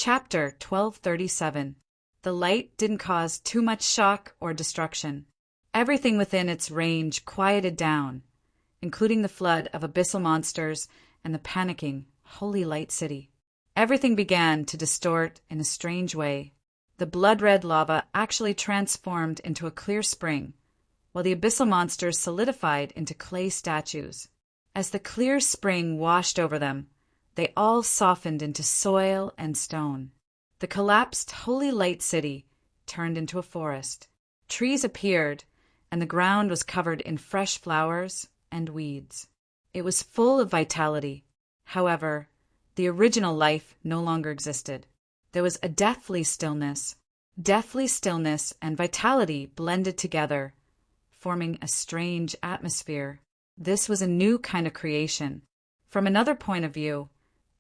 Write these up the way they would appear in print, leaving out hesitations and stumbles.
Chapter 1237. The light didn't cause too much shock or destruction. Everything within its range quieted down, including the flood of abyssal monsters and the panicking Holy Light City. Everything began to distort in a strange way. The blood-red lava actually transformed into a clear spring, while the abyssal monsters solidified into clay statues. As the clear spring washed over them, they all softened into soil and stone. The collapsed Holy Light City turned into a forest. Trees appeared, and the ground was covered in fresh flowers and weeds. It was full of vitality. However, the original life no longer existed. There was a deathly stillness. Deathly stillness and vitality blended together, forming a strange atmosphere. This was a new kind of creation. From another point of view,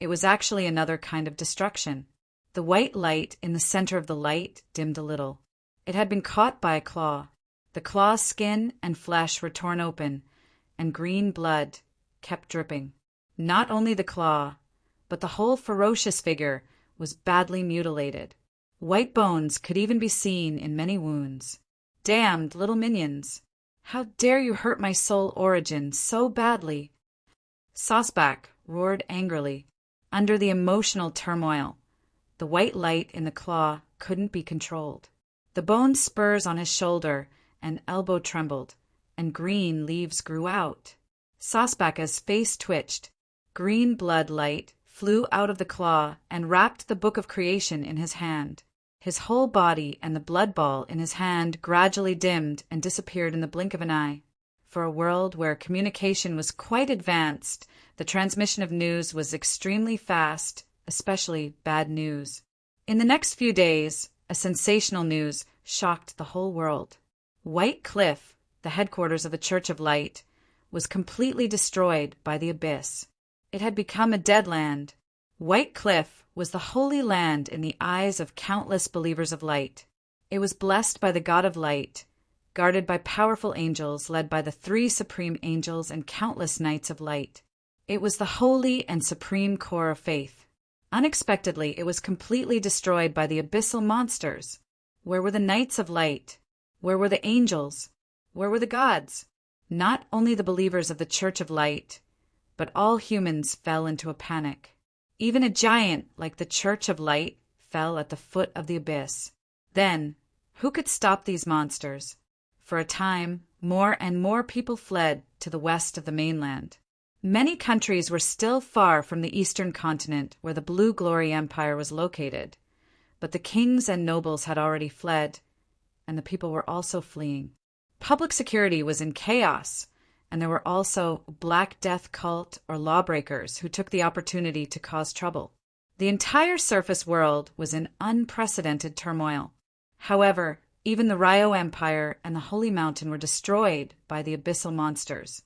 it was actually another kind of destruction. The white light in the center of the light dimmed a little. It had been caught by a claw. The claw's skin and flesh were torn open, and green blood kept dripping. Not only the claw, but the whole ferocious figure was badly mutilated. White bones could even be seen in many wounds. Damned little minions! How dare you hurt my soul origin so badly? Sosbach roared angrily. Under the emotional turmoil, the white light in the claw couldn't be controlled. The bone spurs on his shoulder and elbow trembled, and green leaves grew out. Sosbach's face twitched. Green blood light flew out of the claw and wrapped the Book of Creation in his hand. His whole body and the blood ball in his hand gradually dimmed and disappeared in the blink of an eye. For a world where communication was quite advanced, the transmission of news was extremely fast, especially bad news. In the next few days, a sensational news shocked the whole world. White Cliff, the headquarters of the Church of Light, was completely destroyed by the abyss. It had become a dead land. White Cliff was the holy land in the eyes of countless believers of light. It was blessed by the God of Light, guarded by powerful angels led by the three supreme angels and countless knights of light. It was the holy and supreme core of faith. Unexpectedly, it was completely destroyed by the abyssal monsters. Where were the knights of light? Where were the angels? Where were the gods? Not only the believers of the Church of Light, but all humans fell into a panic. Even a giant like the Church of Light fell at the foot of the abyss. Then, who could stop these monsters? For a time, more and more people fled to the west of the mainland. Many countries were still far from the eastern continent where the Blue Glory Empire was located, but the kings and nobles had already fled, and the people were also fleeing. Public security was in chaos, and there were also Black Death cult or lawbreakers who took the opportunity to cause trouble. The entire surface world was in unprecedented turmoil. However, even the Ryo Empire and the Holy Mountain were destroyed by the abyssal monsters.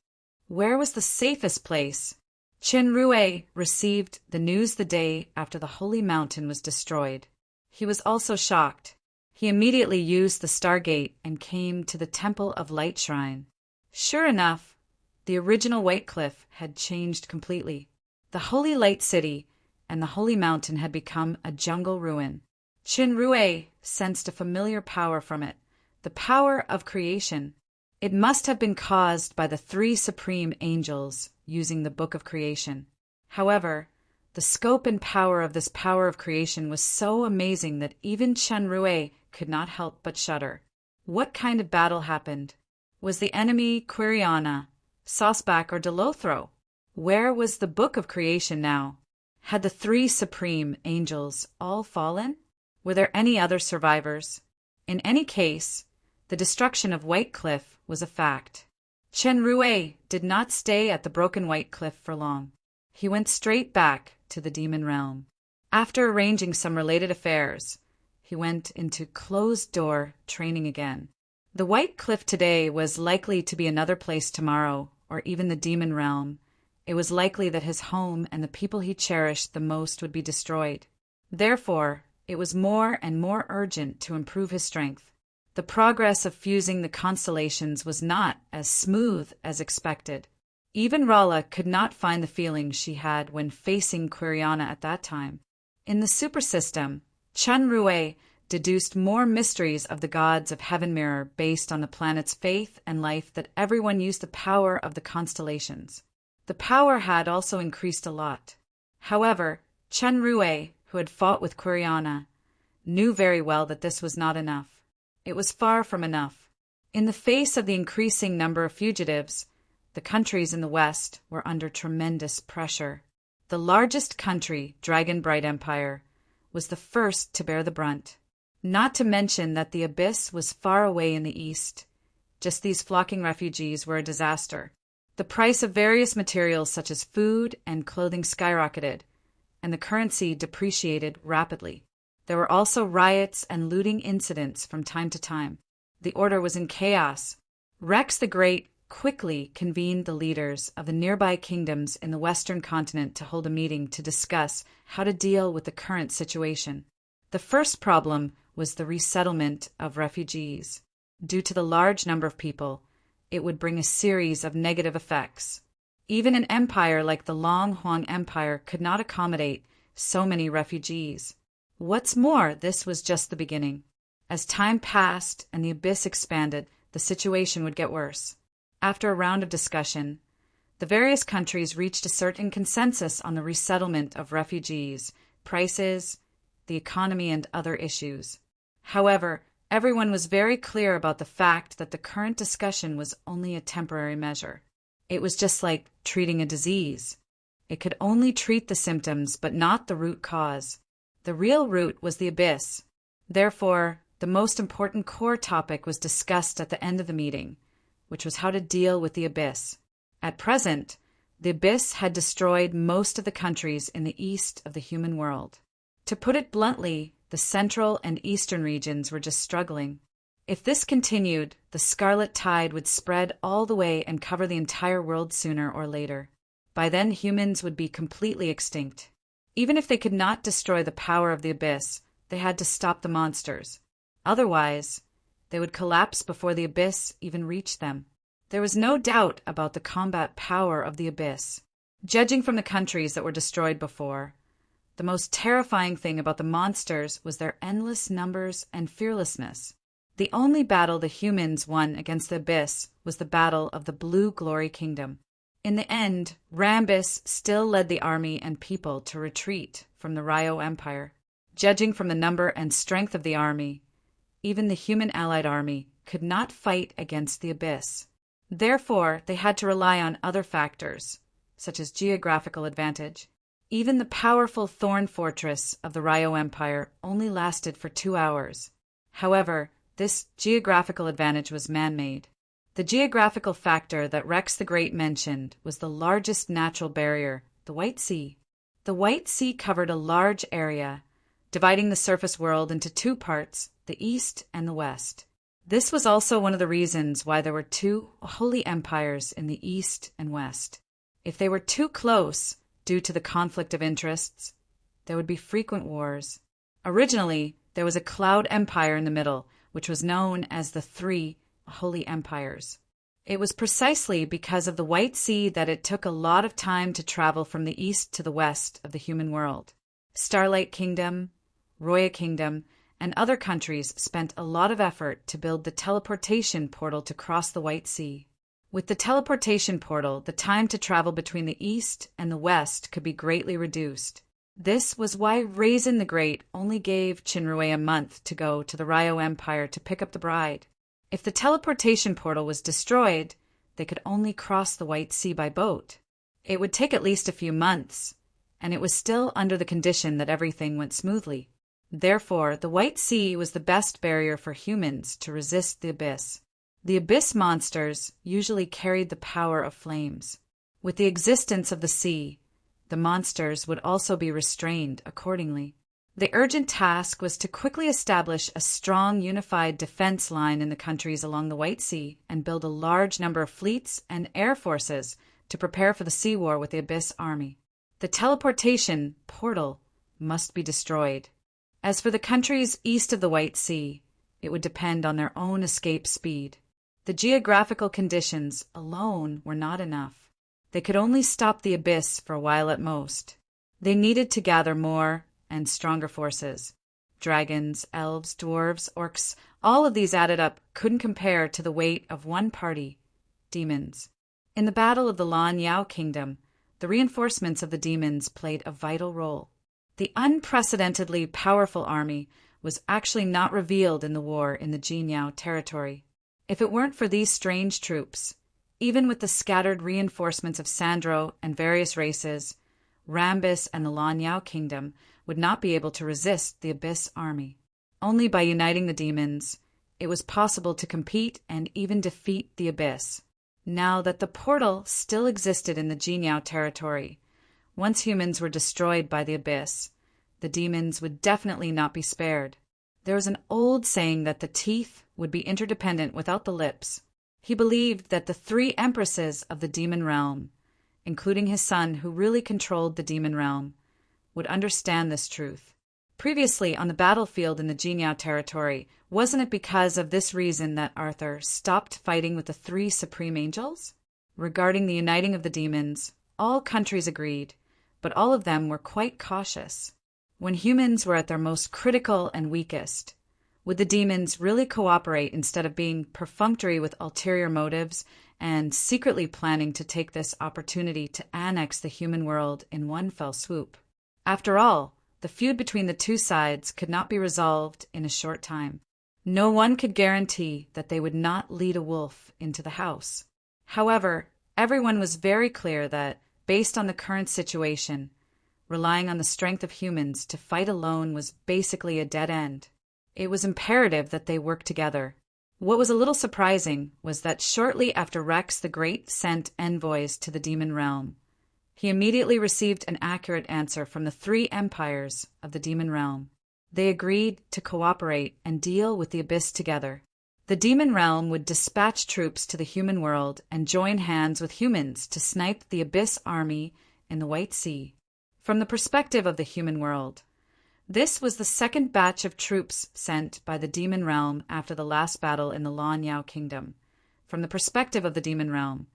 Where was the safest place? Qin Rui received the news the day after the Holy Mountain was destroyed. He was also shocked. He immediately used the Stargate and came to the Temple of Light Shrine. Sure enough, the original White Cliff had changed completely. The Holy Light City and the Holy Mountain had become a jungle ruin. Qin Rui sensed a familiar power from it, the power of creation. It must have been caused by the three supreme angels using the Book of Creation. However, the scope and power of this power of creation was so amazing that even Qin Rui could not help but shudder. What kind of battle happened? Was the enemy Quiriana, Sosbach, or Delothro? Where was the Book of Creation now? Had the three supreme angels all fallen? Were there any other survivors? In any case, the destruction of White Cliff was a fact. Qin Rui did not stay at the broken White Cliff for long. He went straight back to the demon realm. After arranging some related affairs, he went into closed-door training again. The White Cliff today was likely to be another place tomorrow, or even the demon realm. It was likely that his home and the people he cherished the most would be destroyed. Therefore, it was more and more urgent to improve his strength. The progress of fusing the constellations was not as smooth as expected. Even Rala could not find the feeling she had when facing Quiriana at that time. In the supersystem, Chen Rui deduced more mysteries of the gods of Heaven Mirror based on the planet's faith and life that everyone used the power of the constellations. The power had also increased a lot. However, Chen Rui, who had fought with Quiriana, knew very well that this was not enough. It was far from enough. In the face of the increasing number of fugitives, the countries in the West were under tremendous pressure. The largest country, Dragon Bright Empire, was the first to bear the brunt. Not to mention that the Abyss was far away in the east. Just these flocking refugees were a disaster. The price of various materials such as food and clothing skyrocketed, and the currency depreciated rapidly. There were also riots and looting incidents from time to time. The order was in chaos. Rex the Great quickly convened the leaders of the nearby kingdoms in the western continent to hold a meeting to discuss how to deal with the current situation. The first problem was the resettlement of refugees. Due to the large number of people, it would bring a series of negative effects. Even an empire like the Long Huang Empire could not accommodate so many refugees. What's more, this was just the beginning. As time passed and the Abyss expanded, the situation would get worse. After a round of discussion, the various countries reached a certain consensus on the resettlement of refugees, prices, the economy, and other issues. However, everyone was very clear about the fact that the current discussion was only a temporary measure. It was just like treating a disease. It could only treat the symptoms, but not the root cause. The real root was the Abyss. Therefore, the most important core topic was discussed at the end of the meeting, which was how to deal with the Abyss. At present, the Abyss had destroyed most of the countries in the east of the human world. To put it bluntly, the central and eastern regions were just struggling. If this continued, the scarlet tide would spread all the way and cover the entire world sooner or later. By then, humans would be completely extinct. Even if they could not destroy the power of the Abyss, they had to stop the monsters. Otherwise, they would collapse before the Abyss even reached them. There was no doubt about the combat power of the Abyss. Judging from the countries that were destroyed before, the most terrifying thing about the monsters was their endless numbers and fearlessness. The only battle the humans won against the Abyss was the battle of the Blue Glory Kingdom. In the end, Rambus still led the army and people to retreat from the Ryo Empire. Judging from the number and strength of the army, even the human allied army could not fight against the Abyss. Therefore, they had to rely on other factors, such as geographical advantage. Even the powerful Thorn Fortress of the Ryo Empire only lasted for 2 hours. However, this geographical advantage was man-made. The geographical factor that Rex the Great mentioned was the largest natural barrier, the White Sea. The White Sea covered a large area, dividing the surface world into 2 parts, the East and the West. This was also one of the reasons why there were 2 holy empires in the East and West. If they were too close, due to the conflict of interests, there would be frequent wars. Originally, there was a cloud empire in the middle, which was known as the 3 holy empires. It was precisely because of the White Sea that it took a lot of time to travel from the east to the west of the human world. Starlight Kingdom, Roya Kingdom, and other countries spent a lot of effort to build the teleportation portal to cross the White Sea. With the teleportation portal, the time to travel between the east and the west could be greatly reduced. This was why Raisin the Great only gave Chinrui a month to go to the Ryo Empire to pick up the bride. If the teleportation portal was destroyed, they could only cross the White Sea by boat. It would take at least a few months, and it was still under the condition that everything went smoothly. Therefore, the White Sea was the best barrier for humans to resist the Abyss. The Abyss monsters usually carried the power of flames. With the existence of the sea, the monsters would also be restrained accordingly. The urgent task was to quickly establish a strong unified defense line in the countries along the White Sea and build a large number of fleets and air forces to prepare for the sea war with the Abyss army. The teleportation portal must be destroyed. As for the countries east of the White Sea, it would depend on their own escape speed. The geographical conditions alone were not enough. They could only stop the Abyss for a while at most. They needed to gather more and stronger forces. Dragons, elves, dwarves, orcs, all of these added up couldn't compare to the weight of one party, demons. In the Battle of the Lan Yao Kingdom, the reinforcements of the demons played a vital role. The unprecedentedly powerful army was actually not revealed in the war in the Jinyao territory. If it weren't for these strange troops, even with the scattered reinforcements of Sandro and various races, Rambis and the Lan Yao Kingdom would not be able to resist the Abyss army. Only by uniting the demons, it was possible to compete and even defeat the Abyss. Now that the portal still existed in the Jinyao territory, once humans were destroyed by the Abyss, the demons would definitely not be spared. There was an old saying that the teeth would be interdependent without the lips. He believed that the 3 empresses of the demon realm, including his son who really controlled the demon realm, would understand this truth. Previously on the battlefield in the Jinyao territory, wasn't it because of this reason that Arthur stopped fighting with the 3 supreme angels? Regarding the uniting of the demons, all countries agreed, but all of them were quite cautious. When humans were at their most critical and weakest, would the demons really cooperate instead of being perfunctory with ulterior motives and secretly planning to take this opportunity to annex the human world in one fell swoop? After all, the feud between the 2 sides could not be resolved in a short time. No one could guarantee that they would not lead a wolf into the house. However, everyone was very clear that, based on the current situation, relying on the strength of humans to fight alone was basically a dead end. It was imperative that they work together. What was a little surprising was that shortly after Rex the Great sent envoys to the demon realm, he immediately received an accurate answer from the 3 empires of the demon realm. They agreed to cooperate and deal with the Abyss together. The demon realm would dispatch troops to the human world and join hands with humans to snipe the Abyss army in the White Sea. From the perspective of the human world, this was the second batch of troops sent by the demon realm after the last battle in the Lan Yao Kingdom. From the perspective of the demon realm,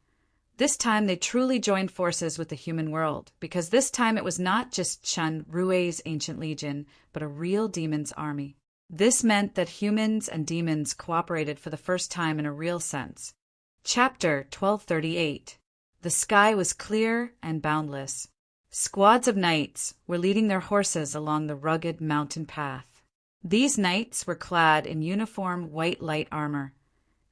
this time they truly joined forces with the human world, because this time it was not just Chun Rui's ancient legion, but a real demon's army. This meant that humans and demons cooperated for the first time in a real sense. Chapter 1238. The sky was clear and boundless. Squads of knights were leading their horses along the rugged mountain path. These knights were clad in uniform white light armor,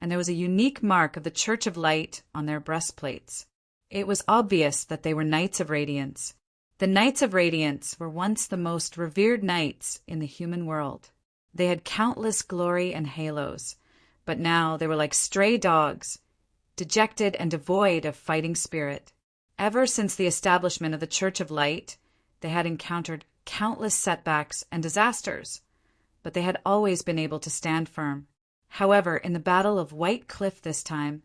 and there was a unique mark of the Church of Light on their breastplates. It was obvious that they were Knights of Radiance. The Knights of Radiance were once the most revered knights in the human world. They had countless glory and halos, but now they were like stray dogs, dejected and devoid of fighting spirit. Ever since the establishment of the Church of Light, they had encountered countless setbacks and disasters, but they had always been able to stand firm. However, in the Battle of White Cliff this time,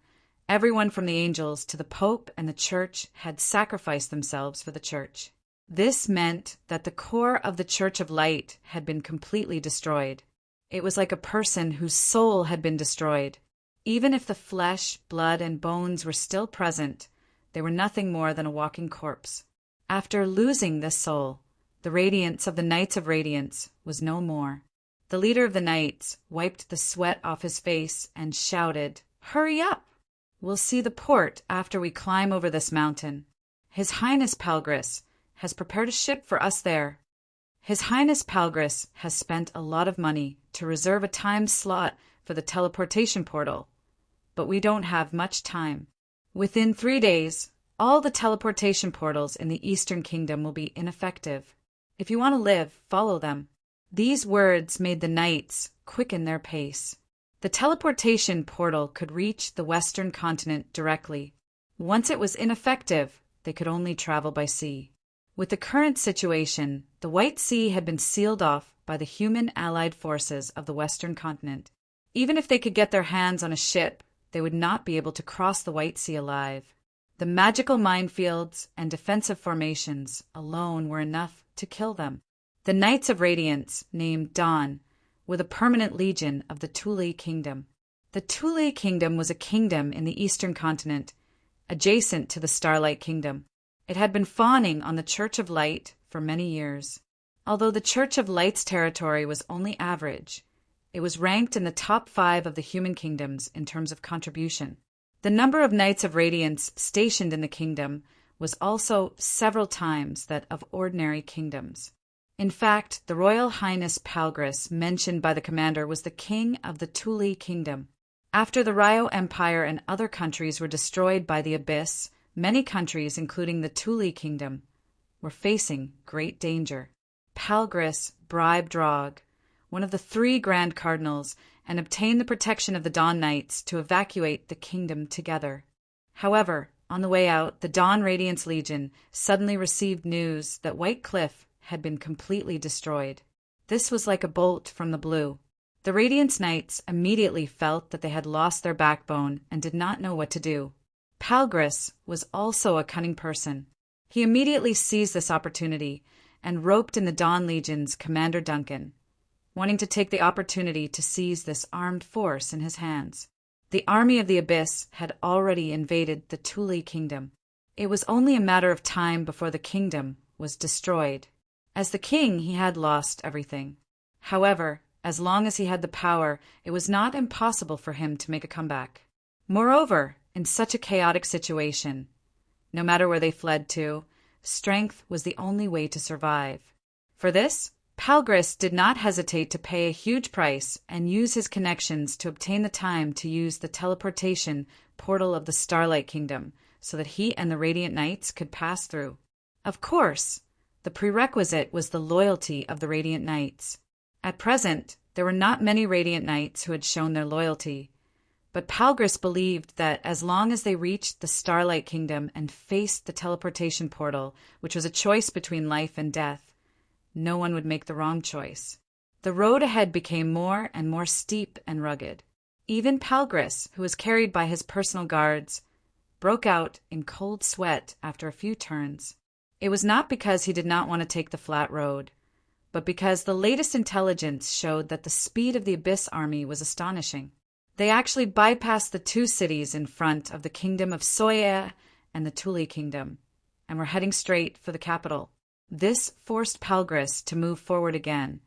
everyone from the angels to the Pope and the Church had sacrificed themselves for the Church. This meant that the core of the Church of Light had been completely destroyed. It was like a person whose soul had been destroyed. Even if the flesh, blood, and bones were still present, they were nothing more than a walking corpse. After losing this soul, the radiance of the Knights of Radiance was no more. The leader of the knights wiped the sweat off his face and shouted, "Hurry up! We'll see the port after we climb over this mountain. His Highness Palgris has prepared a ship for us there. His Highness Palgris has spent a lot of money to reserve a time slot for the teleportation portal, but we don't have much time. Within 3 days, all the teleportation portals in the Eastern Kingdom will be ineffective. If you want to live, follow them." These words made the knights quicken their pace. The teleportation portal could reach the Western continent directly. Once it was ineffective, they could only travel by sea. With the current situation, the White Sea had been sealed off by the human allied forces of the Western continent. Even if they could get their hands on a ship, they would not be able to cross the White Sea alive. The magical minefields and defensive formations alone were enough to kill them. The Knights of Radiance, named Dawn, were the permanent legion of the Thule Kingdom. The Thule Kingdom was a kingdom in the Eastern continent, adjacent to the Starlight Kingdom. It had been fawning on the Church of Light for many years. Although the Church of Light's territory was only average, it was ranked in the top 5 of the human kingdoms in terms of contribution. The number of Knights of Radiance stationed in the kingdom was also several times that of ordinary kingdoms. In fact, the Royal Highness Palgris mentioned by the commander was the king of the Thule Kingdom. After the Ryo Empire and other countries were destroyed by the Abyss, many countries, including the Thule Kingdom, were facing great danger. Palgris bribed Drog, one of the 3 Grand Cardinals, and obtained the protection of the Dawn Knights to evacuate the kingdom together. However, on the way out, the Dawn Radiance Legion suddenly received news that White Cliff had been completely destroyed. This was like a bolt from the blue. The Radiance Knights immediately felt that they had lost their backbone and did not know what to do. Palgris was also a cunning person. He immediately seized this opportunity and roped in the Dawn Legion's Commander Duncan, wanting to take the opportunity to seize this armed force in his hands. The army of the Abyss had already invaded the Thule Kingdom. It was only a matter of time before the kingdom was destroyed. As the king, he had lost everything. However, as long as he had the power, it was not impossible for him to make a comeback. Moreover, in such a chaotic situation, no matter where they fled to, strength was the only way to survive. For this, Palgris did not hesitate to pay a huge price and use his connections to obtain the time to use the teleportation portal of the Starlight Kingdom so that he and the Radiant Knights could pass through. Of course, the prerequisite was the loyalty of the Radiant Knights. At present, there were not many Radiant Knights who had shown their loyalty, but Palgris believed that as long as they reached the Starlight Kingdom and faced the teleportation portal, which was a choice between life and death, no one would make the wrong choice. The road ahead became more and more steep and rugged. Even Palgris, who was carried by his personal guards, broke out in cold sweat after a few turns. It was not because he did not want to take the flat road, but because the latest intelligence showed that the speed of the Abyss army was astonishing. They actually bypassed the 2 cities in front of the kingdom of Soya and the Thule Kingdom, and were heading straight for the capital. This forced Palgris to move forward again,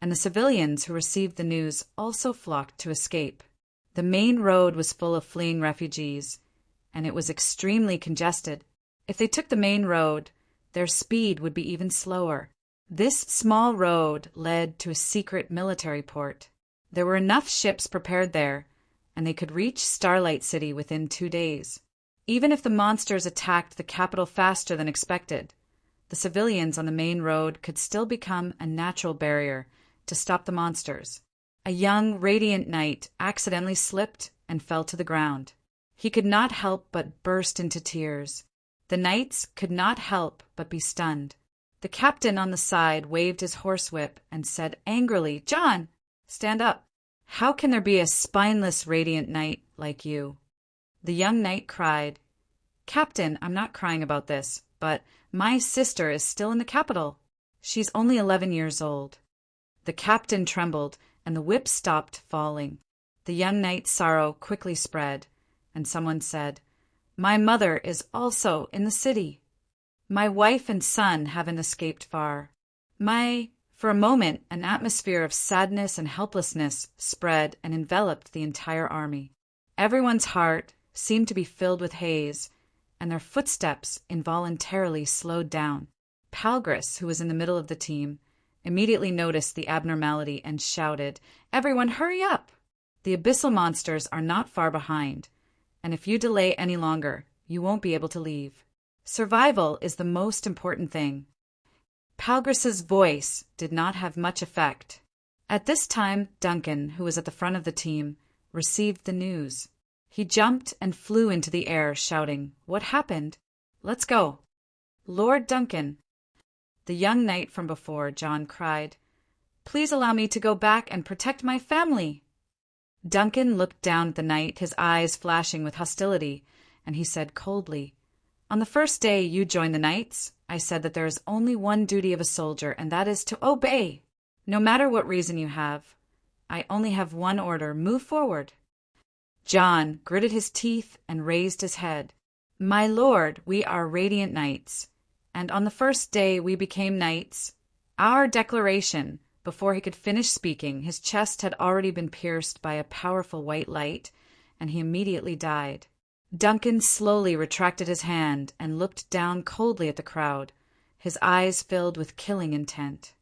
and the civilians who received the news also flocked to escape. The main road was full of fleeing refugees, and it was extremely congested. If they took the main road, their speed would be even slower. This small road led to a secret military port. There were enough ships prepared there, and they could reach Starlight City within 2 days. Even if the monsters attacked the capital faster than expected, the civilians on the main road could still become a natural barrier to stop the monsters. A young Radiant Knight accidentally slipped and fell to the ground. He could not help but burst into tears. The knights could not help but be stunned. The captain on the side waved his horsewhip and said angrily, "John, stand up. How can there be a spineless Radiant Knight like you?" The young knight cried, "Captain, I'm not crying about this, but my sister is still in the capital. She's only 11 years old." The captain trembled, and the whip stopped falling. The young knight's sorrow quickly spread, and someone said, "My mother is also in the city. My wife and son haven't escaped far." For a moment, an atmosphere of sadness and helplessness spread and enveloped the entire army. Everyone's heart seemed to be filled with haze, and their footsteps involuntarily slowed down. Palgris, who was in the middle of the team, immediately noticed the abnormality and shouted, "Everyone, hurry up! The abyssal monsters are not far behind, and if you delay any longer, you won't be able to leave. Survival is the most important thing." Palgris's voice did not have much effect. At this time, Duncan, who was at the front of the team, received the news. He jumped and flew into the air, shouting, "What happened? Let's go." "Lord Duncan." The young knight from before, John, cried, "Please allow me to go back and protect my family." Duncan looked down at the knight, his eyes flashing with hostility, and he said coldly, "On the first day you joined the knights, I said that there is only one duty of a soldier, and that is to obey. No matter what reason you have, I only have one order: move forward." John gritted his teeth and raised his head. "My lord, we are Radiant Knights, and on the first day we became knights, Our declaration. Before he could finish speaking, his chest had already been pierced by a powerful white light, and he immediately died. Duncan slowly retracted his hand and looked down coldly at the crowd, his eyes filled with killing intent.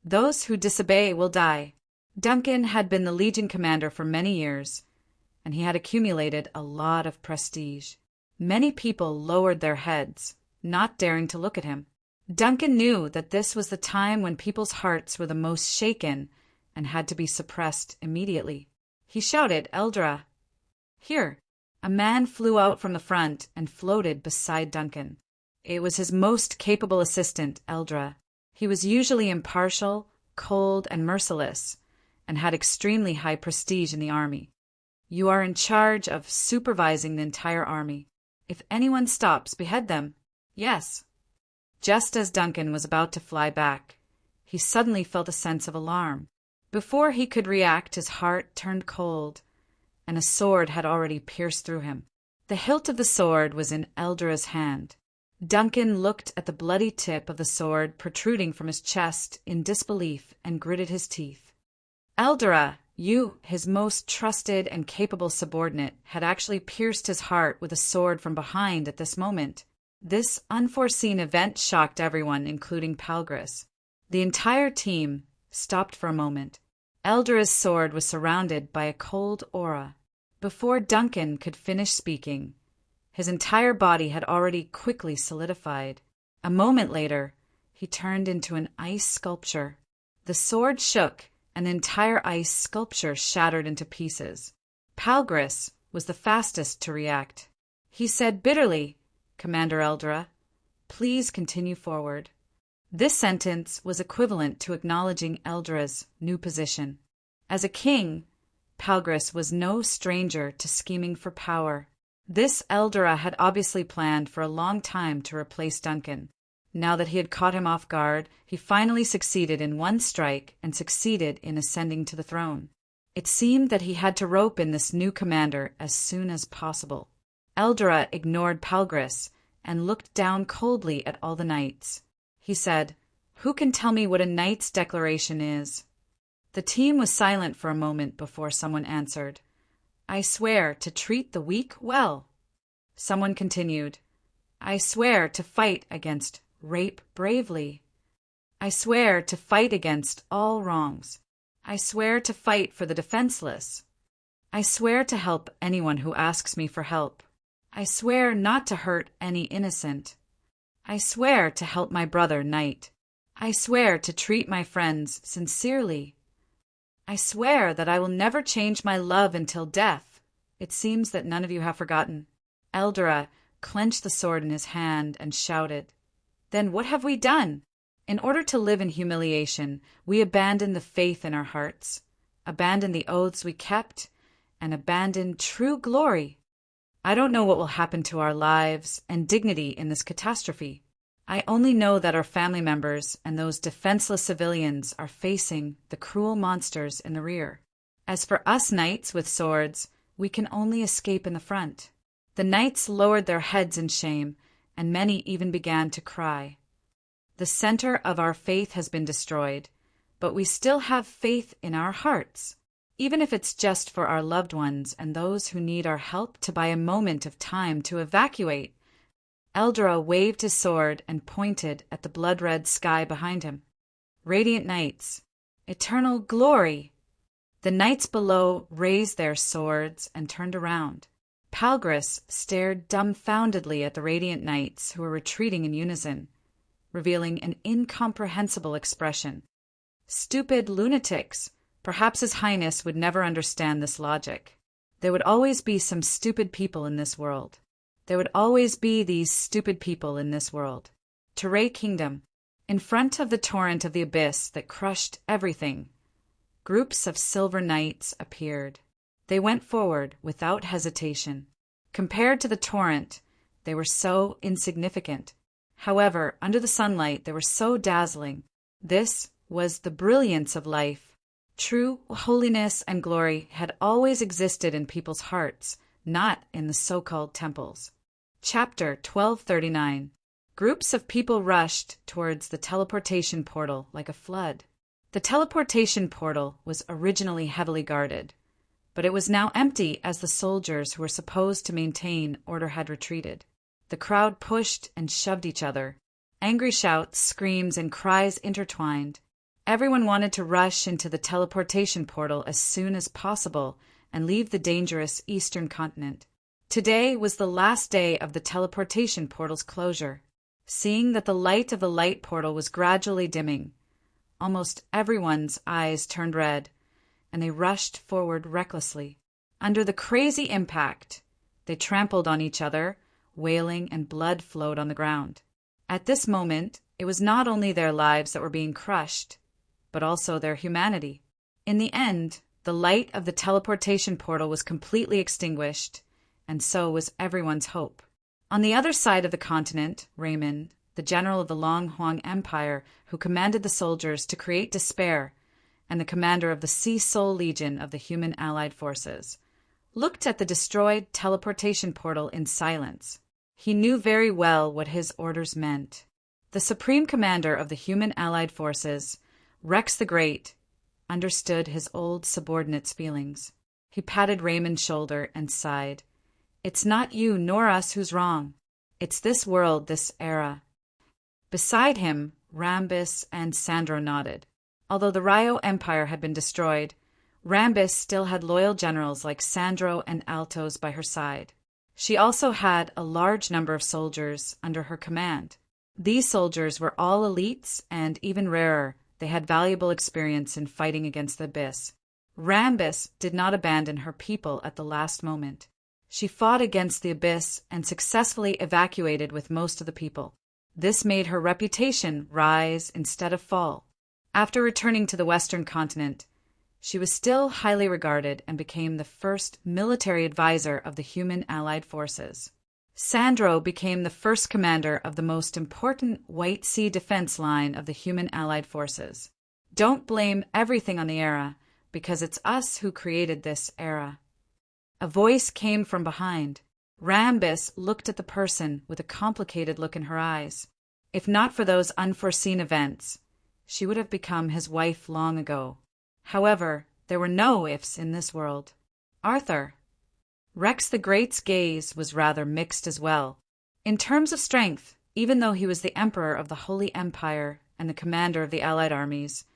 Those who disobey will die. Duncan had been the Legion commander for many years, and he had accumulated a lot of prestige. Many people lowered their heads, not daring to look at him. Duncan knew that this was the time when people's hearts were the most shaken and had to be suppressed immediately. He shouted, "Eldra!" Here! A man flew out from the front and floated beside Duncan. It was his most capable assistant, Eldra. He was usually impartial, cold, and merciless, and had extremely high prestige in the army. You are in charge of supervising the entire army. If anyone stops, behead them. Yes. Just as Duncan was about to fly back, he suddenly felt a sense of alarm. Before he could react, his heart turned cold, and a sword had already pierced through him. The hilt of the sword was in Eldra's hand. Duncan looked at the bloody tip of the sword protruding from his chest in disbelief and gritted his teeth. Eldra, you, his most trusted and capable subordinate, had actually pierced his heart with a sword from behind at this moment. This unforeseen event shocked everyone, including Palgris. The entire team stopped for a moment. Eldra's sword was surrounded by a cold aura. Before Duncan could finish speaking, his entire body had already quickly solidified. A moment later, he turned into an ice sculpture. The sword shook, and the entire ice sculpture shattered into pieces. Palgris was the fastest to react. He said bitterly, "Commander Eldra, please continue forward." This sentence was equivalent to acknowledging Eldra's new position. As a king, Palgris was no stranger to scheming for power. This Eldra had obviously planned for a long time to replace Duncan. Now that he had caught him off guard, he finally succeeded in one strike and succeeded in ascending to the throne. It seemed that he had to rope in this new commander as soon as possible. Eldra ignored Palgris and looked down coldly at all the knights. He said, "Who can tell me what a knight's declaration is?" The team was silent for a moment before someone answered, "I swear to treat the weak well." Someone continued, "I swear to fight against rape bravely. I swear to fight against all wrongs. I swear to fight for the defenseless. I swear to help anyone who asks me for help. I swear not to hurt any innocent. I swear to help my brother knight. I swear to treat my friends sincerely. I swear that I will never change my love until death." It seems that none of you have forgotten. Eldra clenched the sword in his hand and shouted, "Then what have we done? In order to live in humiliation, we abandoned the faith in our hearts, abandoned the oaths we kept, and abandoned true glory. I don't know what will happen to our lives and dignity in this catastrophe. I only know that our family members and those defenseless civilians are facing the cruel monsters in the rear. As for us knights with swords, we can only escape in the front." The knights lowered their heads in shame, and many even began to cry. The center of our faith has been destroyed, but we still have faith in our hearts, even if it's just for our loved ones and those who need our help to buy a moment of time to evacuate. Eldra waved his sword and pointed at the blood-red sky behind him. "Radiant Knights, eternal glory!" The knights below raised their swords and turned around. Palgris stared dumbfoundedly at the Radiant Knights who were retreating in unison, revealing an incomprehensible expression. Stupid lunatics! Perhaps His Highness would never understand this logic. There would always be some stupid people in this world. There would always be these stupid people in this world. Teray Kingdom. In front of the torrent of the abyss that crushed everything, groups of silver knights appeared. They went forward without hesitation. Compared to the torrent, they were so insignificant. However, under the sunlight, they were so dazzling. This was the brilliance of life. True holiness and glory had always existed in people's hearts, not in the so-called temples. Chapter 1239. Groups of people rushed towards the teleportation portal like a flood. The teleportation portal was originally heavily guarded, but it was now empty as the soldiers who were supposed to maintain order had retreated. The crowd pushed and shoved each other. Angry shouts, screams, and cries intertwined. Everyone wanted to rush into the teleportation portal as soon as possible and leave the dangerous eastern continent. Today was the last day of the teleportation portal's closure. Seeing that the light of the light portal was gradually dimming, almost everyone's eyes turned red, and they rushed forward recklessly. Under the crazy impact, they trampled on each other, wailing, and blood flowed on the ground. At this moment, it was not only their lives that were being crushed, but also their humanity. In the end, the light of the teleportation portal was completely extinguished, and so was everyone's hope. On the other side of the continent, Raymond, the general of the Long Huang Empire who commanded the soldiers to create despair, and the commander of the Sea Soul Legion of the Human Allied Forces, looked at the destroyed teleportation portal in silence. He knew very well what his orders meant. The supreme commander of the Human Allied Forces, Rex the Great, understood his old subordinate's feelings. He patted Raymond's shoulder and sighed. It's not you nor us who's wrong. It's this world, this era. Beside him, Rambis and Sandro nodded. Although the Rio Empire had been destroyed, Rambis still had loyal generals like Sandro and Altos by her side. She also had a large number of soldiers under her command. These soldiers were all elites, and even rarer, they had valuable experience in fighting against the Abyss. Rambis did not abandon her people at the last moment. She fought against the Abyss and successfully evacuated with most of the people. This made her reputation rise instead of fall. After returning to the Western continent, she was still highly regarded and became the first military advisor of the Human Allied Forces. Sandro became the first commander of the most important White Sea defense line of the Human Allied Forces. Don't blame everything on the era, because it's us who created this era. A voice came from behind. Rambis looked at the person with a complicated look in her eyes. If not for those unforeseen events, she would have become his wife long ago. However, there were no ifs in this world. Arthur. Rex the Great's gaze was rather mixed as well. In terms of strength, even though he was the emperor of the Holy Empire and the commander of the Allied armies,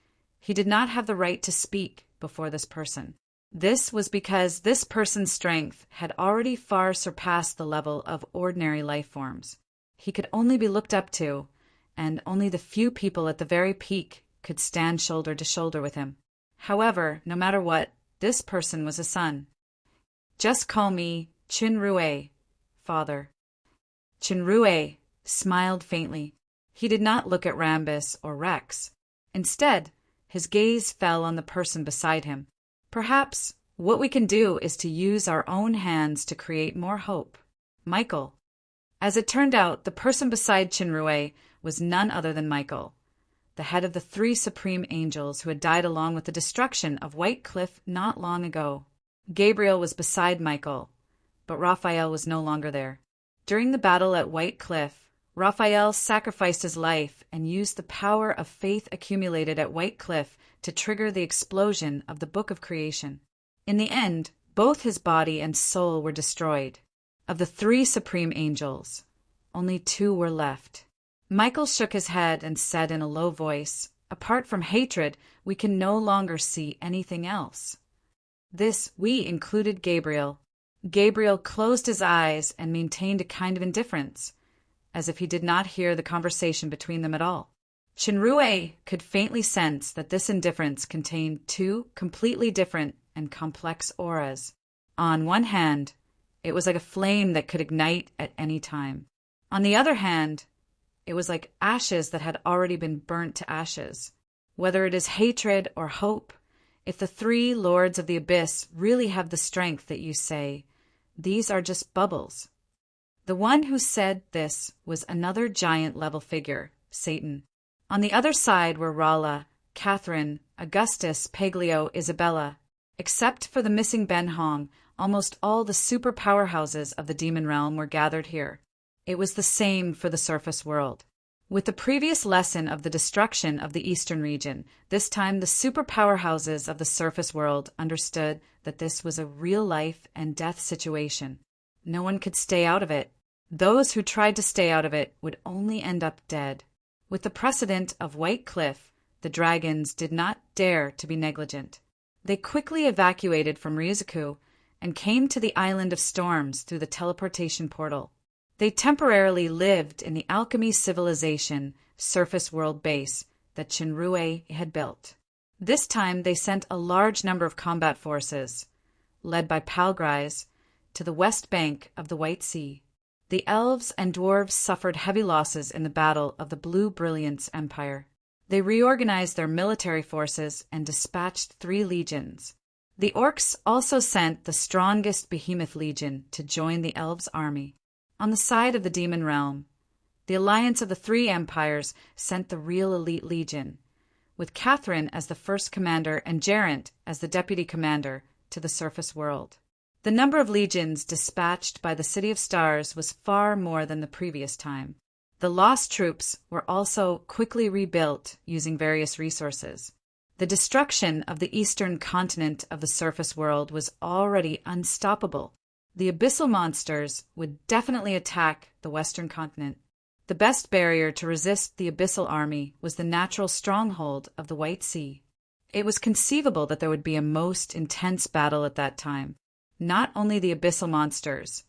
he did not have the right to speak before this person. This was because this person's strength had already far surpassed the level of ordinary life forms. He could only be looked up to, and only the few people at the very peak could stand shoulder to shoulder with him. However, no matter what, this person was a son. Just call me Chinrue, father. Chinrue smiled faintly. He did not look at Rambis or Rex. Instead, his gaze fell on the person beside him. Perhaps what we can do is to use our own hands to create more hope. Michael. As it turned out, the person beside Chinrue was none other than Michael, the head of the 3 supreme angels who had died along with the destruction of White Cliff not long ago. Gabriel was beside Michael, but Raphael was no longer there. During the battle at White Cliff, Raphael sacrificed his life and used the power of faith accumulated at White Cliff to trigger the explosion of the Book of Creation. In the end, both his body and soul were destroyed. Of the 3 supreme angels, only 2 were left. Michael shook his head and said in a low voice, "Apart from hatred, we can no longer see anything else." This "we" included Gabriel. Gabriel closed his eyes and maintained a kind of indifference, as if he did not hear the conversation between them at all. Chinrue could faintly sense that this indifference contained 2 completely different and complex auras. On one hand, it was like a flame that could ignite at any time. On the other hand, it was like ashes that had already been burnt to ashes. Whether it is hatred or hope, if the 3 lords of the abyss really have the strength that you say, these are just bubbles. The one who said this was another giant-level figure, Satan. On the other side were Rala, Catherine, Augustus, Paglio, Isabella. Except for the missing Ben Hong, almost all the super powerhouses of the demon realm were gathered here. It was the same for the surface world. With the previous lesson of the destruction of the eastern region, this time the superpowerhouses of the surface world understood that this was a real life and death situation. No one could stay out of it. Those who tried to stay out of it would only end up dead. With the precedent of White Cliff, the dragons did not dare to be negligent. They quickly evacuated from Ryuzaku and came to the Island of Storms through the teleportation portal. They temporarily lived in the alchemy civilization surface world base that Shinrue had built. This time they sent a large number of combat forces, led by Palgrize, to the west bank of the White Sea. The elves and dwarves suffered heavy losses in the Battle of the Blue Brilliance Empire. They reorganized their military forces and dispatched 3 legions. The orcs also sent the strongest Behemoth Legion to join the elves' army. On the side of the Demon Realm, the alliance of the 3 empires sent the real elite legion, with Catherine as the first commander and Gerent as the deputy commander, to the surface world. The number of legions dispatched by the City of Stars was far more than the previous time. The lost troops were also quickly rebuilt using various resources. The destruction of the eastern continent of the surface world was already unstoppable. The abyssal monsters would definitely attack the western continent. The best barrier to resist the abyssal army was the natural stronghold of the White Sea. It was conceivable that there would be a most intense battle at that time. Not only the abyssal monsters,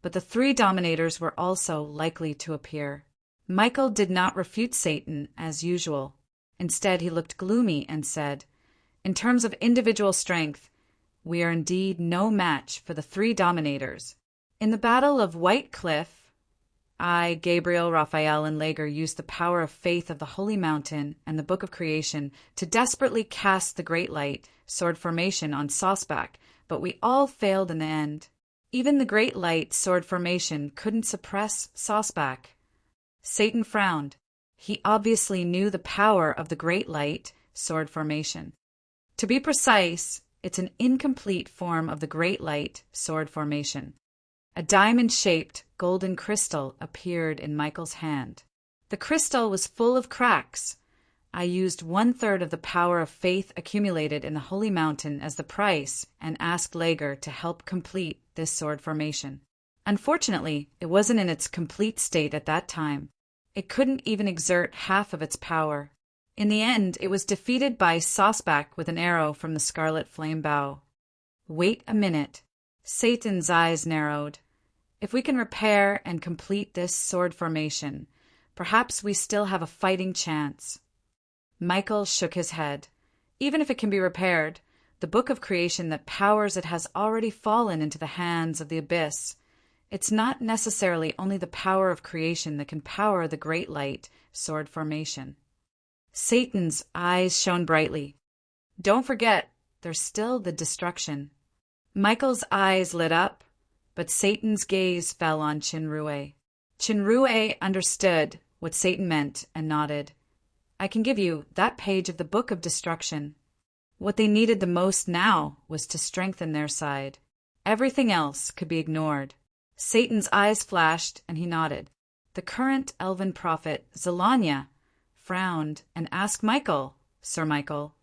but the 3 dominators were also likely to appear. Michael did not refute Satan as usual. Instead, he looked gloomy and said, "In terms of individual strength, we are indeed no match for the 3 dominators. In the Battle of White Cliff, I, Gabriel, Raphael, and Lager used the power of faith of the Holy Mountain and the Book of Creation to desperately cast the Great Light, sword formation, on Sosbach, but we all failed in the end. Even the Great Light, sword formation, couldn't suppress Sosbach." Satan frowned. He obviously knew the power of the Great Light, sword formation. To be precise, it's an incomplete form of the Great Light, sword formation. A diamond-shaped golden crystal appeared in Michael's hand. The crystal was full of cracks. I used 1/3 of the power of faith accumulated in the Holy Mountain as the price and asked Lager to help complete this sword formation. Unfortunately, it wasn't in its complete state at that time. It couldn't even exert half of its power. In the end, it was defeated by Sosbach with an arrow from the Scarlet Flame bow. Wait a minute. Satan's eyes narrowed. If we can repair and complete this sword formation, perhaps we still have a fighting chance. Michael shook his head. Even if it can be repaired, the Book of Creation that powers it has already fallen into the hands of the Abyss. It's not necessarily only the power of creation that can power the Great Light, sword formation. Satan's eyes shone brightly. Don't forget, there's still the destruction. Michael's eyes lit up, but Satan's gaze fell on Shinrue. Shinrue understood what Satan meant and nodded. I can give you that page of the Book of Destruction. What they needed the most now was to strengthen their side. Everything else could be ignored. Satan's eyes flashed, and he nodded. The current elven prophet, Zelanya, frowned and asked Michael, "Sir Michael,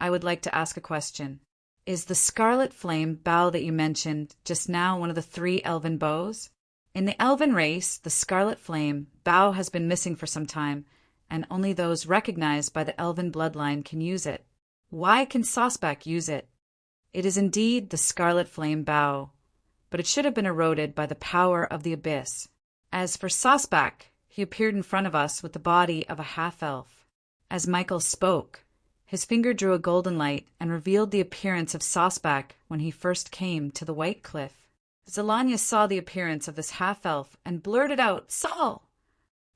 I would like to ask a question. Is the Scarlet Flame bow that you mentioned just now one of the 3 elven bows? In the elven race, the Scarlet Flame bow has been missing for some time, and only those recognized by the elven bloodline can use it. Why can Sosbach use it? It is indeed the Scarlet Flame bow, but it should have been eroded by the power of the Abyss. As for Sosbach, he appeared in front of us with the body of a half-elf. As Michael spoke, his finger drew a golden light and revealed the appearance of Sosbach when he first came to the White Cliff. Zelanya saw the appearance of this half-elf and blurted out, "Saul!"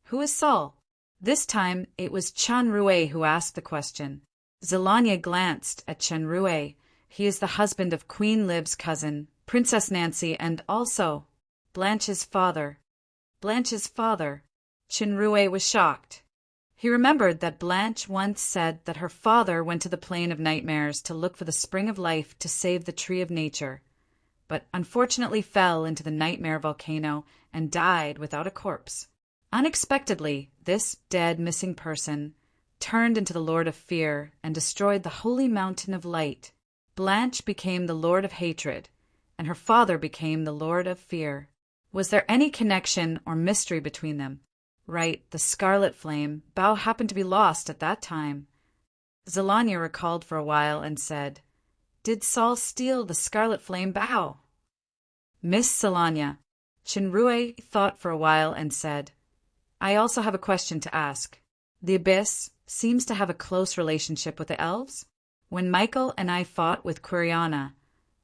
Who is Saul? This time it was Shinrue who asked the question. Zelanya glanced at Shinrue. He is the husband of Queen Liv's cousin, Princess Nancy, and also Blanche's father. Blanche's father. Shinrue was shocked. He remembered that Blanche once said that her father went to the Plain of Nightmares to look for the spring of life to save the Tree of Nature. but unfortunately fell into the nightmare volcano and died without a corpse. Unexpectedly, this dead missing person turned into the Lord of Fear and destroyed the holy mountain of light. Blanche became the Lord of Hatred, and her father became the Lord of Fear. Was there any connection or mystery between them? Right, the scarlet flame bow happened to be lost at that time. Zelanya recalled for a while and said, "Did Saul steal the scarlet flame bow?" Miss Zelanya. Chinrue thought for a while and said, "I also have a question to ask. The Abyss seems to have a close relationship with the elves. When Michael and I fought with Quiriana,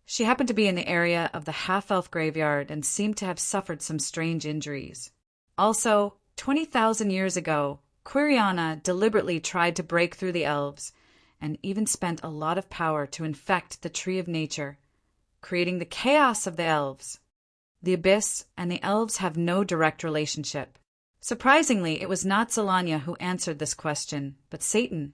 she happened to be in the area of the half-elf graveyard and seemed to have suffered some strange injuries. Also, 20,000 years ago, Quiriana deliberately tried to break through the elves and even spent a lot of power to infect the Tree of Nature, creating the chaos of the elves. The Abyss and the elves have no direct relationship." Surprisingly, it was not Zelanya who answered this question, but Satan.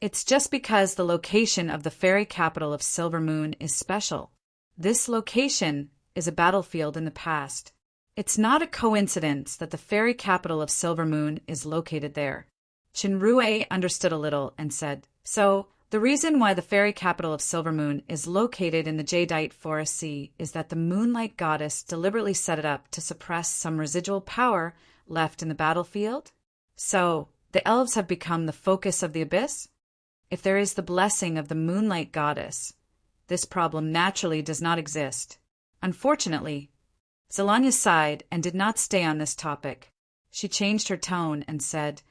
"It's just because the location of the fairy capital of Silver Moon is special. This location is a battlefield in the past. It's not a coincidence that the fairy capital of Silver Moon is located there." Chinrue understood a little and said, "So, the reason why the fairy capital of Silver Moon is located in the Jadeite Forest Sea is that the Moonlight Goddess deliberately set it up to suppress some residual power left in the battlefield? So, the elves have become the focus of the Abyss? If there is the blessing of the Moonlight Goddess, this problem naturally does not exist. Unfortunately." Zelanya sighed and did not stay on this topic. She changed her tone and said,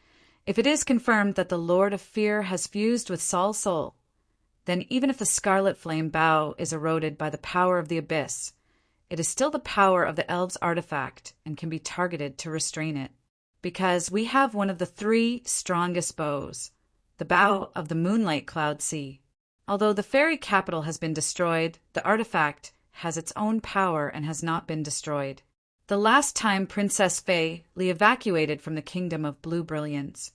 "If it is confirmed that the Lord of Fear has fused with Saul's soul, then even if the Scarlet Flame bow is eroded by the power of the Abyss, it is still the power of the elves' artifact and can be targeted to restrain it. Because we have one of the 3 strongest bows, the bow of the Moonlight Cloud Sea. Although the fairy capital has been destroyed, the artifact has its own power and has not been destroyed. The last time Princess Fei evacuated from the kingdom of Blue Brilliance,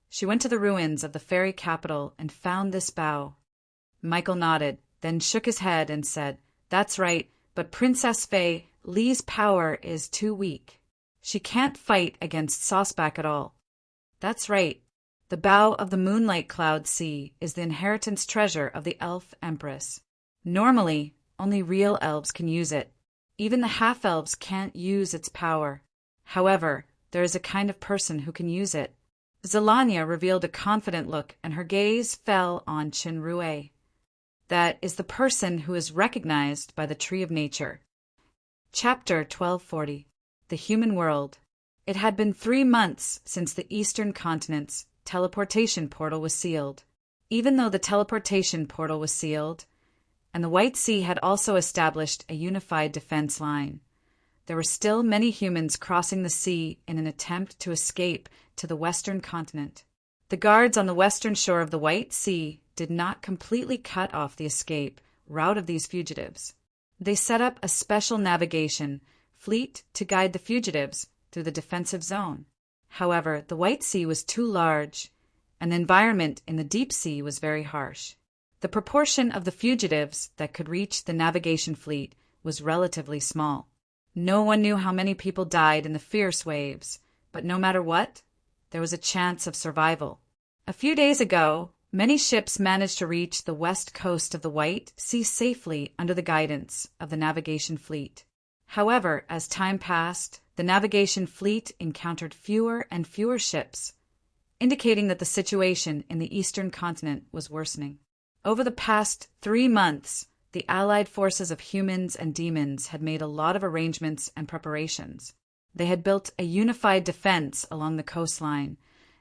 she went to the ruins of the fairy capital and found this bow." Michael nodded, then shook his head and said, "That's right, but Princess Fei Li's power is too weak. She can't fight against Sosback at all." "That's right. The bow of the Moonlight Cloud Sea is the inheritance treasure of the Elf Empress. Normally, only real elves can use it. Even the half-elves can't use its power. However, there is a kind of person who can use it." Zelanya revealed a confident look, and her gaze fell on Chinrue. "That is the person who is recognized by the Tree of Nature." Chapter 1240. The Human World. It had been 3 months since the Eastern Continent's teleportation portal was sealed. Even though the teleportation portal was sealed, and the White Sea had also established a unified defense line, there were still many humans crossing the sea in an attempt to escape to the Western Continent. The guards on the western shore of the White Sea did not completely cut off the escape route of these fugitives. They set up a special navigation fleet to guide the fugitives through the defensive zone. However, the White Sea was too large, and the environment in the deep sea was very harsh. The proportion of the fugitives that could reach the navigation fleet was relatively small. No one knew how many people died in the fierce waves, but no matter what, there was a chance of survival. A few days ago, many ships managed to reach the west coast of the White Sea safely under the guidance of the navigation fleet. However, as time passed, the navigation fleet encountered fewer and fewer ships, indicating that the situation in the Eastern Continent was worsening. Over the past 3 months, the allied forces of humans and demons had made a lot of arrangements and preparations. They had built a unified defense along the coastline,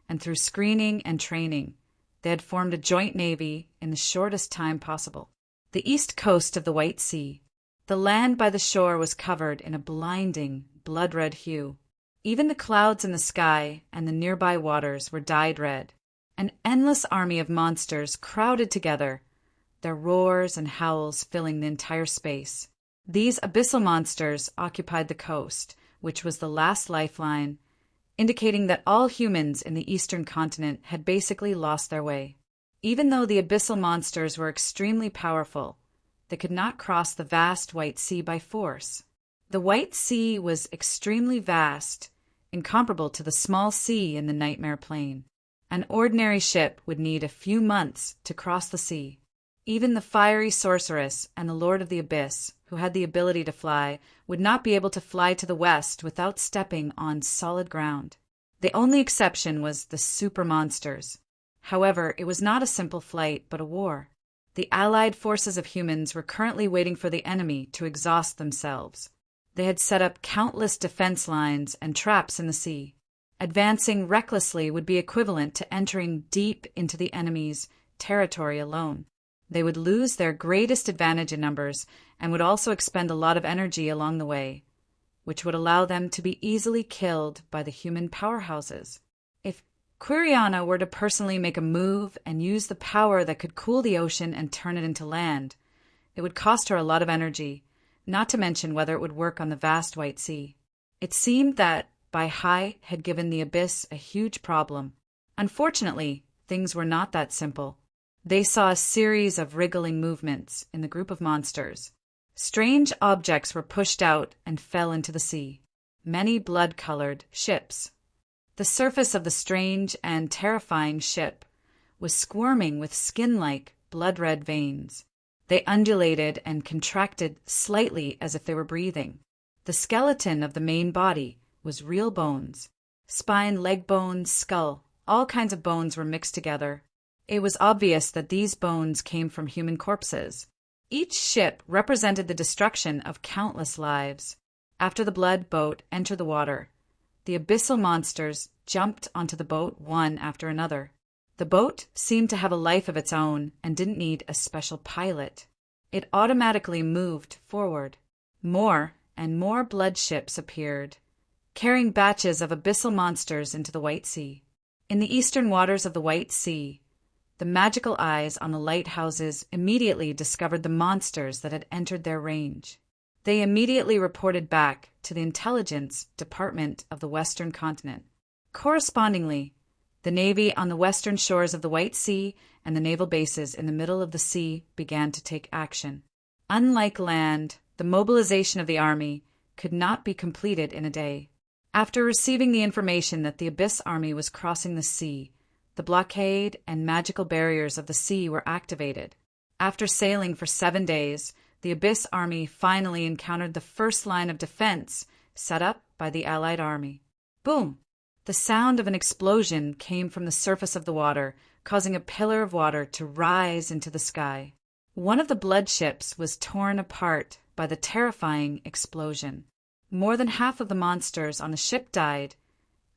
and through screening and training, they had formed a joint navy in the shortest time possible. The east coast of the White Sea. The land by the shore was covered in a blinding, blood-red hue. Even the clouds in the sky and the nearby waters were dyed red. An endless army of monsters crowded together, their roars and howls filling the entire space. These abyssal monsters occupied the coast, which was the last lifeline, indicating that all humans in the Eastern Continent had basically lost their way. Even though the abyssal monsters were extremely powerful, they could not cross the vast White Sea by force. The White Sea was extremely vast, incomparable to the small sea in the Nightmare Plain. An ordinary ship would need a few months to cross the sea. Even the fiery sorceress and the Lord of the Abyss, who had the ability to fly, would not be able to fly to the west without stepping on solid ground. The only exception was the super monsters. However, it was not a simple flight, but a war. The allied forces of humans were currently waiting for the enemy to exhaust themselves. They had set up countless defense lines and traps in the sea. Advancing recklessly would be equivalent to entering deep into the enemy's territory alone. They would lose their greatest advantage in numbers and would also expend a lot of energy along the way, which would allow them to be easily killed by the human powerhouses. If Quiriana were to personally make a move and use the power that could cool the ocean and turn it into land, it would cost her a lot of energy, not to mention whether it would work on the vast White Sea. It seemed that Bai had given the Abyss a huge problem. Unfortunately, things were not that simple. They saw a series of wriggling movements in the group of monsters. Strange objects were pushed out and fell into the sea. Many blood-colored ships. The surface of the strange and terrifying ship was squirming with skin-like, blood-red veins. They undulated and contracted slightly as if they were breathing. The skeleton of the main body was real bones. Spine, leg bones, skull, all kinds of bones were mixed together. It was obvious that these bones came from human corpses. Each ship represented the destruction of countless lives. After the blood boat entered the water, the abyssal monsters jumped onto the boat one after another. The boat seemed to have a life of its own and didn't need a special pilot. It automatically moved forward. More and more blood ships appeared, carrying batches of abyssal monsters into the White Sea. In the eastern waters of the White Sea, the magical eyes on the lighthouses immediately discovered the monsters that had entered their range. They immediately reported back to the intelligence department of the Western continent. Correspondingly, the Navy on the western shores of the White Sea and the naval bases in the middle of the sea began to take action. Unlike land, the mobilization of the army could not be completed in a day. After receiving the information that the Abyss army was crossing the sea, the blockade and magical barriers of the sea were activated. After sailing for 7 days, the Abyss army finally encountered the first line of defense set up by the Allied army. Boom! The sound of an explosion came from the surface of the water, causing a pillar of water to rise into the sky. One of the blood ships was torn apart by the terrifying explosion. More than half of the monsters on the ship died,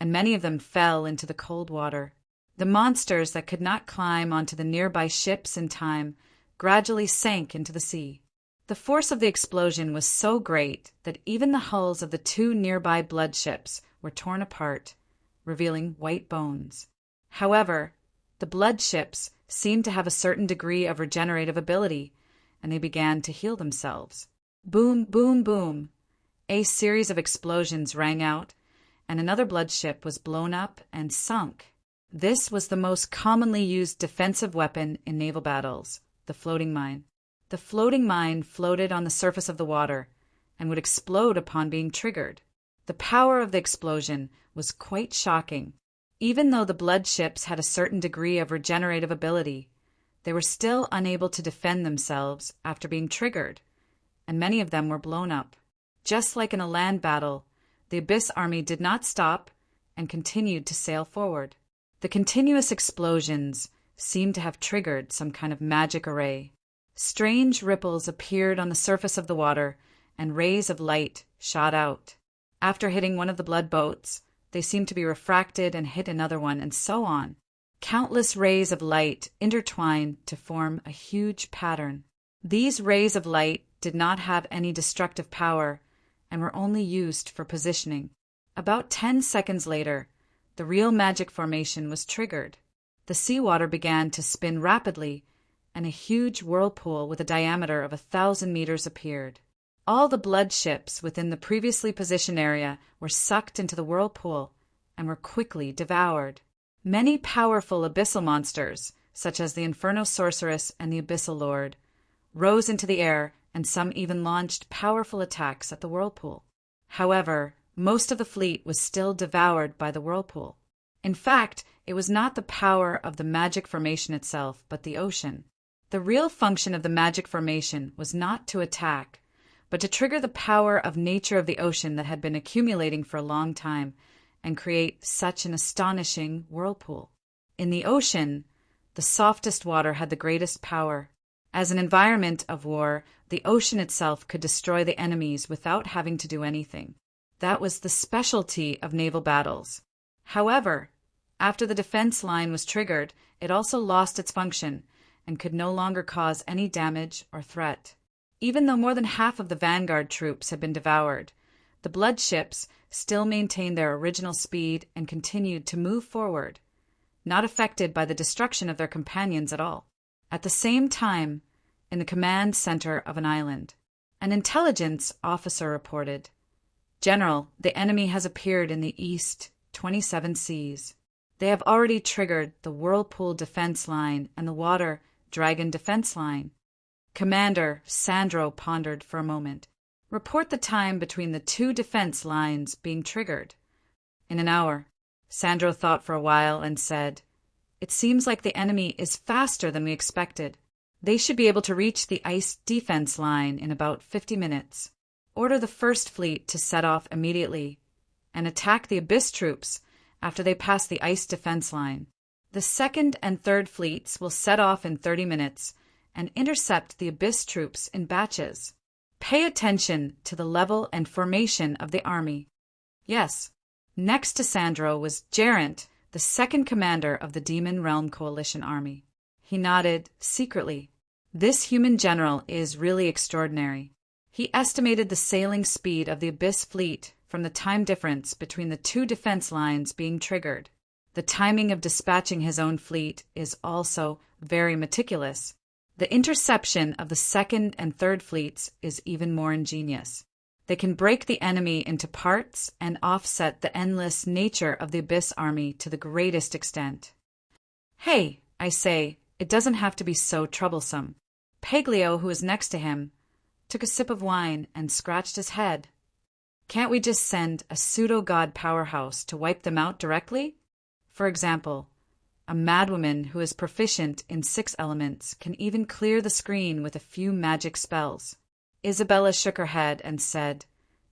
and many of them fell into the cold water. The monsters that could not climb onto the nearby ships in time gradually sank into the sea. The force of the explosion was so great that even the hulls of the 2 nearby blood ships were torn apart, revealing white bones. However, the blood ships seemed to have a certain degree of regenerative ability, and they began to heal themselves. Boom, boom, boom. A series of explosions rang out, and another blood ship was blown up and sunk. This was the most commonly used defensive weapon in naval battles, the floating mine. The floating mine floated on the surface of the water and would explode upon being triggered. The power of the explosion was quite shocking. Even though the blood ships had a certain degree of regenerative ability, they were still unable to defend themselves after being triggered, and many of them were blown up. Just like in a land battle, the Abyss army did not stop and continued to sail forward. The continuous explosions seemed to have triggered some kind of magic array. Strange ripples appeared on the surface of the water, and rays of light shot out. After hitting one of the blood boats, they seemed to be refracted and hit another one, and so on. Countless rays of light intertwined to form a huge pattern. These rays of light did not have any destructive power and were only used for positioning. About 10 seconds later, the real magic formation was triggered. The seawater began to spin rapidly, and a huge whirlpool with a diameter of 1,000 meters appeared. All the blood ships within the previously positioned area were sucked into the whirlpool and were quickly devoured. Many powerful abyssal monsters, such as the Inferno Sorceress and the Abyssal Lord, rose into the air, and some even launched powerful attacks at the whirlpool. However, most of the fleet was still devoured by the whirlpool. In fact, it was not the power of the magic formation itself, but the ocean. The real function of the magic formation was not to attack, but to trigger the power of nature of the ocean that had been accumulating for a long time and create such an astonishing whirlpool. In the ocean, the softest water had the greatest power. As an environment of war, the ocean itself could destroy the enemies without having to do anything. That was the specialty of naval battles. However, after the defense line was triggered, it also lost its function and could no longer cause any damage or threat. Even though more than half of the vanguard troops had been devoured, the blood ships still maintained their original speed and continued to move forward, not affected by the destruction of their companions at all. At the same time, in the command center of an island, an intelligence officer reported, "General, the enemy has appeared in the east 27 seas. They have already triggered the Whirlpool defense line and the Water Dragon defense line." Commander Sandro pondered for a moment. "Report the time between the two defense lines being triggered." "In an hour." Sandro thought for a while and said, "It seems like the enemy is faster than we expected. They should be able to reach the ice defense line in about 50 minutes. Order the first fleet to set off immediately and attack the Abyss troops after they pass the ice defense line. The second and third fleets will set off in 30 minutes and intercept the Abyss troops in batches. Pay attention to the level and formation of the army." Yes. Next to Sandro was Gerant, the second commander of the Demon Realm Coalition army. He nodded secretly. This human general is really extraordinary. He estimated the sailing speed of the Abyss fleet from the time difference between the two defense lines being triggered. The timing of dispatching his own fleet is also very meticulous. The interception of the second and third fleets is even more ingenious. They can break the enemy into parts and offset the endless nature of the Abyss army to the greatest extent. "Hey," I say, "it doesn't have to be so troublesome." Paglio, who was next to him, took a sip of wine and scratched his head. "Can't we just send a pseudo-god powerhouse to wipe them out directly? For example, a madwoman who is proficient in 6 elements can even clear the screen with a few magic spells." Isabella shook her head and said,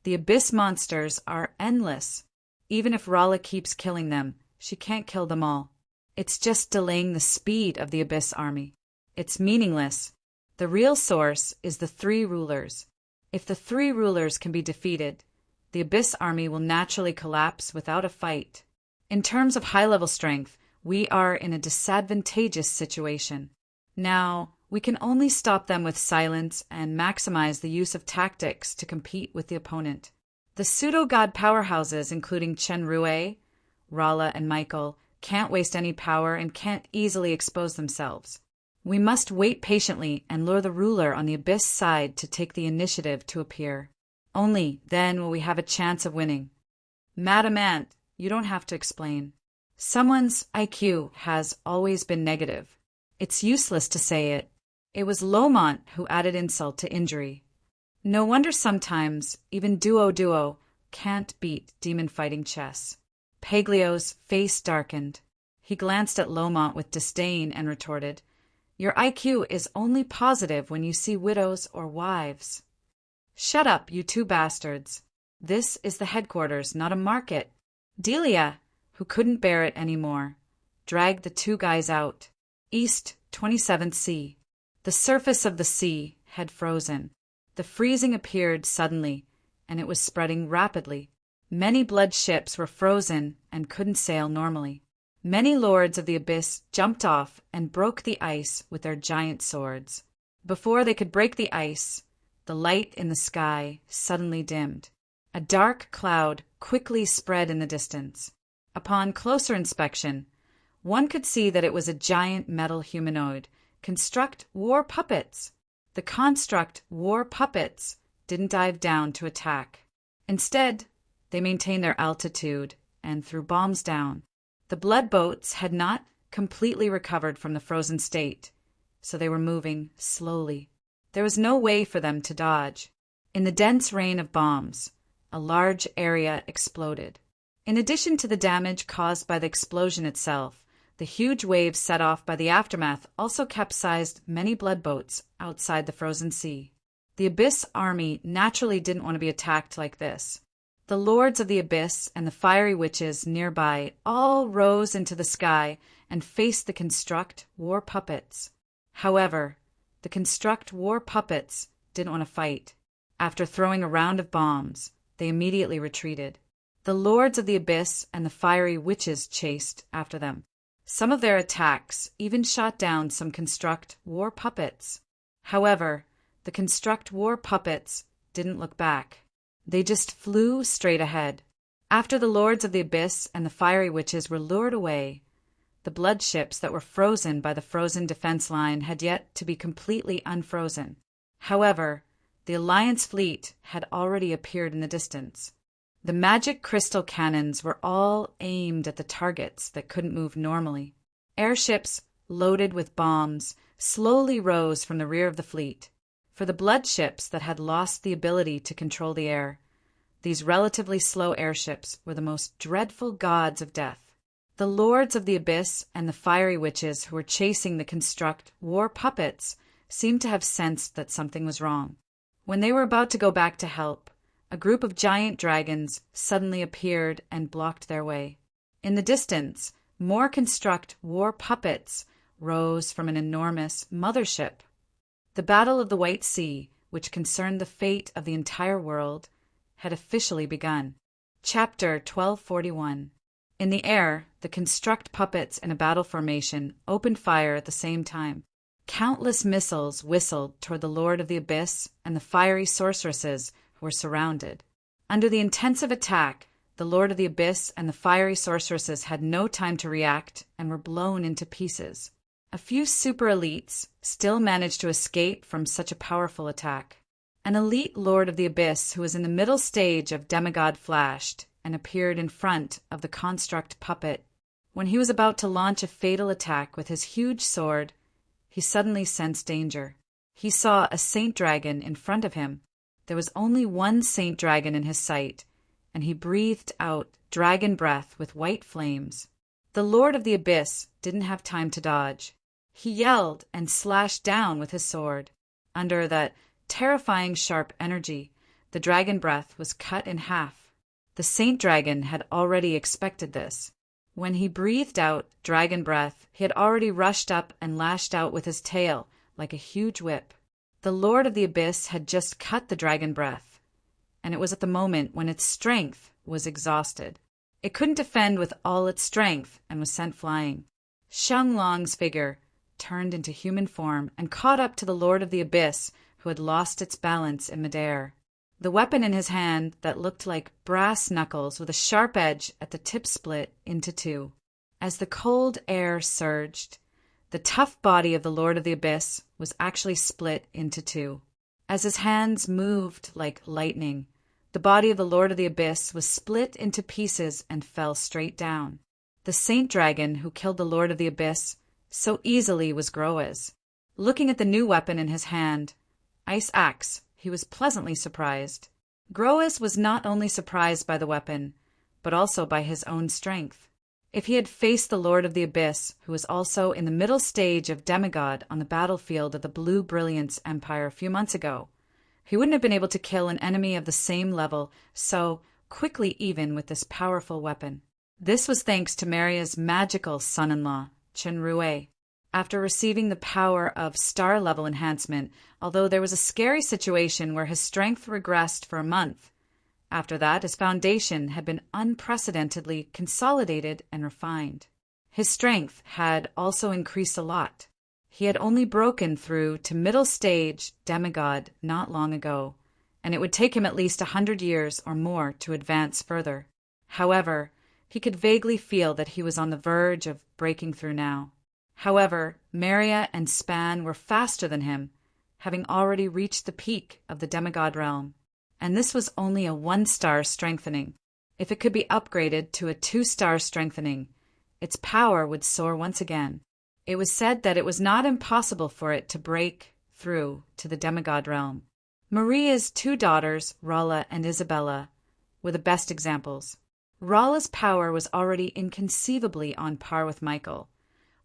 "The Abyss monsters are endless. Even if Rala keeps killing them, she can't kill them all. It's just delaying the speed of the Abyss army. It's meaningless. The real source is the 3 rulers. If the 3 rulers can be defeated, the Abyss army will naturally collapse without a fight. In terms of high-level strength, we are in a disadvantageous situation. Now, we can only stop them with silence and maximize the use of tactics to compete with the opponent. The pseudo-god powerhouses, including Chenrue, Rala, and Michael, can't waste any power and can't easily expose themselves. We must wait patiently and lure the ruler on the Abyss side to take the initiative to appear. Only then will we have a chance of winning." "Madam Ant, you don't have to explain. Someone's IQ has always been negative. It's useless to say it." It was Lomont who added insult to injury. No wonder sometimes even duo can't beat demon fighting chess. Paglio's face darkened. He glanced at Lomont with disdain and retorted, "Your IQ is only positive when you see widows or wives." "Shut up, you 2 bastards. This is the headquarters, not a market." Delia, who couldn't bear it any more, dragged the 2 guys out. East 27th Sea. The surface of the sea had frozen. The freezing appeared suddenly, and it was spreading rapidly. Many blood ships were frozen and couldn't sail normally. Many lords of the Abyss jumped off and broke the ice with their giant swords. Before they could break the ice, the light in the sky suddenly dimmed. A dark cloud quickly spread in the distance. Upon closer inspection, one could see that it was a giant metal humanoid, construct war puppets. The construct war puppets didn't dive down to attack. Instead, they maintained their altitude and threw bombs down. The blood boats had not completely recovered from the frozen state, so they were moving slowly. There was no way for them to dodge. In the dense rain of bombs, a large area exploded. In addition to the damage caused by the explosion itself, the huge waves set off by the aftermath also capsized many blood boats outside the frozen sea. The Abyss army naturally didn't want to be attacked like this. The lords of the Abyss and the fiery witches nearby all rose into the sky and faced the Construct war puppets. However, the Construct war puppets didn't want to fight. After throwing a round of bombs, they immediately retreated. The lords of the Abyss and the fiery witches chased after them. Some of their attacks even shot down some Construct war puppets. However, the Construct war puppets didn't look back. They just flew straight ahead. After the lords of the Abyss and the fiery witches were lured away, the blood ships that were frozen by the frozen defense line had yet to be completely unfrozen. However, the Alliance fleet had already appeared in the distance. The magic crystal cannons were all aimed at the targets that couldn't move normally. Airships loaded with bombs slowly rose from the rear of the fleet. For the blood ships that had lost the ability to control the air, these relatively slow airships were the most dreadful gods of death. The lords of the Abyss and the fiery witches who were chasing the Construct war puppets seemed to have sensed that something was wrong. When they were about to go back to help, a group of giant dragons suddenly appeared and blocked their way. In the distance, more Construct war puppets rose from an enormous mothership. The Battle of the White Sea, which concerned the fate of the entire world, had officially begun. Chapter 1241. In the air, the Construct puppets in a battle formation opened fire at the same time. Countless missiles whistled toward the Lord of the Abyss and the fiery sorceresses who were surrounded. Under the intensive attack, the Lord of the Abyss and the fiery sorceresses had no time to react and were blown into pieces. A few super elites still managed to escape from such a powerful attack. An elite Lord of the Abyss who was in the middle stage of Demigod flashed and appeared in front of the Construct puppet. When he was about to launch a fatal attack with his huge sword, he suddenly sensed danger. He saw a saint dragon in front of him. There was only one saint dragon in his sight, and he breathed out dragon breath with white flames. The Lord of the Abyss didn't have time to dodge. He yelled and slashed down with his sword. Under that terrifying sharp energy, the dragon breath was cut in half. The saint dragon had already expected this. When he breathed out dragon breath, he had already rushed up and lashed out with his tail like a huge whip. The Lord of the Abyss had just cut the dragon breath, and it was at the moment when its strength was exhausted. It couldn't defend with all its strength and was sent flying. Shang Long's figure turned into human form and caught up to the Lord of the Abyss, who had lost its balance in midair. The weapon in his hand that looked like brass knuckles with a sharp edge at the tip split into two. As the cold air surged, the tough body of the Lord of the Abyss was actually split into two. As his hands moved like lightning, the body of the Lord of the Abyss was split into pieces and fell straight down. The saint dragon who killed the Lord of the Abyss so easily was Groa's. Looking at the new weapon in his hand, Ice Axe, he was pleasantly surprised. Groas was not only surprised by the weapon, but also by his own strength. If he had faced the Lord of the Abyss, who was also in the middle stage of Demigod on the battlefield of the Blue Brilliance Empire a few months ago, he wouldn't have been able to kill an enemy of the same level so quickly even with this powerful weapon. This was thanks to Maria's magical son-in-law, Chenrue. After receiving the power of star-level enhancement, although there was a scary situation where his strength regressed for a month, after that, his foundation had been unprecedentedly consolidated and refined. His strength had also increased a lot. He had only broken through to middle stage demigod not long ago, and it would take him at least 100 years or more to advance further. However, he could vaguely feel that he was on the verge of breaking through now. However, Maria and Span were faster than him, having already reached the peak of the demigod realm. And this was only a 1-star strengthening. If it could be upgraded to a 2-star strengthening, its power would soar once again. It was said that it was not impossible for it to break through to the demigod realm. Maria's two daughters, Rala and Isabella, were the best examples. Rala's power was already inconceivably on par with Michael,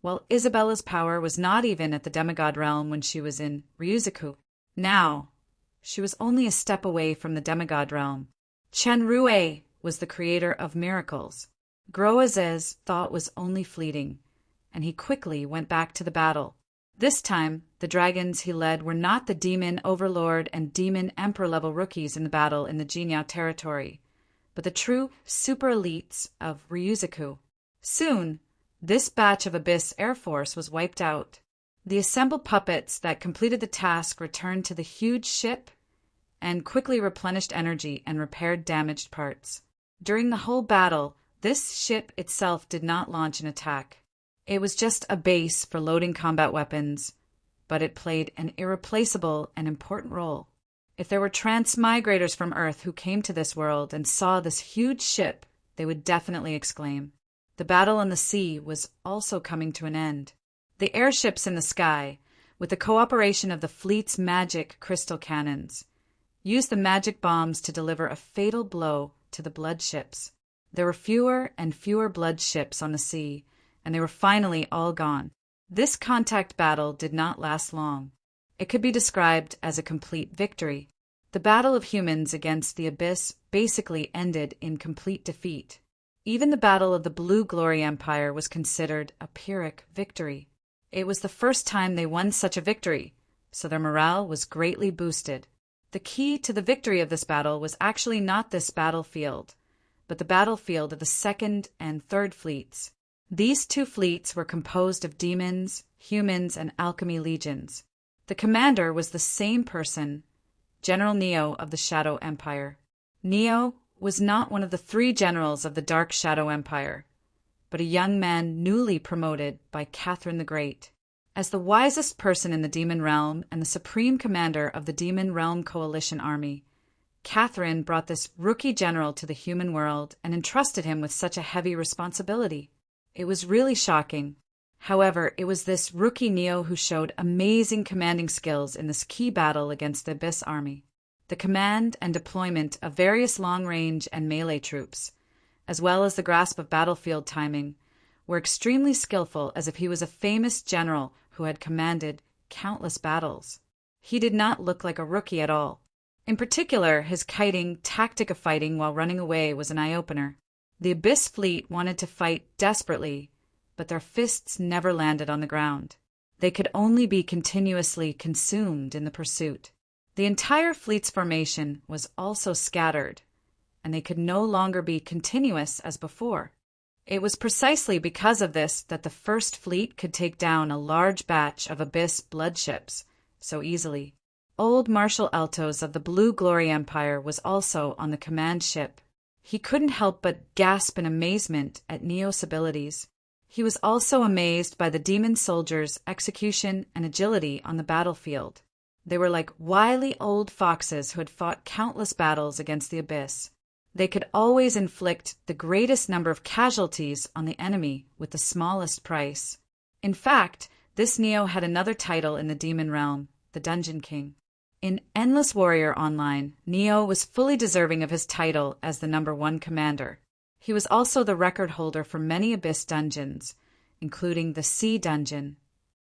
while Isabella's power was not even at the demigod realm when she was in Ryuzaku. Now, she was only a step away from the demigod realm. Chenrue was the creator of miracles. Groaz's thought was only fleeting, and he quickly went back to the battle. This time, the dragons he led were not the demon overlord and demon emperor-level rookies in the battle in the Jinyao territory, but the true super elites of Ryuzaku. Soon, this batch of Abyss Air Force was wiped out. The assembled puppets that completed the task returned to the huge ship and quickly replenished energy and repaired damaged parts. During the whole battle, this ship itself did not launch an attack. It was just a base for loading combat weapons, but it played an irreplaceable and important role. If there were transmigrators from Earth who came to this world and saw this huge ship, they would definitely exclaim. The battle on the sea was also coming to an end. The airships in the sky, with the cooperation of the fleet's magic crystal cannons, used the magic bombs to deliver a fatal blow to the blood ships. There were fewer and fewer blood ships on the sea, and they were finally all gone. This contact battle did not last long. It could be described as a complete victory. The battle of humans against the Abyss basically ended in complete defeat. Even the battle of the Blue Glory Empire was considered a Pyrrhic victory. It was the first time they won such a victory, so their morale was greatly boosted. The key to the victory of this battle was actually not this battlefield, but the battlefield of the Second and Third Fleets. These two fleets were composed of demons, humans, and alchemy legions. The commander was the same person, General Neo of the Shadow Empire. Neo was not one of the three generals of the Dark Shadow Empire, but a young man newly promoted by Catherine the Great. As the wisest person in the Demon Realm and the supreme commander of the Demon Realm Coalition Army, Catherine brought this rookie general to the human world and entrusted him with such a heavy responsibility. It was really shocking. However, it was this rookie Neo who showed amazing commanding skills in this key battle against the Abyss Army. The command and deployment of various long-range and melee troops, as well as the grasp of battlefield timing, were extremely skillful, as if he was a famous general who had commanded countless battles. He did not look like a rookie at all. In particular, his kiting tactic of fighting while running away was an eye-opener. The Abyss fleet wanted to fight desperately, but their fists never landed on the ground. They could only be continuously consumed in the pursuit. The entire fleet's formation was also scattered, and they could no longer be continuous as before. It was precisely because of this that the First Fleet could take down a large batch of Abyss blood ships so easily. Old Marshal Altos of the Blue Glory Empire was also on the command ship. He couldn't help but gasp in amazement at Neo's abilities. He was also amazed by the demon soldiers' execution and agility on the battlefield. They were like wily old foxes who had fought countless battles against the Abyss. They could always inflict the greatest number of casualties on the enemy with the smallest price. In fact, this Neo had another title in the demon realm, the Dungeon King. In Endless Warrior Online, Neo was fully deserving of his title as the #1 commander. He was also the record holder for many Abyss dungeons, including the Sea Dungeon.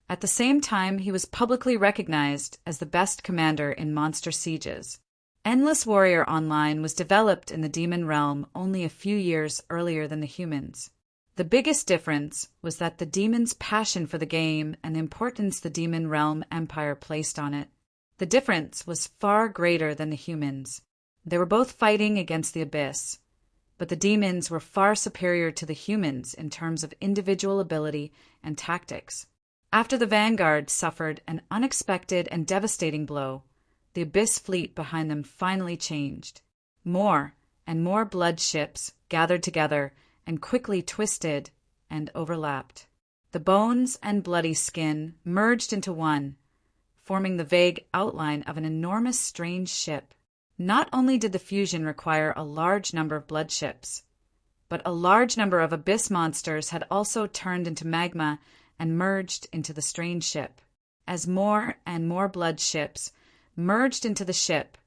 At the same time, he was publicly recognized as the best commander in monster sieges. Endless Warrior Online was developed in the demon realm only a few years earlier than the humans. The biggest difference was that the demons' passion for the game and the importance the demon realm empire placed on it. The difference was far greater than the humans. They were both fighting against the Abyss, but the demons were far superior to the humans in terms of individual ability and tactics. After the Vanguard suffered an unexpected and devastating blow, the Abyss fleet behind them finally changed. More and more blood ships gathered together and quickly twisted and overlapped. The bones and bloody skin merged into one, forming the vague outline of an enormous strange ship. Not only did the fusion require a large number of blood ships, but a large number of Abyss monsters had also turned into magma and merged into the strange ship. As more and more blood ships merged into the ship,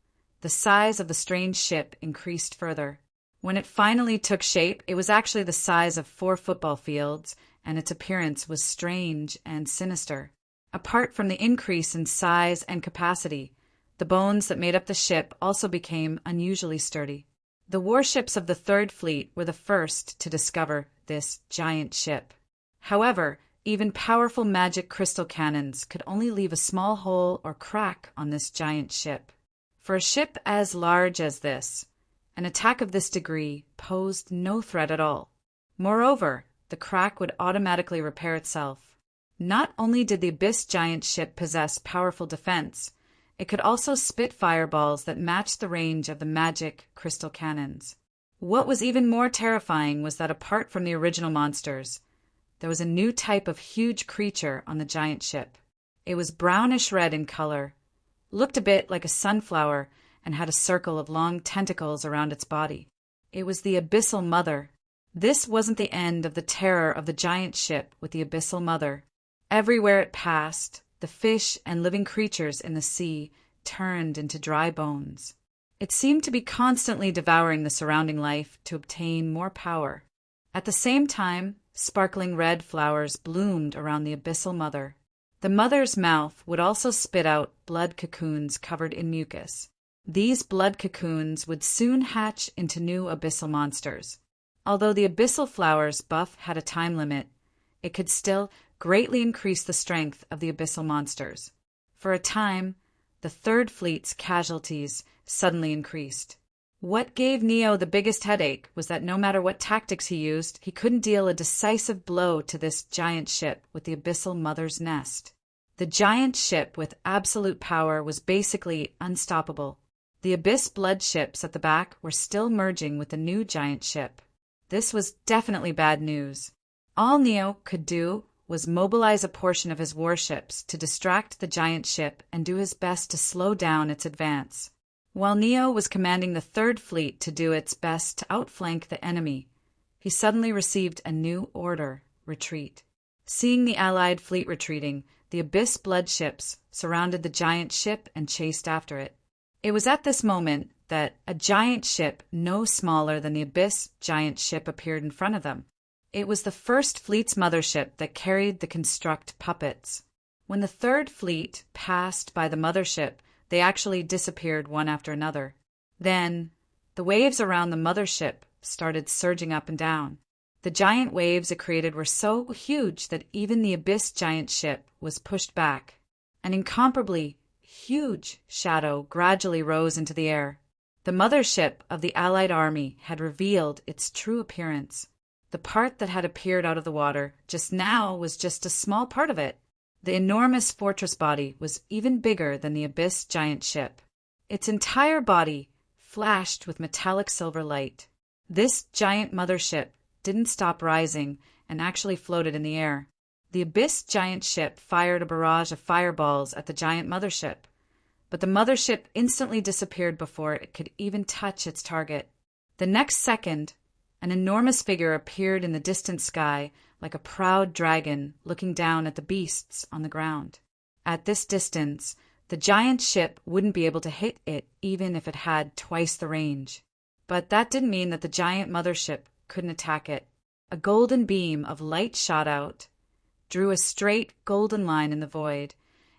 the size of the strange ship increased further. When it finally took shape, it was actually the size of 4 football fields, and its appearance was strange and sinister. Apart from the increase in size and capacity, the bones that made up the ship also became unusually sturdy. The warships of the Third Fleet were the first to discover this giant ship. However, even powerful magic crystal cannons could only leave a small hole or crack on this giant ship. For a ship as large as this, an attack of this degree posed no threat at all. Moreover, the crack would automatically repair itself. Not only did the Abyss giant ship possess powerful defense, it could also spit fireballs that matched the range of the magic crystal cannons. What was even more terrifying was that apart from the original monsters, there was a new type of huge creature on the giant ship. It was brownish-red in color, looked a bit like a sunflower, and had a circle of long tentacles around its body. It was the Abyssal Mother. This wasn't the end of the terror of the giant ship with the Abyssal Mother. Everywhere it passed, the fish and living creatures in the sea turned into dry bones. It seemed to be constantly devouring the surrounding life to obtain more power. At the same time, sparkling red flowers bloomed around the Abyssal Mother. The mother's mouth would also spit out blood cocoons covered in mucus. These blood cocoons would soon hatch into new abyssal monsters. Although the abyssal flower's buff had a time limit, it could still greatly increase the strength of the abyssal monsters. For a time, the Third Fleet's casualties suddenly increased. What gave Neo the biggest headache was that no matter what tactics he used, he couldn't deal a decisive blow to this giant ship with the Abyssal Mother's nest. The giant ship with absolute power was basically unstoppable. The Abyss blood ships at the back were still merging with the new giant ship. This was definitely bad news. All Neo could do was mobilize a portion of his warships to distract the giant ship and do his best to slow down its advance. While Neo was commanding the Third Fleet to do its best to outflank the enemy, he suddenly received a new order: retreat. Seeing the Allied fleet retreating, the Abyss blood ships surrounded the giant ship and chased after it. It was at this moment that a giant ship no smaller than the Abyss giant ship appeared in front of them. It was the First Fleet's mothership that carried the construct puppets. When the Third Fleet passed by the mothership, they actually disappeared one after another. Then, the waves around the mothership started surging up and down. The giant waves it created were so huge that even the Abyss giant ship was pushed back. An incomparably huge shadow gradually rose into the air. The mothership of the Allied army had revealed its true appearance. The part that had appeared out of the water just now was just a small part of it. The enormous fortress body was even bigger than the Abyss giant ship. Its entire body flashed with metallic silver light. This giant mothership didn't stop rising and actually floated in the air. The Abyss giant ship fired a barrage of fireballs at the giant mothership, but the mothership instantly disappeared before it could even touch its target. The next second, an enormous figure appeared in the distant sky like a proud dragon looking down at the beasts on the ground. At this distance, the giant ship wouldn't be able to hit it even if it had twice the range. But that didn't mean that the giant mothership couldn't attack it. A golden beam of light shot out, drew a straight golden line in the void,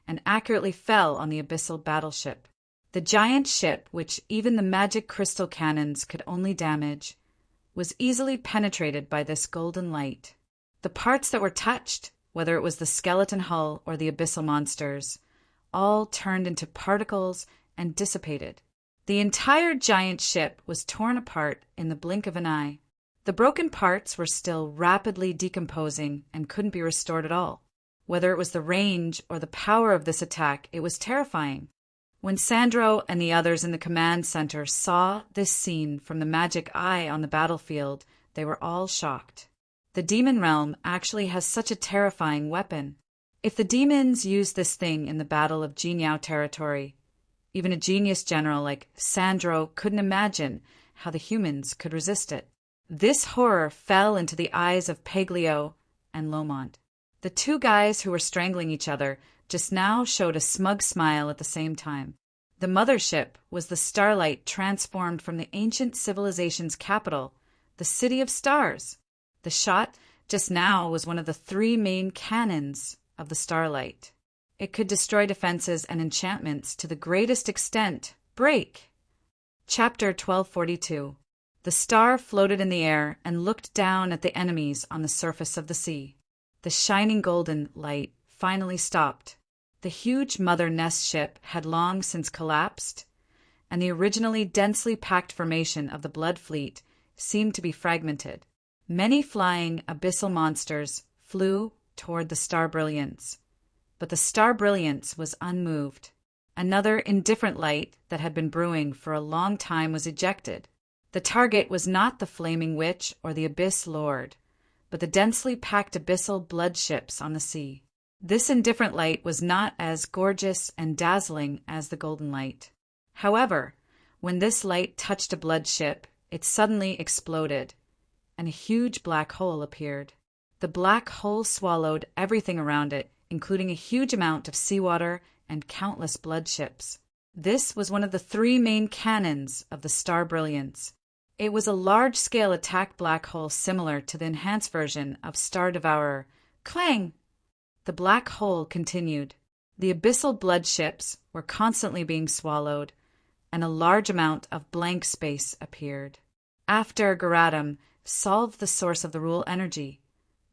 and accurately fell on the abyssal battleship. The giant ship, which even the magic crystal cannons could only damage, was easily penetrated by this golden light. The parts that were touched, whether it was the skeleton hull or the abyssal monsters, all turned into particles and dissipated. The entire giant ship was torn apart in the blink of an eye. The broken parts were still rapidly decomposing and couldn't be restored at all. Whether it was the range or the power of this attack, it was terrifying. When Sandro and the others in the command center saw this scene from the magic eye on the battlefield, they were all shocked. The demon realm actually has such a terrifying weapon. If the demons used this thing in the Battle of Jinyao territory, even a genius general like Sandro couldn't imagine how the humans could resist it. This horror fell into the eyes of Peglio and Lomond. The two guys who were strangling each other just now showed a smug smile at the same time. The mothership was the Starlight transformed from the ancient civilization's capital, the City of Stars. The shot just now was one of the 3 main cannons of the Starlight. It could destroy defenses and enchantments to the greatest extent. Break! Chapter 1242. The star floated in the air and looked down at the enemies on the surface of the sea. The shining golden light finally stopped. The huge mother nest ship had long since collapsed, and the originally densely packed formation of the Blood Fleet seemed to be fragmented. Many flying abyssal monsters flew toward the Star Brilliance, but the Star Brilliance was unmoved. Another indifferent light that had been brewing for a long time was ejected. The target was not the Flaming Witch or the Abyss Lord, but the densely packed abyssal blood ships on the sea. This indifferent light was not as gorgeous and dazzling as the golden light. However, when this light touched a blood ship, it suddenly exploded, and a huge black hole appeared. The black hole swallowed everything around it, including a huge amount of seawater and countless blood ships. This was one of the 3 main cannons of the Star Brilliance. It was a large-scale attack black hole similar to the enhanced version of Star Devourer. Clang! The black hole continued. The abyssal blood ships were constantly being swallowed, and a large amount of blank space appeared. After Garatum solved the source of the rule energy,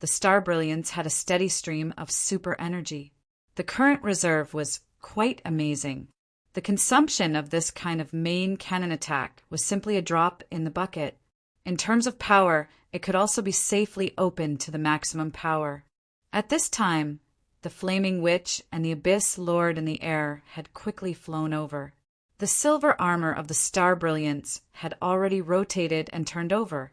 the Star Brilliance had a steady stream of super energy. The current reserve was quite amazing. The consumption of this kind of main cannon attack was simply a drop in the bucket. In terms of power, it could also be safely opened to the maximum power. At this time, the Flaming Witch and the Abyss Lord in the air had quickly flown over. The silver armor of the Star Brilliance had already rotated and turned over,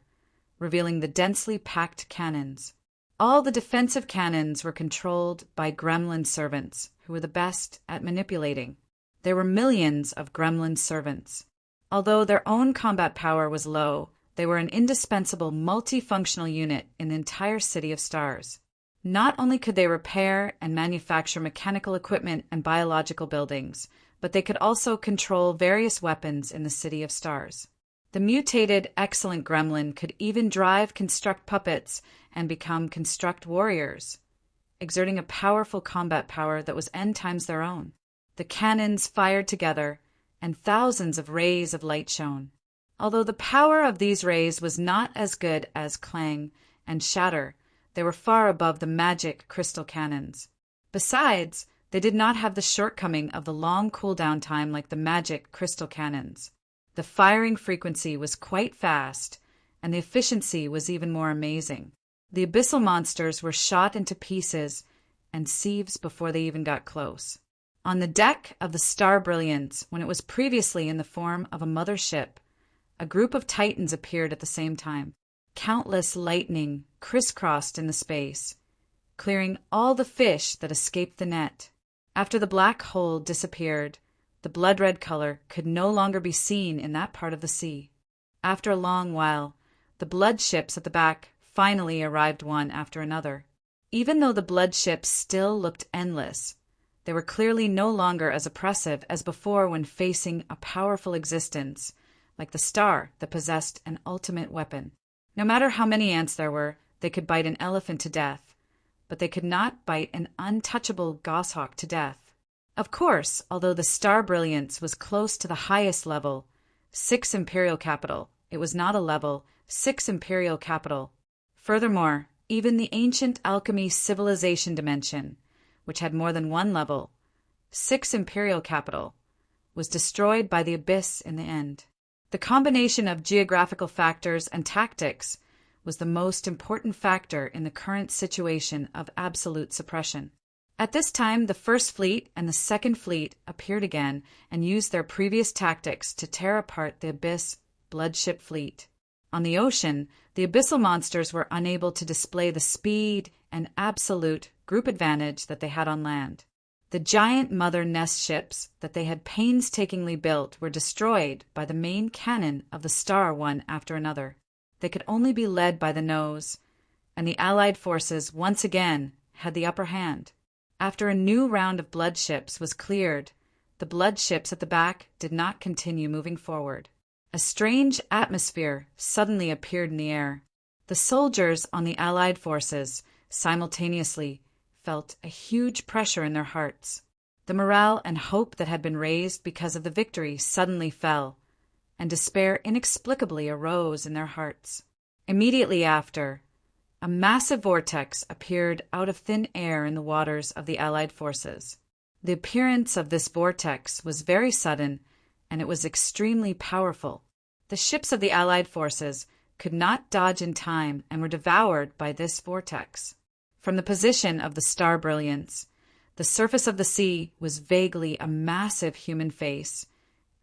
revealing the densely packed cannons. All the defensive cannons were controlled by gremlin servants, who were the best at manipulating. There were millions of gremlin servants. Although their own combat power was low, they were an indispensable multifunctional unit in the entire City of Stars. Not only could they repair and manufacture mechanical equipment and biological buildings, but they could also control various weapons in the City of Stars. The mutated excellent gremlin could even drive construct puppets and become construct warriors, exerting a powerful combat power that was N times their own. The cannons fired together, and thousands of rays of light shone. Although the power of these rays was not as good as Clang and Shatter, they were far above the magic crystal cannons. Besides, they did not have the shortcoming of the long cooldown time like the magic crystal cannons. The firing frequency was quite fast, and the efficiency was even more amazing. The abyssal monsters were shot into pieces and sieves before they even got close. On the deck of the Star Brilliance, when it was previously in the form of a mother ship, a group of titans appeared at the same time. Countless lightning crisscrossed in the space, clearing all the fish that escaped the net. After the black hole disappeared, the blood-red color could no longer be seen in that part of the sea. After a long while, the blood ships at the back finally arrived one after another. Even though the blood ships still looked endless, they were clearly no longer as oppressive as before when facing a powerful existence, like the star that possessed an ultimate weapon. No matter how many ants there were, they could bite an elephant to death, but they could not bite an untouchable goshawk to death. Of course, although the Star Brilliance was close to the highest level, 6 Imperial Capital, it was not a level, 6 Imperial Capital. Furthermore, even the ancient alchemy civilization dimension, which had more than one level, 6 Imperial Capital, was destroyed by the Abyss in the end. The combination of geographical factors and tactics was the most important factor in the current situation of absolute suppression. At this time, the First Fleet and the Second Fleet appeared again and used their previous tactics to tear apart the Abyss bloodship fleet. On the ocean, the abyssal monsters were unable to display the speed and absolute group advantage that they had on land. The giant mother nest ships that they had painstakingly built were destroyed by the main cannon of the star one after another. They could only be led by the nose, and the Allied forces once again had the upper hand. After a new round of blood ships was cleared, the blood ships at the back did not continue moving forward. A strange atmosphere suddenly appeared in the air. The soldiers on the Allied forces simultaneously felt a huge pressure in their hearts. The morale and hope that had been raised because of the victory suddenly fell, and despair inexplicably arose in their hearts. Immediately after, a massive vortex appeared out of thin air in the waters of the Allied forces. The appearance of this vortex was very sudden, and it was extremely powerful. The ships of the Allied forces could not dodge in time and were devoured by this vortex. From the position of the star brilliance, the surface of the sea was vaguely a massive human face,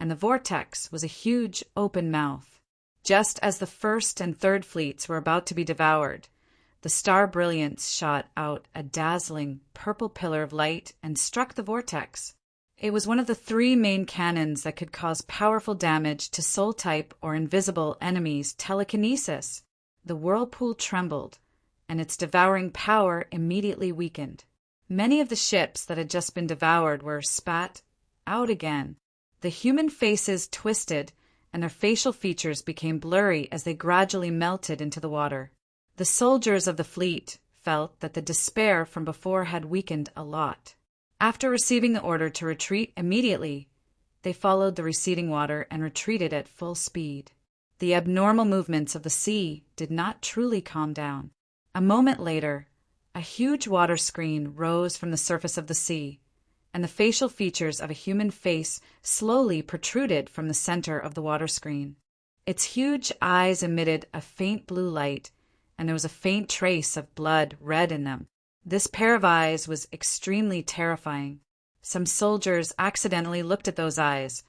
and the vortex was a huge open mouth. Just as the first and third fleets were about to be devoured, the star brilliance shot out a dazzling purple pillar of light and struck the vortex. It was one of the 3 main cannons that could cause powerful damage to soul-type or invisible enemies' telekinesis. The whirlpool trembled, and its devouring power immediately weakened. Many of the ships that had just been devoured were spat out again. The human faces twisted, and their facial features became blurry as they gradually melted into the water. The soldiers of the fleet felt that the despair from before had weakened a lot. After receiving the order to retreat immediately, they followed the receding water and retreated at full speed. The abnormal movements of the sea did not truly calm down. A moment later, a huge water screen rose from the surface of the sea, and the facial features of a human face slowly protruded from the center of the water screen. Its huge eyes emitted a faint blue light, and there was a faint trace of blood red in them. This pair of eyes was extremely terrifying. Some soldiers accidentally looked at those eyes,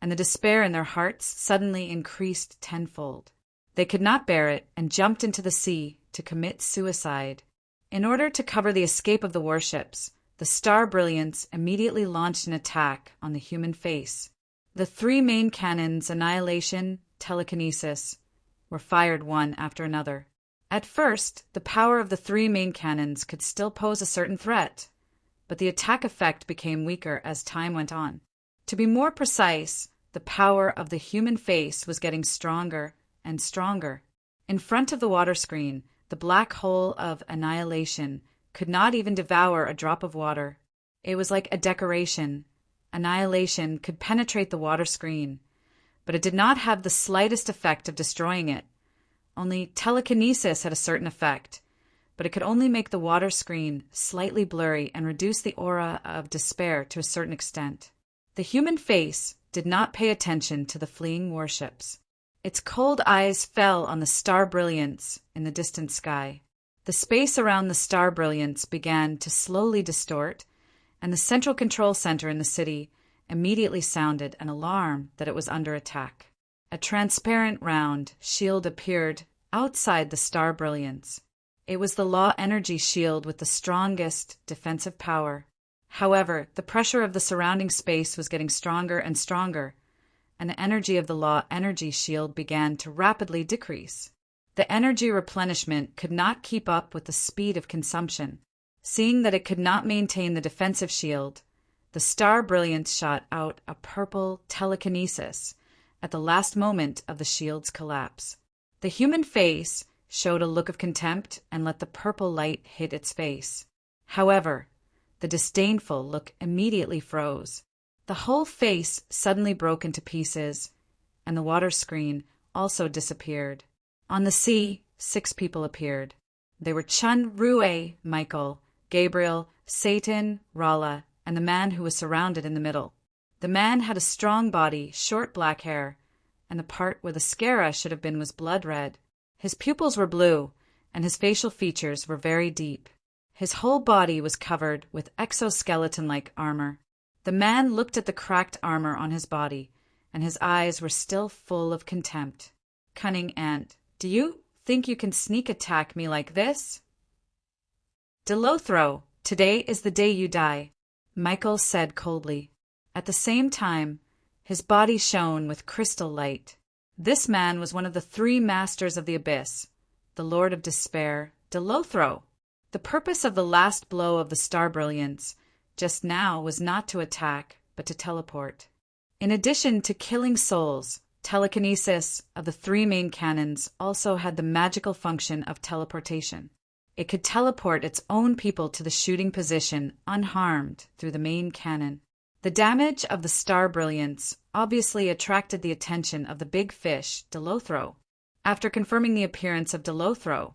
and the despair in their hearts suddenly increased tenfold. They could not bear it and jumped into the sea to commit suicide. In order to cover the escape of the warships, the Star Brilliance immediately launched an attack on the human face. The 3 main cannons, Annihilation, Telekinesis, were fired one after another. At first, the power of the 3 main cannons could still pose a certain threat, but the attack effect became weaker as time went on. To be more precise, the power of the human face was getting stronger and stronger. In front of the water screen, the black hole of Annihilation could not even devour a drop of water. It was like a decoration. Annihilation could penetrate the water screen, but it did not have the slightest effect of destroying it. Only telekinesis had a certain effect, but it could only make the water screen slightly blurry and reduce the aura of despair to a certain extent. The human face did not pay attention to the fleeing warships. Its cold eyes fell on the Star Brilliance in the distant sky. The space around the Star Brilliance began to slowly distort, and the central control center in the city immediately sounded an alarm that it was under attack. A transparent round shield appeared outside the Star Brilliance. It was the law energy shield with the strongest defensive power. However, the pressure of the surrounding space was getting stronger and stronger, and the energy of the law energy shield began to rapidly decrease. The energy replenishment could not keep up with the speed of consumption. Seeing that it could not maintain the defensive shield, the Star Brilliance shot out a purple telekinesis at the last moment of the shield's collapse. The human face showed a look of contempt and let the purple light hit its face. However, the disdainful look immediately froze. The whole face suddenly broke into pieces, and the water screen also disappeared. On the sea, 6 people appeared. They were Chun Rue, Michael, Gabriel, Satan, Rala, and the man who was surrounded in the middle. The man had a strong body, short black hair, and the part where the scara should have been was blood red. His pupils were blue, and his facial features were very deep. His whole body was covered with exoskeleton-like armor. The man looked at the cracked armor on his body, and his eyes were still full of contempt. Cunning ant, do you think you can sneak attack me like this? Delothro, today is the day you die, Michael said coldly. At the same time, his body shone with crystal light. This man was one of the 3 masters of the abyss, the Lord of Despair, Delothro. The purpose of the last blow of the star brilliance just now was not to attack, but to teleport. In addition to killing souls, telekinesis of the three main cannons also had the magical function of teleportation. It could teleport its own people to the shooting position unharmed through the main cannon. The damage of the star brilliance obviously attracted the attention of the big fish, Delothro. After confirming the appearance of Delothro,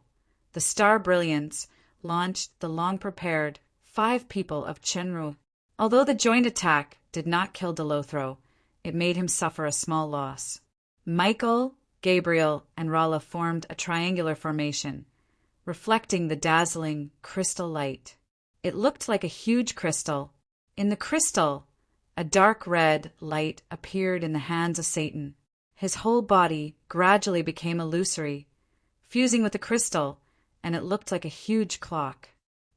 the star brilliance launched the long-prepared 5 people of Chenru. Although the joint attack did not kill Delothro, it made him suffer a small loss. Michael, Gabriel, and Rala formed a triangular formation, reflecting the dazzling crystal light. It looked like a huge crystal. In the crystal, a dark red light appeared in the hands of Satan. His whole body gradually became illusory, fusing with the crystal, and it looked like a huge clock.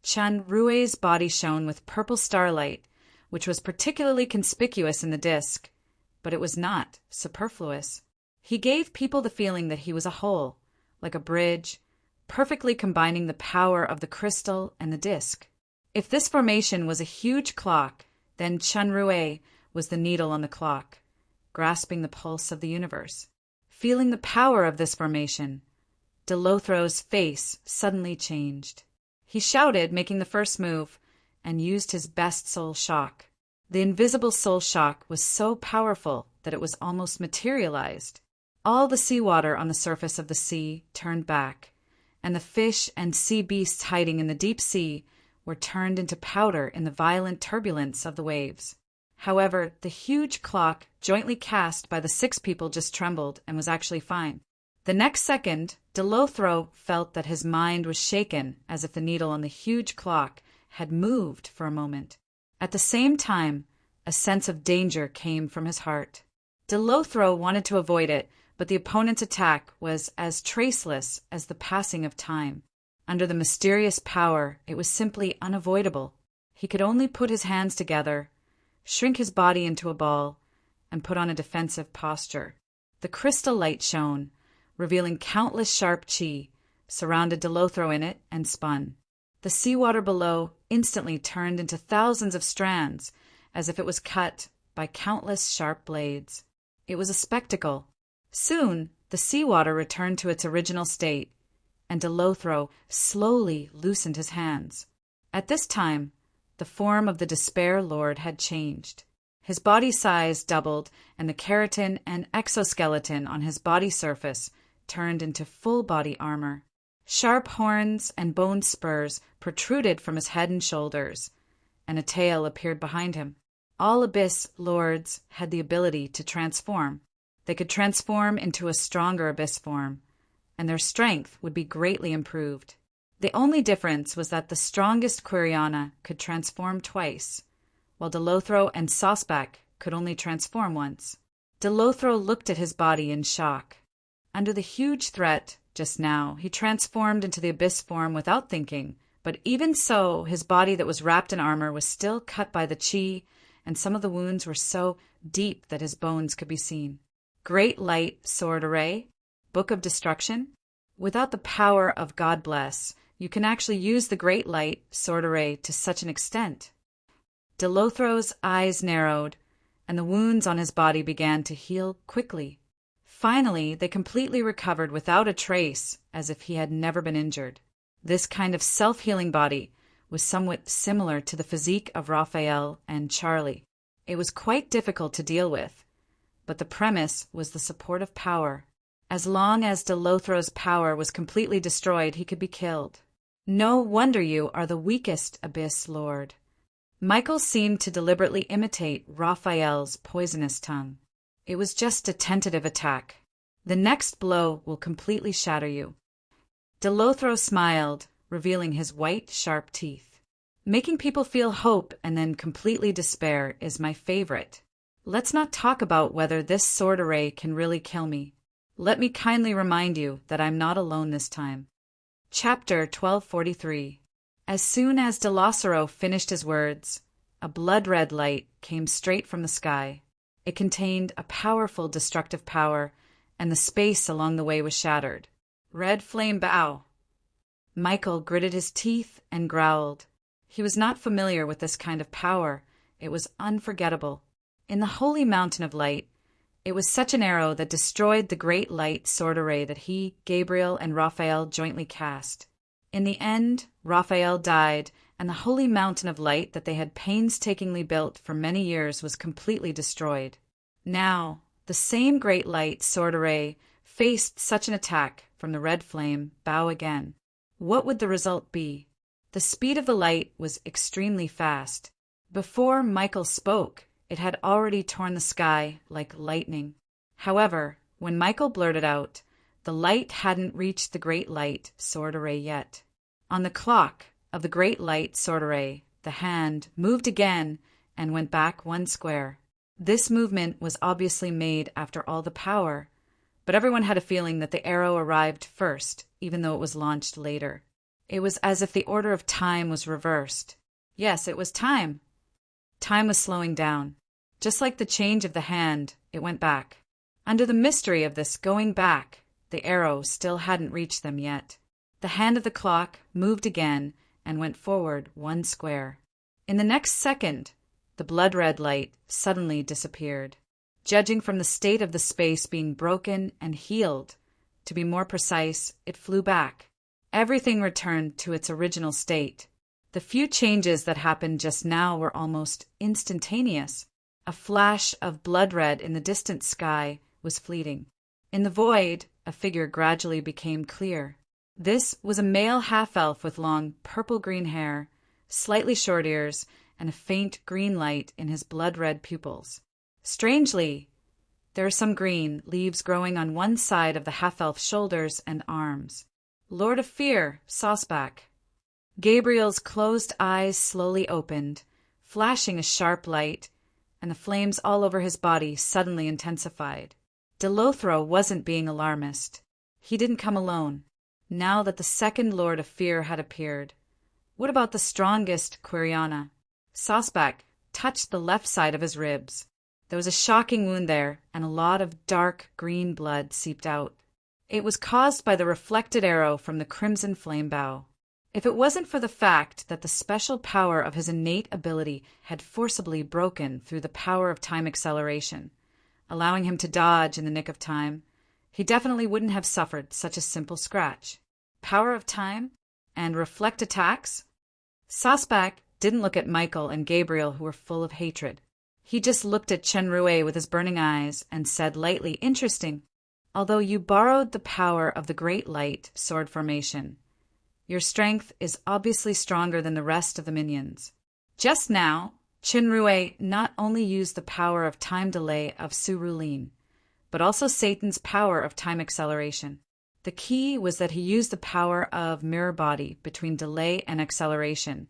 Chun Rue's body shone with purple starlight, which was particularly conspicuous in the disk, but it was not superfluous. He gave people the feeling that he was a whole, like a bridge, perfectly combining the power of the crystal and the disk. If this formation was a huge clock, then Chun Rue was the needle on the clock, grasping the pulse of the universe. Feeling the power of this formation, Delothro's face suddenly changed. He shouted, making the first move, and used his best soul shock. The invisible soul shock was so powerful that it was almost materialized. All the seawater on the surface of the sea turned back, and the fish and sea beasts hiding in the deep sea were turned into powder in the violent turbulence of the waves. However, the huge clock jointly cast by the 6 people just trembled and was actually fine. The next second, Delothro felt that his mind was shaken as if the needle on the huge clock had moved for a moment. At the same time, a sense of danger came from his heart. Delothro wanted to avoid it, but the opponent's attack was as traceless as the passing of time. Under the mysterious power, it was simply unavoidable. He could only put his hands together, shrink his body into a ball, and put on a defensive posture. The crystal light shone, revealing countless sharp chi, surrounded Delothro in it, and spun. The seawater below instantly turned into thousands of strands, as if it was cut by countless sharp blades. It was a spectacle. Soon, the seawater returned to its original state, and Delothro slowly loosened his hands. At this time, the form of the Despair Lord had changed. His body size doubled, and the keratin and exoskeleton on his body surface turned into full-body armor. Sharp horns and bone spurs protruded from his head and shoulders, and a tail appeared behind him. All Abyss Lords had the ability to transform. They could transform into a stronger Abyss form, and their strength would be greatly improved. The only difference was that the strongest Quiriana could transform twice, while Delothro and Sosbak could only transform once. Delothro looked at his body in shock. Under the huge threat, just now, he transformed into the Abyss form without thinking, but even so, his body that was wrapped in armor was still cut by the chi, and some of the wounds were so deep that his bones could be seen. Great Light Sword Array, Book of Destruction. Without the power of God Bless, you can actually use the Great Light Sword Array to such an extent. Delothro's eyes narrowed, and the wounds on his body began to heal quickly. Finally, they completely recovered without a trace, as if he had never been injured. This kind of self-healing body was somewhat similar to the physique of Raphael and Charlie. It was quite difficult to deal with, but the premise was the support of power. As long as Delothro's power was completely destroyed, he could be killed. No wonder you are the weakest Abyss Lord. Michael seemed to deliberately imitate Raphael's poisonous tongue. It was just a tentative attack. The next blow will completely shatter you. Delothro smiled, revealing his white, sharp teeth. Making people feel hope and then completely despair is my favorite. Let's not talk about whether this sword array can really kill me. Let me kindly remind you that I'm not alone this time. Chapter 1243. As soon as Delosero finished his words, a blood-red light came straight from the sky. It contained a powerful destructive power, and the space along the way was shattered. Red flame bow. Michael gritted his teeth and growled. He was not familiar with this kind of power. It was unforgettable. In the holy mountain of light, it was such an arrow that destroyed the great light sword array that he, Gabriel, and Raphael jointly cast. In the end, Raphael died, and the holy mountain of light that they had painstakingly built for many years was completely destroyed. Now, the same great light sword array faced such an attack from the red flame bow again. What would the result be? The speed of the light was extremely fast. Before Michael spoke, it had already torn the sky like lightning. However, when Michael blurted out, the light hadn't reached the great light sword array yet. On the clock of the great light sword array, the hand moved again and went back 1 square. This movement was obviously made after all the power, but everyone had a feeling that the arrow arrived first, even though it was launched later. It was as if the order of time was reversed. Yes, it was time. Time was slowing down. Just like the change of the hand, it went back. Under the mystery of this going back, the arrow still hadn't reached them yet. The hand of the clock moved again and went forward 1 square. In the next second, the blood-red light suddenly disappeared. Judging from the state of the space being broken and healed, to be more precise, it flew back. Everything returned to its original state. The few changes that happened just now were almost instantaneous. A flash of blood-red in the distant sky was fleeting. In the void, a figure gradually became clear. This was a male half-elf with long purple-green hair, slightly short ears, and a faint green light in his blood-red pupils. Strangely, there are some green leaves growing on one side of the half-elf's shoulders and arms. Lord of Fear, Sosbach. Gabriel's closed eyes slowly opened, flashing a sharp light, and the flames all over his body suddenly intensified. Delothro wasn't being alarmist. He didn't come alone. Now that the second Lord of Fear had appeared. What about the strongest Quiriana? Sosbach touched the left side of his ribs. There was a shocking wound there, and a lot of dark green blood seeped out. It was caused by the reflected arrow from the crimson flame bow. If it wasn't for the fact that the special power of his innate ability had forcibly broken through the power of time acceleration, allowing him to dodge in the nick of time, he definitely wouldn't have suffered such a simple scratch. Power of time? And reflect attacks? Sosbach didn't look at Michael and Gabriel, who were full of hatred. He just looked at Chenrue with his burning eyes and said lightly, "Interesting. Although you borrowed the power of the Great Light sword formation, your strength is obviously stronger than the rest of the minions." Just now, Chenrue not only used the power of time delay of Surulin, but also Satan's power of time acceleration. The key was that he used the power of mirror body between delay and acceleration,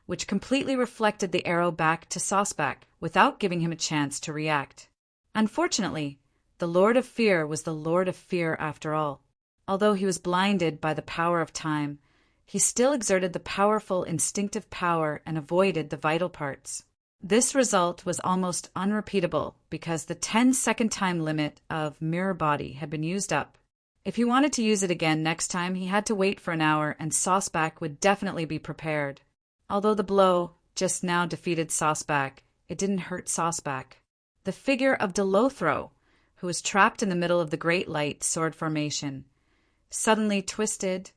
which completely reflected the arrow back to Sosbach without giving him a chance to react. Unfortunately, the Lord of Fear was the Lord of Fear after all. Although he was blinded by the power of time, he still exerted the powerful instinctive power and avoided the vital parts. This result was almost unrepeatable because the 10-second time limit of mirror body had been used up. If he wanted to use it again next time, he had to wait for an hour, and Sosbach would definitely be prepared. Although the blow just now defeated Sosbach, it didn't hurt Sosbach. The figure of Delothro, who was trapped in the middle of the Great Light sword formation, suddenly twisted,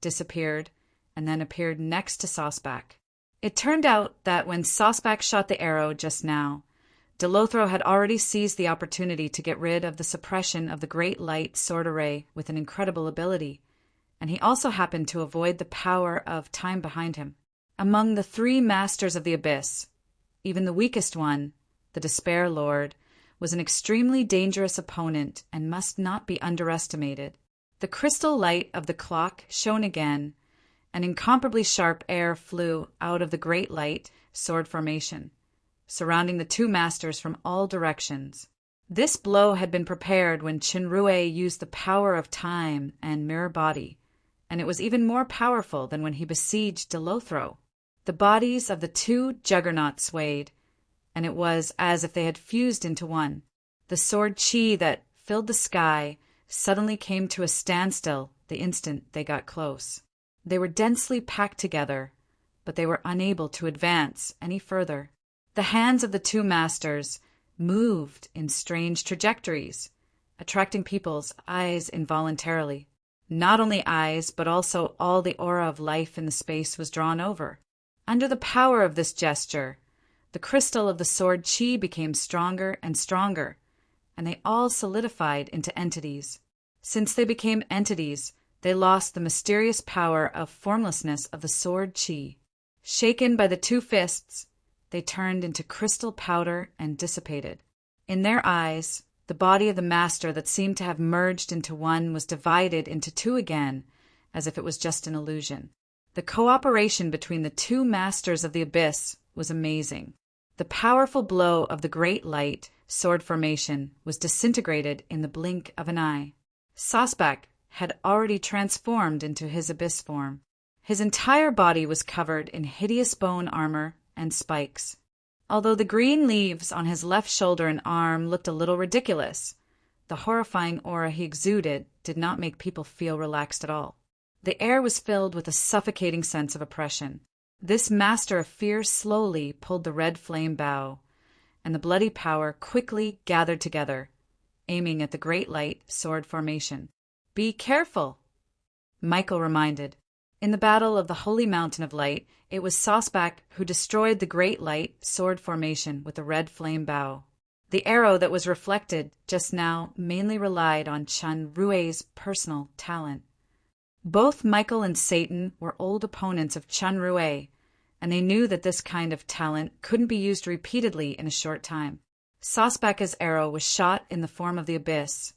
disappeared, and then appeared next to Sosbach. It turned out that when Sosbach shot the arrow just now, Delothro had already seized the opportunity to get rid of the suppression of the Great Light sword array with an incredible ability, and he also happened to avoid the power of time behind him. Among the 3 masters of the Abyss, even the weakest one, the Despair Lord, was an extremely dangerous opponent and must not be underestimated. The crystal light of the clock shone again, and incomparably sharp air flew out of the Great Light sword formation, surrounding the 2 masters from all directions. This blow had been prepared when Chenrue used the power of time and mirror body, and it was even more powerful than when he besieged Delothro. The bodies of the 2 juggernauts swayed, and it was as if they had fused into one. The sword chi that filled the sky suddenly came to a standstill the instant they got close. They were densely packed together, but they were unable to advance any further. The hands of the two masters moved in strange trajectories, attracting people's eyes involuntarily. Not only eyes, but also all the aura of life in the space was drawn over. Under the power of this gesture, the crystal of the sword chi became stronger and stronger, and they all solidified into entities. Since they became entities, they lost the mysterious power of formlessness of the sword chi. Shaken by the two fists, they turned into crystal powder and dissipated. In their eyes, the body of the master that seemed to have merged into one was divided into two again, as if it was just an illusion. The cooperation between the two masters of the abyss was amazing. The powerful blow of the great light sword formation was disintegrated in the blink of an eye. Sasbak had already transformed into his abyss form. His entire body was covered in hideous bone armor and spikes. Although the green leaves on his left shoulder and arm looked a little ridiculous, the horrifying aura he exuded did not make people feel relaxed at all. The air was filled with a suffocating sense of oppression. This master of fear slowly pulled the red flame bow, and the bloody power quickly gathered together, aiming at the great light sword formation. "Be careful," Michael reminded. In the battle of the Holy Mountain of Light, it was Sasbak who destroyed the great light sword formation with the red flame bow. The arrow that was reflected just now mainly relied on Chun Rue's personal talent. Both Michael and Satan were old opponents of Chun Rue, and they knew that this kind of talent couldn't be used repeatedly in a short time. Sasbak's arrow was shot in the form of the abyss,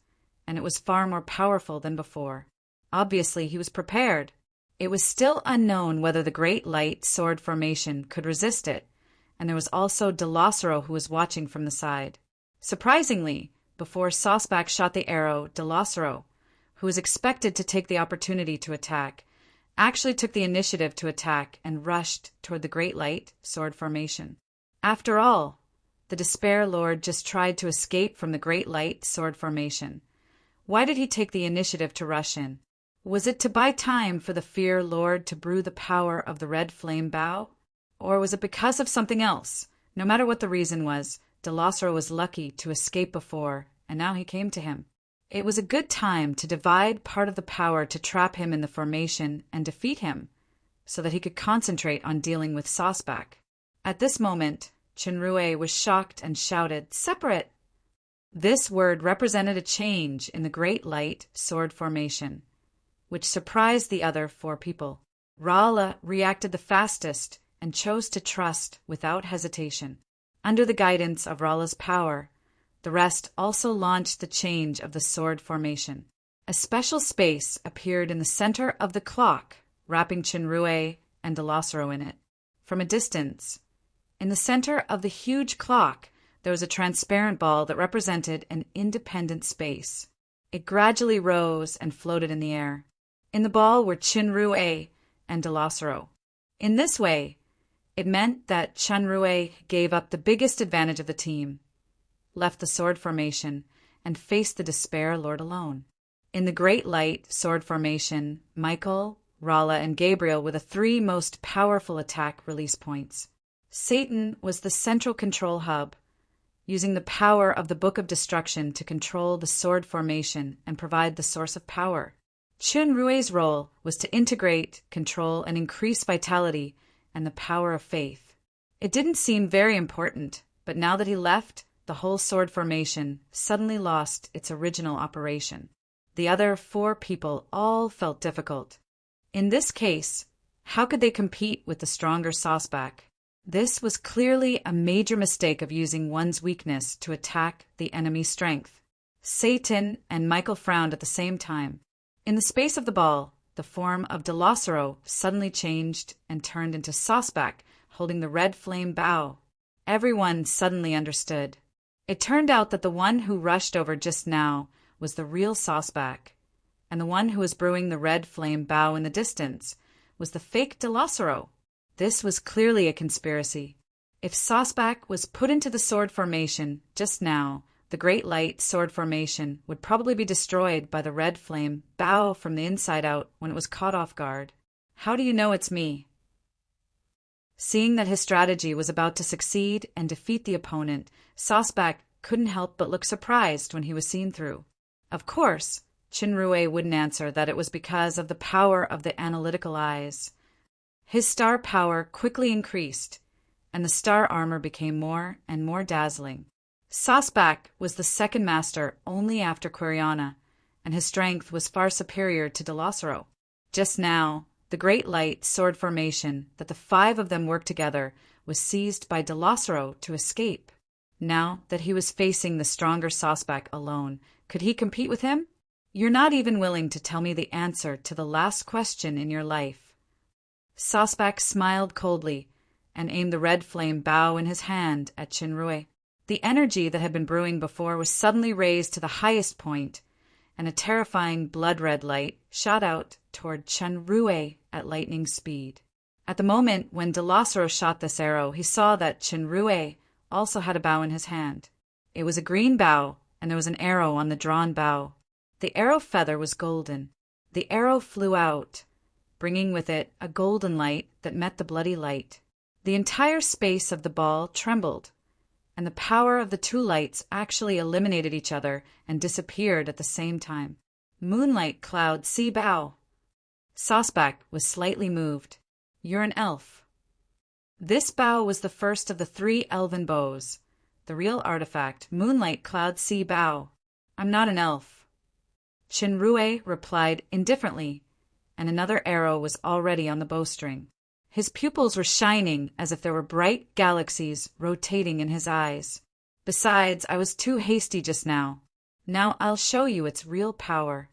and it was far more powerful than before. Obviously, he was prepared. It was still unknown whether the great light sword formation could resist it, and there was also Delosero who was watching from the side. Surprisingly, before Sasbak shot the arrow, Delosero, who was expected to take the opportunity to attack, actually took the initiative to attack and rushed toward the great light sword formation. After all, the Despair Lord just tried to escape from the great light sword formation. Why did he take the initiative to rush in? Was it to buy time for the Fear Lord to brew the power of the red flame bow? Or was it because of something else? No matter what the reason was, Delosero was lucky to escape before, and now he came to him. It was a good time to divide part of the power to trap him in the formation and defeat him, so that he could concentrate on dealing with Sasbak. At this moment, Chinrue was shocked and shouted, "Separate!" This word represented a change in the great light sword formation, which surprised the other four people. Rala reacted the fastest and chose to trust without hesitation. Under the guidance of Rala's power, the rest also launched the change of the sword formation. A special space appeared in the center of the clock, wrapping Chinrue and Delosero in it. From a distance, in the center of the huge clock, there was a transparent ball that represented an independent space. It gradually rose and floated in the air. In the ball were Chinrue and Delosero. In this way, it meant that Chinrue gave up the biggest advantage of the team, left the sword formation, and faced the Despair Lord alone. In the Great Light sword formation, Michael, Rala, and Gabriel were the three most powerful attack release points. Satan was the central control hub, using the power of the Book of Destruction to control the sword formation and provide the source of power. Chunrue's role was to integrate, control, and increase vitality and the power of faith. It didn't seem very important, but now that he left, the whole sword formation suddenly lost its original operation. The other four people all felt difficult. In this case, how could they compete with the stronger Sasbak? This was clearly a major mistake of using one's weakness to attack the enemy's strength. Satan and Michael frowned at the same time. In the space of the ball, the form of Delosero suddenly changed and turned into Sasbak, holding the red flame bow. Everyone suddenly understood. It turned out that the one who rushed over just now was the real Sasbak, and the one who was brewing the red flame bow in the distance was the fake Delosero. This was clearly a conspiracy. If Sasbak was put into the sword formation just now, the Great Light sword formation would probably be destroyed by the red flame bow from the inside out when it was caught off guard. How do you know it's me? Seeing that his strategy was about to succeed and defeat the opponent, Sosbak couldn't help but look surprised when he was seen through. Of course, Chinrue wouldn't answer that it was because of the power of the analytical eyes. His star power quickly increased, and the star armor became more and more dazzling. Sosbak was the second master only after Quiriana, and his strength was far superior to Delosero. Just now, the great light sword formation that the five of them worked together was seized by Delosero to escape. Now that he was facing the stronger Sosbak alone, could he compete with him? You're not even willing to tell me the answer to the last question in your life. Sosbak smiled coldly and aimed the red flame bow in his hand at Chinrue. The energy that had been brewing before was suddenly raised to the highest point, and a terrifying blood-red light shot out toward Chinrue at lightning speed. At the moment when Delosero shot this arrow, he saw that Chinrue also had a bow in his hand. It was a green bow, and there was an arrow on the drawn bow. The arrow feather was golden. The arrow flew out, bringing with it a golden light that met the bloody light. The entire space of the ball trembled, and the power of the two lights actually eliminated each other and disappeared at the same time. Moonlight cloud sea bow. Sosbak was slightly moved. You're an elf. This bow was the first of the 3 elven bows. The real artifact, Moonlight Cloud Sea Bow. I'm not an elf. Chinrue replied indifferently, and another arrow was already on the bowstring. His pupils were shining as if there were bright galaxies rotating in his eyes. Besides, I was too hasty just now. Now I'll show you its real power.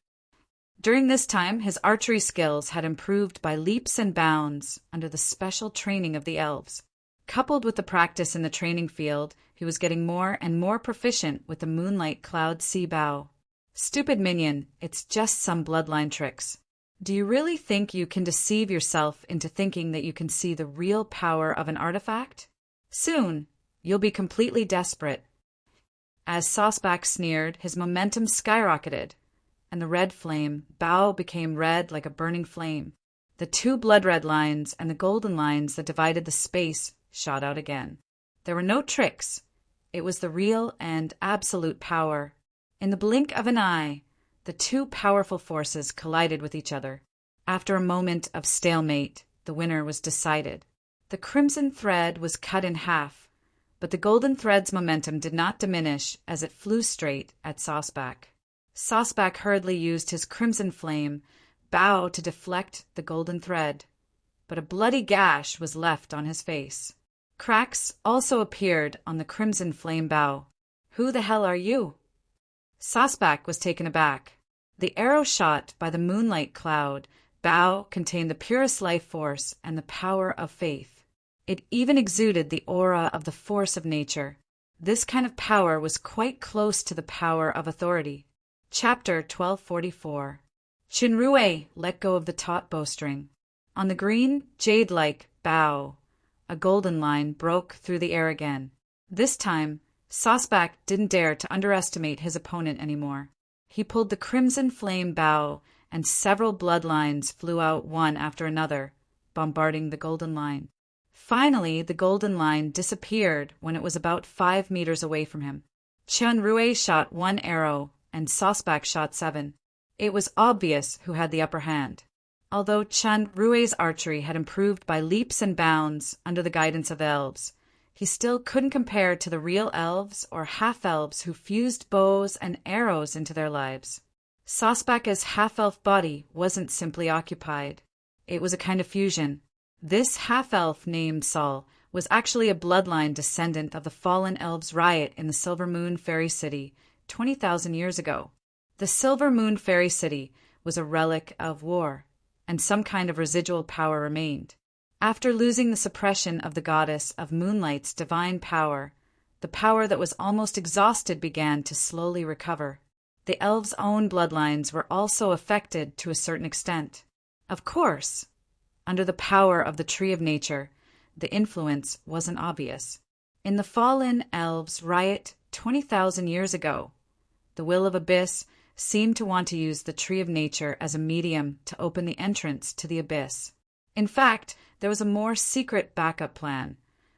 During this time, his archery skills had improved by leaps and bounds under the special training of the elves. Coupled with the practice in the training field, he was getting more and more proficient with the Moonlight Cloud Sea Bow. Stupid minion, it's just some bloodline tricks. Do you really think you can deceive yourself into thinking that you can see the real power of an artifact? Soon, you'll be completely desperate. As Sosbak sneered, his momentum skyrocketed, and the red flame bow became red like a burning flame. The 2 blood-red lines and the golden lines that divided the space shot out again. There were no tricks. It was the real and absolute power. In the blink of an eye, the 2 powerful forces collided with each other. After a moment of stalemate, the winner was decided. The crimson thread was cut in half, but the golden thread's momentum did not diminish as it flew straight at Sosbak. Sosbak hurriedly used his crimson flame bow to deflect the golden thread, but a bloody gash was left on his face. Cracks also appeared on the crimson flame bow. Who the hell are you? Sosbak was taken aback. The arrow shot by the moonlight cloud bow contained the purest life force and the power of faith. It even exuded the aura of the force of nature. This kind of power was quite close to the power of authority. Chapter 1244. Chinrue let go of the taut bowstring. On the green, jade-like bow, a golden line broke through the air again. This time, Sosbak didn't dare to underestimate his opponent anymore. He pulled the crimson flame bow, and several bloodlines flew out one after another, bombarding the golden line. Finally, the golden line disappeared when it was about 5 meters away from him. Chinrue shot 1 arrow, and Sosbak shot 7. It was obvious who had the upper hand. Although Chinrue's archery had improved by leaps and bounds under the guidance of elves, he still couldn't compare to the real elves or half-elves who fused bows and arrows into their lives. Sosbak's half-elf body wasn't simply occupied. It was a kind of fusion. This half-elf named Sol was actually a bloodline descendant of the fallen elves' riot in the Silver Moon Fairy City 20,000 years ago. The Silver Moon Fairy City was a relic of war, and some kind of residual power remained. After losing the suppression of the goddess of moonlight's divine power, the power that was almost exhausted began to slowly recover. The elves' own bloodlines were also affected to a certain extent. Of course, under the power of the Tree of Nature, the influence wasn't obvious. In the fallen elves' riot 20,000 years ago, the Will of Abyss seemed to want to use the Tree of Nature as a medium to open the entrance to the abyss. In fact, there was a more secret backup plan,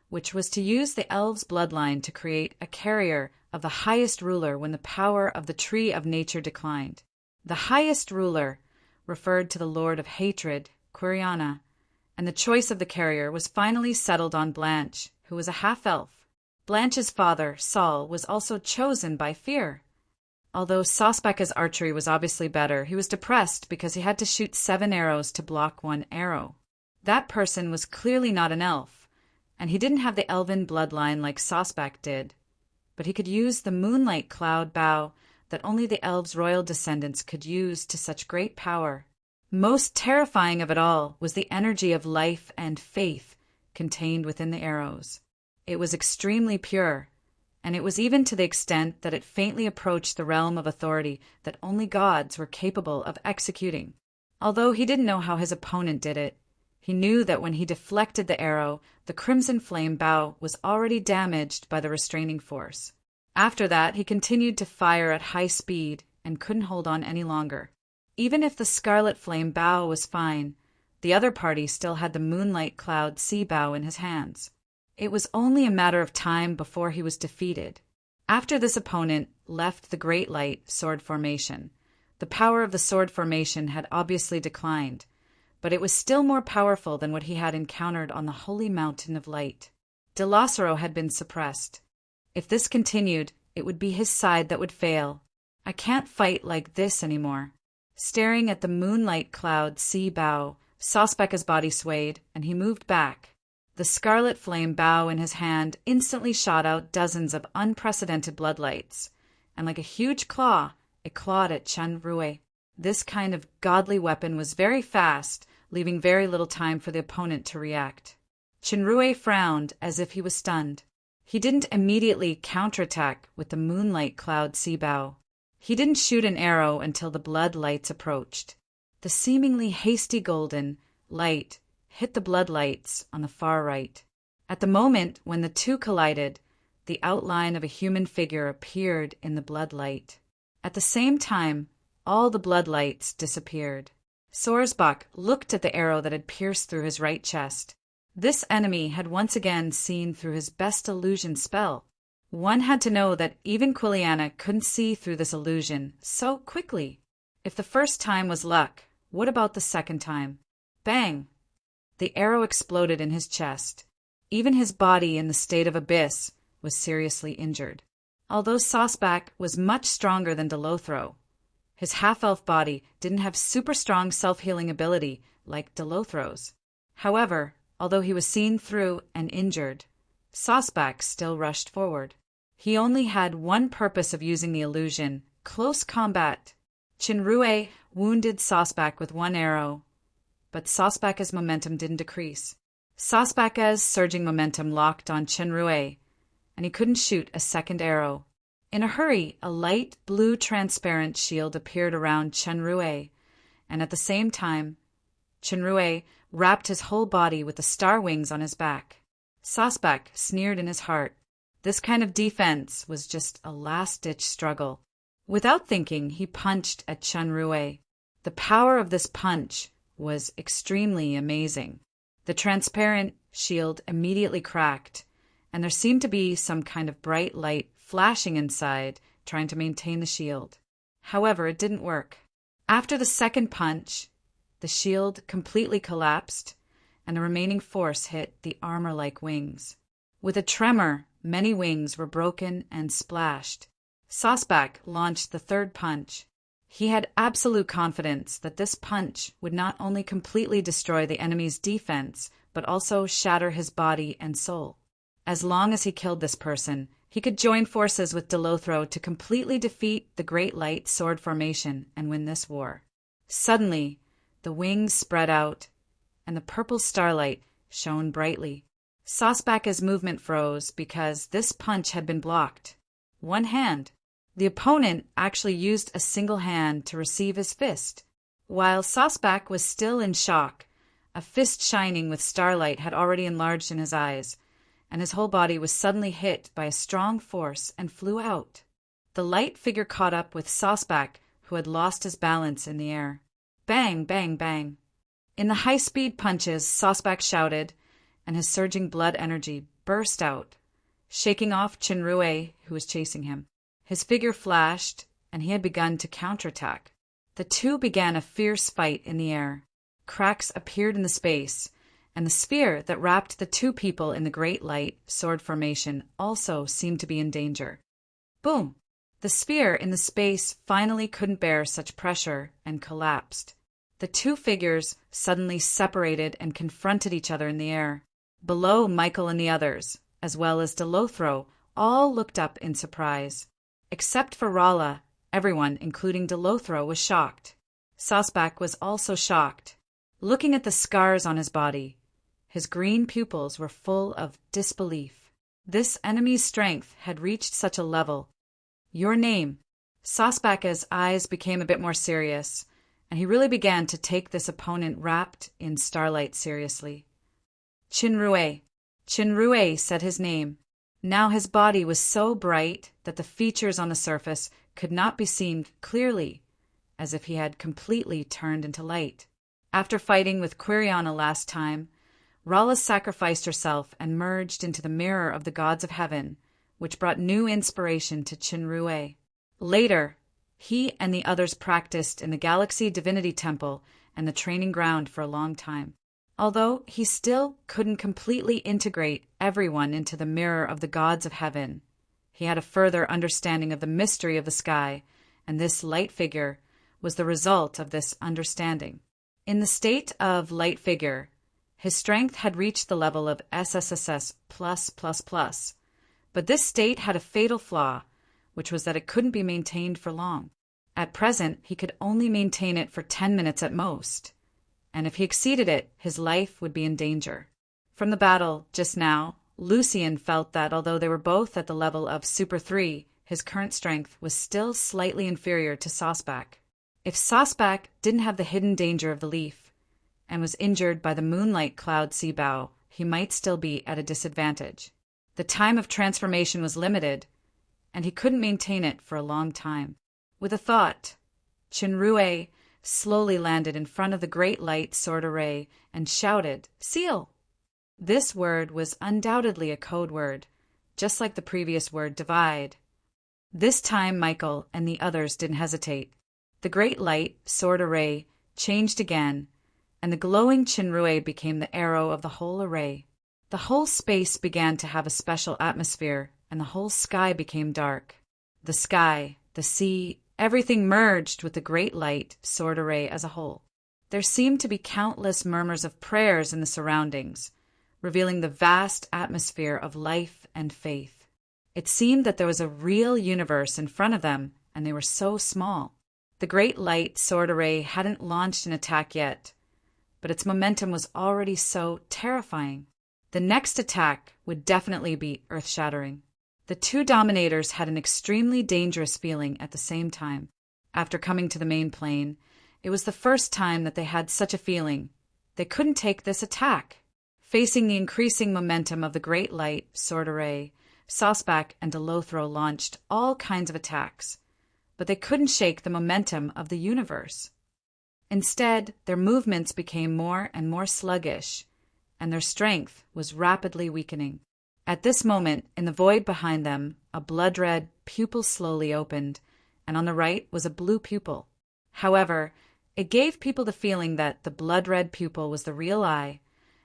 which was to use the elves' bloodline to create a carrier of the highest ruler when the power of the tree of nature declined. The highest ruler referred to the Lord of Hatred, Quiriana, and the choice of the carrier was finally settled on Blanche, who was a half-elf. Blanche's father, Saul, was also chosen by fear. Although Sosbeka's archery was obviously better, he was depressed because he had to shoot 7 arrows to block 1 arrow. That person was clearly not an elf, and he didn't have the elven bloodline like Sosbek did, but he could use the moonlight cloud bow that only the elves' royal descendants could use to such great power. Most terrifying of it all was the energy of life and faith contained within the arrows. It was extremely pure, and it was even to the extent that it faintly approached the realm of authority that only gods were capable of executing. Although he didn't know how his opponent did it, he knew that when he deflected the arrow, the crimson flame bow was already damaged by the restraining force. After that, he continued to fire at high speed and couldn't hold on any longer. Even if the scarlet flame bow was fine, the other party still had the moonlight cloud sea bow in his hands. It was only a matter of time before he was defeated. After this opponent left the Great Light sword formation, the power of the sword formation had obviously declined, but it was still more powerful than what he had encountered on the Holy Mountain of Light. De Losero had been suppressed. If this continued, it would be his side that would fail. I can't fight like this anymore. Staring at the moonlight cloud sea bow, Sosbeka's body swayed, and he moved back. The scarlet flame bow in his hand instantly shot out dozens of unprecedented bloodlights, and like a huge claw, it clawed at Chen Rui. This kind of godly weapon was very fast, leaving very little time for the opponent to react. Chen Rui frowned as if he was stunned. He didn't immediately counterattack with the moonlight cloud sea bow. He didn't shoot an arrow until the blood lights approached. The seemingly hasty golden light hit the blood lights on the far right. At the moment when the two collided, the outline of a human figure appeared in the blood light. At the same time, all the blood lights disappeared. Sorsbach looked at the arrow that had pierced through his right chest. This enemy had once again seen through his best illusion spell. One had to know that even Quiliana couldn't see through this illusion so quickly. If the first time was luck, what about the second time? Bang! The arrow exploded in his chest. Even his body in the state of abyss was seriously injured. Although Sosbach was much stronger than De Lothro, his half-elf body didn't have super strong self-healing ability like De Lothro's. However, although he was seen through and injured, Sosbach still rushed forward. He only had one purpose of using the illusion: close combat. Chinrue wounded Sosbach with 1 arrow, but Sosbaka's momentum didn't decrease. Sosbaka's surging momentum locked on Chinrue, and he couldn't shoot a second arrow. In a hurry, a light blue transparent shield appeared around Chinrue, and at the same time, Chinrue wrapped his whole body with the star wings on his back. Sosbach sneered in his heart. This kind of defense was just a last-ditch struggle. Without thinking, he punched at Chinrue. The power of this punch was extremely amazing. The transparent shield immediately cracked, and there seemed to be some kind of bright light flashing inside, trying to maintain the shield. However, it didn't work. After the second punch, the shield completely collapsed, and the remaining force hit the armor-like wings. With a tremor, many wings were broken and splashed. Sosbach launched the third punch. He had absolute confidence that this punch would not only completely destroy the enemy's defense, but also shatter his body and soul. As long as he killed this person, he could join forces with De Lothro to completely defeat the Great Light Sword Formation and win this war. Suddenly, the wings spread out, and the purple starlight shone brightly. Sosbaka's movement froze because this punch had been blocked. One hand. The opponent actually used a single hand to receive his fist. While Sosbach was still in shock, a fist shining with starlight had already enlarged in his eyes, and his whole body was suddenly hit by a strong force and flew out. The light figure caught up with Sosbach, who had lost his balance in the air. Bang, bang, bang. In the high-speed punches, Sosbak shouted, and his surging blood energy burst out, shaking off Chinrue, who was chasing him. His figure flashed, and he had begun to counterattack. The two began a fierce fight in the air. Cracks appeared in the space, and the sphere that wrapped the two people in the great light sword formation also seemed to be in danger. Boom! The sphere in the space finally couldn't bear such pressure and collapsed. The two figures suddenly separated and confronted each other in the air. Below, Michael and the others, as well as Delothro, all looked up in surprise. Except for Rala, everyone, including Delothro, was shocked. Sosbak was also shocked. Looking at the scars on his body, his green pupils were full of disbelief. This enemy's strength had reached such a level. Your name. Sosbak's eyes became a bit more serious, and he really began to take this opponent wrapped in starlight seriously. Chinrue. Chinrue said his name. Now his body was so bright that the features on the surface could not be seen clearly, as if he had completely turned into light. After fighting with Quiriana last time, Rala sacrificed herself and merged into the mirror of the gods of heaven, which brought new inspiration to Chinrue. Later, he and the others practiced in the Galaxy Divinity Temple and the training ground for a long time. Although he still couldn't completely integrate everyone into the mirror of the gods of heaven, he had a further understanding of the mystery of the sky, and this light figure was the result of this understanding. In the state of light figure, his strength had reached the level of SSSS+++, but this state had a fatal flaw, which was that it couldn't be maintained for long. At present, he could only maintain it for 10 minutes at most, and if he exceeded it, his life would be in danger. From the battle just now, Lucian felt that although they were both at the level of Super 3, his current strength was still slightly inferior to Sosbak. If Sosbak didn't have the hidden danger of the leaf, and was injured by the moonlight cloud sea bow, he might still be at a disadvantage. The time of transformation was limited, and he couldn't maintain it for a long time. With a thought, Chinrue slowly landed in front of the great light sword array and shouted, "Seal!" This word was undoubtedly a code word, just like the previous word divide. This time Michael and the others didn't hesitate. The great light sword array changed again, and the glowing Chinrue became the arrow of the whole array. The whole space began to have a special atmosphere, and the whole sky became dark. The sky, the sea, everything merged with the great light sword array as a whole. There seemed to be countless murmurs of prayers in the surroundings, revealing the vast atmosphere of life and faith. It seemed that there was a real universe in front of them, and they were so small. The great light sword array hadn't launched an attack yet, but its momentum was already so terrifying. The next attack would definitely be earth-shattering. The two dominators had an extremely dangerous feeling at the same time. After coming to the main plane, it was the first time that they had such a feeling. They couldn't take this attack. Facing the increasing momentum of the great light sword array, Sosbak and Delothro launched all kinds of attacks, but they couldn't shake the momentum of the universe. Instead, their movements became more and more sluggish, and their strength was rapidly weakening. At this moment, in the void behind them, a blood-red pupil slowly opened, and on the right was a blue pupil. However, it gave people the feeling that the blood-red pupil was the real eye,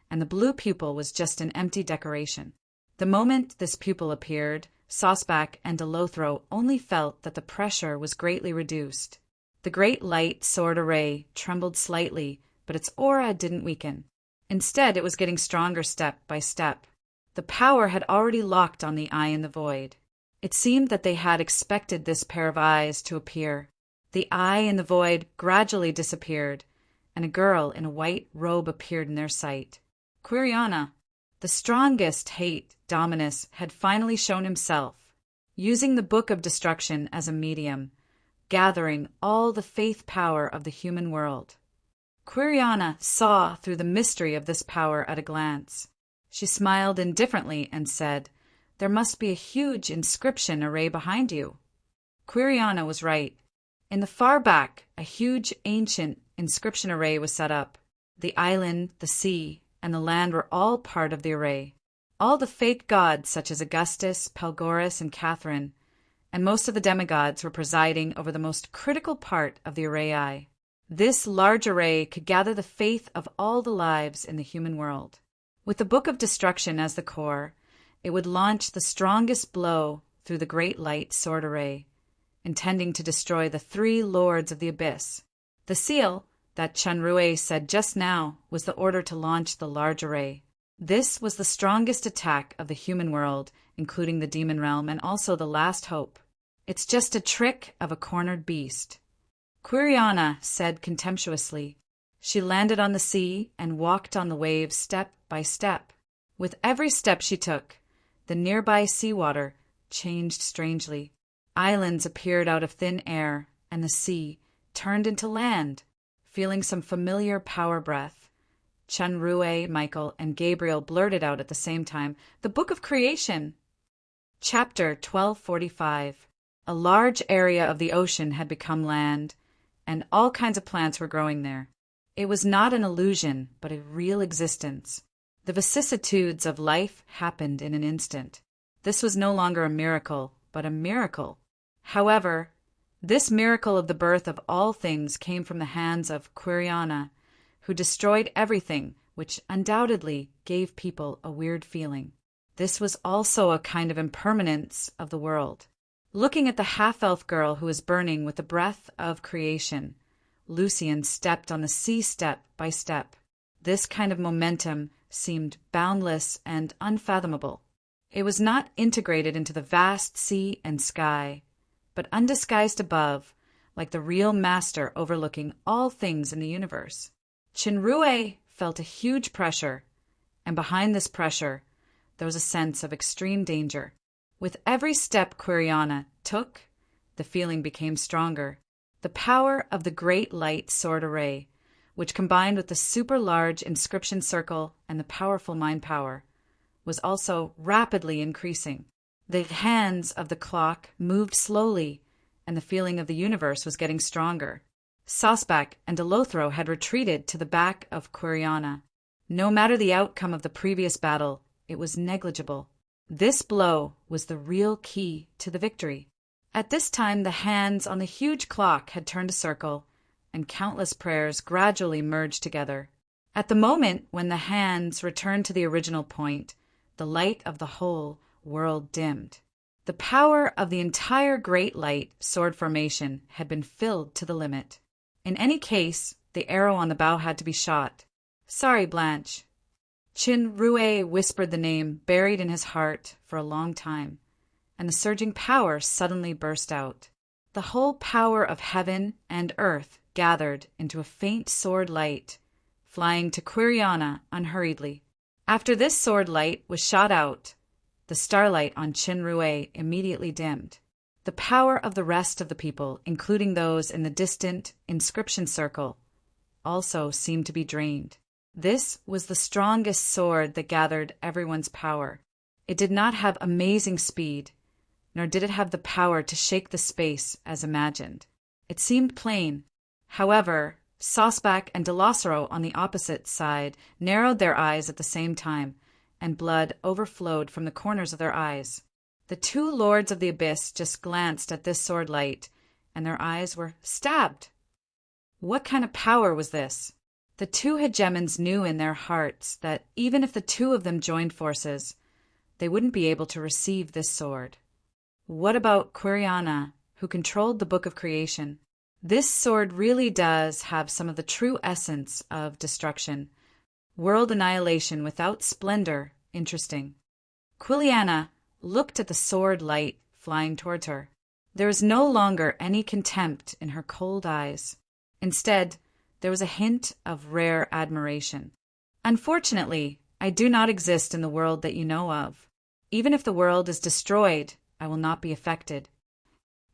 and the blue pupil was just an empty decoration. The moment this pupil appeared, Sosbak and Delothro only felt that the pressure was greatly reduced. The great light sword array trembled slightly, but its aura didn't weaken. Instead, it was getting stronger step by step. The power had already locked on the eye in the void. It seemed that they had expected this pair of eyes to appear. The eye in the void gradually disappeared, and a girl in a white robe appeared in their sight. Quiriana, the strongest hate Dominus, had finally shown himself, using the Book of Destruction as a medium, gathering all the faith power of the human world. Quiriana saw through the mystery of this power at a glance. She smiled indifferently and said, "There must be a huge inscription array behind you." Quiriana was right. In the far back, a huge ancient inscription array was set up. The island, the sea, and the land were all part of the array. All the fake gods such as Augustus, Pelgoris, and Catherine, and most of the demigods were presiding over the most critical part of the array. This large array could gather the faith of all the lives in the human world. With the Book of Destruction as the core, it would launch the strongest blow through the great light sword array, intending to destroy the three lords of the abyss. The seal that Chunrui said just now was the order to launch the large array. This was the strongest attack of the human world, including the demon realm, and also the last hope. It's just a trick of a cornered beast, Quiriana said contemptuously. She landed on the sea and walked on the waves step by step. With every step she took, the nearby seawater changed strangely. Islands appeared out of thin air, and the sea turned into land. Feeling some familiar power breath, Chunrui, Michael, and Gabriel blurted out at the same time, "The Book of Creation!" Chapter 1245. A large area of the ocean had become land, and all kinds of plants were growing there. It was not an illusion, but a real existence. The vicissitudes of life happened in an instant. This was no longer a miracle, but a miracle. However, this miracle of the birth of all things came from the hands of Quiriana, who destroyed everything, which undoubtedly gave people a weird feeling. This was also a kind of impermanence of the world. Looking at the half-elf girl who was burning with the breath of creation, Lucian stepped on the sea step by step. This kind of momentum seemed boundless and unfathomable. It was not integrated into the vast sea and sky, but undisguised above, like the real master overlooking all things in the universe. Chunrui felt a huge pressure, and behind this pressure, there was a sense of extreme danger. With every step Quiriana took, the feeling became stronger. The power of the great light sword array, which combined with the super-large inscription circle and the powerful mind power, was also rapidly increasing. The hands of the clock moved slowly, and the feeling of the universe was getting stronger. Sosbach and Delothro had retreated to the back of Quiriana. No matter the outcome of the previous battle, it was negligible. This blow was the real key to the victory. At this time, the hands on the huge clock had turned a circle, and countless prayers gradually merged together. At the moment when the hands returned to the original point, the light of the whole world dimmed. The power of the entire great light sword formation had been filled to the limit. In any case, the arrow on the bow had to be shot. "Sorry, Blanche." Chunrui whispered the name buried in his heart for a long time, and the surging power suddenly burst out. The whole power of heaven and earth gathered into a faint sword light, flying to Quiriana unhurriedly. After this sword light was shot out, the starlight on Chunrui immediately dimmed. The power of the rest of the people, including those in the distant inscription circle, also seemed to be drained. This was the strongest sword that gathered everyone's power. It did not have amazing speed, nor did it have the power to shake the space as imagined. It seemed plain. However, Sosbach and Delothro on the opposite side narrowed their eyes at the same time, and blood overflowed from the corners of their eyes. The two lords of the abyss just glanced at this sword light, and their eyes were stabbed. What kind of power was this? The two hegemons knew in their hearts that even if the two of them joined forces, they wouldn't be able to receive this sword. What about Quiriana, who controlled the Book of Creation? This sword really does have some of the true essence of destruction. World annihilation without splendor, interesting. Quiriana looked at the sword light flying towards her. There was no longer any contempt in her cold eyes. Instead, there was a hint of rare admiration. "Unfortunately, I do not exist in the world that you know of. Even if the world is destroyed, I will not be affected."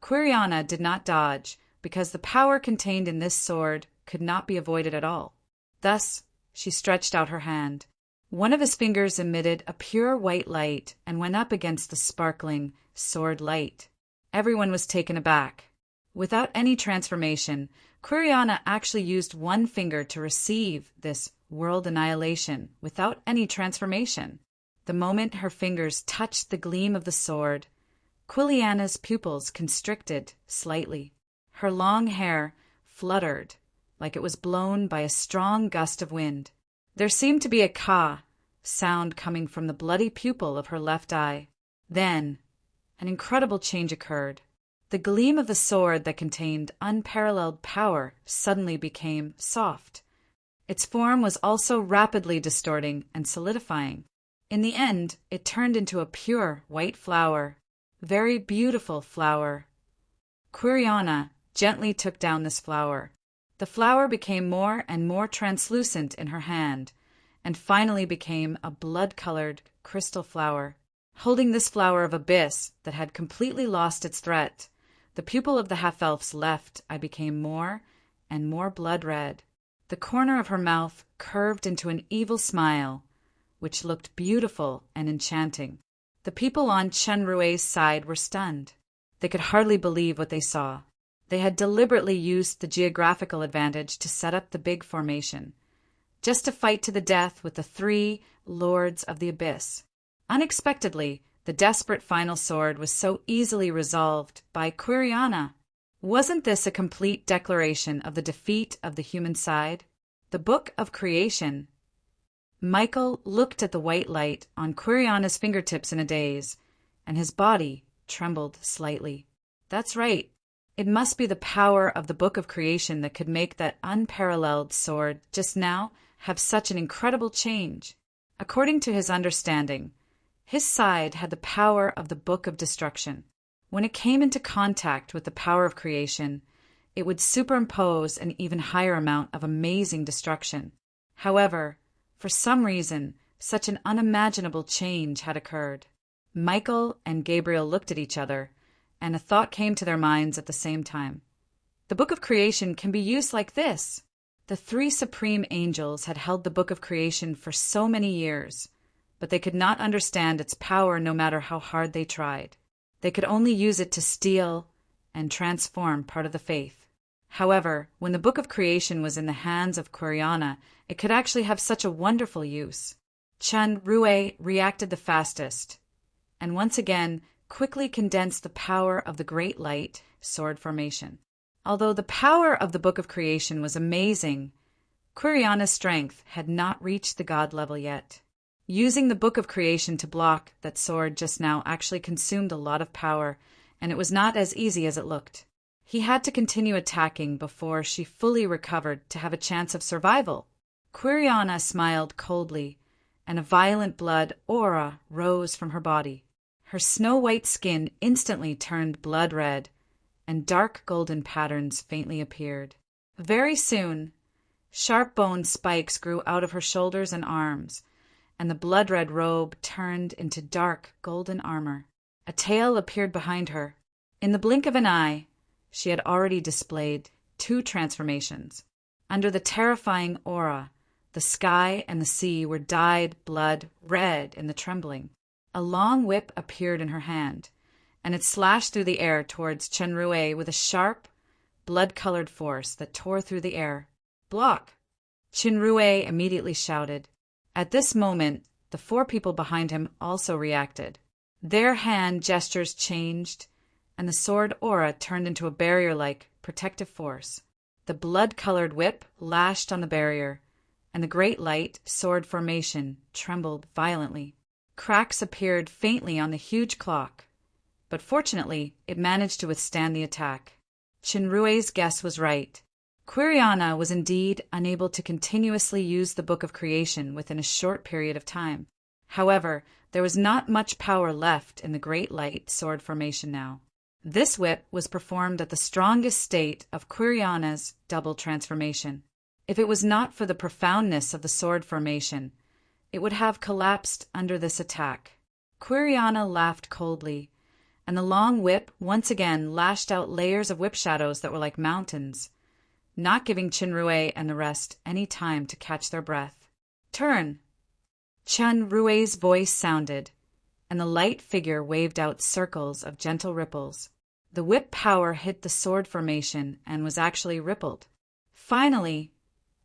Quiriana did not dodge, because the power contained in this sword could not be avoided at all. Thus, she stretched out her hand. One of his fingers emitted a pure white light and went up against the sparkling sword light. Everyone was taken aback. Without any transformation, Quiriana actually used one finger to receive this world annihilation without any transformation. The moment her fingers touched the gleam of the sword, Quiliana's pupils constricted slightly. Her long hair fluttered like it was blown by a strong gust of wind. There seemed to be a "ka" sound coming from the bloody pupil of her left eye. Then, an incredible change occurred. The gleam of the sword that contained unparalleled power suddenly became soft. Its form was also rapidly distorting and solidifying. In the end, it turned into a pure white flower. Very beautiful flower. Quiriana gently took down this flower. The flower became more and more translucent in her hand, and finally became a blood-colored crystal flower. Holding this flower of abyss that had completely lost its threat, the pupil of the half-elf's left eye became more and more blood-red. The corner of her mouth curved into an evil smile, which looked beautiful and enchanting. The people on Chen Rui's side were stunned. They could hardly believe what they saw. They had deliberately used the geographical advantage to set up the big formation, just to fight to the death with the three lords of the abyss. Unexpectedly, the desperate final sword was so easily resolved by Quiriana. Wasn't this a complete declaration of the defeat of the human side? The Book of Creation. Michael looked at the white light on Quiriana's fingertips in a daze, and his body trembled slightly. That's right. It must be the power of the Book of Creation that could make that unparalleled sword just now have such an incredible change. According to his understanding, his side had the power of the Book of Destruction. When it came into contact with the power of creation, it would superimpose an even higher amount of amazing destruction. However, for some reason, such an unimaginable change had occurred. Michael and Gabriel looked at each other, and a thought came to their minds at the same time. The Book of Creation can be used like this. The three supreme angels had held the Book of Creation for so many years, but they could not understand its power no matter how hard they tried. They could only use it to steal and transform part of the faith. However, when the Book of Creation was in the hands of Quiriana, it could actually have such a wonderful use. Chen Rui reacted the fastest, and once again quickly condensed the power of the Great Light sword formation. Although the power of the Book of Creation was amazing, Quiriana's strength had not reached the god level yet. Using the Book of Creation to block that sword just now actually consumed a lot of power, and it was not as easy as it looked. He had to continue attacking before she fully recovered to have a chance of survival. Quiriana smiled coldly, and a violent blood aura rose from her body. Her snow-white skin instantly turned blood red, and dark golden patterns faintly appeared. Very soon, sharp bone spikes grew out of her shoulders and arms, and the blood-red robe turned into dark golden armor. A tail appeared behind her. In the blink of an eye, she had already displayed 2 transformations. Under the terrifying aura, the sky and the sea were dyed blood red in the trembling. A long whip appeared in her hand, and it slashed through the air towards Chen Rui with a sharp, blood-colored force that tore through the air. "Block!" Chen Rui immediately shouted. At this moment, the 4 people behind him also reacted. Their hand gestures changed, and the sword aura turned into a barrier-like protective force. The blood-colored whip lashed on the barrier, and the great light sword formation trembled violently. Cracks appeared faintly on the huge clock, but fortunately it managed to withstand the attack. Chen Rui's guess was right. Quiriana was indeed unable to continuously use the Book of Creation within a short period of time. However, there was not much power left in the Great Light sword formation now. This whip was performed at the strongest state of Quiriana's double transformation. If it was not for the profoundness of the sword formation, it would have collapsed under this attack. Quiriana laughed coldly, and the long whip once again lashed out layers of whip shadows that were like mountains, not giving Chen Rui and the rest any time to catch their breath. "Turn!" Chen Rui's voice sounded, and the light figure waved out circles of gentle ripples. The whip power hit the sword formation and was actually rippled. Finally,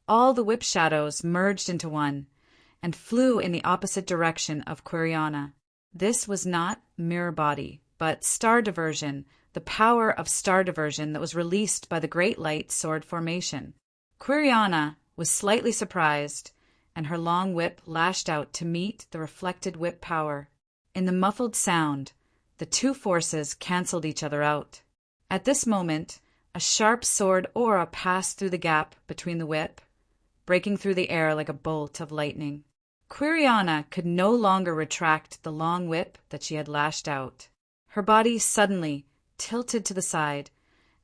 all the whip shadows merged into one and flew in the opposite direction of Quiriana. This was not mirror body, but star diversion, the power of star diversion that was released by the Great Light Sword formation. Quiriana was slightly surprised, and her long whip lashed out to meet the reflected whip power. In the muffled sound, the two forces canceled each other out. At this moment, a sharp sword aura passed through the gap between the whip, breaking through the air like a bolt of lightning. Quiriana could no longer retract the long whip that she had lashed out. Her body suddenly tilted to the side,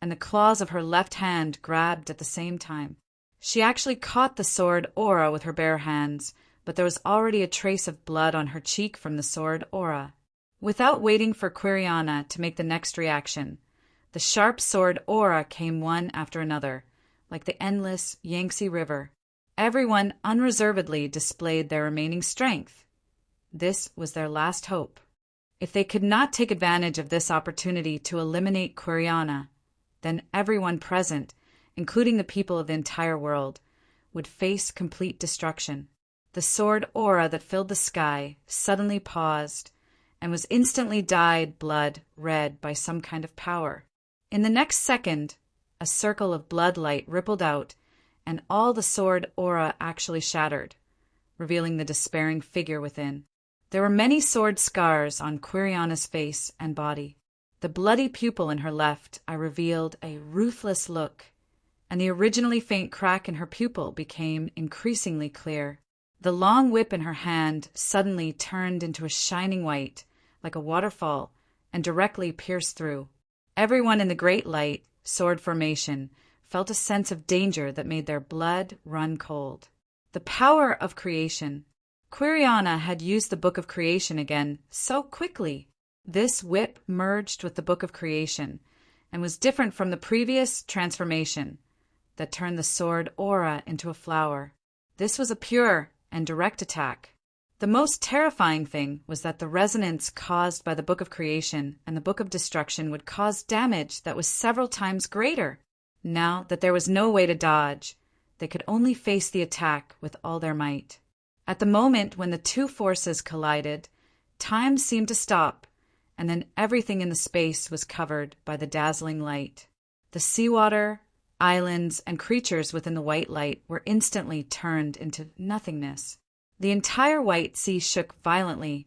and the claws of her left hand grabbed at the same time. She actually caught the sword aura with her bare hands, but there was already a trace of blood on her cheek from the sword aura. Without waiting for Quiriana to make the next reaction, the sharp sword aura came one after another, like the endless Yangtze River. Everyone unreservedly displayed their remaining strength. This was their last hope. If they could not take advantage of this opportunity to eliminate Quiriana, then everyone present, including the people of the entire world, would face complete destruction. The sword aura that filled the sky suddenly paused and was instantly dyed blood red by some kind of power. In the next second, a circle of blood light rippled out, and all the sword aura actually shattered, revealing the despairing figure within. There were many sword scars on Quiriana's face and body. The bloody pupil in her left eye revealed a ruthless look, and the originally faint crack in her pupil became increasingly clear. The long whip in her hand suddenly turned into a shining white, like a waterfall, and directly pierced through. Everyone in the Great Light Sword formation felt a sense of danger that made their blood run cold. The power of creation. Quiriana had used the Book of Creation again so quickly. This whip merged with the Book of Creation and was different from the previous transformation that turned the sword aura into a flower. This was a pure and direct attack. The most terrifying thing was that the resonance caused by the Book of Creation and the Book of Destruction would cause damage that was several times greater. Now that there was no way to dodge, they could only face the attack with all their might. At the moment when the two forces collided, time seemed to stop, and then everything in the space was covered by the dazzling light. The seawater, islands, and creatures within the white light were instantly turned into nothingness. The entire white sea shook violently,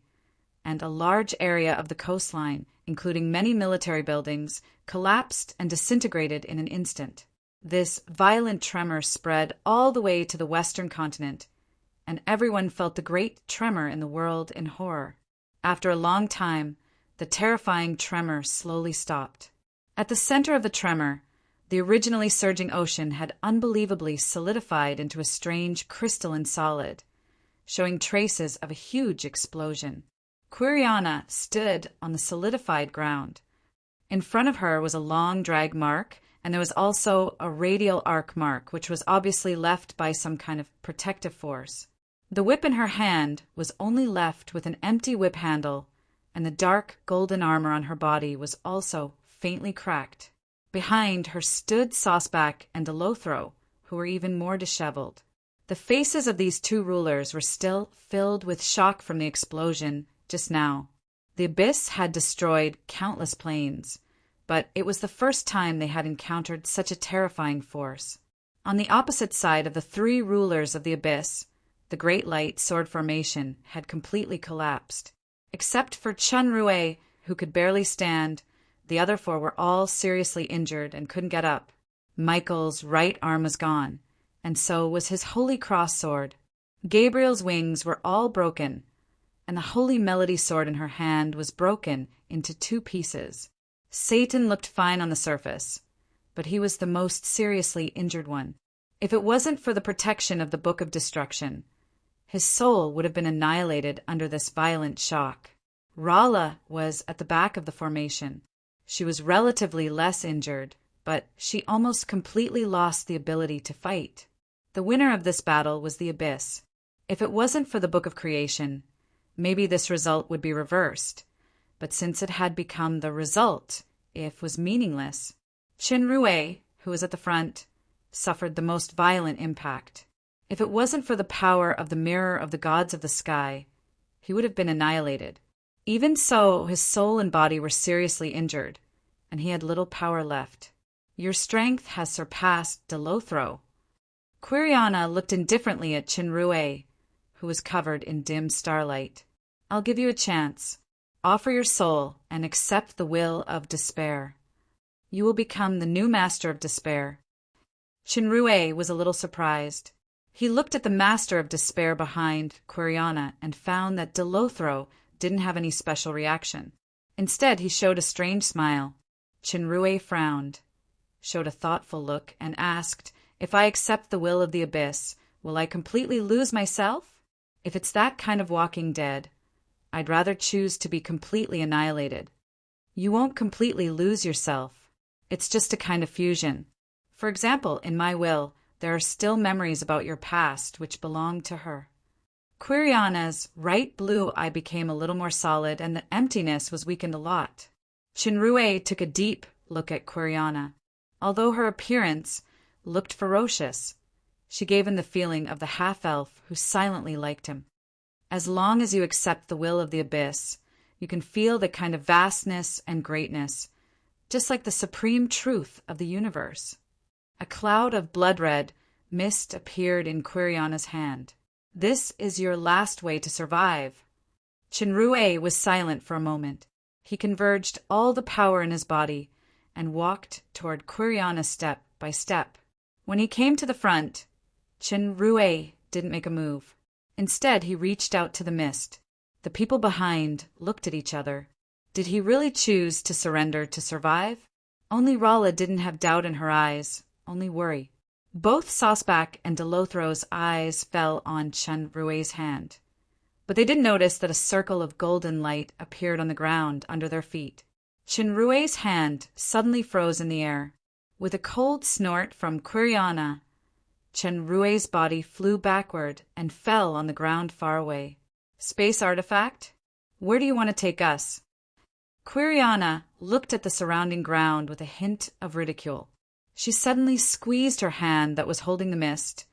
and a large area of the coastline, including many military buildings, collapsed and disintegrated in an instant. This violent tremor spread all the way to the western continent, and everyone felt the great tremor in the world in horror. After a long time, the terrifying tremor slowly stopped. At the center of the tremor, the originally surging ocean had unbelievably solidified into a strange crystalline solid, showing traces of a huge explosion. Quiriana stood on the solidified ground. In front of her was a long drag mark, and there was also a radial arc mark, which was obviously left by some kind of protective force. The whip in her hand was only left with an empty whip handle, and the dark golden armor on her body was also faintly cracked. Behind her stood Sauceback and Delothro, who were even more disheveled. The faces of these two rulers were still filled with shock from the explosion just now. The abyss had destroyed countless planes, but it was the first time they had encountered such a terrifying force. On the opposite side of the three rulers of the abyss, the Great Light Sword formation had completely collapsed. Except for Chun Rue, who could barely stand, the other four were all seriously injured and couldn't get up. Michael's right arm was gone, and so was his Holy Cross sword. Gabriel's wings were all broken, and the Holy Melody sword in her hand was broken into 2 pieces. Satan looked fine on the surface, but he was the most seriously injured one. If it wasn't for the protection of the Book of Destruction, his soul would have been annihilated under this violent shock. Rala was at the back of the formation. She was relatively less injured, but she almost completely lost the ability to fight. The winner of this battle was the Abyss. If it wasn't for the Book of Creation, maybe this result would be reversed, but since it had become the result, if was meaningless. Chin Rue, who was at the front, suffered the most violent impact. If it wasn't for the power of the mirror of the gods of the sky, he would have been annihilated. Even so, his soul and body were seriously injured, and he had little power left. Your strength has surpassed Delothro. Quiriana looked indifferently at Chinrue, who was covered in dim starlight. I'll give you a chance. Offer your soul and accept the will of despair. You will become the new master of despair. Chinrue was a little surprised. He looked at the master of despair behind Quiriana and found that Delothro didn't have any special reaction. Instead, he showed a strange smile. Chinrue frowned, showed a thoughtful look, and asked, if I accept the will of the abyss, will I completely lose myself? If it's that kind of walking dead, I'd rather choose to be completely annihilated. You won't completely lose yourself. It's just a kind of fusion. For example, in my will, there are still memories about your past which belong to her. Quiriana's right blue eye became a little more solid, and the emptiness was weakened a lot. Chinrue took a deep look at Quiriana. Although her appearance looked ferocious, she gave him the feeling of the half-elf who silently liked him. As long as you accept the will of the abyss, you can feel the kind of vastness and greatness, just like the supreme truth of the universe. A cloud of blood-red mist appeared in Quiriana's hand. This is your last way to survive. Chinrue was silent for a moment. He converged all the power in his body and walked toward Quiriana step by step. When he came to the front, Chinrue didn't make a move. Instead, he reached out to the mist. The people behind looked at each other. Did he really choose to surrender to survive? Only Rala didn't have doubt in her eyes, only worry. Both Sosbach and Delothro's eyes fell on Chinrue's hand, but they didn't notice that a circle of golden light appeared on the ground under their feet. Chinrue's hand suddenly froze in the air. With a cold snort from Quiriana, Chinrue's body flew backward and fell on the ground far away. Space artifact? Where do you want to take us? Quiriana looked at the surrounding ground with a hint of ridicule. She suddenly squeezed her hand that was holding the mist,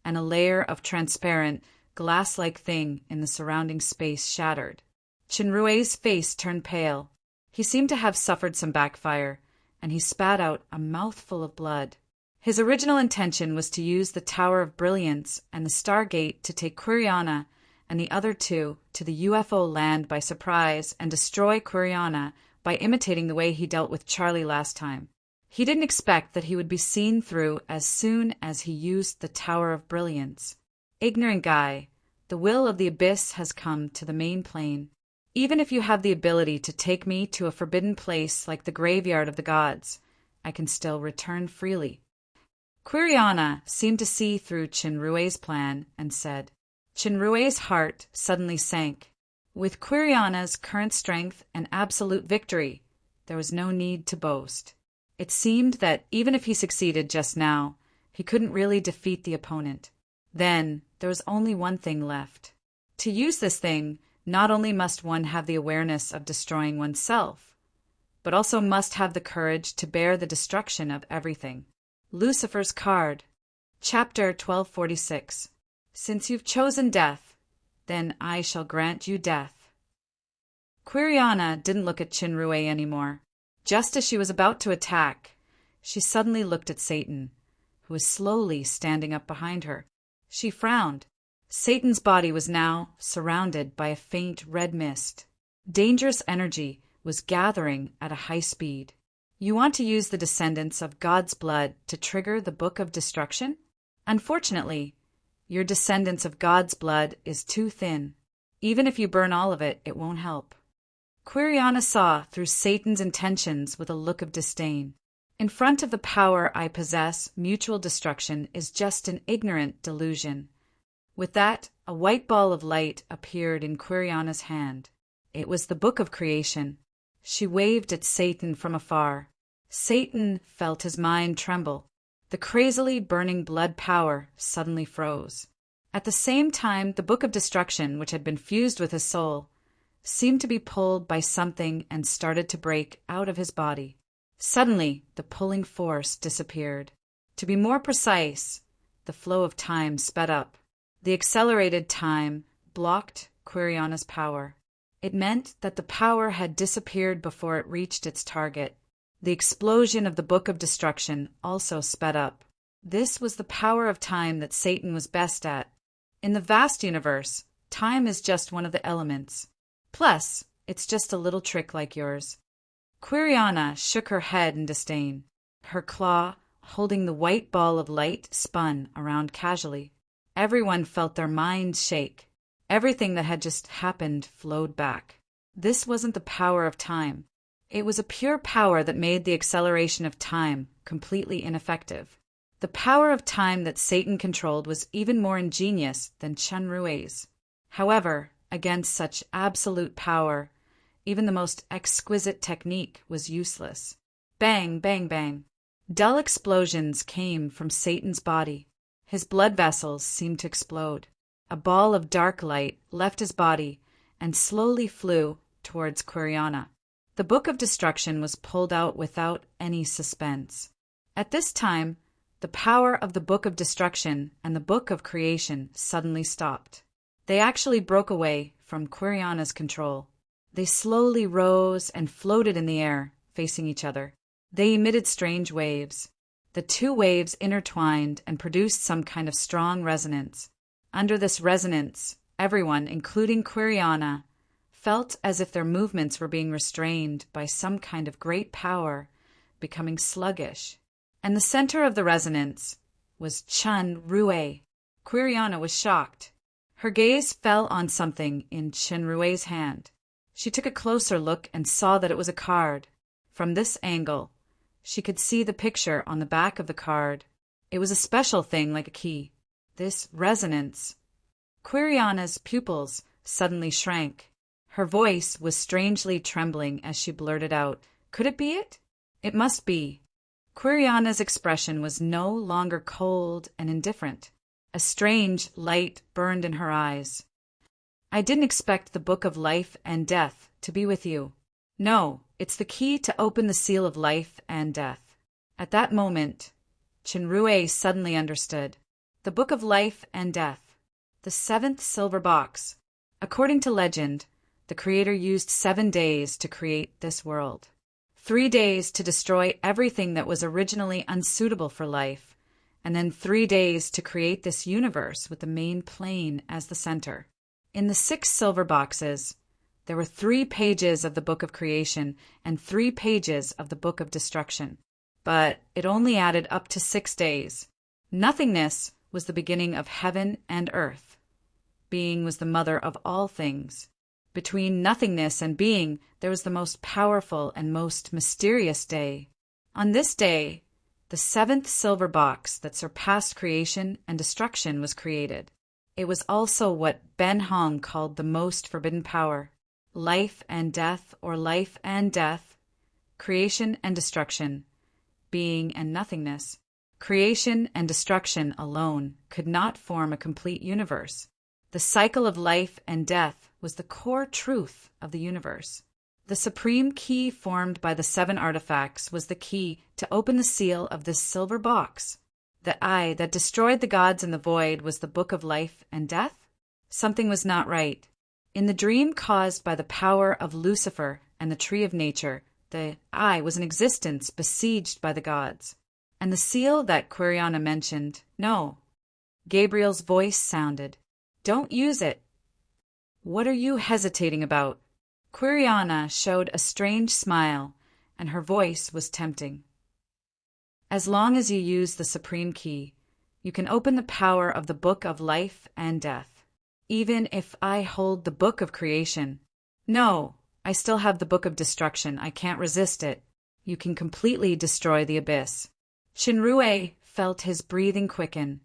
and a layer of transparent, glass-like thing in the surrounding space shattered. Chinrue's face turned pale. He seemed to have suffered some backfire, and he spat out a mouthful of blood. His original intention was to use the Tower of Brilliance and the Stargate to take Quiriana and the other two to the UFO land by surprise and destroy Quiriana by imitating the way he dealt with Charlie last time. He didn't expect that he would be seen through as soon as he used the Tower of Brilliance. Ignorant guy, the will of the abyss has come to the main plane. Even if you have the ability to take me to a forbidden place like the graveyard of the gods, I can still return freely. Quiriana seemed to see through Chinrue's plan and said. Chinrue's heart suddenly sank. With Quiriana's current strength and absolute victory, there was no need to boast. It seemed that even if he succeeded just now, he couldn't really defeat the opponent. Then there was only one thing left. To use this thing, not only must one have the awareness of destroying oneself, but also must have the courage to bear the destruction of everything. Lucifer's card. Chapter 1246. Since you've chosen death, then I shall grant you death. Quiriana didn't look at Chinrue anymore. Just as she was about to attack, she suddenly looked at Satan, who was slowly standing up behind her. She frowned. Satan's body was now surrounded by a faint red mist. Dangerous energy was gathering at a high speed. You want to use the descendants of God's blood to trigger the Book of Destruction? Unfortunately, your descendants of God's blood is too thin. Even if you burn all of it, it won't help. Quiriana saw through Satan's intentions with a look of disdain. In front of the power I possess, mutual destruction is just an ignorant delusion. With that, a white ball of light appeared in Quiriana's hand. It was the Book of Creation. She waved at Satan from afar. Satan felt his mind tremble. The crazily burning blood power suddenly froze. At the same time, the Book of Destruction, which had been fused with his soul, seemed to be pulled by something and started to break out of his body. Suddenly, the pulling force disappeared. To be more precise, the flow of time sped up. The accelerated time blocked Quiriana's power. It meant that the power had disappeared before it reached its target. The explosion of the Book of Destruction also sped up. This was the power of time that Satan was best at. In the vast universe, time is just one of the elements. Plus, it's just a little trick like yours. Quiriana shook her head in disdain. Her claw, holding the white ball of light, spun around casually. Everyone felt their minds shake. Everything that had just happened flowed back. This wasn't the power of time. It was a pure power that made the acceleration of time completely ineffective. The power of time that Satan controlled was even more ingenious than Chunrue's. However, against such absolute power, even the most exquisite technique was useless. Bang, bang, bang. Dull explosions came from Satan's body. His blood vessels seemed to explode. A ball of dark light left his body and slowly flew towards Quiriana. The Book of Destruction was pulled out without any suspense. At this time, the power of the Book of Destruction and the Book of Creation suddenly stopped. They actually broke away from Quiriana's control. They slowly rose and floated in the air, facing each other. They emitted strange waves. The two waves intertwined and produced some kind of strong resonance. Under this resonance, everyone, including Quiriana, felt as if their movements were being restrained by some kind of great power, becoming sluggish. And the center of the resonance was Chunrue. Quiriana was shocked. Her gaze fell on something in Chunrue's hand. She took a closer look and saw that it was a card. From this angle, she could see the picture on the back of the card. It was a special thing like a key. This resonance. Quiriana's pupils suddenly shrank. Her voice was strangely trembling as she blurted out, "Could it be it? It must be." Quiriana's expression was no longer cold and indifferent. A strange light burned in her eyes. "I didn't expect the Book of Life and Death to be with you. No, it's the key to open the seal of life and death." At that moment, Chunrue suddenly understood. The Book of Life and Death. The seventh silver box. According to legend, the Creator used 7 days to create this world. 3 days to destroy everything that was originally unsuitable for life, and then 3 days to create this universe with the main plane as the center. In the 6 silver boxes, there were 3 pages of the Book of Creation and 3 pages of the Book of Destruction. But it only added up to 6 days. Nothingness was the beginning of heaven and earth. Being was the mother of all things. Between nothingness and being, there was the most powerful and most mysterious day. On this day, the 7th silver box that surpassed creation and destruction was created. It was also what Ben Hong called the most forbidden power. Life and death, or life and death, creation and destruction, being and nothingness. Creation and destruction alone could not form a complete universe. The cycle of life and death was the core truth of the universe. The supreme key formed by the 7 artifacts was the key to open the seal of this silver box. The eye that destroyed the gods in the void was the Book of Life and Death? Something was not right. In the dream caused by the power of Lucifer and the tree of nature, the eye was an existence besieged by the gods. And the seal that Quiriana mentioned, no. Gabriel's voice sounded. "Don't use it." "What are you hesitating about?" Quiriana showed a strange smile, and her voice was tempting. "As long as you use the supreme key, you can open the power of the Book of Life and Death. Even if I hold the Book of Creation. No, I still have the Book of Destruction. I can't resist it. You can completely destroy the abyss." Chunrue felt his breathing quicken,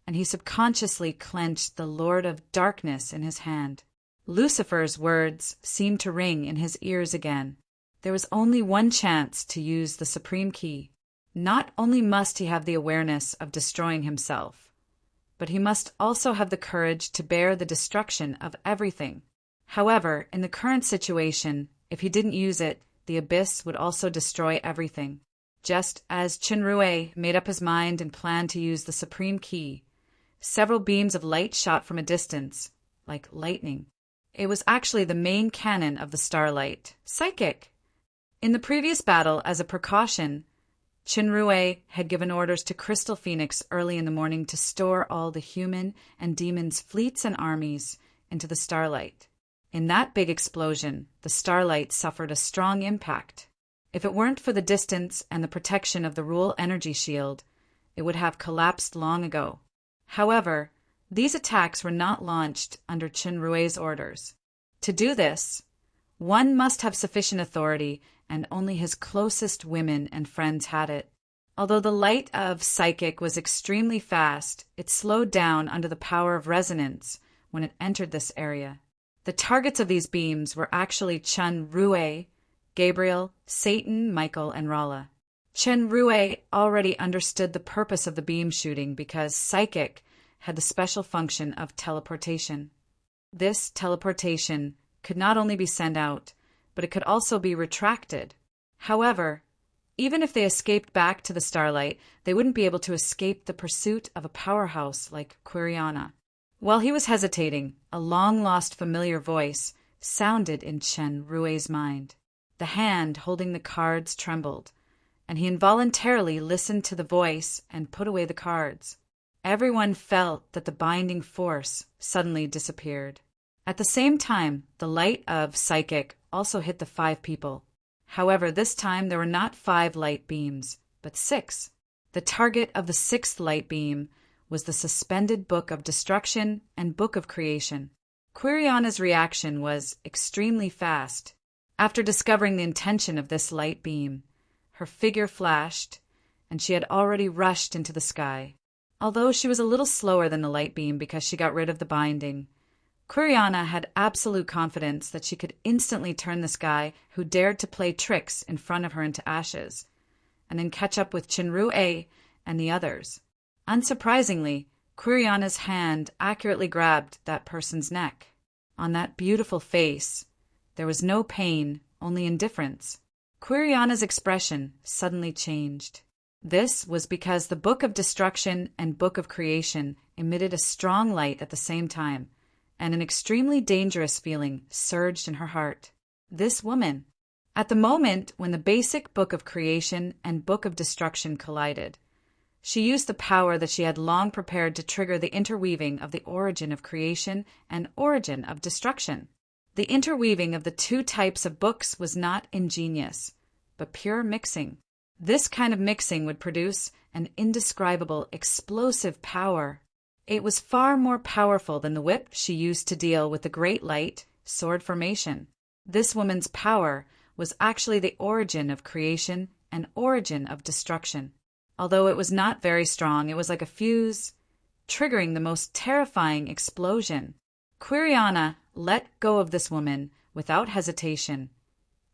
and he subconsciously clenched the Lord of Darkness in his hand. Lucifer's words seemed to ring in his ears again. There was only one chance to use the supreme key. Not only must he have the awareness of destroying himself, but he must also have the courage to bear the destruction of everything. However, in the current situation, if he didn't use it, the abyss would also destroy everything. Just as Chinrue made up his mind and planned to use the supreme key, several beams of light shot from a distance, like lightning. It was actually the main cannon of the starlight, psychic. In the previous battle, as a precaution, Chinrue had given orders to Crystal Phoenix early in the morning to store all the human and demons' fleets and armies into the starlight. In that big explosion, the starlight suffered a strong impact. If it weren't for the distance and the protection of the Rule energy shield, it would have collapsed long ago. However, these attacks were not launched under Chinrue's orders. To do this, one must have sufficient authority, and only his closest women and friends had it. Although the light of psychic was extremely fast, it slowed down under the power of resonance when it entered this area. The targets of these beams were actually Chinrue, Gabriel, Satan, Michael, and Rala. Chinrue already understood the purpose of the beam shooting because psychic had the special function of teleportation. This teleportation could not only be sent out, but it could also be retracted. However, even if they escaped back to the starlight, they wouldn't be able to escape the pursuit of a powerhouse like Quiriana. While he was hesitating, a long-lost familiar voice sounded in Chinrue's mind. The hand holding the cards trembled, and he involuntarily listened to the voice and put away the cards. Everyone felt that the binding force suddenly disappeared. At the same time, the light of psychic also hit the 5 people. However, this time there were not 5 light beams, but 6. The target of the 6th light beam was the suspended Book of Destruction and Book of Creation. Quiriana's reaction was extremely fast. After discovering the intention of this light beam, her figure flashed, and she had already rushed into the sky. Although she was a little slower than the light beam because she got rid of the binding, Quiriana had absolute confidence that she could instantly turn this guy who dared to play tricks in front of her into ashes, and then catch up with Chinrue and the others. Unsurprisingly, Quiriana's hand accurately grabbed that person's neck. On that beautiful face, there was no pain, only indifference. Quiriana's expression suddenly changed. This was because the Book of Destruction and Book of Creation emitted a strong light at the same time, and an extremely dangerous feeling surged in her heart. This woman. At the moment when the basic Book of Creation and Book of Destruction collided, she used the power that she had long prepared to trigger the interweaving of the origin of creation and origin of destruction. The interweaving of the 2 types of books was not ingenious, but pure mixing. This kind of mixing would produce an indescribable, explosive power. It was far more powerful than the whip she used to deal with the Great Light sword formation. This woman's power was actually the origin of creation and origin of destruction. Although it was not very strong, it was like a fuse, triggering the most terrifying explosion. Quiriana let go of this woman without hesitation,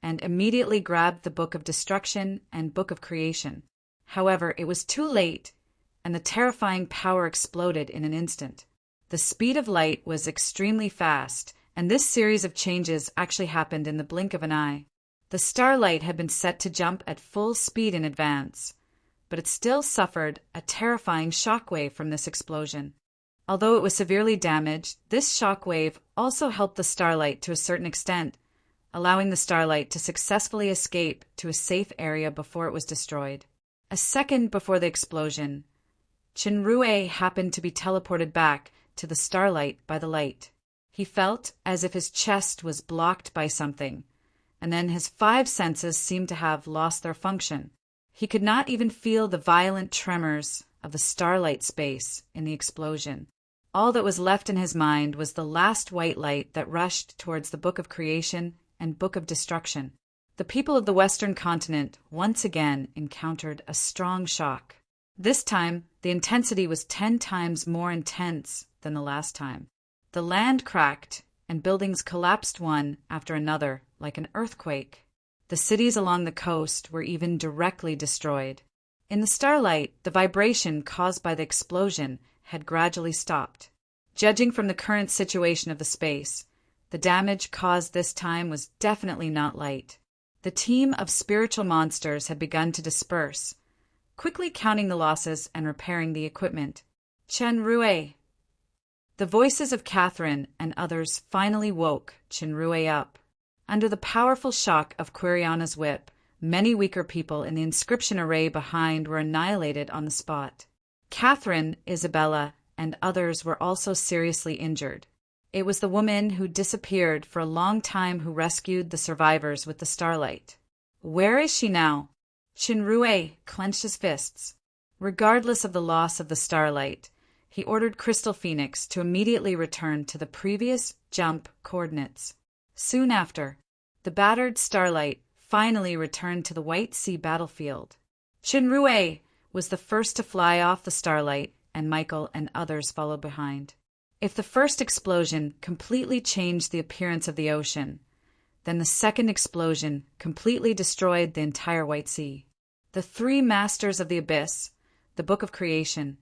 and immediately grabbed the Book of Destruction and Book of Creation. However, it was too late, and the terrifying power exploded in an instant. The speed of light was extremely fast, and this series of changes actually happened in the blink of an eye. The starlight had been set to jump at full speed in advance, but it still suffered a terrifying shockwave from this explosion. Although it was severely damaged, this shockwave also helped the starlight to a certain extent, allowing the starlight to successfully escape to a safe area before it was destroyed. A second before the explosion, Chinrue happened to be teleported back to the starlight by the light. He felt as if his chest was blocked by something, and then his 5 senses seemed to have lost their function. He could not even feel the violent tremors of the starlight space in the explosion. All that was left in his mind was the last white light that rushed towards the Book of Creation and Book of Destruction. The people of the Western continent once again encountered a strong shock. This time, the intensity was 10 times more intense than the last time. The land cracked, and buildings collapsed one after another like an earthquake. The cities along the coast were even directly destroyed. In the starlight, the vibration caused by the explosion had gradually stopped. Judging from the current situation of the space, the damage caused this time was definitely not light. The team of spiritual monsters had begun to disperse, quickly counting the losses and repairing the equipment. Chenrue! The voices of Catherine and others finally woke Chenrue up. Under the powerful shock of Quiriana's whip, many weaker people in the inscription array behind were annihilated on the spot. Catherine, Isabella, and others were also seriously injured. It was the woman who disappeared for a long time who rescued the survivors with the starlight. Where is she now? Chenrue clenched his fists. Regardless of the loss of the starlight, he ordered Crystal Phoenix to immediately return to the previous jump coordinates. Soon after, the battered starlight finally returned to the White Sea battlefield. Chenrue was the first to fly off the starlight, and Michael and others followed behind. If the first explosion completely changed the appearance of the ocean, then the second explosion completely destroyed the entire White Sea. The three masters of the abyss, the Book of Creation,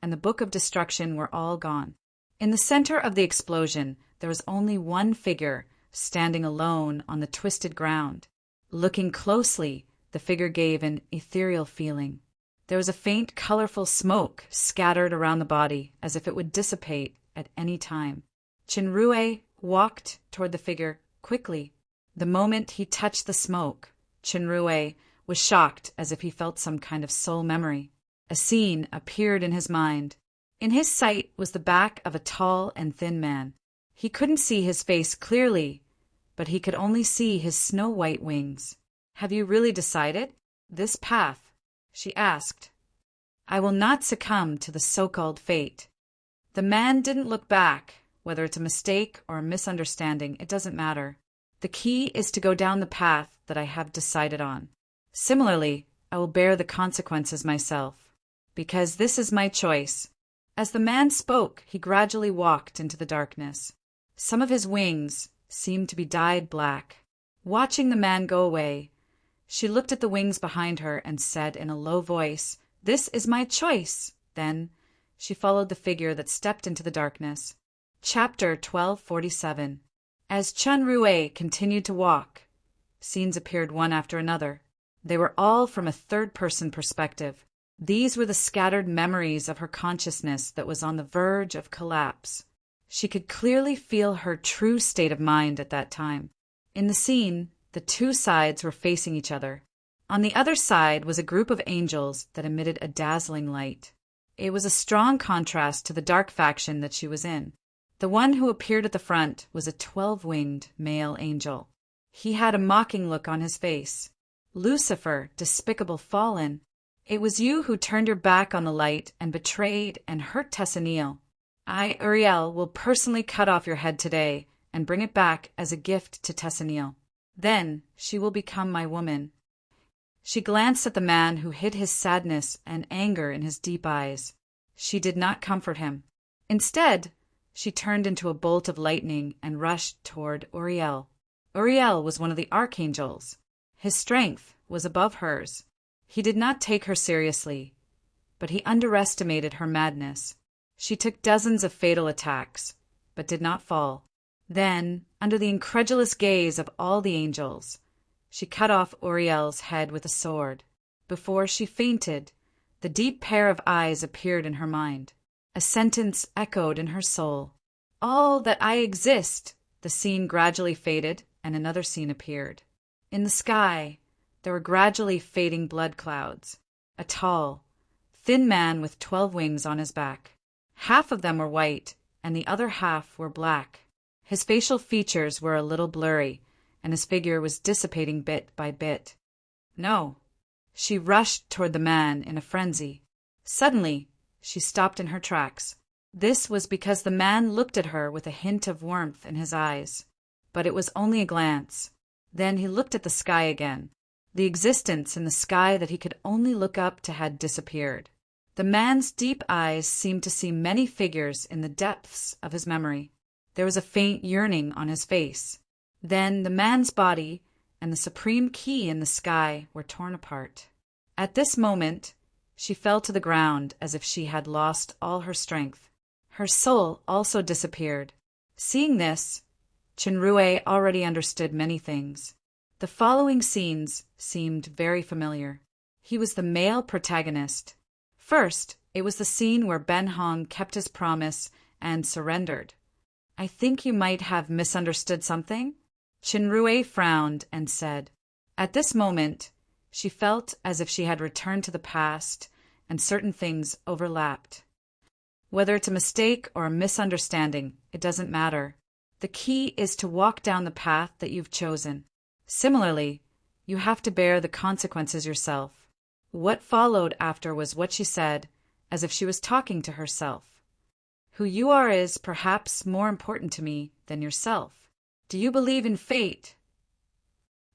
and the Book of Destruction were all gone. In the center of the explosion, there was only one figure standing alone on the twisted ground. Looking closely, the figure gave an ethereal feeling. There was a faint, colorful smoke scattered around the body, as if it would dissipate at any time. Chenrue walked toward the figure quickly. The moment he touched the smoke, Chenrue was shocked as if he felt some kind of soul memory. A scene appeared in his mind. In his sight was the back of a tall and thin man. He couldn't see his face clearly, but he could only see his snow-white wings. "Have you really decided? This path?" she asked. "I will not succumb to the so-called fate." The man didn't look back. Whether it's a mistake or a misunderstanding, it doesn't matter. The key is to go down the path that I have decided on. Similarly, I will bear the consequences myself, because this is my choice. As the man spoke, he gradually walked into the darkness. Some of his wings seemed to be dyed black. Watching the man go away, she looked at the wings behind her and said in a low voice, "This is my choice." Then she followed the figure that stepped into the darkness. Chapter 1247. As Chenrue continued to walk, scenes appeared one after another. They were all from a third-person perspective. These were the scattered memories of her consciousness that was on the verge of collapse. She could clearly feel her true state of mind at that time. In the scene, the two sides were facing each other. On the other side was a group of angels that emitted a dazzling light. It was a strong contrast to the dark faction that she was in. The one who appeared at the front was a 12-winged male angel. He had a mocking look on his face. "Lucifer, despicable fallen, it was you who turned your back on the light and betrayed and hurt Tessaniel. I, Uriel, will personally cut off your head today and bring it back as a gift to Tessaniel. Then she will become my woman." She glanced at the man who hid his sadness and anger in his deep eyes. She did not comfort him. Instead, she turned into a bolt of lightning and rushed toward Uriel. Uriel was one of the archangels. His strength was above hers. He did not take her seriously, but he underestimated her madness. She took dozens of fatal attacks, but did not fall. Then, under the incredulous gaze of all the angels, she cut off Uriel's head with a sword. Before she fainted, the deep pair of eyes appeared in her mind. A sentence echoed in her soul. "All that I exist." The scene gradually faded, and another scene appeared. In the sky, there were gradually fading blood clouds. A tall, thin man with 12 wings on his back. Half of them were white, and the other half were black. His facial features were a little blurry, and his figure was dissipating bit by bit. "No." She rushed toward the man in a frenzy. Suddenly, she stopped in her tracks. This was because the man looked at her with a hint of warmth in his eyes. But it was only a glance. Then he looked at the sky again. The existence in the sky that he could only look up to had disappeared. The man's deep eyes seemed to see many figures in the depths of his memory. There was a faint yearning on his face. Then the man's body and the supreme key in the sky were torn apart. At this moment, she fell to the ground as if she had lost all her strength. Her soul also disappeared. Seeing this, Chenrue already understood many things. The following scenes seemed very familiar. He was the male protagonist. First, it was the scene where Ben Hong kept his promise and surrendered. "I think you might have misunderstood something?" Chinrue frowned and said. At this moment, she felt as if she had returned to the past, and certain things overlapped. Whether it's a mistake or a misunderstanding, it doesn't matter. The key is to walk down the path that you've chosen. Similarly, you have to bear the consequences yourself. What followed after was what she said, as if she was talking to herself. "Who you are is perhaps more important to me than yourself. Do you believe in fate?"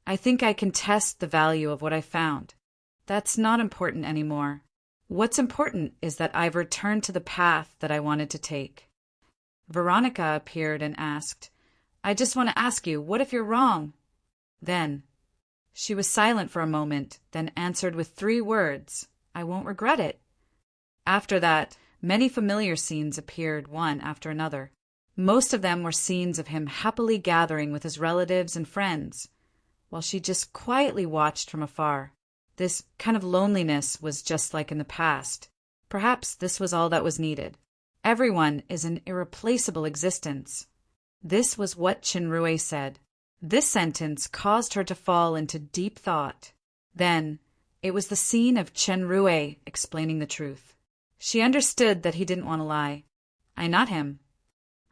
"I think I can test the value of what I found. That's not important anymore. What's important is that I've returned to the path that I wanted to take." Veronica appeared and asked, "I just want to ask you, what if you're wrong?" Then, she was silent for a moment, then answered with 3 words, "I won't regret it." After that, many familiar scenes appeared one after another. Most of them were scenes of him happily gathering with his relatives and friends, while she just quietly watched from afar. This kind of loneliness was just like in the past. Perhaps this was all that was needed. Everyone is an irreplaceable existence. This was what Chinrue said. This sentence caused her to fall into deep thought. Then, it was the scene of Chinrue explaining the truth. She understood that he didn't want to lie. "I not him.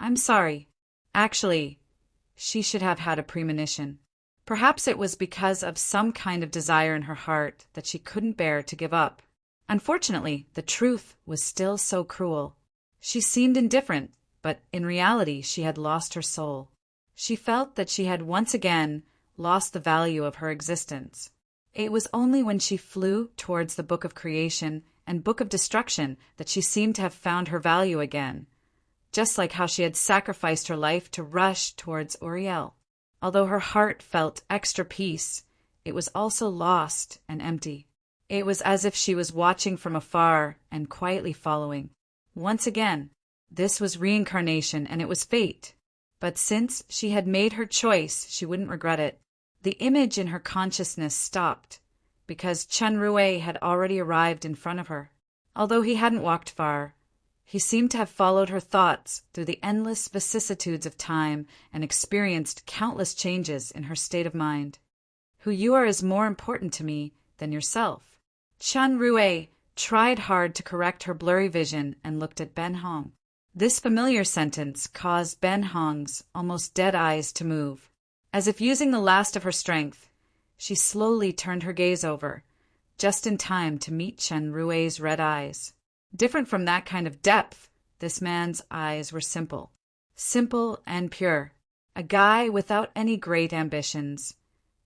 I'm sorry. Actually, she should have had a premonition. Perhaps it was because of some kind of desire in her heart that she couldn't bear to give up. Unfortunately, the truth was still so cruel. She seemed indifferent, but in reality she had lost her soul. She felt that she had once again lost the value of her existence. It was only when she flew towards the Book of Creation and Book of Destruction that she seemed to have found her value again, just like how she had sacrificed her life to rush towards Uriel. Although her heart felt extra peace, it was also lost and empty. It was as if she was watching from afar and quietly following. Once again, this was reincarnation and it was fate. But since she had made her choice, she wouldn't regret it. The image in her consciousness stopped, because Chinrue had already arrived in front of her. Although he hadn't walked far, he seemed to have followed her thoughts through the endless vicissitudes of time and experienced countless changes in her state of mind. "Who you are is more important to me than yourself." Chinrue tried hard to correct her blurry vision and looked at Ben Hong. This familiar sentence caused Ben Hong's almost dead eyes to move. As if using the last of her strength, she slowly turned her gaze over, just in time to meet Chinrue's red eyes. Different from that kind of depth, this man's eyes were simple. Simple and pure. A guy without any great ambitions,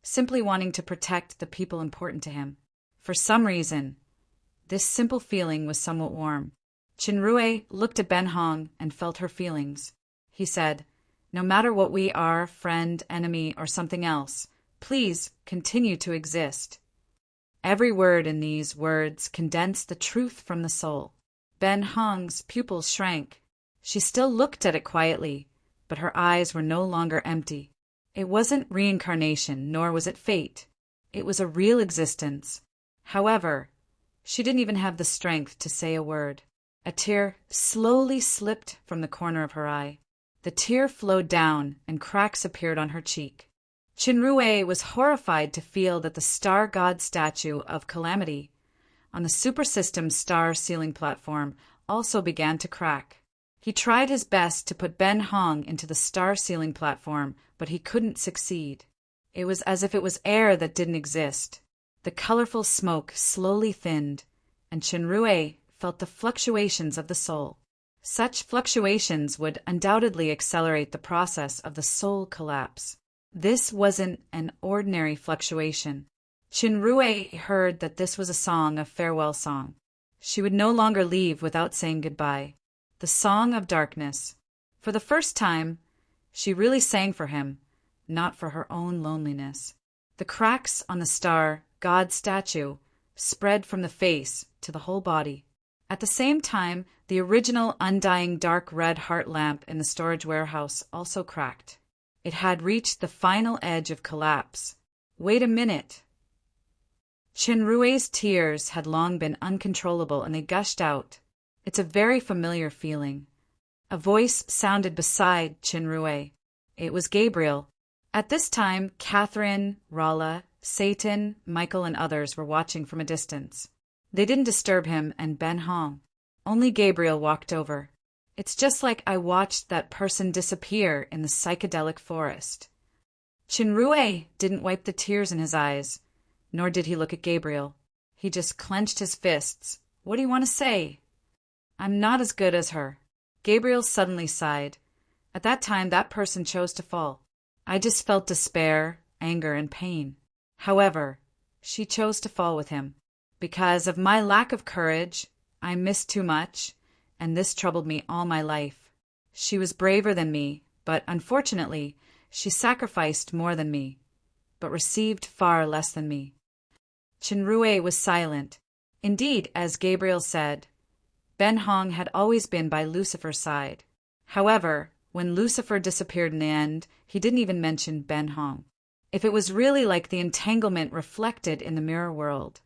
simply wanting to protect the people important to him. For some reason, this simple feeling was somewhat warm. Chinrue looked at Ben Hong and felt her feelings. He said, "No matter what we are, friend, enemy, or something else, please continue to exist." Every word in these words condensed the truth from the soul. Ben Hong's pupils shrank. She still looked at it quietly, but her eyes were no longer empty. It wasn't reincarnation, nor was it fate. It was a real existence. However, she didn't even have the strength to say a word. A tear slowly slipped from the corner of her eye. The tear flowed down, and cracks appeared on her cheek. Chinrue was horrified to feel that the star god statue of Calamity on the supersystem star ceiling platform also began to crack. He tried his best to put Ben Hong into the star ceiling platform, but he couldn't succeed. It was as if it was air that didn't exist. The colorful smoke slowly thinned, and Chinrue felt the fluctuations of the soul. Such fluctuations would undoubtedly accelerate the process of the soul collapse. This wasn't an ordinary fluctuation. Chinrue heard that this was a song of farewell song. She would no longer leave without saying goodbye. The song of darkness. For the first time, she really sang for him, not for her own loneliness. The cracks on the star god statue spread from the face to the whole body. At the same time, the original undying dark red heart lamp in the storage warehouse also cracked. It had reached the final edge of collapse. Wait a minute. Chinrue's tears had long been uncontrollable and they gushed out. It's a very familiar feeling. A voice sounded beside Chinrue. It was Gabriel. At this time, Catherine, Rala, Satan, Michael, and others were watching from a distance. They didn't disturb him and Ben Hong. Only Gabriel walked over. It's just like I watched that person disappear in the psychedelic forest. Chinrue didn't wipe the tears in his eyes, nor did he look at Gabriel. He just clenched his fists. What do you want to say? I'm not as good as her. Gabriel suddenly sighed. At that time, that person chose to fall. I just felt despair, anger, and pain. However, she chose to fall with him. Because of my lack of courage, I missed too much, and this troubled me all my life. She was braver than me, but unfortunately, she sacrificed more than me, but received far less than me. Chinrue was silent. Indeed, as Gabriel said, Ben Hong had always been by Lucifer's side. However, when Lucifer disappeared in the end, he didn't even mention Ben Hong. If it was really like the entanglement reflected in the mirror world,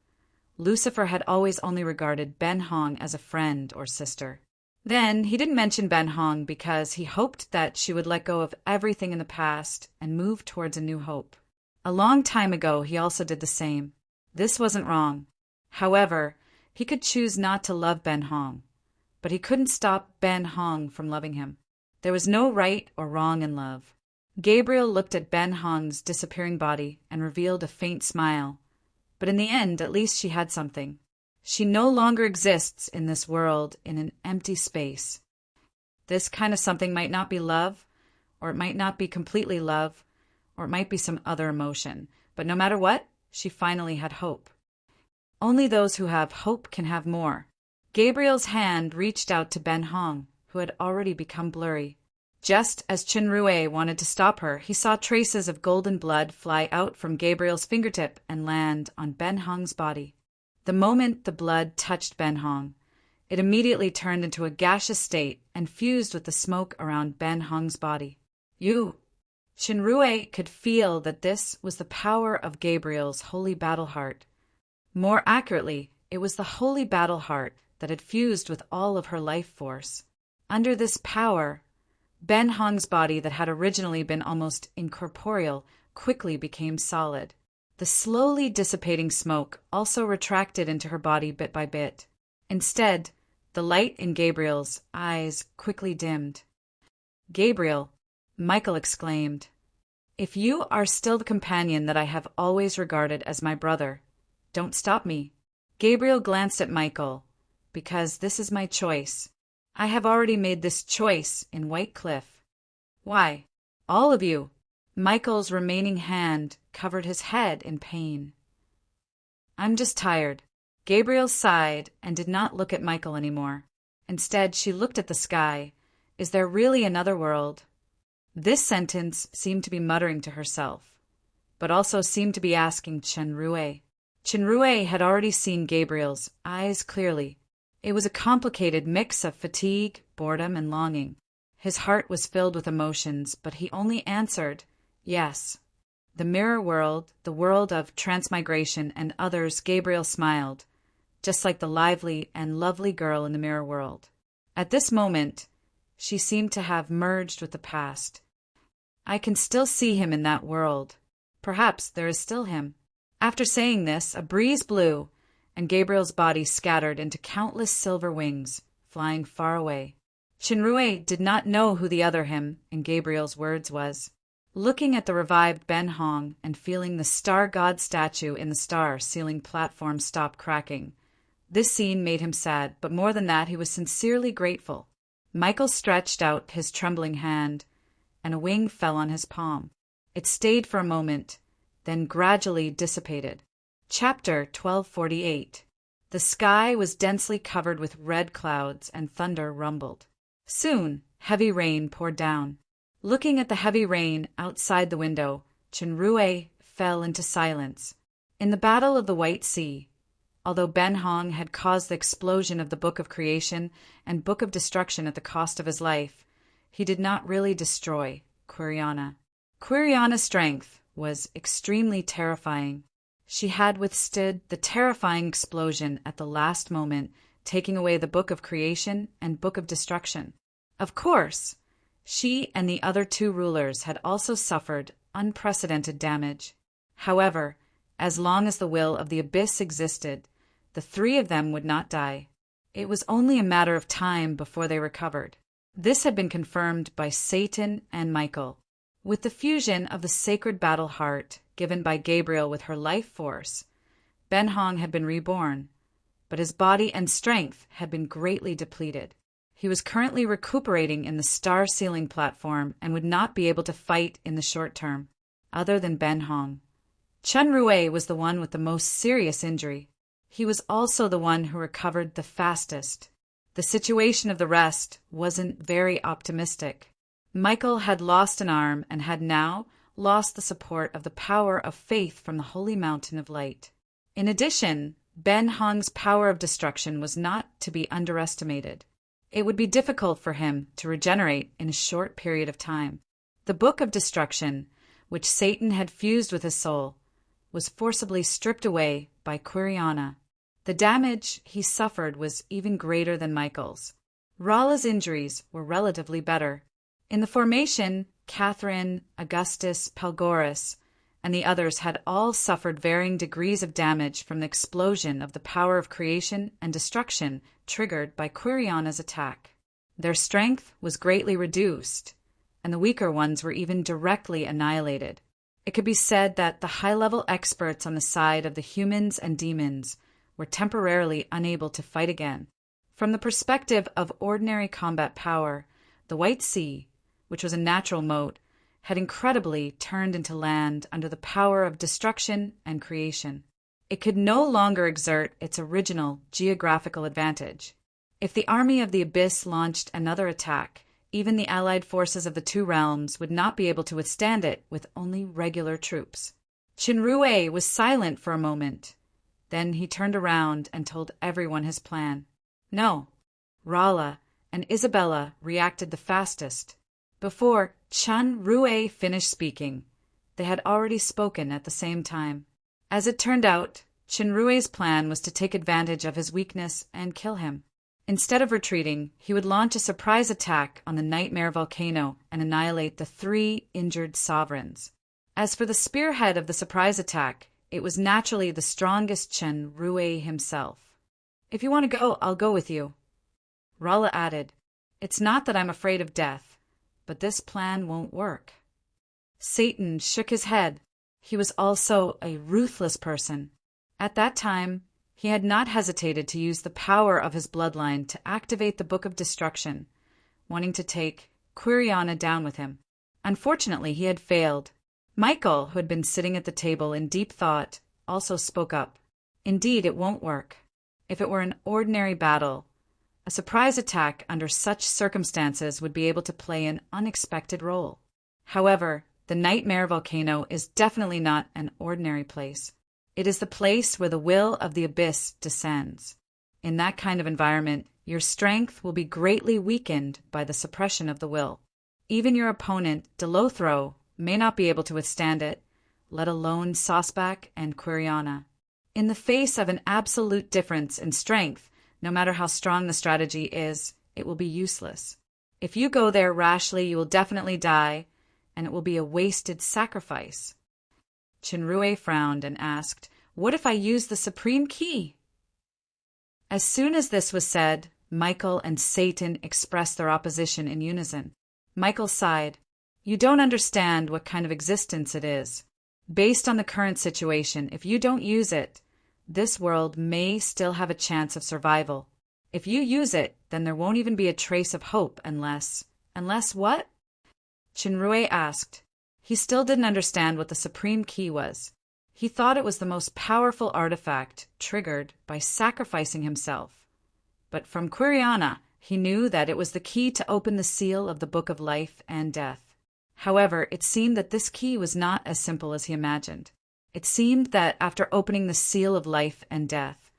Lucifer had always only regarded Ben Hong as a friend or sister. Then he didn't mention Ben Hong because he hoped that she would let go of everything in the past and move towards a new hope. A long time ago, he also did the same. This wasn't wrong. However, he could choose not to love Ben Hong, but he couldn't stop Ben Hong from loving him. There was no right or wrong in love. Gabriel looked at Ben Hong's disappearing body and revealed a faint smile. But in the end, at least she had something. She no longer exists in this world in an empty space. This kind of something might not be love, or it might not be completely love, or it might be some other emotion. But no matter what, she finally had hope. Only those who have hope can have more. Gabriel's hand reached out to Ben Hong, who had already become blurry. Just as Chinrue wanted to stop her, he saw traces of golden blood fly out from Gabriel's fingertip and land on Ben Hong's body. The moment the blood touched Ben Hong, it immediately turned into a gaseous state and fused with the smoke around Ben Hong's body. Chinrue could feel that this was the power of Gabriel's holy battle heart. More accurately, it was the holy battle heart that had fused with all of her life force. Under this power, Ben Hong's body that had originally been almost incorporeal quickly became solid. The slowly dissipating smoke also retracted into her body bit by bit. Instead, the light in Gabriel's eyes quickly dimmed. Gabriel, Michael exclaimed, "If you are still the companion that I have always regarded as my brother, don't stop me." Gabriel glanced at Michael, "Because this is my choice. I have already made this choice in White Cliff." "Why? All of you." Michael's remaining hand covered his head in pain. "I'm just tired." Gabriel sighed and did not look at Michael anymore. Instead, she looked at the sky. Is there really another world? This sentence seemed to be muttering to herself, but also seemed to be asking Chinrue. Chinrue had already seen Gabriel's eyes clearly. It was a complicated mix of fatigue, boredom, and longing. His heart was filled with emotions, but he only answered, yes. The mirror world, the world of transmigration, and others, Gabriel smiled, just like the lively and lovely girl in the mirror world. At this moment, she seemed to have merged with the past. I can still see him in that world. Perhaps there is still him. After saying this, a breeze blew, and Gabriel's body scattered into countless silver wings, flying far away. Chinrue did not know who the other him in Gabriel's words was. Looking at the revived Ben Hong and feeling the star god statue in the star ceiling platform stop cracking, this scene made him sad, but more than that, he was sincerely grateful. Michael stretched out his trembling hand, and a wing fell on his palm. It stayed for a moment, then gradually dissipated. Chapter 1248. The sky was densely covered with red clouds, and thunder rumbled. Soon, heavy rain poured down. Looking at the heavy rain outside the window, Chinrue fell into silence. In the Battle of the White Sea, although Ben Hong had caused the explosion of the Book of Creation and Book of Destruction at the cost of his life, he did not really destroy Quiriana. Quiriana's strength was extremely terrifying. She had withstood the terrifying explosion at the last moment, taking away the Book of Creation and Book of Destruction. Of course, she and the other two rulers had also suffered unprecedented damage. However, as long as the will of the abyss existed, the three of them would not die. It was only a matter of time before they recovered. This had been confirmed by Satan and Michael. With the fusion of the sacred battle heart given by Gabriel with her life force, Ben Hong had been reborn, but his body and strength had been greatly depleted. He was currently recuperating in the star sealing platform and would not be able to fight in the short term, other than Ben Hong. Chen Rui was the one with the most serious injury. He was also the one who recovered the fastest. The situation of the rest wasn't very optimistic. Michael had lost an arm and had now lost the support of the power of faith from the holy mountain of light. In addition, Ben Hong's power of destruction was not to be underestimated. It would be difficult for him to regenerate in a short period of time. The Book of Destruction, which Satan had fused with his soul, was forcibly stripped away by Quiriana. The damage he suffered was even greater than Michael's. Rala's injuries were relatively better. In the formation, Catherine, Augustus, Pelgoris, and the others had all suffered varying degrees of damage from the explosion of the power of creation and destruction triggered by Quiriana's attack. Their strength was greatly reduced, and the weaker ones were even directly annihilated. It could be said that the high-level experts on the side of the humans and demons were temporarily unable to fight again. From the perspective of ordinary combat power, the White Sea, which was a natural moat, had incredibly turned into land under the power of destruction and creation. It could no longer exert its original geographical advantage. If the army of the Abyss launched another attack, even the allied forces of the two realms would not be able to withstand it with only regular troops. Qinrui was silent for a moment. Then he turned around and told everyone his plan. No, Rala and Isabella reacted the fastest. Before Chen Rui finished speaking, they had already spoken at the same time. As it turned out, Chen Rui's plan was to take advantage of his weakness and kill him. Instead of retreating, he would launch a surprise attack on the Nightmare Volcano and annihilate the three injured sovereigns. As for the spearhead of the surprise attack, it was naturally the strongest Chen Rui himself. If you want to go, I'll go with you. Rala added, It's not that I'm afraid of death, but this plan won't work. Satan shook his head. He was also a ruthless person. At that time, he had not hesitated to use the power of his bloodline to activate the Book of Destruction, wanting to take Quiriana down with him. Unfortunately, he had failed. Michael, who had been sitting at the table in deep thought, also spoke up. Indeed, it won't work. If it were an ordinary battle, a surprise attack under such circumstances would be able to play an unexpected role. However, the Nightmare Volcano is definitely not an ordinary place. It is the place where the will of the Abyss descends. In that kind of environment, your strength will be greatly weakened by the suppression of the will. Even your opponent, Delothro, may not be able to withstand it, let alone Sosbach and Quiriana. In the face of an absolute difference in strength, no matter how strong the strategy is, it will be useless. If you go there rashly, you will definitely die, and it will be a wasted sacrifice. Qinrui frowned and asked, What if I use the Supreme Key? As soon as this was said, Michael and Satan expressed their opposition in unison. Michael sighed. You don't understand what kind of existence it is. Based on the current situation, if you don't use it, this world may still have a chance of survival. If you use it, then there won't even be a trace of hope unless what? Qinrui asked. He still didn't understand what the Supreme Key was. He thought it was the most powerful artifact triggered by sacrificing himself. But from Quiriana, he knew that it was the key to open the seal of the Book of Life and Death. However, it seemed that this key was not as simple as he imagined. It seemed that after opening the seal of life and death,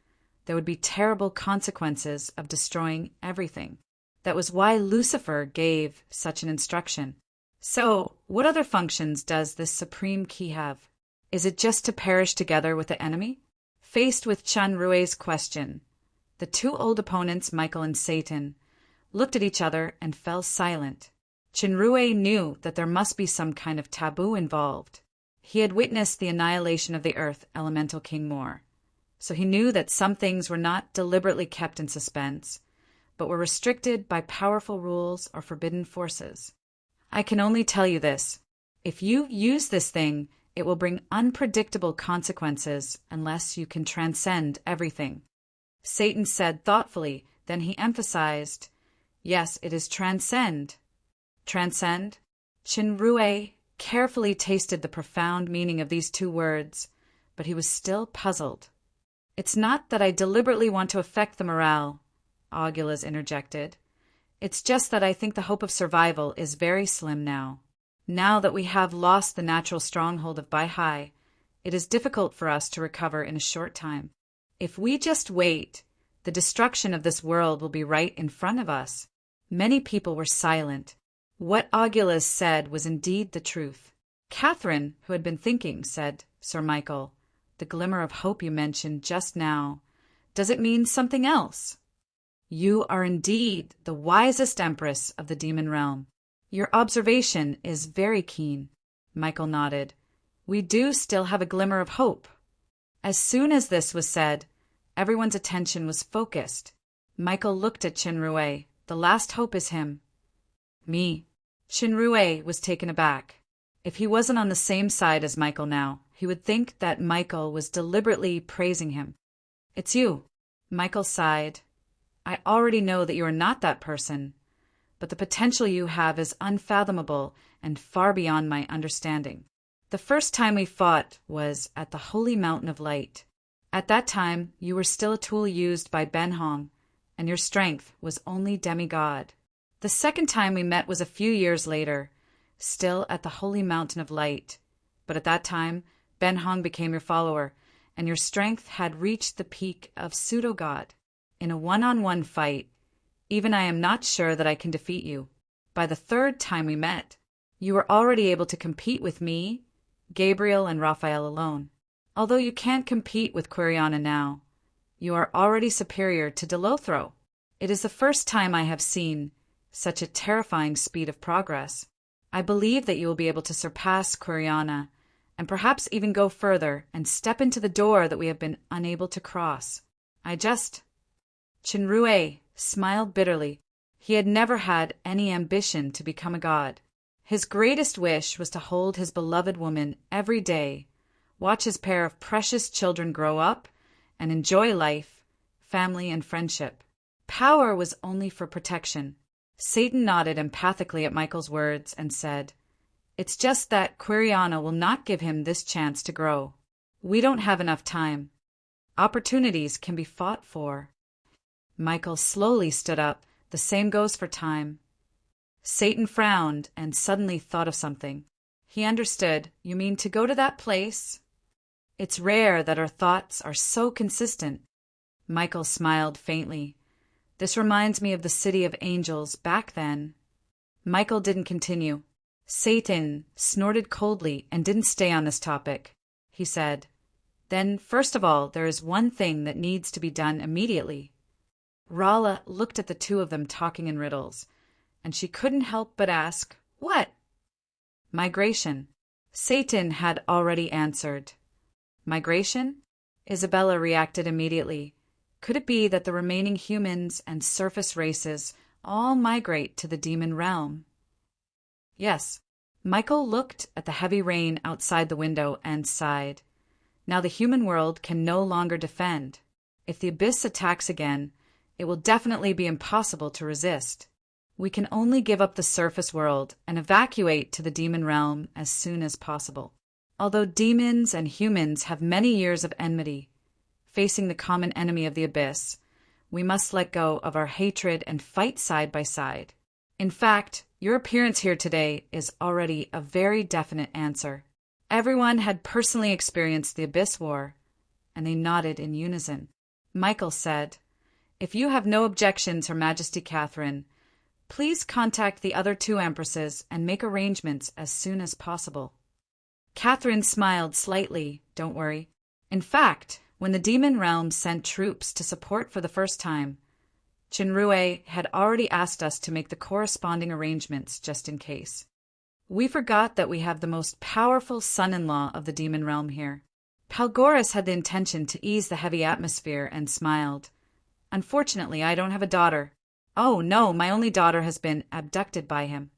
there would be terrible consequences of destroying everything. That was why Lucifer gave such an instruction. So, what other functions does this supreme key have? Is it just to perish together with the enemy? Faced with Chun Rue's question, the two old opponents, Michael and Satan, looked at each other and fell silent. Chinrue knew that there must be some kind of taboo involved. He had witnessed the annihilation of the Earth Elemental King Moore, so he knew that some things were not deliberately kept in suspense, but were restricted by powerful rules or forbidden forces. I can only tell you this. If you use this thing, it will bring unpredictable consequences unless you can transcend everything. Satan said thoughtfully, then he emphasized, yes, it is transcend. Transcend? Chinrue carefully tasted the profound meaning of these two words, but he was still puzzled. It's not that I deliberately want to affect the morale, Augula's interjected. It's just that I think the hope of survival is very slim now. Now that we have lost the natural stronghold of Baihai, it is difficult for us to recover in a short time. If we just wait, the destruction of this world will be right in front of us. Many people were silent. What Augula said was indeed the truth. Catherine, who had been thinking, said, Sir Michael, the glimmer of hope you mentioned just now, does it mean something else? You are indeed the wisest empress of the demon realm. Your observation is very keen. Michael nodded. We do still have a glimmer of hope. As soon as this was said, everyone's attention was focused. Michael looked at Chinrue. The last hope is him. Me. Chinrue was taken aback. If he wasn't on the same side as Michael now, he would think that Michael was deliberately praising him. It's you. Michael sighed. I already know that you are not that person, but the potential you have is unfathomable and far beyond my understanding. The first time we fought was at the Holy Mountain of Light. At that time, you were still a tool used by Ben Hong, and your strength was only demigod. The second time we met was a few years later, still at the Holy Mountain of Light, but at that time, Ben Hong became your follower, and your strength had reached the peak of pseudo-god. In a one-on-one fight, even I am not sure that I can defeat you. By the third time we met, you were already able to compete with me, Gabriel, and Raphael alone. Although you can't compete with Quiriana now, you are already superior to Delothro. It is the first time I have seen such a terrifying speed of progress. I believe that you will be able to surpass Quiriana, and perhaps even go further and step into the door that we have been unable to cross. Chinrue smiled bitterly. He had never had any ambition to become a god. His greatest wish was to hold his beloved woman every day, watch his pair of precious children grow up, and enjoy life, family, and friendship. Power was only for protection. Satan nodded empathically at Michael's words and said, It's just that Quiriana will not give him this chance to grow. We don't have enough time. Opportunities can be fought for. Michael slowly stood up. The same goes for time. Satan frowned and suddenly thought of something. He understood. You mean to go to that place? It's rare that our thoughts are so consistent. Michael smiled faintly. This reminds me of the city of angels back then. Michael didn't continue. Satan snorted coldly and didn't stay on this topic. He said, Then, first of all, there is one thing that needs to be done immediately. Rala looked at the two of them talking in riddles, and she couldn't help but ask, What? Migration. Satan had already answered. Migration? Isabella reacted immediately. Could it be that the remaining humans and surface races all migrate to the demon realm? Yes. Michael looked at the heavy rain outside the window and sighed. Now the human world can no longer defend. If the abyss attacks again, it will definitely be impossible to resist. We can only give up the surface world and evacuate to the demon realm as soon as possible. Although demons and humans have many years of enmity, facing the common enemy of the abyss, we must let go of our hatred and fight side by side. In fact, your appearance here today is already a very definite answer. Everyone had personally experienced the Abyss War, and they nodded in unison. Michael said, If you have no objections, Her Majesty Catherine, Please contact the other two empresses and make arrangements as soon as possible. Catherine smiled slightly. Don't worry. In fact, when the demon realm sent troops to support for the first time, Chinrue had already asked us to make the corresponding arrangements just in case. We forgot that we have the most powerful son-in-law of the demon realm here. Palgoris had the intention to ease the heavy atmosphere and smiled. Unfortunately, I don't have a daughter. Oh no, my only daughter has been abducted by him.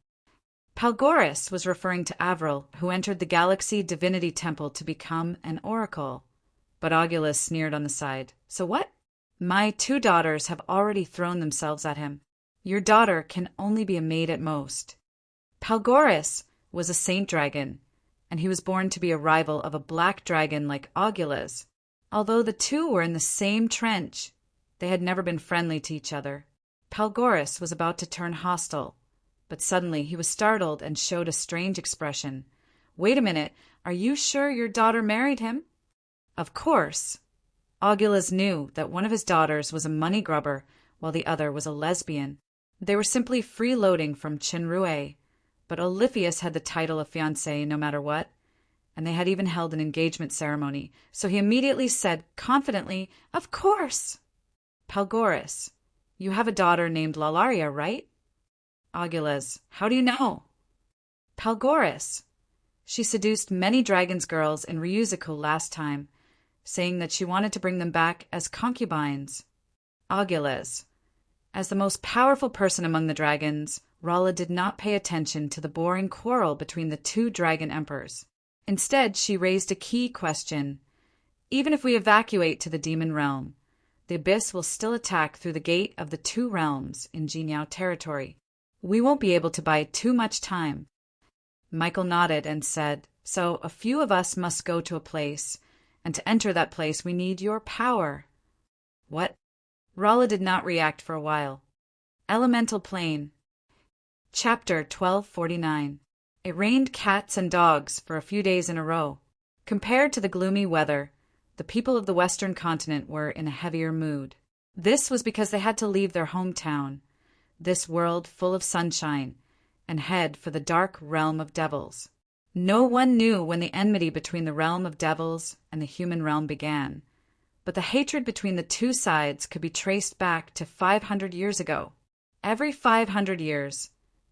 Palgoris was referring to Avril, who entered the Galaxy Divinity Temple to become an oracle. But Augulus sneered on the side. So what? My two daughters have already thrown themselves at him. Your daughter can only be a maid at most. Palgoris was a saint dragon, and he was born to be a rival of a black dragon like Augulus. Although the two were in the same trench, they had never been friendly to each other. Palgoris was about to turn hostile, but suddenly he was startled and showed a strange expression. Wait a minute, are you sure your daughter married him? Of course. Augulus knew that one of his daughters was a money grubber, while the other was a lesbian. They were simply freeloading from Chinrue, but Oliphius had the title of fiancé no matter what, and they had even held an engagement ceremony, so he immediately said confidently, Of course. Palgoris, you have a daughter named Lalaria, right? Augulus, how do you know? Palgoris, she seduced many dragon's girls in Ryuzuku last time, saying that she wanted to bring them back as concubines. Augulus, as the most powerful person among the dragons, Rala did not pay attention to the boring quarrel between the two dragon emperors. Instead, she raised a key question. Even if we evacuate to the demon realm, the abyss will still attack through the gate of the two realms in Jinyao territory. We won't be able to buy too much time. Michael nodded and said, So a few of us must go to a place, and to enter that place we need your power. What? Rala did not react for a while. Elemental Plane. Chapter 1249. It rained cats and dogs for a few days in a row. Compared to the gloomy weather, the people of the Western continent were in a heavier mood. This was because they had to leave their hometown, this world full of sunshine, and head for the dark realm of devils. No one knew when the enmity between the realm of devils and the human realm began, but the hatred between the two sides could be traced back to 500 years ago. Every 500 years,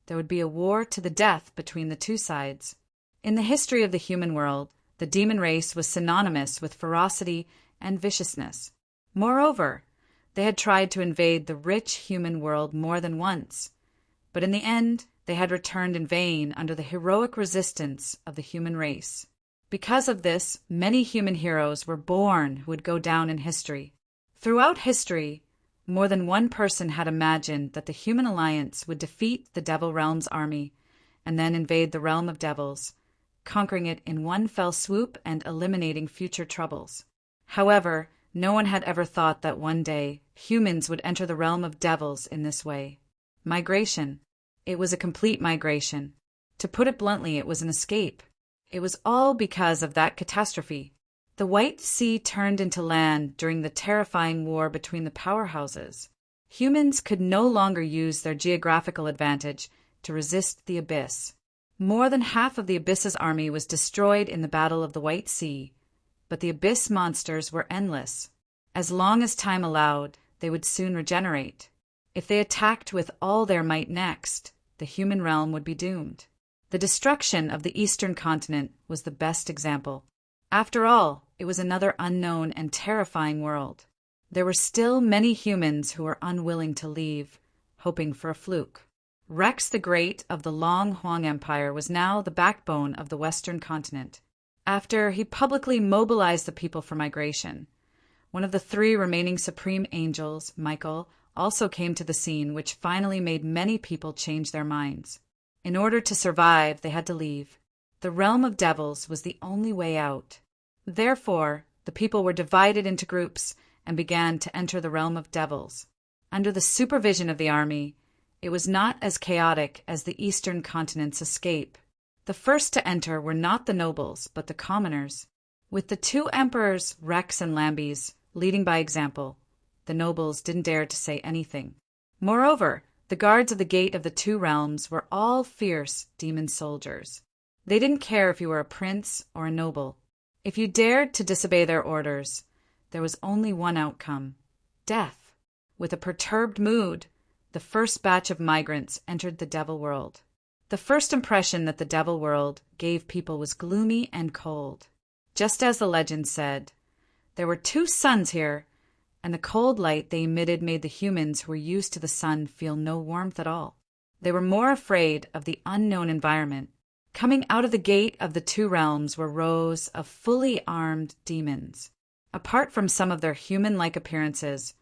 there would be a war to the death between the two sides. In the history of the human world, the demon race was synonymous with ferocity and viciousness. Moreover, they had tried to invade the rich human world more than once, but in the end, they had returned in vain under the heroic resistance of the human race. Because of this, many human heroes were born who would go down in history. Throughout history, more than one person had imagined that the human alliance would defeat the Devil Realm's army and then invade the realm of devils, conquering it in one fell swoop and eliminating future troubles. However, no one had ever thought that one day humans would enter the realm of devils in this way. Migration. It was a complete migration. To put it bluntly, it was an escape. It was all because of that catastrophe. The White Sea turned into land during the terrifying war between the powerhouses. Humans could no longer use their geographical advantage to resist the Abyss. More than half of the Abyss's army was destroyed in the Battle of the White Sea, but the Abyss monsters were endless. As long as time allowed, they would soon regenerate. If they attacked with all their might next, the human realm would be doomed. The destruction of the Eastern continent was the best example. After all, it was another unknown and terrifying world. There were still many humans who were unwilling to leave, hoping for a fluke. Rex the Great of the Long Huang Empire was now the backbone of the Western continent. After he publicly mobilized the people for migration, one of the three remaining supreme angels, Michael, also came to the scene, which finally made many people change their minds. In order to survive, they had to leave. The realm of devils was the only way out. Therefore, the people were divided into groups and began to enter the realm of devils. Under the supervision of the army, it was not as chaotic as the eastern continent's escape. The first to enter were not the nobles, but the commoners. With the two emperors, Rex and Lambes, leading by example, the nobles didn't dare to say anything. Moreover, The guards of the gate of the two realms were all fierce demon soldiers. They didn't care if you were a prince or a noble. If you dared to disobey their orders, there was only one outcome: death. With a perturbed mood, the first batch of migrants entered the Devil World. The first impression that the Devil World gave people was gloomy and cold. Just as the legend said, there were two suns here, and the cold light they emitted made the humans who were used to the sun feel no warmth at all. They were more afraid of the unknown environment. Coming out of the gate of the two realms were rows of fully armed demons. Apart from some of their human-like appearances,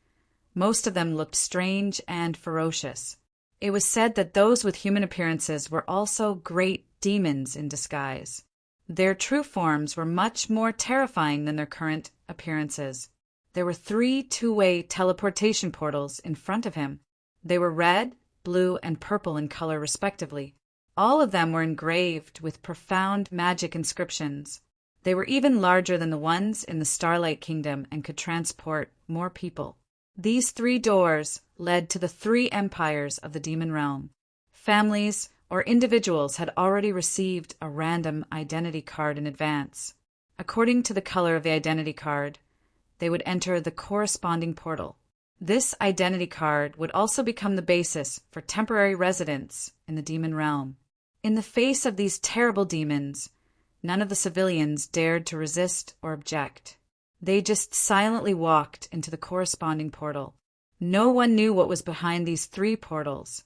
most of them looked strange and ferocious. It was said that those with human appearances were also great demons in disguise. Their true forms were much more terrifying than their current appearances. There were 3 two-way teleportation portals in front of him. They were red, blue, and purple in color respectively. All of them were engraved with profound magic inscriptions. They were even larger than the ones in the Starlight Kingdom and could transport more people. These 3 doors led to the 3 empires of the demon realm. Families or individuals had already received a random identity card in advance. According to the color of the identity card, they would enter the corresponding portal. This identity card would also become the basis for temporary residence in the demon realm. In the face of these terrible demons, none of the civilians dared to resist or object. They just silently walked into the corresponding portal. No one knew what was behind these 3 portals,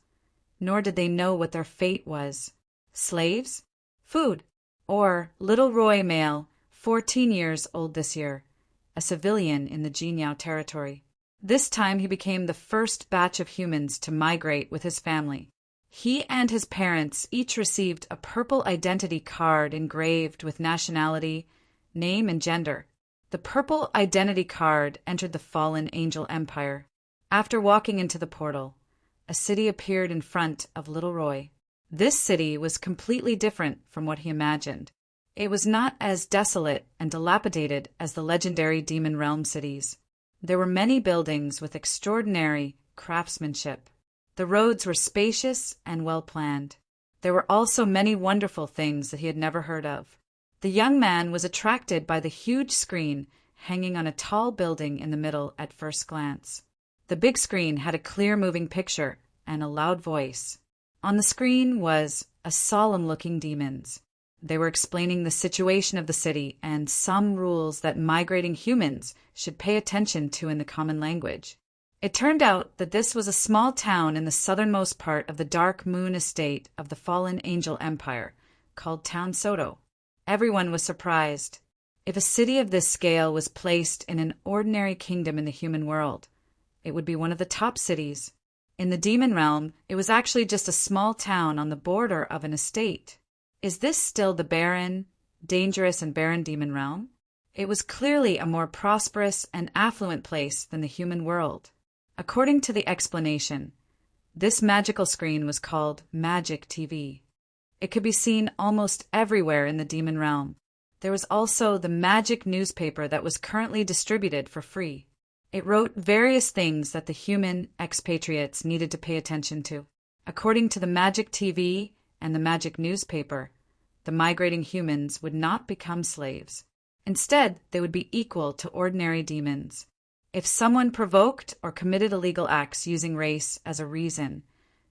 nor did they know what their fate was: slaves, food, or little Roy male, 14 years old this year, a civilian in the Jinyao territory. This time he became the first batch of humans to migrate with his family. He and his parents each received a purple identity card engraved with nationality, name, and gender. The purple identity card entered the fallen angel empire. After walking into the portal, a city appeared in front of little Roy. This city was completely different from what he imagined. It was not as desolate and dilapidated as the legendary Demon Realm cities. There were many buildings with extraordinary craftsmanship. The roads were spacious and well-planned. There were also many wonderful things that he had never heard of. The young man was attracted by the huge screen hanging on a tall building in the middle at first glance. The big screen had a clear moving picture and a loud voice. On the screen was a solemn-looking demons. They were explaining the situation of the city and some rules that migrating humans should pay attention to in the common language. It turned out that this was a small town in the southernmost part of the Dark Moon estate of the fallen angel empire, called Town Soto. Everyone was surprised. If a city of this scale was placed in an ordinary kingdom in the human world, it would be one of the top cities. In the demon realm, it was actually just a small town on the border of an estate. Is this still the barren, dangerous, and barren demon realm? It was clearly a more prosperous and affluent place than the human world. According to the explanation, this magical screen was called Magic TV. It could be seen almost everywhere in the demon realm. There was also the magic newspaper that was currently distributed for free. It wrote various things that the human expatriates needed to pay attention to. According to the Magic TV and the Magic newspaper, the migrating humans would not become slaves. Instead, they would be equal to ordinary demons. If someone provoked or committed illegal acts using race as a reason,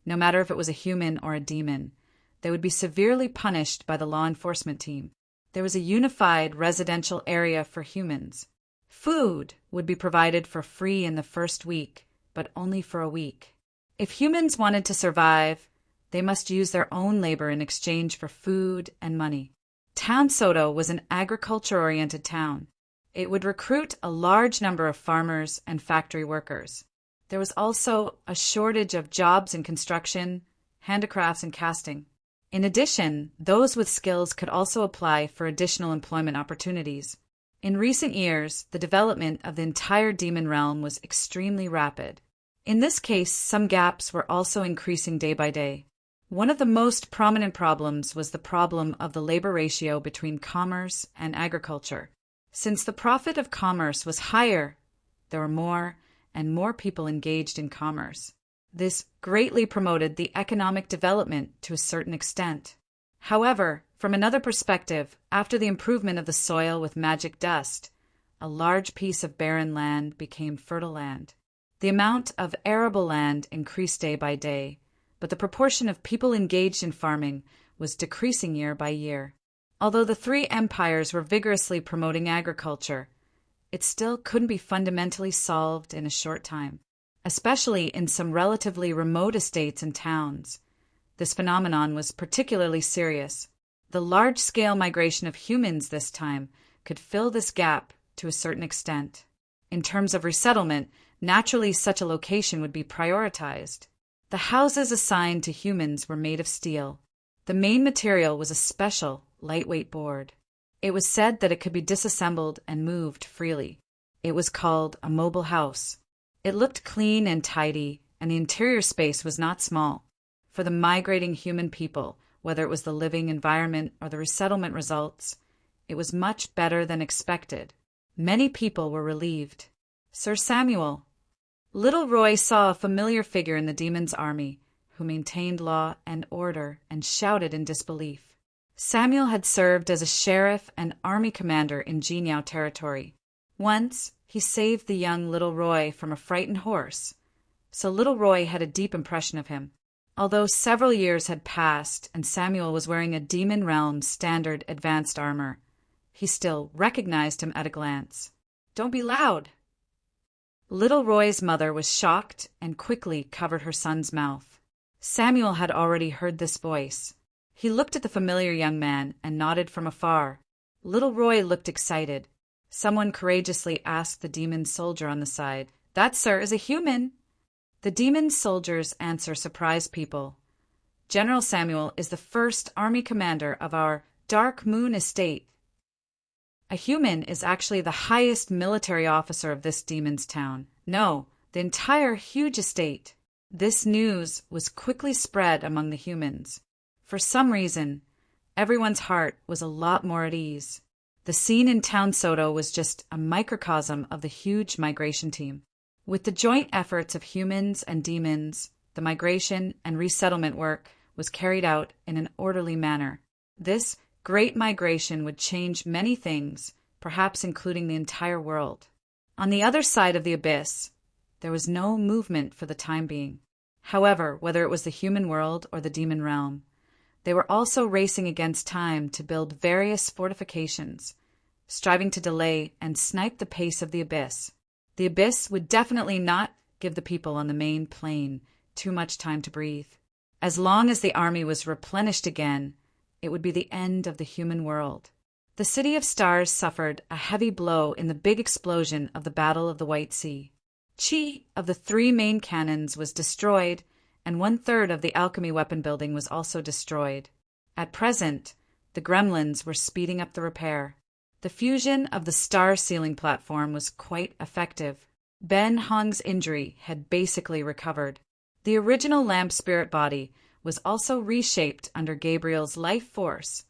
no matter if it was a human or a demon, they would be severely punished by the law enforcement team. There was a unified residential area for humans. Food would be provided for free in the first week, but only for a week. If humans wanted to survive, they must use their own labor in exchange for food and money. Town Soto was an agriculture-oriented town. It would recruit a large number of farmers and factory workers. There was also a shortage of jobs in construction, handicrafts, and casting. In addition, those with skills could also apply for additional employment opportunities. In recent years, the development of the entire demon realm was extremely rapid. In this case, some gaps were also increasing day by day. One of the most prominent problems was the problem of the labor ratio between commerce and agriculture. Since the profit of commerce was higher, there were more and more people engaged in commerce. This greatly promoted the economic development to a certain extent. However, from another perspective, after the improvement of the soil with magic dust, a large piece of barren land became fertile land. The amount of arable land increased day by day, but the proportion of people engaged in farming was decreasing year by year. Although the three empires were vigorously promoting agriculture, it still couldn't be fundamentally solved in a short time, especially in some relatively remote estates and towns. This phenomenon was particularly serious. The large-scale migration of humans this time could fill this gap to a certain extent. In terms of resettlement, naturally such a location would be prioritized. The houses assigned to humans were made of steel. The main material was a special, lightweight board. It was said that it could be disassembled and moved freely. It was called a mobile house. It looked clean and tidy, and the interior space was not small. For the migrating human people, whether it was the living environment or the resettlement results, it was much better than expected. Many people were relieved. Sir Samuel. Little Roy saw a familiar figure in the demon's army, who maintained law and order and shouted in disbelief. Samuel had served as a sheriff and army commander in Jinyao territory. Once, he saved the young Little Roy from a frightened horse, so Little Roy had a deep impression of him. Although several years had passed and Samuel was wearing a Demon Realm standard advanced armor, he still recognized him at a glance. "Don't be loud!" Little Roy's mother was shocked and quickly covered her son's mouth. Samuel had already heard this voice. He looked at the familiar young man and nodded from afar. Little Roy looked excited. Someone courageously asked the demon soldier on the side, "That, sir, is a human." The demon soldier's answer surprised people. "General Samuel is the first army commander of our Dark Moon estate. A human is actually the highest military officer of this demon's town. No, the entire huge estate." This news was quickly spread among the humans. For some reason, everyone's heart was a lot more at ease. The scene in Town Soto was just a microcosm of the huge migration team. With the joint efforts of humans and demons, the migration and resettlement work was carried out in an orderly manner. This great migration would change many things, perhaps including the entire world. On the other side of the abyss, there was no movement for the time being. However, whether it was the human world or the demon realm, they were also racing against time to build various fortifications, striving to delay and snipe the pace of the abyss. The abyss would definitely not give the people on the main plane too much time to breathe. As long as the army was replenished again, it would be the end of the human world. The City of Stars suffered a heavy blow in the big explosion of the Battle of the White Sea. Chi of the 3 main cannons was destroyed, and 1/3 of the alchemy weapon building was also destroyed. At present, the gremlins were speeding up the repair. The fusion of the star sealing platform was quite effective. Ben Hong's injury had basically recovered. The original lamp spirit body was also reshaped under Gabriel's life force,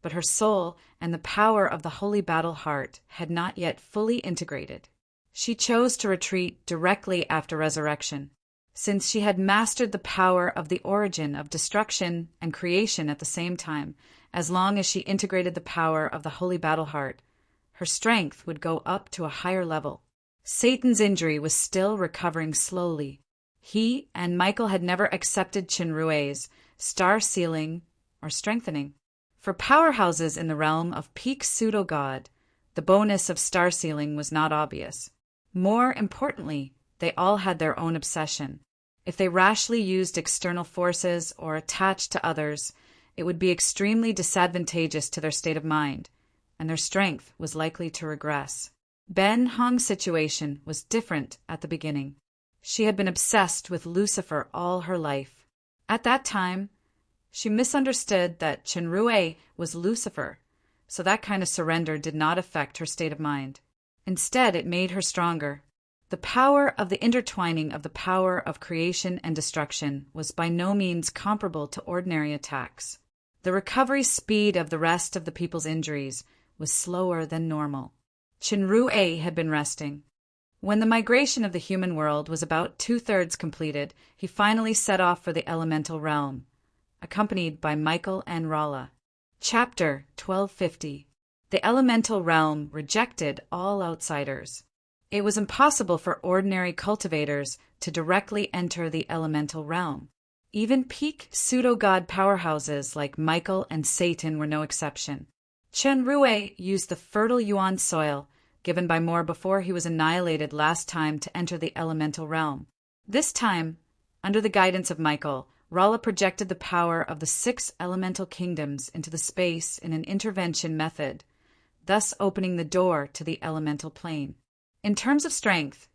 but her soul and the power of the holy battle heart had not yet fully integrated. She chose to retreat directly after resurrection, since she had mastered the power of the origin of destruction and creation at the same time. As long as she integrated the power of the holy battle heart, her strength would go up to a higher level. Satan's injury was still recovering slowly. He and Michael had never accepted Chinrue's star sealing or strengthening. For powerhouses in the realm of peak pseudo-god, the bonus of star sealing was not obvious. More importantly, they all had their own obsession. If they rashly used external forces or attached to others, it would be extremely disadvantageous to their state of mind, and their strength was likely to regress. Ben Hong's situation was different at the beginning. She had been obsessed with Lucifer all her life. At that time, she misunderstood that Chenrue was Lucifer, so that kind of surrender did not affect her state of mind. Instead, it made her stronger. The power of the intertwining of the power of creation and destruction was by no means comparable to ordinary attacks. The recovery speed of the rest of the people's injuries was slower than normal. Chinrue had been resting. When the migration of the human world was about 2/3 completed, he finally set off for the elemental realm, accompanied by Michael and Rolla. Chapter 1250. The elemental realm rejected all outsiders. It was impossible for ordinary cultivators to directly enter the elemental realm. Even peak pseudo-god powerhouses like Michael and Satan were no exception. Chen Rui used the fertile yuan soil given by Moore before he was annihilated last time to enter the elemental realm. This time, under the guidance of Michael, Rolla projected the power of the 6 elemental kingdoms into the space in an intervention method, thus opening the door to the elemental plane. In terms of strength,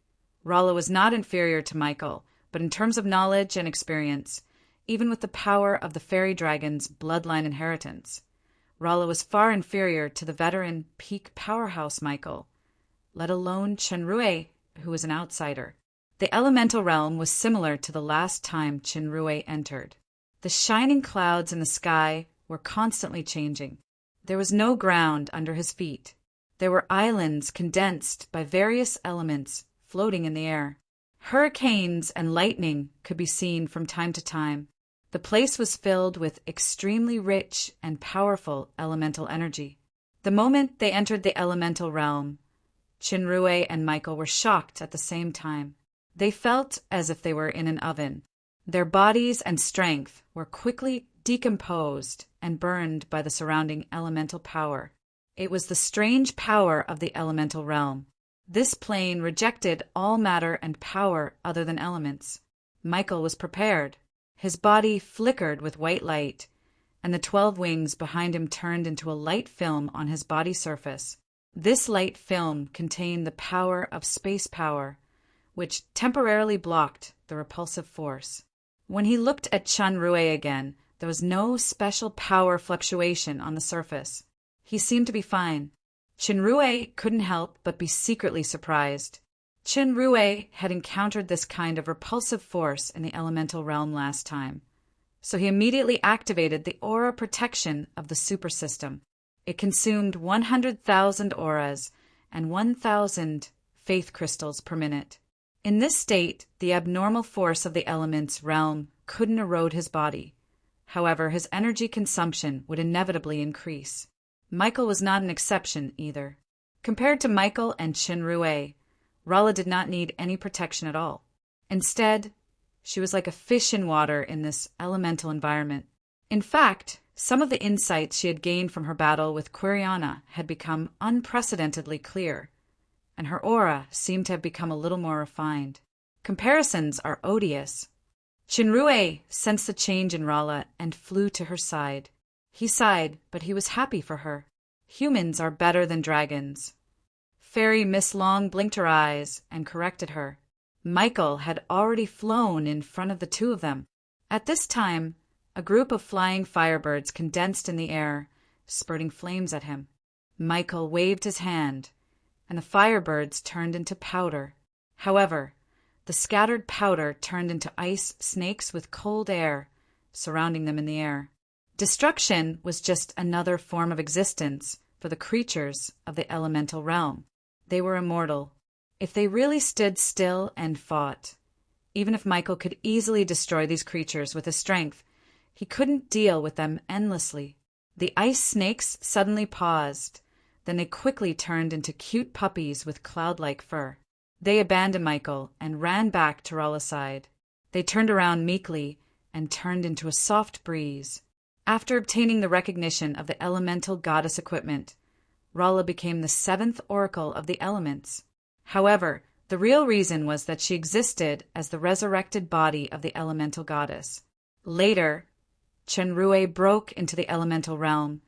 Rolla was not inferior to Michael, but in terms of knowledge and experience, even with the power of the fairy dragon's bloodline inheritance, Rolla was far inferior to the veteran peak powerhouse Michael, let alone Chenrui, who was an outsider. The elemental realm was similar to the last time Chenrui entered. The shining clouds in the sky were constantly changing. There was no ground under his feet. There were islands condensed by various elements floating in the air. Hurricanes and lightning could be seen from time to time. The place was filled with extremely rich and powerful elemental energy. The moment they entered the elemental realm, Chenrui and Michael were shocked at the same time. They felt as if they were in an oven. Their bodies and strength were quickly decomposed and burned by the surrounding elemental power. It was the strange power of the elemental realm. This plane rejected all matter and power other than elements. Michael was prepared. His body flickered with white light, and the 12 wings behind him turned into a light film on his body surface. This light film contained the power of space power, which temporarily blocked the repulsive force. When he looked at Chenrui again, there was no special power fluctuation on the surface. He seemed to be fine. Chenrui couldn't help but be secretly surprised. Chenrui had encountered this kind of repulsive force in the elemental realm last time, so he immediately activated the aura protection of the super system. It consumed 100,000 auras and 1,000 faith crystals per minute. In this state, the abnormal force of the elements realm couldn't erode his body. However, his energy consumption would inevitably increase. Michael was not an exception either. Compared to Michael and Chenrui, Rolla did not need any protection at all. Instead, she was like a fish in water in this elemental environment. In fact, some of the insights she had gained from her battle with Quiriana had become unprecedentedly clear, and her aura seemed to have become a little more refined. Comparisons are odious. Chenrui sensed the change in Rolla and flew to her side. He sighed, but he was happy for her. Humans are better than dragons. Fairy Miss Long blinked her eyes and corrected her. Michael had already flown in front of the two of them. At this time, a group of flying firebirds condensed in the air, spurting flames at him. Michael waved his hand, and the firebirds turned into powder. However, the scattered powder turned into ice snakes with cold air surrounding them in the air. Destruction was just another form of existence for the creatures of the elemental realm. They were immortal. If they really stood still and fought, even if Michael could easily destroy these creatures with his strength, he couldn't deal with them endlessly. The ice snakes suddenly paused. Then they quickly turned into cute puppies with cloud-like fur. They abandoned Michael and ran back to Rolla's side. They turned around meekly and turned into a soft breeze. After obtaining the recognition of the elemental goddess equipment, Rolla became the 7th oracle of the elements. However, the real reason was that she existed as the resurrected body of the elemental goddess. Later, Chenrui broke into the elemental realm,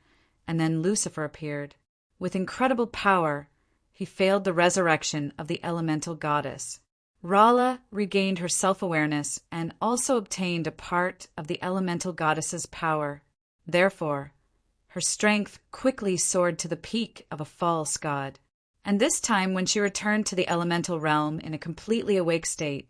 and then Lucifer appeared. With incredible power, he failed the resurrection of the elemental goddess. Rolla regained her self-awareness and also obtained a part of the elemental goddess's power. Therefore, her strength quickly soared to the peak of a false god. And this time, when she returned to the elemental realm in a completely awake state,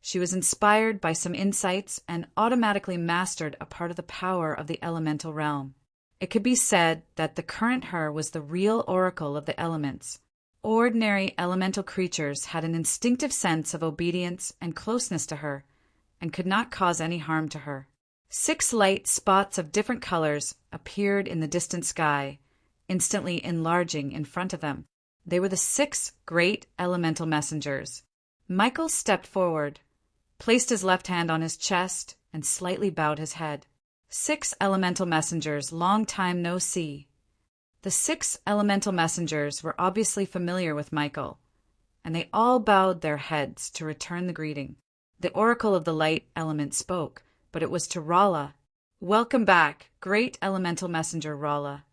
she was inspired by some insights and automatically mastered a part of the power of the elemental realm. It could be said that the current her was the real oracle of the elements. Ordinary elemental creatures had an instinctive sense of obedience and closeness to her, and could not cause any harm to her. 6 light spots of different colors appeared in the distant sky, instantly enlarging in front of them. They were the 6 great elemental messengers. Michael stepped forward, placed his left hand on his chest, and slightly bowed his head. 6 elemental messengers, long time no see. The 6 elemental messengers were obviously familiar with Michael, and they all bowed their heads to return the greeting. The oracle of the light element spoke, but it was to Rolla. "Welcome back, great elemental messenger Rolla."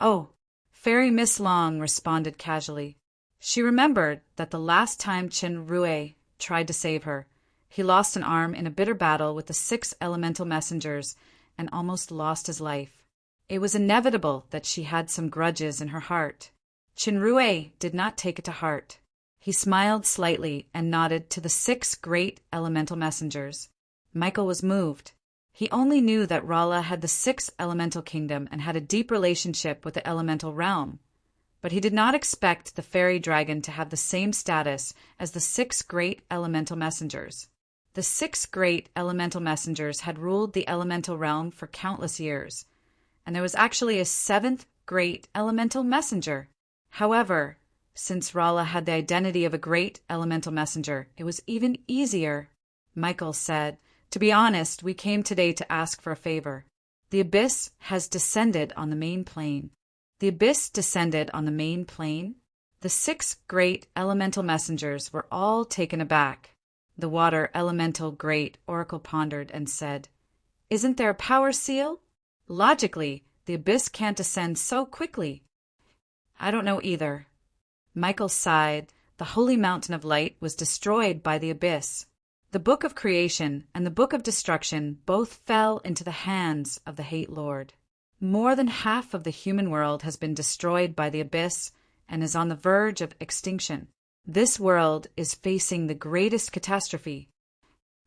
"Oh," Fairy Miss Long responded casually. She remembered that the last time Chen Rue tried to save her, he lost an arm in a bitter battle with the 6 elemental messengers and almost lost his life. It was inevitable that she had some grudges in her heart. Chen Rue did not take it to heart. He smiled slightly and nodded to the 6 great elemental messengers. Michael was moved. He only knew that Rolla had the 6th elemental kingdom and had a deep relationship with the elemental realm, but he did not expect the fairy dragon to have the same status as the 6 great elemental messengers. The 6 great elemental messengers had ruled the elemental realm for countless years, and there was actually a 7th great elemental messenger. However, since Rolla had the identity of a great elemental messenger, it was even easier. Michael said, "To be honest, we came today to ask for a favor. The abyss has descended on the main plane." The abyss descended on the main plane? The 6 great elemental messengers were all taken aback. The water elemental great oracle pondered and said, "Isn't there a power seal? Logically, the abyss can't descend so quickly." "I don't know either." Michael sighed. The holy mountain of light was destroyed by the abyss. The book of creation and the book of destruction both fell into the hands of the Hate Lord. More than half of the human world has been destroyed by the abyss and is on the verge of extinction. This world is facing the greatest catastrophe.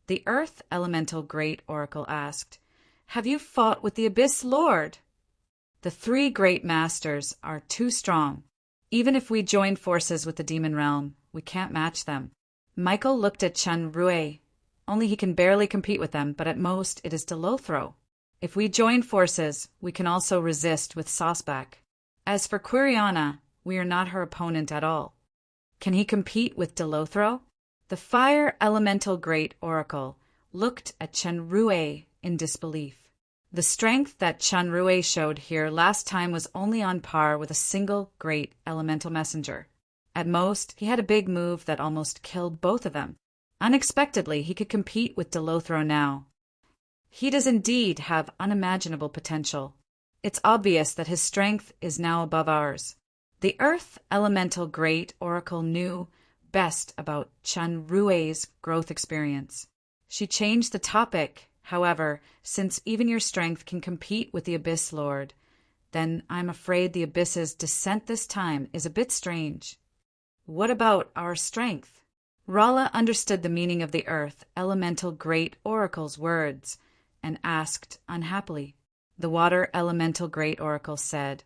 The earth elemental great oracle asked, "Have you fought with the abyss lord?" "The 3 great masters are too strong. Even if we join forces with the demon realm, we can't match them." Michael looked at Chen Rue. "Only he can barely compete with them, but at most it is Delothro. If we join forces, we can also resist with Sosbach. As for Quiriana, we are not her opponent at all." "Can he compete with Delothro?" The fire elemental great oracle looked at Chen Rue in disbelief. The strength that Chen Rue showed here last time was only on par with a single great elemental messenger. At most, he had a big move that almost killed both of them. Unexpectedly, he could compete with Delothro now. He does indeed have unimaginable potential. It's obvious that his strength is now above ours. The earth elemental great oracle knew best about Chen Rue's growth experience. She changed the topic, however, "Since even your strength can compete with the Abyss Lord, then I'm afraid the Abyss's descent this time is a bit strange." "What about our strength?" Rolla understood the meaning of the earth elemental great oracle's words and asked unhappily. The water elemental great oracle said,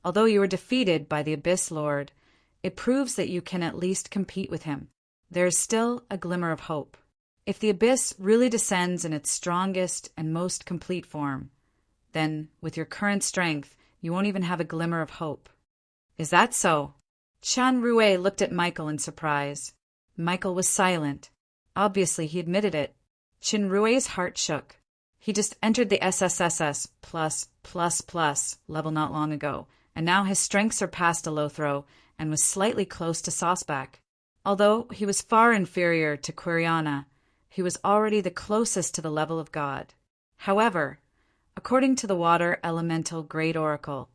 "Although you were defeated by the Abyss Lord, it proves that you can at least compete with him. There is still a glimmer of hope. If the Abyss really descends in its strongest and most complete form, then, with your current strength, you won't even have a glimmer of hope." "Is that so?" Chen Rue looked at Michael in surprise. Michael was silent. Obviously, he admitted it. Chen Rue's heart shook. He just entered the SSSS +++ level not long ago, and now his strength surpassed Delothro and was slightly close to Sosbach. Although he was far inferior to Quiriana, he was already the closest to the level of God. However, according to the water elemental great oracle,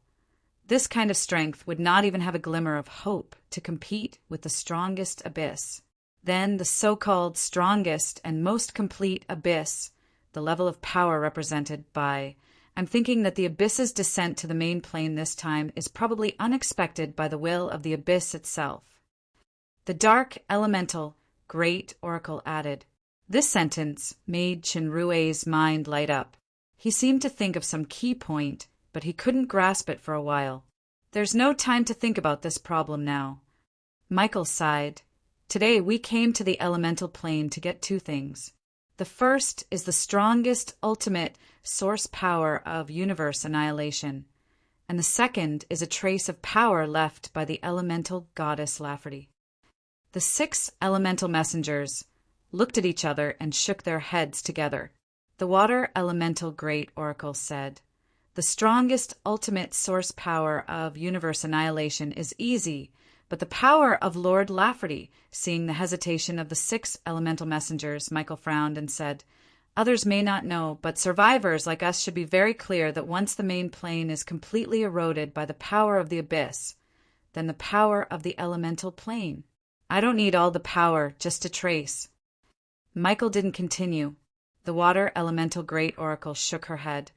this kind of strength would not even have a glimmer of hope to compete with the strongest abyss. Then the so-called strongest and most complete abyss, the level of power represented by, I'm thinking that the abyss's descent to the main plane this time is probably unexpected by the will of the abyss itself. The dark elemental great oracle added. This sentence made Chen Rue's mind light up. He seemed to think of some key point, but he couldn't grasp it for a while. "There's no time to think about this problem now. Michael sighed. Today we came to the elemental plane to get two things. The first is the strongest, ultimate source power of universe annihilation, and the second is a trace of power left by the elemental goddess Lafferty. The 6 elemental messengers looked at each other and shook their heads together. The water elemental great oracle said, "The strongest ultimate source power of universe annihilation is easy, but the power of Lord Lafferty." Seeing the hesitation of the 6 elemental messengers, Michael frowned and said, "Others may not know, but survivors like us should be very clear that once the main plane is completely eroded by the power of the abyss, then the power of the elemental plane. I don't need all the power, just a trace." Michael didn't continue. The water elemental great oracle shook her head.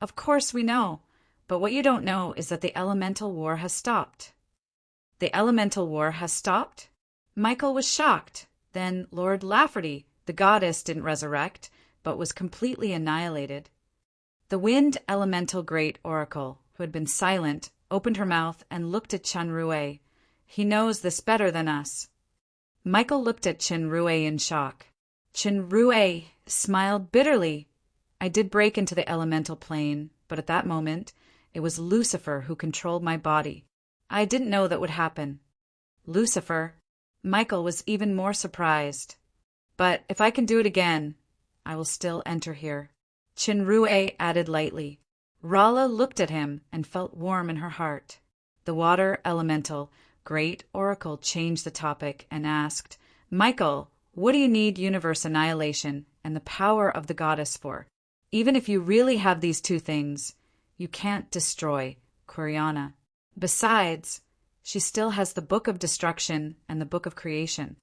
"Of course we know, but what you don't know is that the elemental war has stopped." "The elemental war has stopped?" Michael was shocked. Then Lord Lafferty, the goddess, didn't resurrect, but was completely annihilated. The wind elemental great oracle, who had been silent, opened her mouth and looked at Chun Rue. "He knows this better than us." Michael looked at Chun Rue in shock. Chun Rue smiled bitterly. "I did break into the elemental plane, but at that moment, it was Lucifer who controlled my body. I didn't know that would happen." "Lucifer?" Michael was even more surprised. "But if I can do it again, I will still enter here," Chun Rue added lightly. Rala looked at him and felt warm in her heart. The water elemental great oracle changed the topic and asked, "Michael, what do you need universe annihilation and the power of the goddess for? Even if you really have these two things, you can't destroy Quiriana. Besides, she still has the Book of Destruction and the Book of Creation."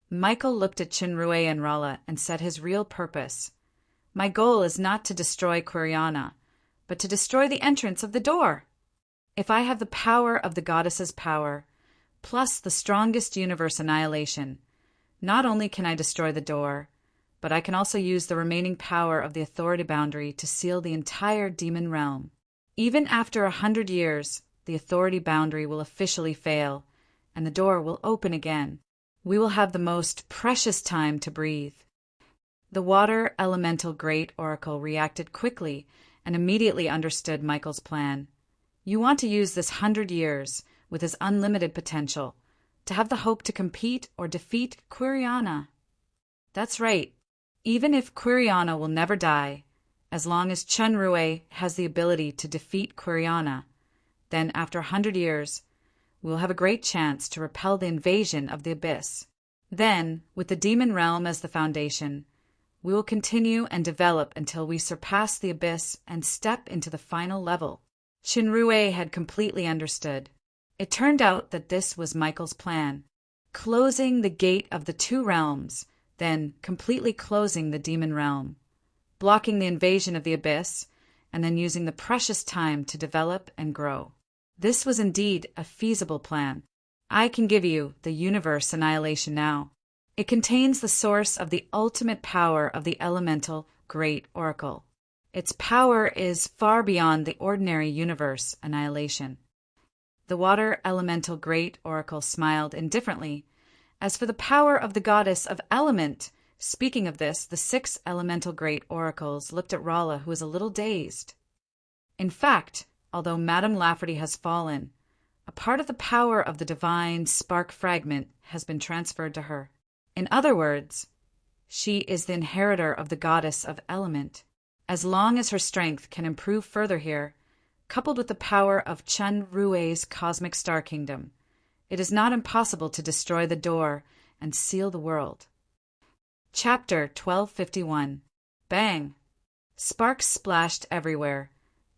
Michael looked at Chun Rue and Rala and said his real purpose. "My goal is not to destroy Quiriana, but to destroy the entrance of the door. If I have the power of the goddess's power, plus the strongest universe annihilation, not only can I destroy the door, but I can also use the remaining power of the authority boundary to seal the entire demon realm. Even after 100 years, the authority boundary will officially fail, and the door will open again. We will have the most precious time to breathe." The water elemental great oracle reacted quickly and immediately understood Michael's plan. "You want to use this 100 years, with his unlimited potential, to have the hope to compete or defeat Quiriana." "That's right. Even if Quiriana will never die, as long as Chun Rue has the ability to defeat Quiriana, then after 100 years, we will have a great chance to repel the invasion of the abyss. Then, with the demon realm as the foundation, we will continue and develop until we surpass the abyss and step into the final level." Chun Rue had completely understood. It turned out that this was Michael's plan, closing the gate of the 2 realms, then completely closing the demon realm, blocking the invasion of the abyss, and then using the precious time to develop and grow. This was indeed a feasible plan. I can give you the universe annihilation now. It contains the source of the ultimate power of the elemental great oracle. Its power is far beyond the ordinary universe annihilation. The water elemental great oracle smiled indifferently. As for the power of the goddess of element, speaking of this, the 6 elemental great oracles looked at Rala, who was a little dazed. In fact, although Madame Lafferty has fallen, a part of the power of the divine spark fragment has been transferred to her. In other words, she is the inheritor of the goddess of element. As long as her strength can improve further here, coupled with the power of Chun Rue's cosmic star kingdom, it is not impossible to destroy the door and seal the world. Chapter 1251. Bang! Sparks splashed everywhere,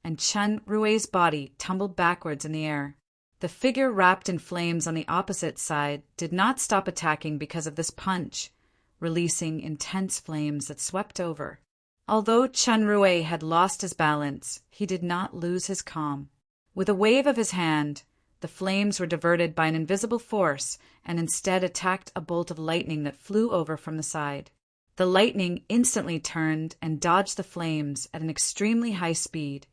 and Chun Rue's body tumbled backwards in the air. The figure wrapped in flames on the opposite side did not stop attacking because of this punch, releasing intense flames that swept over. Although Chun Rue had lost his balance, he did not lose his calm. With a wave of his hand, the flames were diverted by an invisible force and instead attacked a bolt of lightning that flew over from the side. The lightning instantly turned and dodged the flames at an extremely high speed,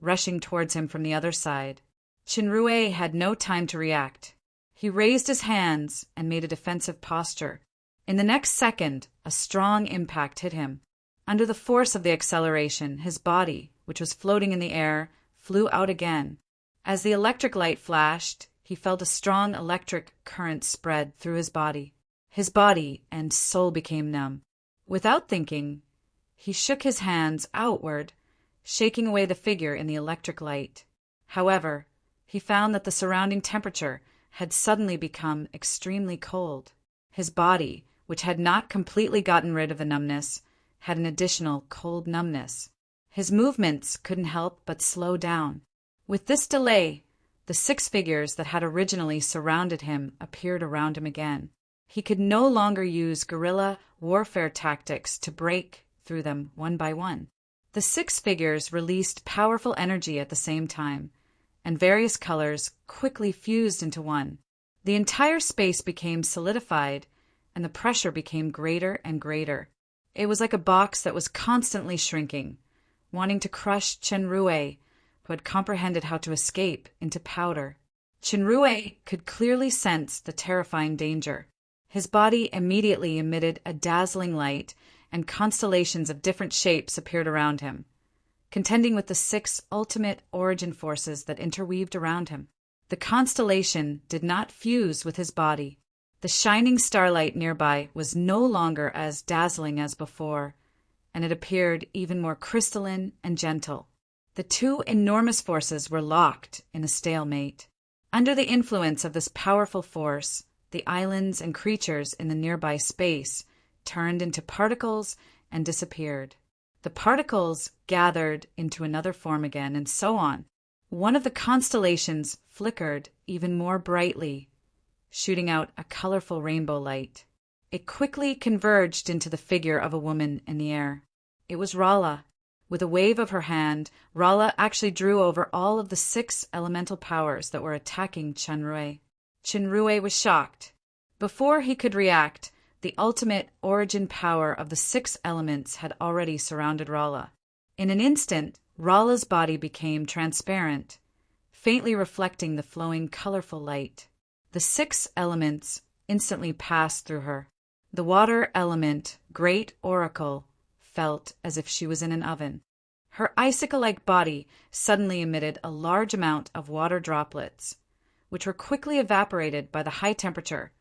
rushing towards him from the other side. Chun Rue had no time to react. He raised his hands and made a defensive posture. In the next second, a strong impact hit him. Under the force of the acceleration, his body, which was floating in the air, flew out again. As the electric light flashed, he felt a strong electric current spread through his body. His body and soul became numb. Without thinking, he shook his hands outward, shaking away the figure in the electric light. However, he found that the surrounding temperature had suddenly become extremely cold. His body, which had not completely gotten rid of the numbness, had an additional cold numbness. His movements couldn't help but slow down. With this delay, the 6 figures that had originally surrounded him appeared around him again. He could no longer use guerrilla warfare tactics to break through them one by one. The 6 figures released powerful energy at the same time, and various colors quickly fused into one. The entire space became solidified, and the pressure became greater and greater. It was like a box that was constantly shrinking, wanting to crush Chenrue, who had comprehended how to escape, into powder. Chenrue could clearly sense the terrifying danger. His body immediately emitted a dazzling light, and constellations of different shapes appeared around him, contending with the 6 ultimate origin forces that interweaved around him. The constellation did not fuse with his body. The shining starlight nearby was no longer as dazzling as before, and it appeared even more crystalline and gentle. The 2 enormous forces were locked in a stalemate. Under the influence of this powerful force, the islands and creatures in the nearby space turned into particles and disappeared. The particles gathered into another form again, and so on. One of the constellations flickered even more brightly, shooting out a colorful rainbow light. It quickly converged into the figure of a woman in the air. It was Rala. With a wave of her hand, Rala actually drew over all of the 6 elemental powers that were attacking Chenrue. Chenrue was shocked. Before he could react, the ultimate origin power of the 6 elements had already surrounded Rala. In an instant, Rala's body became transparent, faintly reflecting the flowing colorful light. The 6 elements instantly passed through her. The water element, Great Oracle, felt as if she was in an oven. Her icicle-like body suddenly emitted a large amount of water droplets, which were quickly evaporated by the high temperature,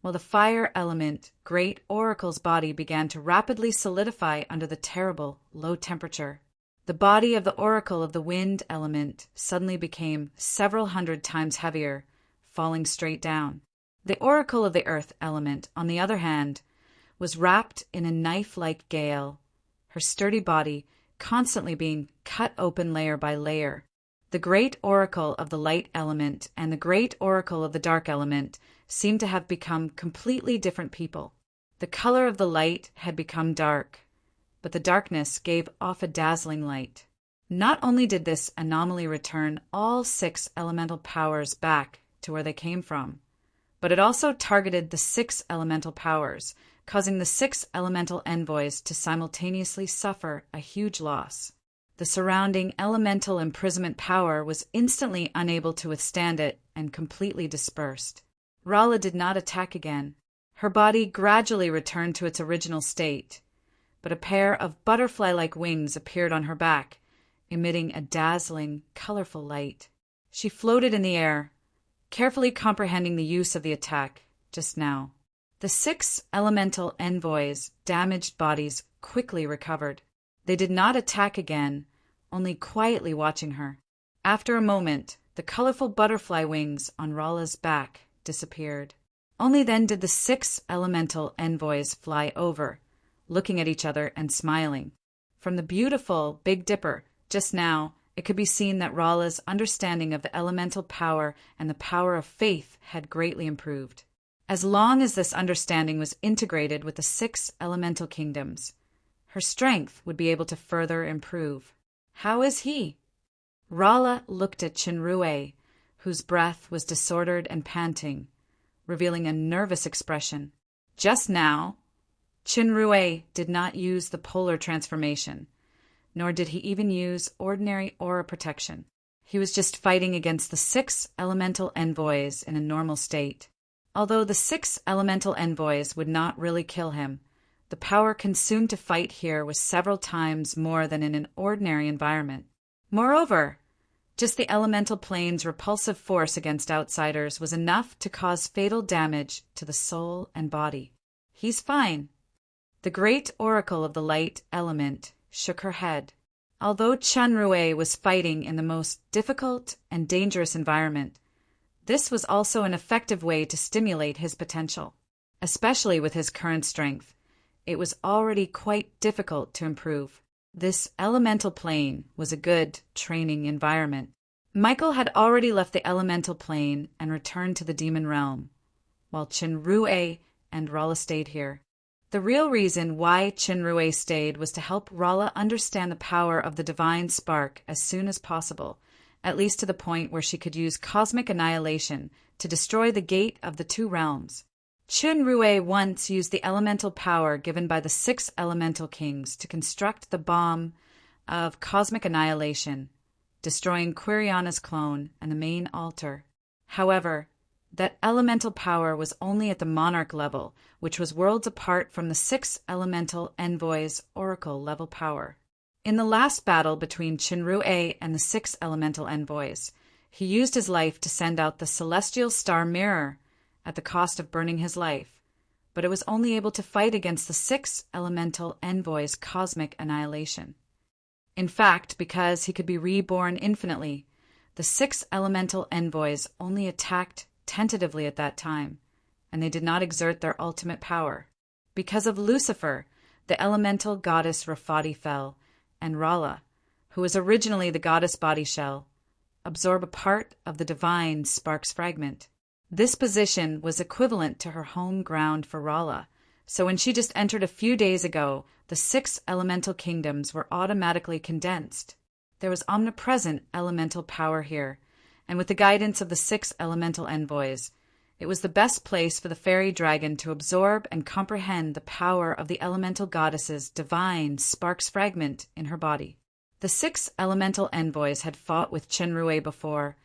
while the fire element, Great Oracle's body, began to rapidly solidify under the terrible low temperature. The body of the Oracle of the wind element suddenly became several hundred times heavier, falling straight down. The Oracle of the earth element, on the other hand, was wrapped in a knife-like gale, her sturdy body constantly being cut open layer by layer. The Great Oracle of the light element and the Great Oracle of the dark element seemed to have become completely different people. The color of the light had become dark, but the darkness gave off a dazzling light. Not only did this anomaly return all 6 elemental powers back to where they came from, but it also targeted the 6 elemental powers, causing the 6 elemental envoys to simultaneously suffer a huge loss. The surrounding elemental imprisonment power was instantly unable to withstand it and completely dispersed. Rala did not attack again. Her body gradually returned to its original state, but a pair of butterfly-like wings appeared on her back, emitting a dazzling, colorful light. She floated in the air, carefully comprehending the use of the attack just now. The 6 elemental envoys' damaged bodies quickly recovered. They did not attack again, only quietly watching her. After a moment, the colorful butterfly wings on Rala's back disappeared. Only then did the 6 elemental envoys fly over, looking at each other and smiling. From the beautiful Big Dipper, just now, it could be seen that Rala's understanding of the elemental power and the power of faith had greatly improved. As long as this understanding was integrated with the 6 elemental kingdoms, her strength would be able to further improve. How is he? Rala looked at Chenrue, whose breath was disordered and panting, revealing a nervous expression. Just now, Chenrue did not use the polar transformation, nor did he even use ordinary aura protection. He was just fighting against the 6 elemental envoys in a normal state. Although the 6 elemental envoys would not really kill him, the power consumed to fight here was several times more than in an ordinary environment. Moreover, just the elemental plane's repulsive force against outsiders was enough to cause fatal damage to the soul and body. He's fine. The great oracle of the light element shook her head. Although Chunrui was fighting in the most difficult and dangerous environment, this was also an effective way to stimulate his potential. Especially with his current strength, it was already quite difficult to improve. This elemental plane was a good training environment. Michael had already left the elemental plane and returned to the demon realm, while Chunrui and Rala stayed here. The real reason why Chunrui stayed was to help Rala understand the power of the divine spark as soon as possible, at least to the point where she could use cosmic annihilation to destroy the gate of the 2 realms. Chunrui once used the elemental power given by the 6 elemental kings to construct the bomb of cosmic annihilation, destroying Quiriana's clone and the main altar. However, that elemental power was only at the monarch level, which was worlds apart from the 6 elemental envoys' oracle level power. In the last battle between Chunrui and the 6 elemental envoys, he used his life to send out the celestial star mirror at the cost of burning his life, but it was only able to fight against the 6 elemental envoys' cosmic annihilation. In fact, because he could be reborn infinitely, the 6 elemental envoys only attacked tentatively at that time, and they did not exert their ultimate power. Because of Lucifer, the elemental goddess Rafati fell, and Rala, who was originally the goddess body shell, absorbed a part of the divine spark's fragment. This position was equivalent to her home ground for Rala, so when she just entered a few days ago, the 6 elemental kingdoms were automatically condensed. There was omnipresent elemental power here, and with the guidance of the 6 elemental envoys, it was the best place for the fairy dragon to absorb and comprehend the power of the elemental goddess's divine spark's fragment in her body. The 6 elemental envoys had fought with Chunrui before,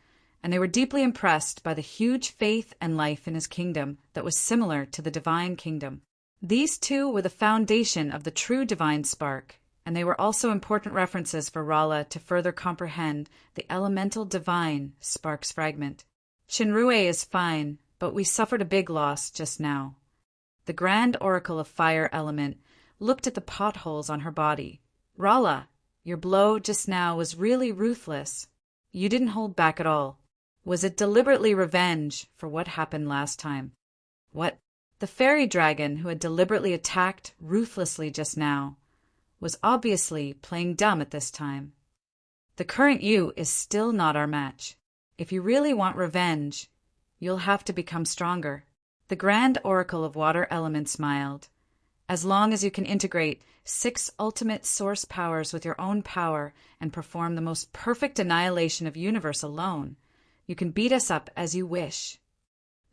and they were deeply impressed by the huge faith and life in his kingdom that was similar to the divine kingdom. These 2 were the foundation of the true divine spark, and they were also important references for Rala to further comprehend the elemental divine spark's fragment. Chunrui is fine, but we suffered a big loss just now. The grand oracle of fire element looked at the potholes on her body. Rala, your blow just now was really ruthless. You didn't hold back at all. Was it deliberately revenge for what happened last time? What? The fairy dragon who had deliberately attacked ruthlessly just now was obviously playing dumb at this time. The current you is still not our match. If you really want revenge, you'll have to become stronger. The grand oracle of water element smiled. As long as you can integrate 6 ultimate source powers with your own power and perform the most perfect annihilation of universe alone, you can beat us up as you wish.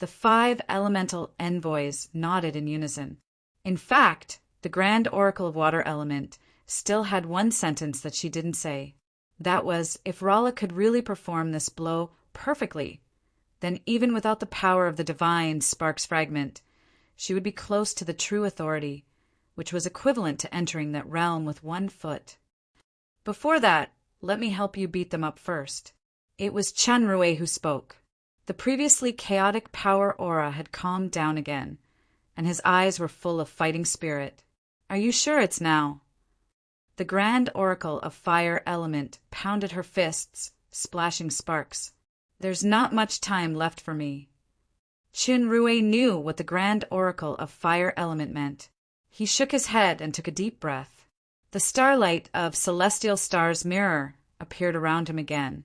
The 5 elemental envoys nodded in unison. In fact, the grand oracle of water element still had one sentence that she didn't say. That was, if Rala could really perform this blow perfectly, then even without the power of the divine spark's fragment, she would be close to the true authority, which was equivalent to entering that realm with 1 foot. Before that, let me help you beat them up first. It was Chunrui who spoke. The previously chaotic power aura had calmed down again, and his eyes were full of fighting spirit. Are you sure it's now? The grand oracle of fire element pounded her fists, splashing sparks. There's not much time left for me. Chunrui knew what the grand oracle of fire element meant. He shook his head and took a deep breath. The starlight of celestial star's mirror appeared around him again,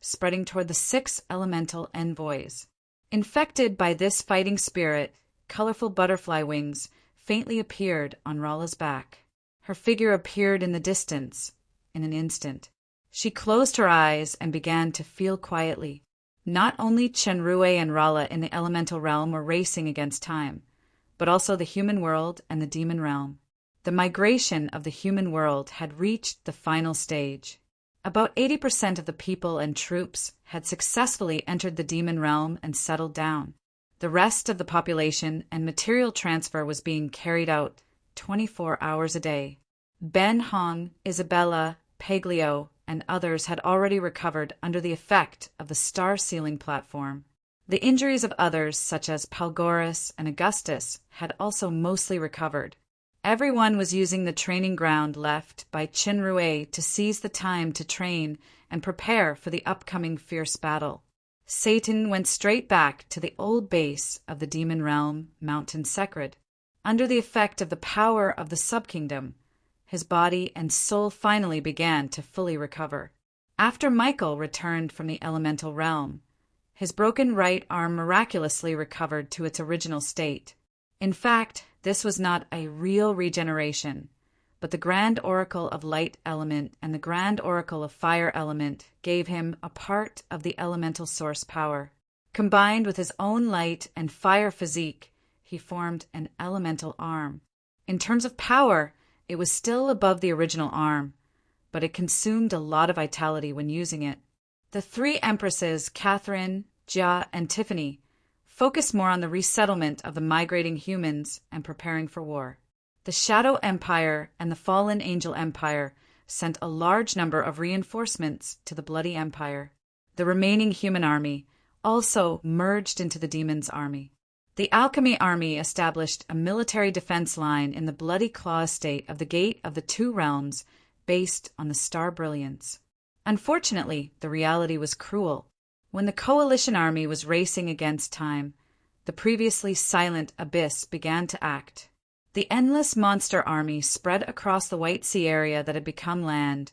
spreading toward the 6 elemental envoys. Infected by this fighting spirit, colorful butterfly wings faintly appeared on Rala's back. Her figure appeared in the distance in an instant. She closed her eyes and began to feel quietly. Not only Chunrui and Rala in the elemental realm were racing against time, but also the human world and the demon realm. The migration of the human world had reached the final stage. About 80% of the people and troops had successfully entered the demon realm and settled down. The rest of the population and material transfer was being carried out 24 hours a day. Ben Hong, Isabella, Paglio, and others had already recovered under the effect of the star-sealing platform. The injuries of others, such as Palgoris and Augustus, had also mostly recovered. Everyone was using the training ground left by Qin Rui to seize the time to train and prepare for the upcoming fierce battle. Satan went straight back to the old base of the demon realm, Mountain Secret. Under the effect of the power of the subkingdom, his body and soul finally began to fully recover. After Michael returned from the elemental realm, his broken right arm miraculously recovered to its original state. In fact, this was not a real regeneration, but the Grand Oracle of Light Element and the Grand Oracle of Fire Element gave him a part of the elemental source power. Combined with his own light and fire physique, he formed an elemental arm. In terms of power, it was still above the original arm, but it consumed a lot of vitality when using it. The three empresses, Catherine, Jia, and Tiffany, focused more on the resettlement of the migrating humans and preparing for war. The Shadow Empire and the Fallen Angel Empire sent a large number of reinforcements to the Bloody Empire. The remaining human army also merged into the Demon's army. The Alchemy Army established a military defense line in the Bloody Claw estate of the Gate of the Two Realms based on the star brilliance. Unfortunately, the reality was cruel. When the Coalition Army was racing against time, the previously silent Abyss began to act. The endless monster army spread across the White Sea area that had become land,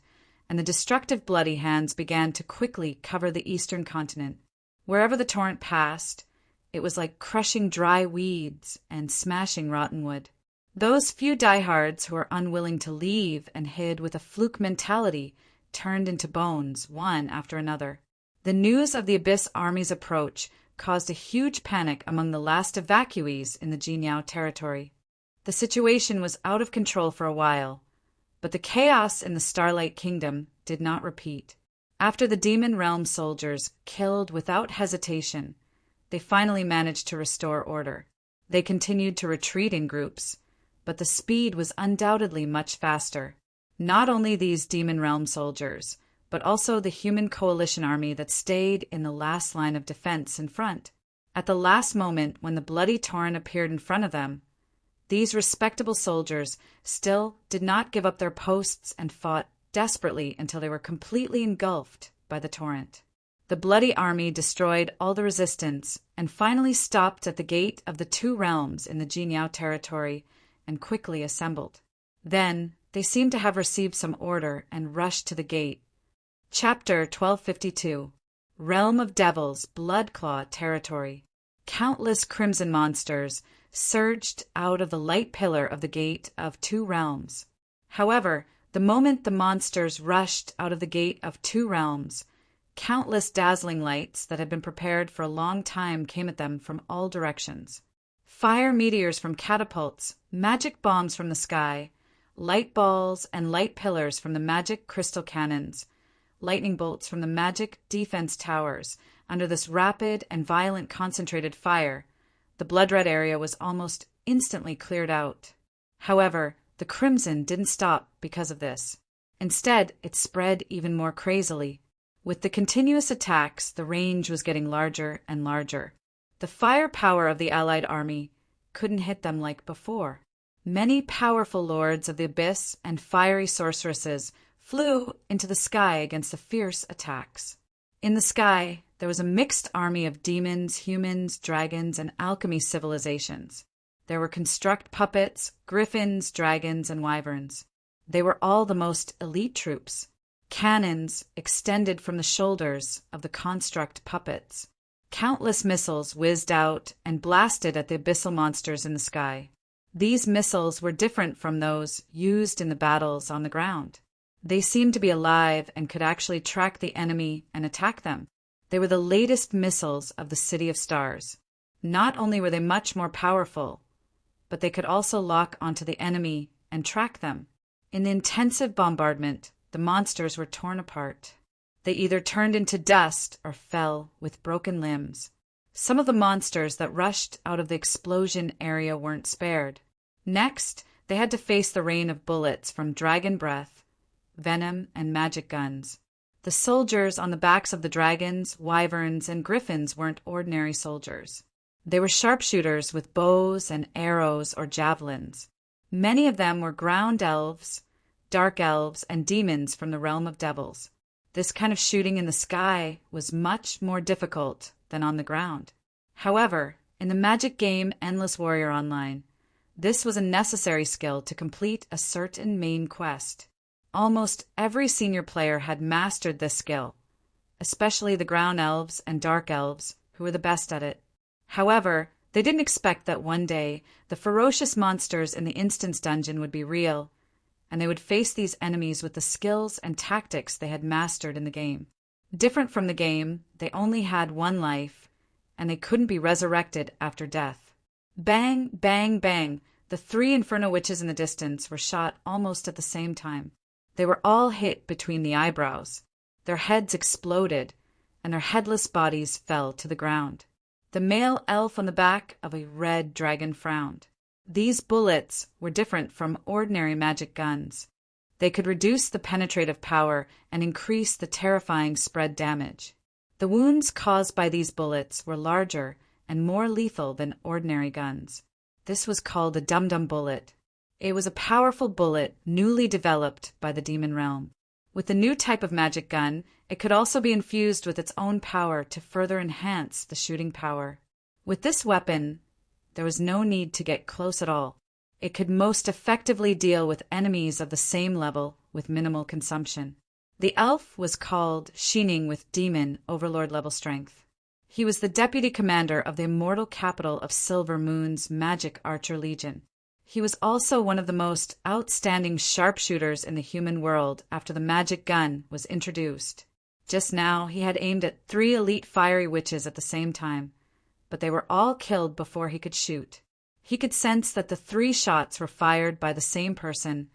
and the destructive Bloody Hands began to quickly cover the eastern continent. Wherever the torrent passed, it was like crushing dry weeds and smashing rotten wood. Those few diehards who were unwilling to leave and hid with a fluke mentality turned into bones, one after another. The news of the Abyss Army's approach caused a huge panic among the last evacuees in the Jinyao territory. The situation was out of control for a while, but the chaos in the Starlight Kingdom did not repeat. After the Demon Realm soldiers killed without hesitation, they finally managed to restore order. They continued to retreat in groups, but the speed was undoubtedly much faster. Not only these Demon Realm soldiers, but also the human coalition army that stayed in the last line of defense in front. At the last moment when the bloody torrent appeared in front of them, these respectable soldiers still did not give up their posts and fought desperately until they were completely engulfed by the torrent. The bloody army destroyed all the resistance and finally stopped at the Gate of the Two Realms in the Jinyao territory and quickly assembled. Then they seemed to have received some order and rushed to the gate. Chapter 1252. Realm of Devils, Bloodclaw Territory. Countless crimson monsters surged out of the light pillar of the Gate of Two Realms. However, the moment the monsters rushed out of the Gate of Two Realms, countless dazzling lights that had been prepared for a long time came at them from all directions. Fire meteors from catapults, magic bombs from the sky, light balls and light pillars from the magic crystal cannons, lightning bolts from the magic defense towers. Under this rapid and violent concentrated fire, the blood-red area was almost instantly cleared out. However, the crimson didn't stop because of this. Instead, it spread even more crazily. With the continuous attacks, the range was getting larger and larger. The firepower of the allied army couldn't hit them like before. Many powerful lords of the abyss and fiery sorceresses flew into the sky against the fierce attacks. In the sky, there was a mixed army of demons, humans, dragons, and alchemy civilizations. There were construct puppets, griffins, dragons, and wyverns. They were all the most elite troops. Cannons extended from the shoulders of the construct puppets. Countless missiles whizzed out and blasted at the abyssal monsters in the sky. These missiles were different from those used in the battles on the ground. They seemed to be alive and could actually track the enemy and attack them. They were the latest missiles of the City of Stars. Not only were they much more powerful, but they could also lock onto the enemy and track them. In the intensive bombardment, the monsters were torn apart. They either turned into dust or fell with broken limbs. Some of the monsters that rushed out of the explosion area weren't spared. Next, they had to face the rain of bullets from dragon breath, venom, and magic guns. The soldiers on the backs of the dragons, wyverns, and griffins weren't ordinary soldiers. They were sharpshooters with bows and arrows or javelins. Many of them were ground elves, dark elves, and demons from the realm of devils. This kind of shooting in the sky was much more difficult than on the ground. However, in the magic game Endless Warrior Online, this was a necessary skill to complete a certain main quest. Almost every senior player had mastered this skill, especially the ground elves and dark elves, who were the best at it. However, they didn't expect that one day the ferocious monsters in the instance dungeon would be real, and they would face these enemies with the skills and tactics they had mastered in the game. Different from the game, they only had one life, and they couldn't be resurrected after death. Bang, bang, bang! The 3 Inferno Witches in the distance were shot almost at the same time. They were all hit between the eyebrows. Their heads exploded, and their headless bodies fell to the ground. The male elf on the back of a red dragon frowned. These bullets were different from ordinary magic guns. They could reduce the penetrative power and increase the terrifying spread damage. The wounds caused by these bullets were larger and more lethal than ordinary guns. This was called a dum-dum bullet. It was a powerful bullet newly developed by the demon realm. With the new type of magic gun, it could also be infused with its own power to further enhance the shooting power. With this weapon, there was no need to get close at all. It could most effectively deal with enemies of the same level with minimal consumption. The elf was called Shining with Demon Overlord level strength. He was the deputy commander of the immortal capital of Silver Moon's Magic Archer Legion. He was also one of the most outstanding sharpshooters in the human world after the magic gun was introduced. Just now, he had aimed at 3 elite fiery witches at the same time, but they were all killed before he could shoot. He could sense that the 3 shots were fired by the same person,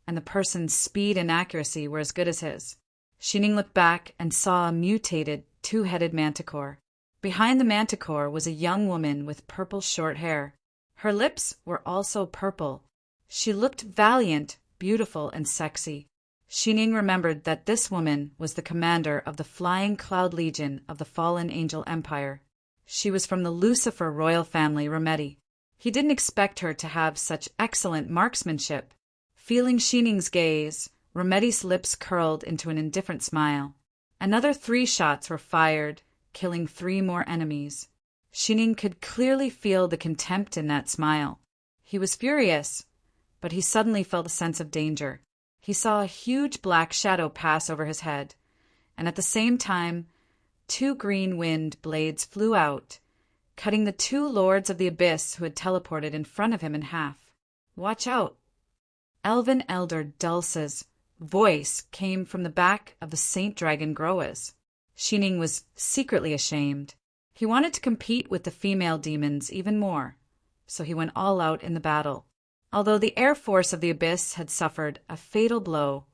and the person's speed and accuracy were as good as his. Shining looked back and saw a mutated, 2-headed manticore. Behind the manticore was a young woman with purple short hair. Her lips were also purple. She looked valiant, beautiful, and sexy. Shining remembered that this woman was the commander of the Flying Cloud Legion of the Fallen Angel Empire. She was from the Lucifer royal family Remedy. He didn't expect her to have such excellent marksmanship. Feeling Shining's gaze, Remedy's lips curled into an indifferent smile. Another 3 shots were fired, killing 3 more enemies. Shining could clearly feel the contempt in that smile. He was furious, but he suddenly felt a sense of danger. He saw a huge black shadow pass over his head, and at the same time, 2 green wind blades flew out, cutting the 2 lords of the abyss who had teleported in front of him in half. "Watch out!" Elven Elder Dulce's voice came from the back of the Saint Dragon Groas. Shining was secretly ashamed. He wanted to compete with the female demons even more, so he went all out in the battle. Although the Air Force of the Abyss had suffered a fatal blow,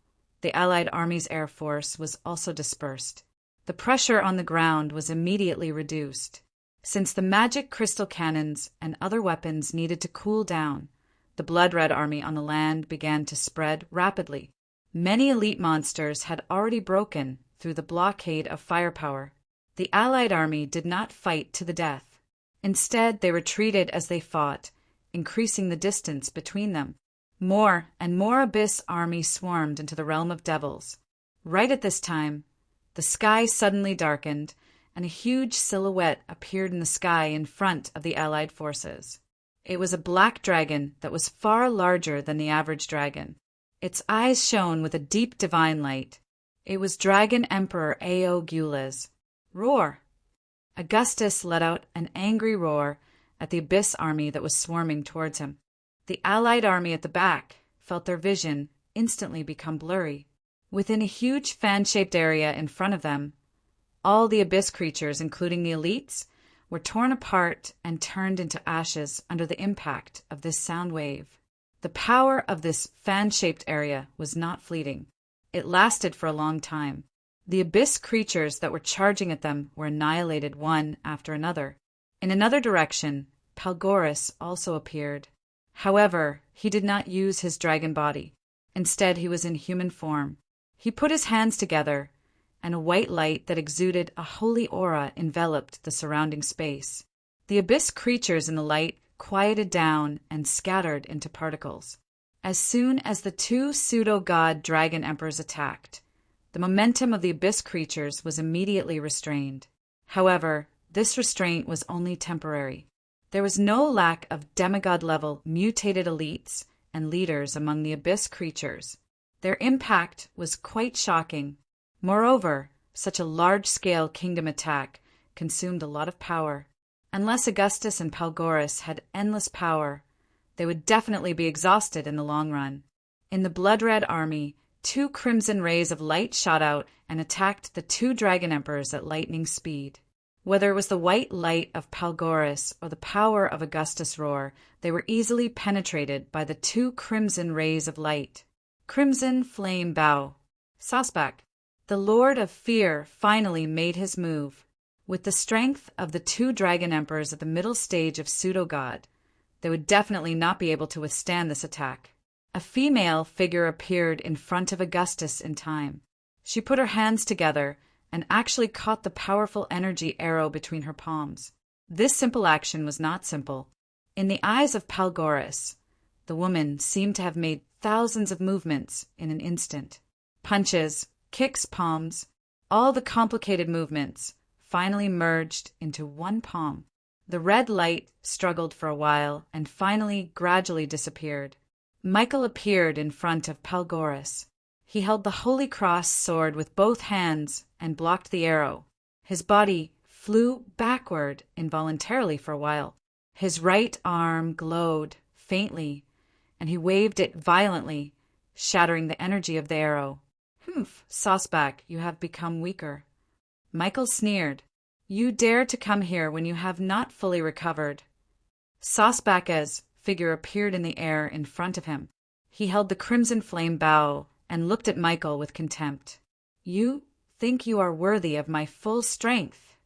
the Allied Army's Air Force was also dispersed. The pressure on the ground was immediately reduced. Since the magic crystal cannons and other weapons needed to cool down, the Blood Red Army on the land began to spread rapidly. Many elite monsters had already broken through the blockade of firepower. The Allied army did not fight to the death. Instead, they retreated as they fought, increasing the distance between them. More and more Abyss army swarmed into the realm of devils. Right at this time, the sky suddenly darkened, and a huge silhouette appeared in the sky in front of the Allied forces. It was a black dragon that was far larger than the average dragon. Its eyes shone with a deep divine light. It was Dragon Emperor Aeogules. "Roar!" Augustus let out an angry roar at the Abyss army that was swarming towards him. The Allied army at the back felt their vision instantly become blurry. Within a huge fan-shaped area in front of them, all the Abyss creatures, including the elites, were torn apart and turned into ashes under the impact of this sound wave. The power of this fan-shaped area was not fleeting. It lasted for a long time. The abyss creatures that were charging at them were annihilated one after another. In another direction, Palgoris also appeared. However, he did not use his dragon body. Instead, he was in human form. He put his hands together, and a white light that exuded a holy aura enveloped the surrounding space. The abyss creatures in the light quieted down and scattered into particles. As soon as the two pseudo-god dragon emperors attacked, the momentum of the abyss creatures was immediately restrained. However, this restraint was only temporary. There was no lack of demigod-level mutated elites and leaders among the abyss creatures. Their impact was quite shocking. Moreover, such a large-scale kingdom attack consumed a lot of power. Unless Augustus and Palgoris had endless power, they would definitely be exhausted in the long run. In the blood-red army, two crimson rays of light shot out and attacked the two dragon emperors at lightning speed. Whether it was the white light of Palgoris or the power of Augustus' roar, they were easily penetrated by the two crimson rays of light. Crimson flame bow. Sasbak, the Lord of Fear, finally made his move. With the strength of the two dragon emperors at the middle stage of pseudo-god, they would definitely not be able to withstand this attack. A female figure appeared in front of Augustus in time. She put her hands together and actually caught the powerful energy arrow between her palms. This simple action was not simple. In the eyes of Palgoris, the woman seemed to have made thousands of movements in an instant. Punches, kicks, palms, all the complicated movements finally merged into one palm. The red light struggled for a while and finally gradually disappeared. Michael appeared in front of Palgoris. He held the Holy Cross sword with both hands and blocked the arrow. His body flew backward involuntarily for a while. His right arm glowed faintly, and he waved it violently, shattering the energy of the arrow. "Humph, Sasbak, you have become weaker." Michael sneered. "You dare to come here when you have not fully recovered." Sasbak's figure appeared in the air in front of him. He held the crimson flame bow and looked at Michael with contempt. "You think you are worthy of my full strength?"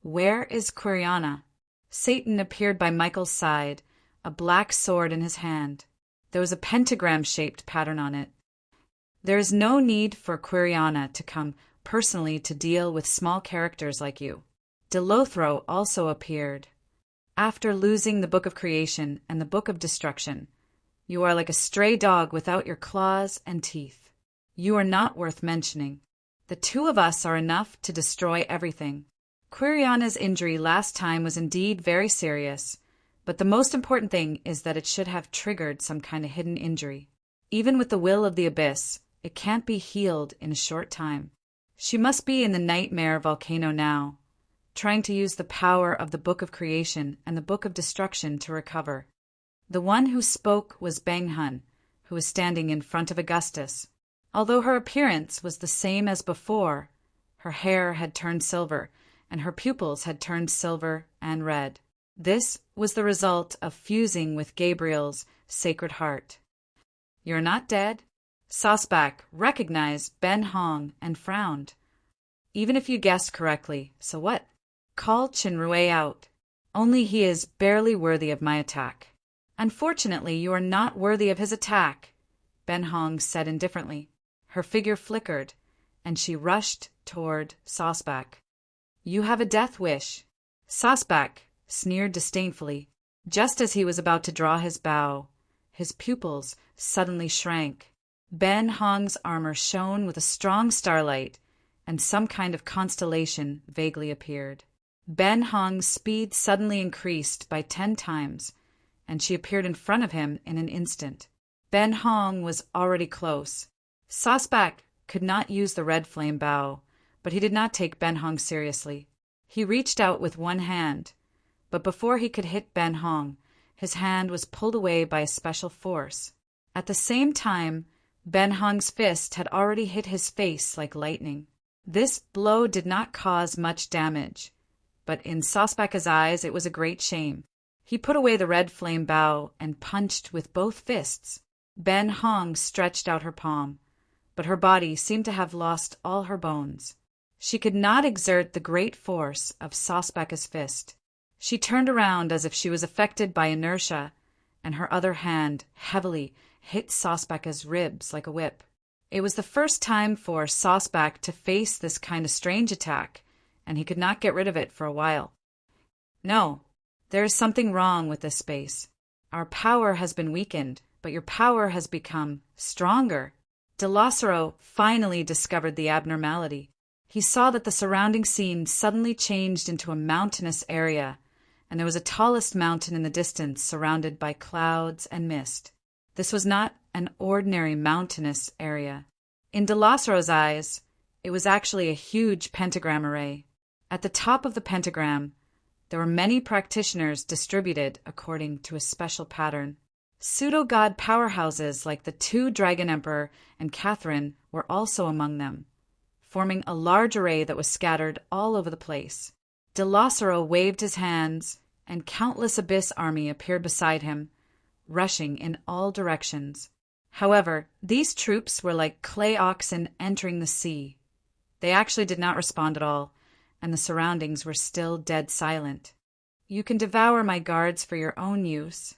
"Where is Quiriana?" Satan appeared by Michael's side, a black sword in his hand. There was a pentagram-shaped pattern on it. "There is no need for Quiriana to come personally to deal with small characters like you." Delothro also appeared. "After losing the Book of Creation and the Book of Destruction, you are like a stray dog without your claws and teeth. You are not worth mentioning. The two of us are enough to destroy everything." Quiriana's injury last time was indeed very serious, but the most important thing is that it should have triggered some kind of hidden injury. Even with the will of the abyss, it can't be healed in a short time. She must be in the nightmare volcano now, trying to use the power of the Book of Creation and the Book of Destruction to recover. The one who spoke was Bang-hun, who was standing in front of Augustus. Although her appearance was the same as before, her hair had turned silver, and her pupils had turned silver and red. This was the result of fusing with Gabriel's Sacred Heart. "You're not dead?" Sasbak recognized Ben Hong and frowned. "Even if you guessed correctly, so what? Call Chinrue out. Only he is barely worthy of my attack." "Unfortunately, you are not worthy of his attack," Ben Hong said indifferently. Her figure flickered, and she rushed toward Sasbak. "You have a death wish." Sasbak sneered disdainfully. Just as he was about to draw his bow, his pupils suddenly shrank. Ben Hong's armor shone with a strong starlight, and some kind of constellation vaguely appeared. Ben Hong's speed suddenly increased by 10 times, and she appeared in front of him in an instant. Ben Hong was already close. Sasbak could not use the red flame bow, but he did not take Ben Hong seriously. He reached out with one hand, but before he could hit Ben Hong, his hand was pulled away by a special force. At the same time, Ben Hong's fist had already hit his face like lightning. This blow did not cause much damage, but in Sasbak's eyes it was a great shame. He put away the red flame bow and punched with both fists. Ben Hong stretched out her palm, but her body seemed to have lost all her bones. She could not exert the great force of Sosbeka's fist. She turned around as if she was affected by inertia, and her other hand heavily hit Sosbeka's ribs like a whip. It was the first time for Sosbek to face this kind of strange attack, and he could not get rid of it for a while. No, there is something wrong with this space. Our power has been weakened, but your power has become stronger. De Lazzaro finally discovered the abnormality. He saw that the surrounding scene suddenly changed into a mountainous area, and there was a tallest mountain in the distance surrounded by clouds and mist. This was not an ordinary mountainous area. In De Lazzaro's eyes, it was actually a huge pentagram array. At the top of the pentagram, there were many practitioners distributed according to a special pattern. Pseudo-god powerhouses like the two Dragon Emperor and Catherine were also among them, forming a large array that was scattered all over the place. De Lazzaro waved his hands, and countless Abyss army appeared beside him, rushing in all directions. However, these troops were like clay oxen entering the sea. They actually did not respond at all, and the surroundings were still dead silent. You can devour my guards for your own use.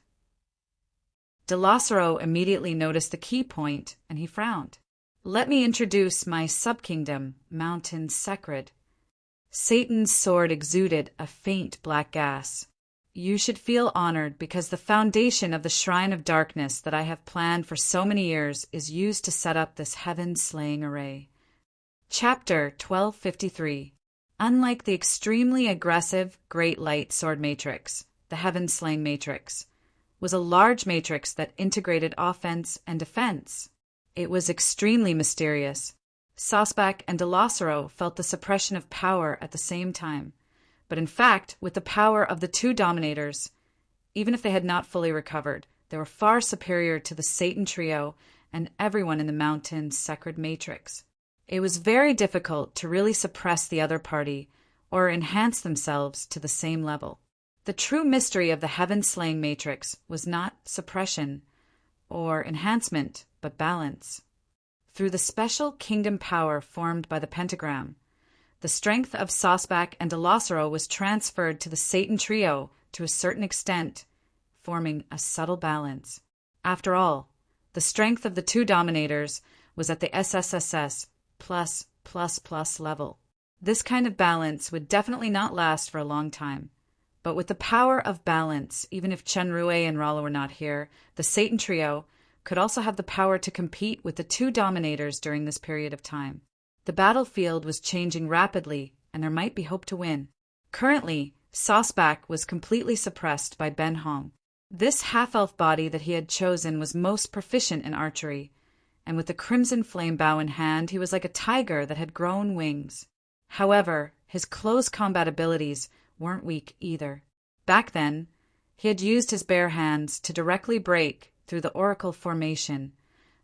De Lazzaro immediately noticed the key point, and he frowned. Let me introduce my subkingdom, Mountain Sacred. Satan's sword exuded a faint black gas. You should feel honored because the foundation of the Shrine of Darkness that I have planned for so many years is used to set up this heaven-slaying array. Chapter 1253. Unlike the extremely aggressive Great Light Sword Matrix, the Heaven-Slaying Matrix was a large matrix that integrated offense and defense. It was extremely mysterious. Sosbek and De Lazzaro felt the suppression of power at the same time, but in fact, with the power of the two dominators, even if they had not fully recovered, they were far superior to the Satan trio and everyone in the Mountain Sacred Matrix. It was very difficult to really suppress the other party or enhance themselves to the same level. The true mystery of the Heaven-Slaying Matrix was not suppression or enhancement, but balance. Through the special kingdom power formed by the pentagram, the strength of Sosbek and De Lazzaro was transferred to the Satan trio to a certain extent, forming a subtle balance. After all, the strength of the two dominators was at the SSSS +++ level. This kind of balance would definitely not last for a long time. But with the power of balance, even if Chenrue and Rala were not here, the Satan trio could also have the power to compete with the two dominators during this period of time. The battlefield was changing rapidly, and there might be hope to win. Currently, Sosbek was completely suppressed by Ben Hong. This half-elf body that he had chosen was most proficient in archery, and with the crimson flame bow in hand, he was like a tiger that had grown wings. However, his close combat abilities weren't weak either. Back then, he had used his bare hands to directly break through the oracle formation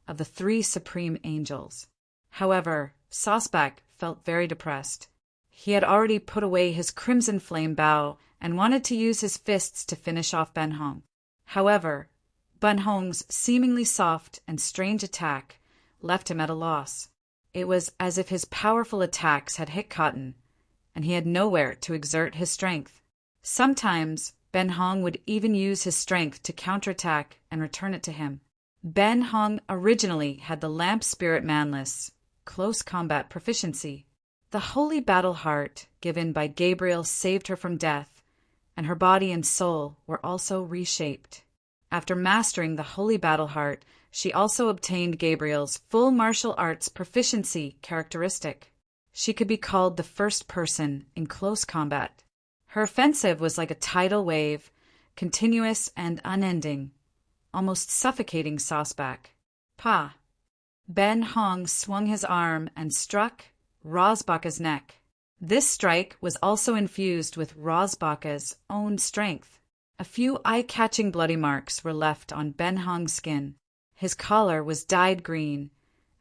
of the three supreme angels. However, Sosbek felt very depressed. He had already put away his crimson flame bow and wanted to use his fists to finish off Ben Hong. However, Ben Hong's seemingly soft and strange attack left him at a loss. It was as if his powerful attacks had hit cotton, and he had nowhere to exert his strength. Sometimes Ben Hong would even use his strength to counterattack and return it to him. Ben Hong originally had the Lamp Spirit Manless, close combat proficiency. The holy battle heart given by Gabriel saved her from death, and her body and soul were also reshaped. After mastering the holy battle heart, she also obtained Gabriel's full martial arts proficiency characteristic. She could be called the first person in close combat. Her offensive was like a tidal wave, continuous and unending, almost suffocating Sosbek. Pa! Ben Hong swung his arm and struck Rosbaka's neck. This strike was also infused with Rosbaka's own strength. A few eye-catching bloody marks were left on Ben Hong's skin. His collar was dyed green,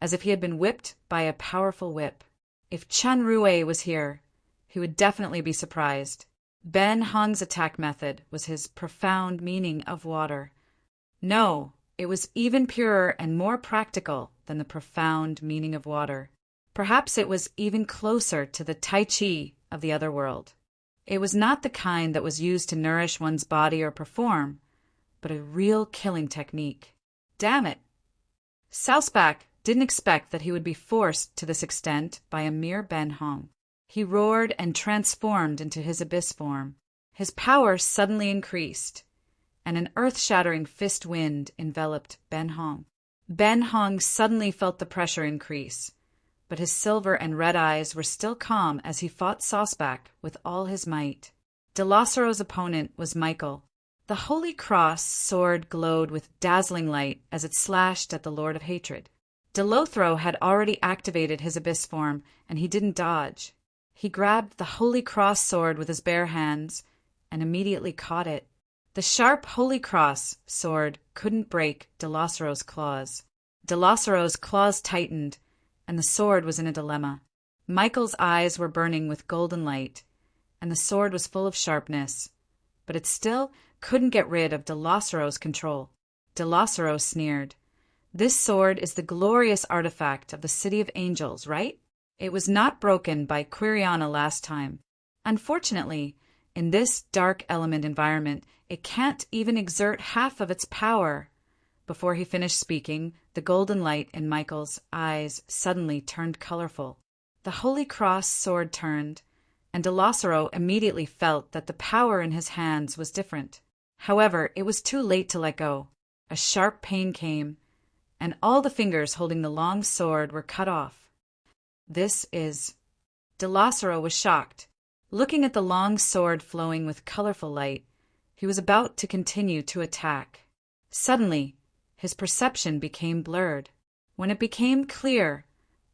as if he had been whipped by a powerful whip. If Chenrue was here, he would definitely be surprised. Ben Hong's attack method was his profound meaning of water. No, it was even purer and more practical than the profound meaning of water. Perhaps it was even closer to the Tai Chi of the other world. It was not the kind that was used to nourish one's body or perform, but a real killing technique. Damn it! Sousbach didn't expect that he would be forced to this extent by a mere Ben Hong. He roared and transformed into his abyss form. His power suddenly increased, and an earth-shattering fist wind enveloped Ben Hong. Ben Hong suddenly felt the pressure increase, but his silver and red eyes were still calm as he fought Sousbach with all his might. Delossero's opponent was Michael. The Holy Cross sword glowed with dazzling light as it slashed at the Lord of Hatred. Delothro had already activated his abyss form, and he didn't dodge. He grabbed the Holy Cross sword with his bare hands and immediately caught it. The sharp Holy Cross sword couldn't break Delossero's claws. Delossero's claws tightened, and the sword was in a dilemma. Michael's eyes were burning with golden light, and the sword was full of sharpness, but it still couldn't get rid of Delossero's control. Delossero sneered. "This sword is the glorious artifact of the City of Angels, right? It was not broken by Quiriana last time. Unfortunately, in this dark element environment, it can't even exert half of its power." Before he finished speaking, the golden light in Michael's eyes suddenly turned colorful. The Holy Cross sword turned, and Delossero immediately felt that the power in his hands was different. However, it was too late to let go. A sharp pain came, and all the fingers holding the long sword were cut off. "This is—" Delossero was shocked. Looking at the long sword flowing with colorful light, he was about to continue to attack. Suddenly, his perception became blurred. When it became clear,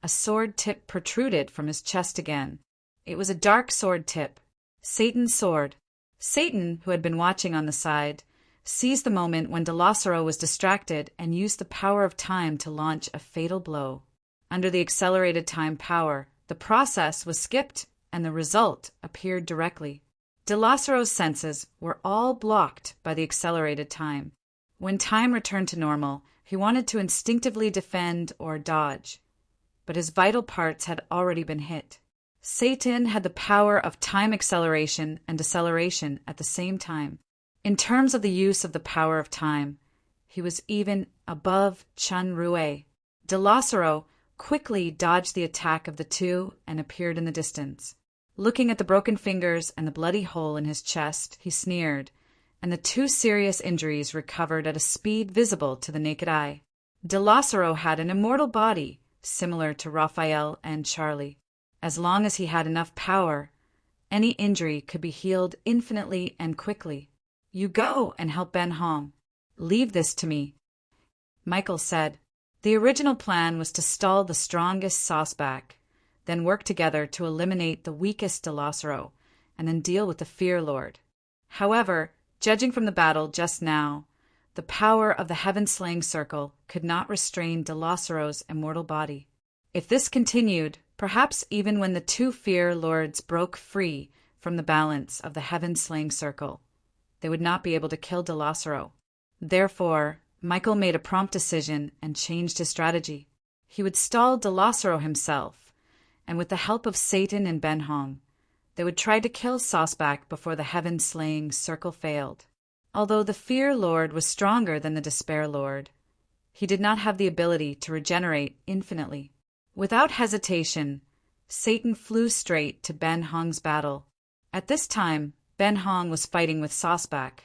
a sword tip protruded from his chest again. It was a dark sword tip, Satan's sword. Satan, who had been watching on the side, seized the moment when Delossero was distracted and used the power of time to launch a fatal blow. Under the accelerated time power, the process was skipped and the result appeared directly. Delossero's senses were all blocked by the accelerated time. When time returned to normal, he wanted to instinctively defend or dodge, but his vital parts had already been hit. Satan had the power of time acceleration and deceleration at the same time. In terms of the use of the power of time, he was even above Chun Rue. Delossero quickly dodged the attack of the two and appeared in the distance. Looking at the broken fingers and the bloody hole in his chest, he sneered, and the two serious injuries recovered at a speed visible to the naked eye. Delossero had an immortal body, similar to Raphael and Charlie. As long as he had enough power, any injury could be healed infinitely and quickly. "You go and help Ben Hong. Leave this to me," Michael said. The original plan was to stall the strongest Sousbach, then work together to eliminate the weakest Delossero, and then deal with the Fear Lord. However, judging from the battle just now, the power of the Heaven-Slaying Circle could not restrain Delossero's immortal body. If this continued, perhaps even when the two Fear Lords broke free from the balance of the Heaven-Slaying Circle, they would not be able to kill Delossero. Therefore, Michael made a prompt decision and changed his strategy. He would stall Delossero himself, and with the help of Satan and Ben Hong, they would try to kill Sousbach before the Heaven-Slaying Circle failed. Although the Fear Lord was stronger than the Despair Lord, he did not have the ability to regenerate infinitely. Without hesitation, Satan flew straight to Ben Hong's battle. At this time, Ben Hong was fighting with Sousbach.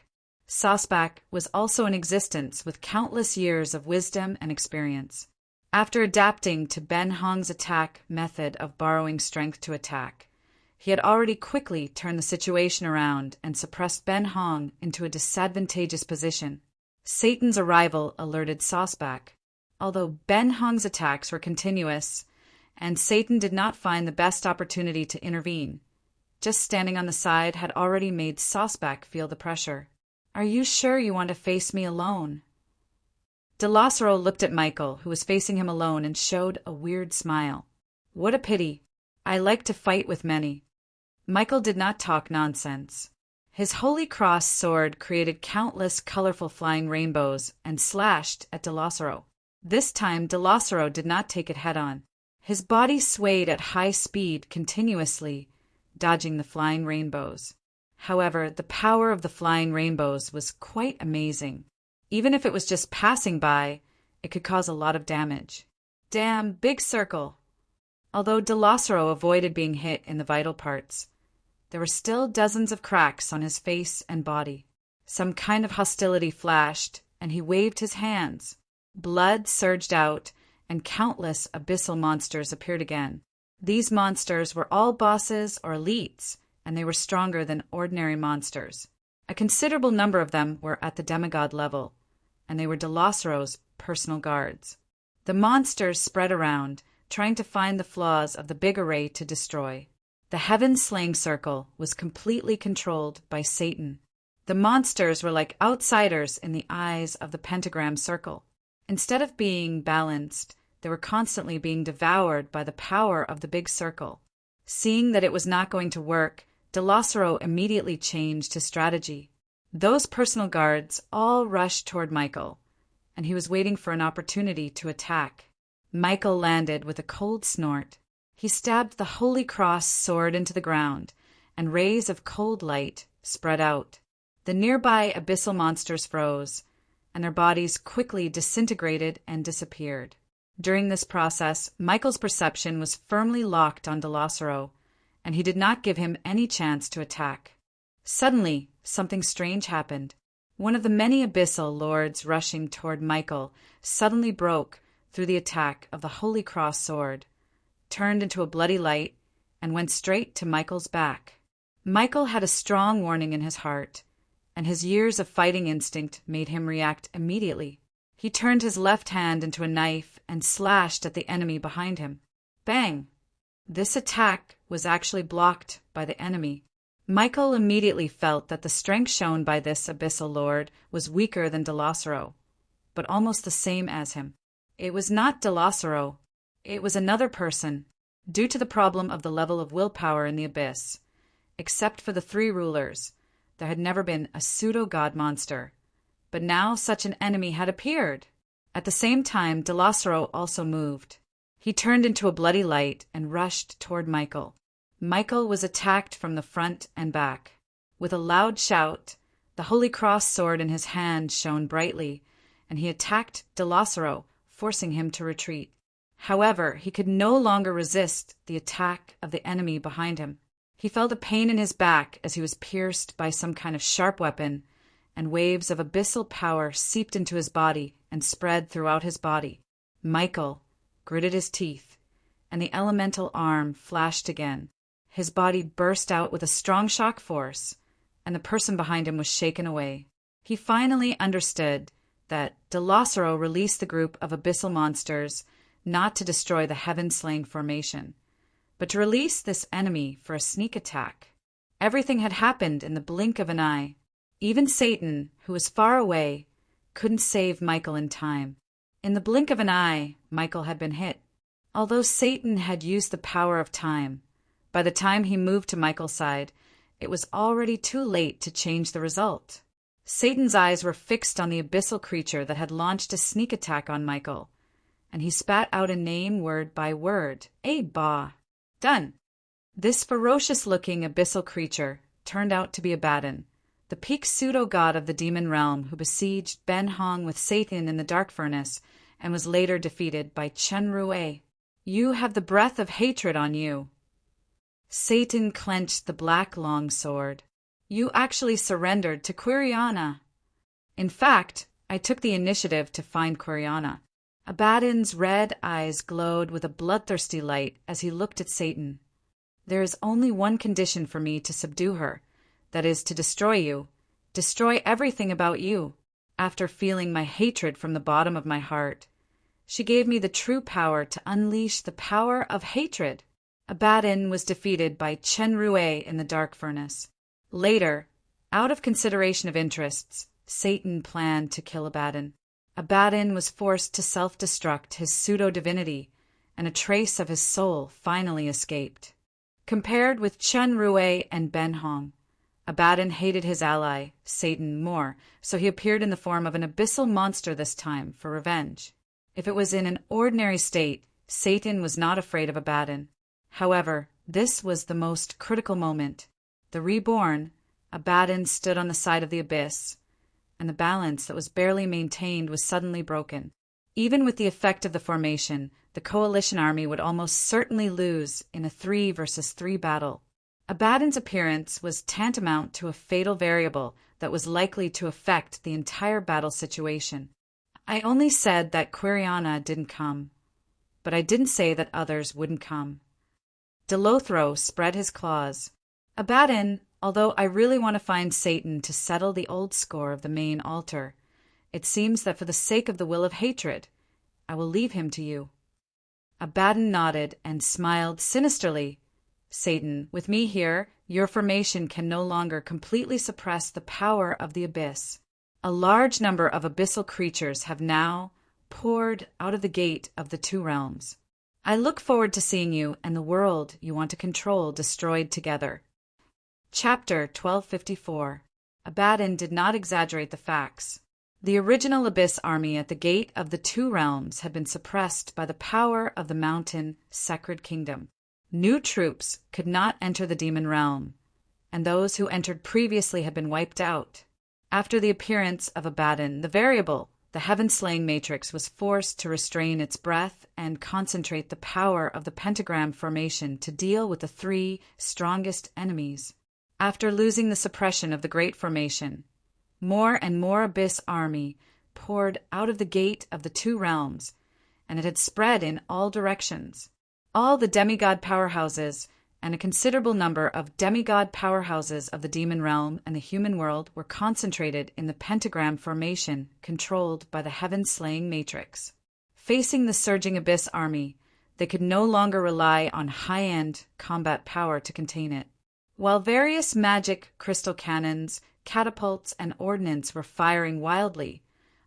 Sousbach was also in existence with countless years of wisdom and experience. After adapting to Ben Hong's attack method of borrowing strength to attack, he had already quickly turned the situation around and suppressed Ben Hong into a disadvantageous position. Satan's arrival alerted Sousbach. Although Ben Hong's attacks were continuous, and Satan did not find the best opportunity to intervene, just standing on the side had already made Sousbach feel the pressure. "Are you sure you want to face me alone?" Delossero looked at Michael, who was facing him alone, and showed a weird smile. "What a pity. I like to fight with many." Michael did not talk nonsense. His Holy Cross sword created countless colorful flying rainbows and slashed at Delossero. This time, Delosero did not take it head-on. His body swayed at high speed continuously, dodging the flying rainbows. However, the power of the flying rainbows was quite amazing. Even if it was just passing by, it could cause a lot of damage. Damn, big circle! Although Delosero avoided being hit in the vital parts, there were still dozens of cracks on his face and body. Some kind of hostility flashed, and he waved his hands. Blood surged out, and countless abyssal monsters appeared again. These monsters were all bosses or elites, and they were stronger than ordinary monsters. A considerable number of them were at the demigod level, and they were Delosero's personal guards. The monsters spread around, trying to find the flaws of the big array to destroy. The heaven-slaying circle was completely controlled by Satan. The monsters were like outsiders in the eyes of the pentagram circle. Instead of being balanced, they were constantly being devoured by the power of the big circle. Seeing that it was not going to work, Delosero immediately changed his strategy. Those personal guards all rushed toward Michael, and he was waiting for an opportunity to attack. Michael landed with a cold snort. He stabbed the Holy Cross sword into the ground, and rays of cold light spread out. The nearby abyssal monsters froze, and their bodies quickly disintegrated and disappeared. During this process, Michael's perception was firmly locked on Delosero, and he did not give him any chance to attack. Suddenly, something strange happened. One of the many abyssal lords rushing toward Michael suddenly broke through the attack of the Holy Cross sword, turned into a bloody light, and went straight to Michael's back. Michael had a strong warning in his heart, and his years of fighting instinct made him react immediately. He turned his left hand into a knife and slashed at the enemy behind him. Bang! This attack was actually blocked by the enemy. Michael immediately felt that the strength shown by this abyssal lord was weaker than Delosero, but almost the same as him. It was not Delosero. It was another person, due to the problem of the level of willpower in the abyss. Except for the three rulers, there had never been a pseudo-god monster, but now such an enemy had appeared. At the same time, Delosero also moved. He turned into a bloody light and rushed toward Michael. Michael was attacked from the front and back. With a loud shout, the Holy Cross sword in his hand shone brightly, and he attacked Delosero, forcing him to retreat. However, he could no longer resist the attack of the enemy behind him. He felt a pain in his back as he was pierced by some kind of sharp weapon, and waves of abyssal power seeped into his body and spread throughout his body. Michael gritted his teeth, and the elemental arm flashed again. His body burst out with a strong shock force, and the person behind him was shaken away. He finally understood that Delosero released the group of abyssal monsters not to destroy the heaven-slaying formation, but to release this enemy for a sneak attack. Everything had happened in the blink of an eye. Even Satan, who was far away, couldn't save Michael in time. In the blink of an eye, Michael had been hit. Although Satan had used the power of time, by the time he moved to Michael's side, it was already too late to change the result. Satan's eyes were fixed on the abyssal creature that had launched a sneak attack on Michael, and he spat out a name word by word. Bah! Done! This ferocious-looking abyssal creature turned out to be Abaddon, the peak pseudo-god of the demon realm who besieged Ben Hong with Satan in the dark furnace and was later defeated by Chen Rue. You have the breath of hatred on you. Satan clenched the black long sword. You actually surrendered to Quiriana. In fact, I took the initiative to find Quiriana. Abaddon's red eyes glowed with a bloodthirsty light as he looked at Satan. There is only one condition for me to subdue her, that is, to destroy you, destroy everything about you. After feeling my hatred from the bottom of my heart, she gave me the true power to unleash the power of hatred. Abaddon was defeated by Chen Rue in the dark furnace. Later, out of consideration of interests, Satan planned to kill Abaddon. Abaddon was forced to self-destruct his pseudo-divinity, and a trace of his soul finally escaped. Compared with Chen Rue and Ben Hong, Abaddon hated his ally, Satan, more, so he appeared in the form of an abyssal monster this time for revenge. If it was in an ordinary state, Satan was not afraid of Abaddon. However, this was the most critical moment. The reborn, Abaddon stood on the side of the abyss, and the balance that was barely maintained was suddenly broken. Even with the effect of the formation, the coalition army would almost certainly lose in a 3 versus 3 battle. Abaddon's appearance was tantamount to a fatal variable that was likely to affect the entire battle situation. I only said that Quiriana didn't come, but I didn't say that others wouldn't come. Delothro spread his claws. Abaddon, although I really want to find Satan to settle the old score of the main altar, it seems that for the sake of the will of hatred, I will leave him to you. Abaddon nodded and smiled sinisterly. Satan, with me here, your formation can no longer completely suppress the power of the abyss. A large number of abyssal creatures have now poured out of the gate of the 2 realms. I look forward to seeing you and the world you want to control destroyed together. Chapter 1254. Abaddon did not exaggerate the facts. The original Abyss army at the gate of the 2 realms had been suppressed by the power of the mountain Sacred Kingdom. New troops could not enter the demon realm, and those who entered previously had been wiped out. After the appearance of Abaddon, the variable, the heaven-slaying matrix, was forced to restrain its breath and concentrate the power of the pentagram formation to deal with the 3 strongest enemies. After losing the suppression of the Great Formation, more and more Abyss army poured out of the gate of the 2 realms, and it had spread in all directions. All the demigod powerhouses and a considerable number of demigod powerhouses of the demon realm and the human world were concentrated in the pentagram formation controlled by the heaven-slaying matrix. Facing the surging Abyss army, they could no longer rely on high-end combat power to contain it. While various magic crystal cannons, catapults, and ordnance were firing wildly,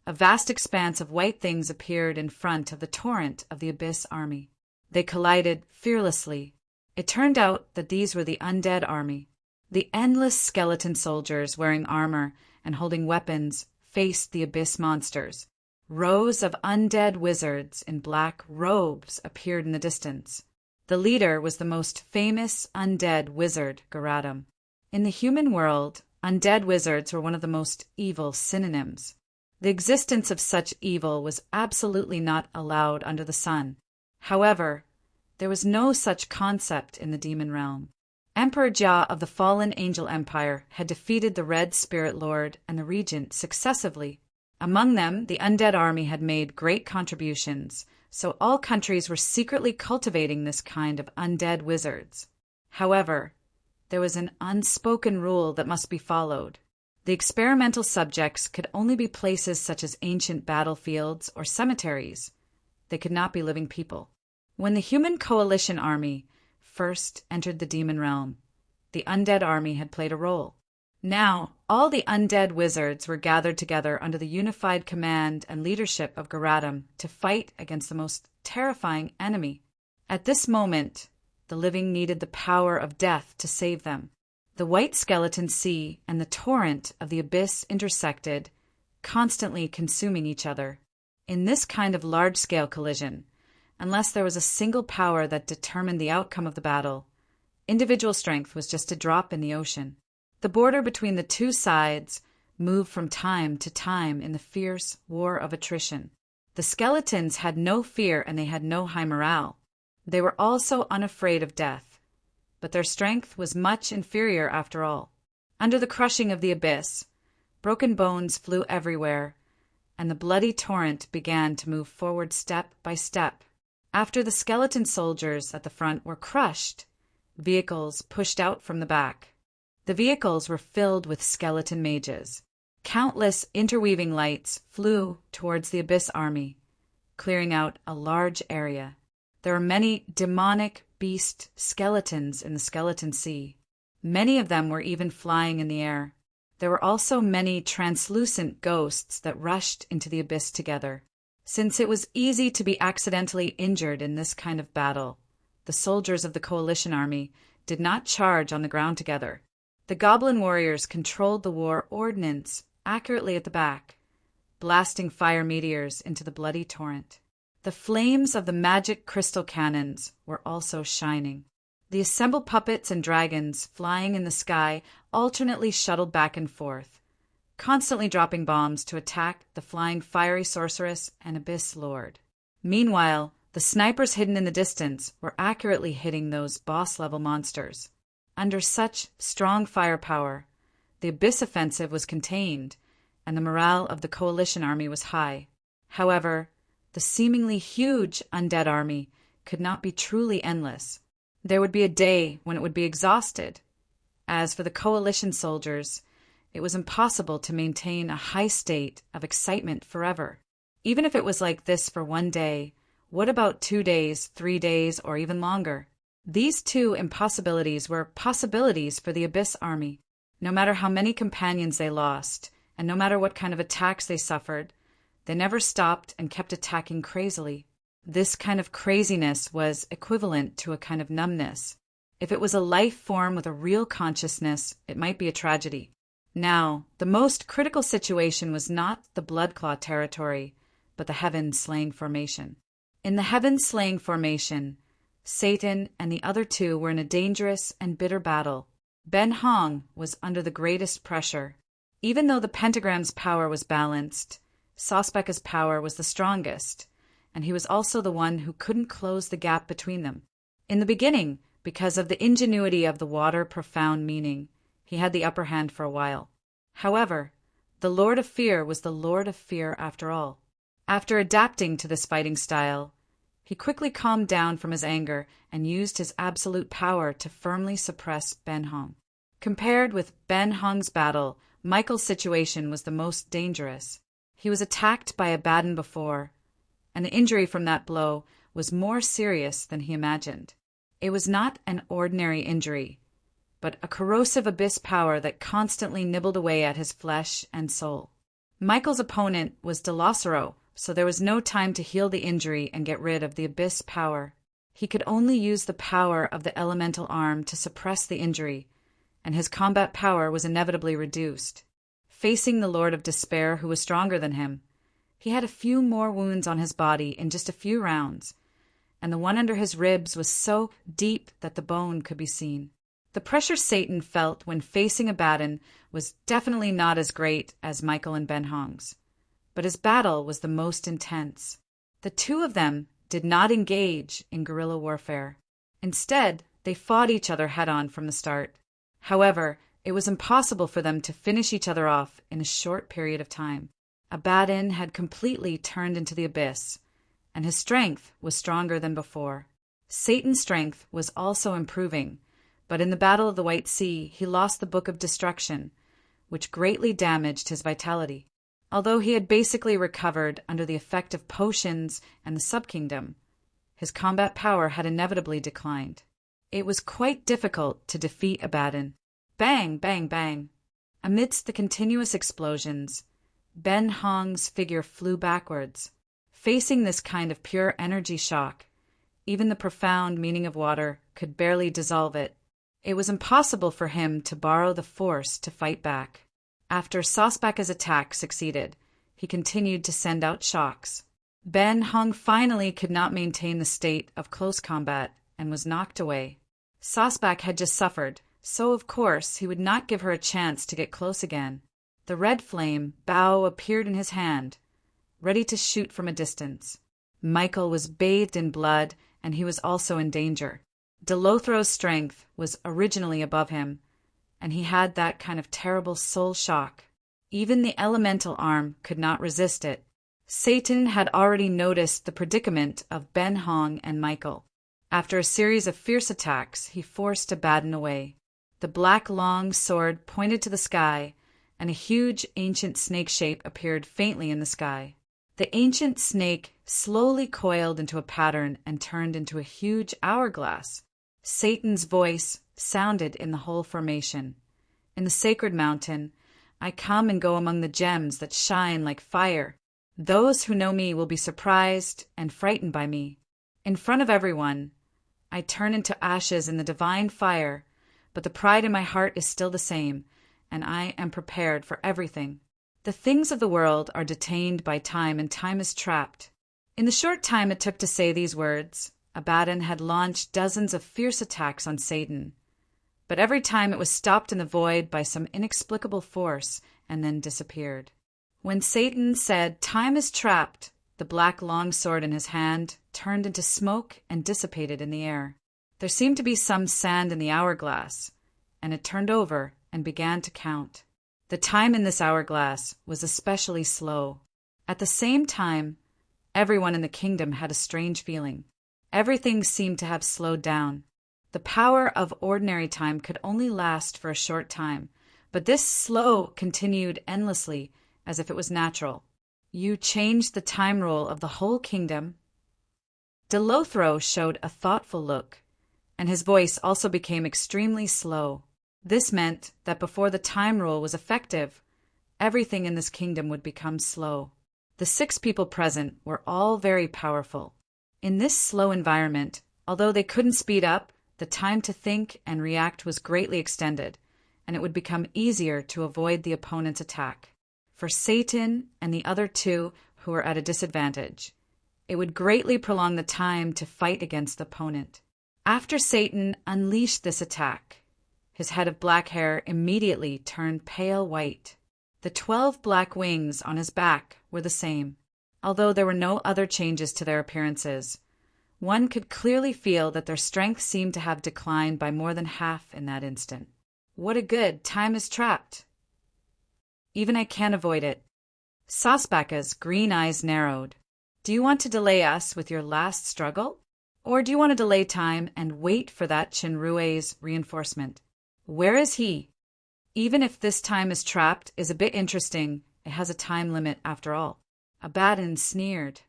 a vast expanse of white things appeared in front of the torrent of the Abyss army. They collided fearlessly. It turned out that these were the undead army. The endless skeleton soldiers wearing armor and holding weapons faced the Abyss monsters. Rows of undead wizards in black robes appeared in the distance. The leader was the most famous undead wizard, Garadam. In the human world, undead wizards were one of the most evil synonyms. The existence of such evil was absolutely not allowed under the sun. However, there was no such concept in the demon realm. Emperor Jah of the fallen angel empire had defeated the Red Spirit Lord and the Regent successively. Among them, the undead army had made great contributions, so all countries were secretly cultivating this kind of undead wizards. However, there was an unspoken rule that must be followed. The experimental subjects could only be places such as ancient battlefields or cemeteries. They could not be living people. When the human coalition army first entered the demon realm, the undead army had played a role. Now, all the undead wizards were gathered together under the unified command and leadership of Garadam to fight against the most terrifying enemy. At this moment, the living needed the power of death to save them. The white skeleton sea and the torrent of the abyss intersected, constantly consuming each other. In this kind of large-scale collision, unless there was a single power that determined the outcome of the battle, individual strength was just a drop in the ocean. The border between the 2 sides moved from time to time in the fierce war of attrition. The skeletons had no fear and they had no high morale. They were also unafraid of death, but their strength was much inferior after all. Under the crushing of the abyss, broken bones flew everywhere, and the bloody torrent began to move forward step by step. After the skeleton soldiers at the front were crushed, vehicles pushed out from the back. The vehicles were filled with skeleton mages. Countless interweaving lights flew towards the Abyss army, clearing out a large area. There were many demonic beast skeletons in the skeleton sea. Many of them were even flying in the air. There were also many translucent ghosts that rushed into the abyss together. Since it was easy to be accidentally injured in this kind of battle, the soldiers of the coalition army did not charge on the ground together. The goblin warriors controlled the war ordnance accurately at the back, blasting fire meteors into the bloody torrent. The flames of the magic crystal cannons were also shining. The assembled puppets and dragons flying in the sky alternately shuttled back and forth, constantly dropping bombs to attack the flying fiery sorceress and abyss lord. Meanwhile, the snipers hidden in the distance were accurately hitting those boss-level monsters. Under such strong firepower, the abyss offensive was contained, and the morale of the coalition army was high. However, the seemingly huge undead army could not be truly endless. There would be a day when it would be exhausted. As for the coalition soldiers, it was impossible to maintain a high state of excitement forever. Even if it was like this for one day, what about 2 days, 3 days, or even longer? These two impossibilities were possibilities for the Abyss army. No matter how many companions they lost, and no matter what kind of attacks they suffered, they never stopped and kept attacking crazily. This kind of craziness was equivalent to a kind of numbness. If it was a life form with a real consciousness, it might be a tragedy. Now, the most critical situation was not the Bloodclaw territory, but the Heaven-Slaying Formation. In the Heaven-Slaying Formation, Satan and the other two were in a dangerous and bitter battle. Ben Hong was under the greatest pressure. Even though the Pentagram's power was balanced, Sospeka's power was the strongest, and he was also the one who couldn't close the gap between them. In the beginning, because of the ingenuity of the water profound meaning, he had the upper hand for a while. However, the Lord of Fear was the Lord of Fear after all. After adapting to this fighting style, he quickly calmed down from his anger and used his absolute power to firmly suppress Ben Hong. Compared with Ben Hong's battle, Michael's situation was the most dangerous. He was attacked by a Baden before, and the injury from that blow was more serious than he imagined. It was not an ordinary injury, but a corrosive abyss power that constantly nibbled away at his flesh and soul. Michael's opponent was Delosero, so there was no time to heal the injury and get rid of the abyss power. He could only use the power of the elemental arm to suppress the injury, and his combat power was inevitably reduced. Facing the Lord of Despair, who was stronger than him, he had a few more wounds on his body in just a few rounds, and the one under his ribs was so deep that the bone could be seen. The pressure Satan felt when facing Abaddon was definitely not as great as Michael and Ben Hong's, but his battle was the most intense. The two of them did not engage in guerrilla warfare. Instead, they fought each other head-on from the start. However, it was impossible for them to finish each other off in a short period of time. Abaddon had completely turned into the abyss, and his strength was stronger than before. Satan's strength was also improving, but in the Battle of the White Sea, he lost the Book of Destruction, which greatly damaged his vitality. Although he had basically recovered under the effect of potions and the Subkingdom, his combat power had inevitably declined. It was quite difficult to defeat Abaddon. Bang, bang, bang. Amidst the continuous explosions, Ben Hong's figure flew backwards. Facing this kind of pure energy shock, even the profound meaning of water could barely dissolve it. It was impossible for him to borrow the force to fight back. After Sospeka's attack succeeded, he continued to send out shocks. Ben Hong finally could not maintain the state of close combat and was knocked away. Sospek had just suffered, so of course he would not give her a chance to get close again. The red flame, bow, appeared in his hand, ready to shoot from a distance. Michael was bathed in blood, and he was also in danger. Delothro's strength was originally above him, and he had that kind of terrible soul shock. Even the elemental arm could not resist it. Satan had already noticed the predicament of Ben Hong and Michael. After a series of fierce attacks, he forced Abaddon away. The black long sword pointed to the sky, and a huge ancient snake shape appeared faintly in the sky. The ancient snake slowly coiled into a pattern and turned into a huge hourglass. Satan's voice sounded in the whole formation. In the sacred mountain, I come and go among the gems that shine like fire. Those who know me will be surprised and frightened by me. In front of everyone, I turn into ashes in the divine fire, but the pride in my heart is still the same, and I am prepared for everything. The things of the world are detained by time, and time is trapped. In the short time it took to say these words, Abaddon had launched dozens of fierce attacks on Satan, but every time it was stopped in the void by some inexplicable force and then disappeared. When Satan said, "Time is trapped," the black longsword in his hand turned into smoke and dissipated in the air. There seemed to be some sand in the hourglass, and it turned over and began to count. The time in this hourglass was especially slow. At the same time, everyone in the kingdom had a strange feeling. Everything seemed to have slowed down. The power of ordinary time could only last for a short time, but this slow continued endlessly as if it was natural. "You changed the time rule of the whole kingdom?" De Lothro showed a thoughtful look, and his voice also became extremely slow. This meant that before the time rule was effective, everything in this kingdom would become slow. The 6 people present were all very powerful. In this slow environment, although they couldn't speed up, the time to think and react was greatly extended, and it would become easier to avoid the opponent's attack. For Satan and the other 2 who were at a disadvantage, it would greatly prolong the time to fight against the opponent. After Satan unleashed this attack, his head of black hair immediately turned pale white. The 12 black wings on his back were the same, although there were no other changes to their appearances. One could clearly feel that their strength seemed to have declined by more than half in that instant. What a good time is trapped! Even I can't avoid it. Sasbaka's green eyes narrowed. Do you want to delay us with your last struggle? Or do you want to delay time and wait for that Chinrue's reinforcement? Where is he? Even if this time is trapped is a bit interesting, it has a time limit after all. Abaddon sneered.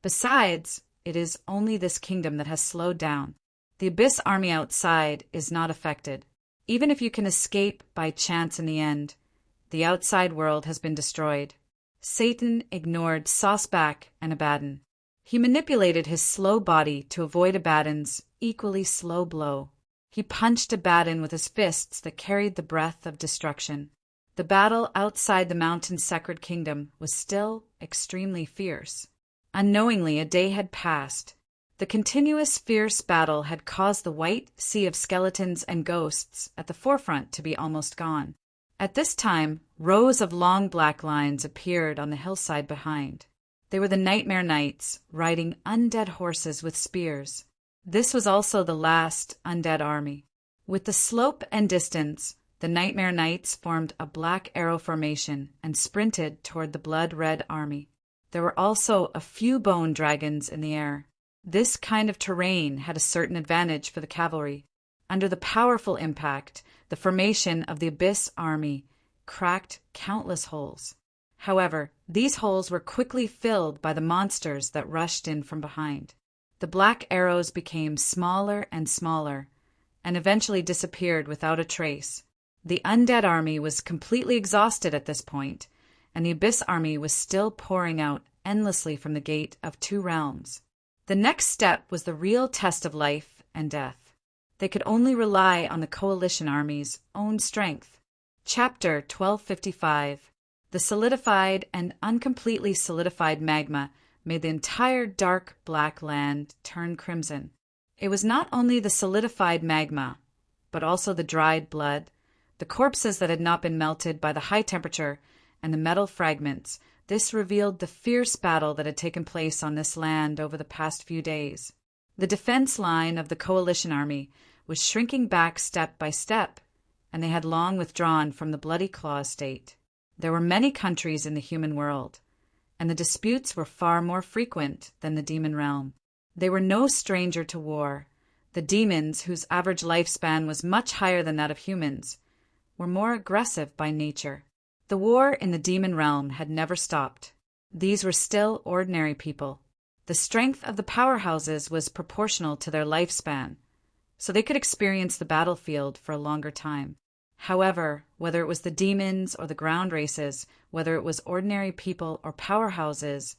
Besides, it is only this kingdom that has slowed down. The Abyss army outside is not affected. Even if you can escape by chance in the end, the outside world has been destroyed. Satan ignored Sasbak and Abaddon. He manipulated his slow body to avoid Abaddon's equally slow blow. He punched Abaddon with his fists that carried the breath of destruction. The battle outside the mountain's sacred kingdom was still extremely fierce. Unknowingly, a day had passed. The continuous fierce battle had caused the white sea of skeletons and ghosts at the forefront to be almost gone. At this time, rows of long black lines appeared on the hillside behind. They were the Nightmare Knights, riding undead horses with spears. This was also the last undead army. With the slope and distance, the Nightmare Knights formed a black arrow formation and sprinted toward the blood-red army. There were also a few bone dragons in the air. This kind of terrain had a certain advantage for the cavalry. Under the powerful impact, the formation of the Abyss army cracked countless holes. However, these holes were quickly filled by the monsters that rushed in from behind. The black arrows became smaller and smaller, and eventually disappeared without a trace. The undead army was completely exhausted at this point, and the Abyss army was still pouring out endlessly from the Gate of Two Realms. The next step was the real test of life and death. They could only rely on the coalition army's own strength. Chapter 1255. The solidified and uncompletely solidified magma made the entire dark black land turn crimson. It was not only the solidified magma, but also the dried blood, the corpses that had not been melted by the high temperature, and the metal fragments. This revealed the fierce battle that had taken place on this land over the past few days. The defense line of the coalition army was shrinking back step by step, and they had long withdrawn from the Bloody Claw estate. There were many countries in the human world, and the disputes were far more frequent than the demon realm. They were no stranger to war. The demons, whose average lifespan was much higher than that of humans, were more aggressive by nature. The war in the demon realm had never stopped. These were still ordinary people. The strength of the powerhouses was proportional to their lifespan, so they could experience the battlefield for a longer time. However, whether it was the demons or the ground races, whether it was ordinary people or powerhouses,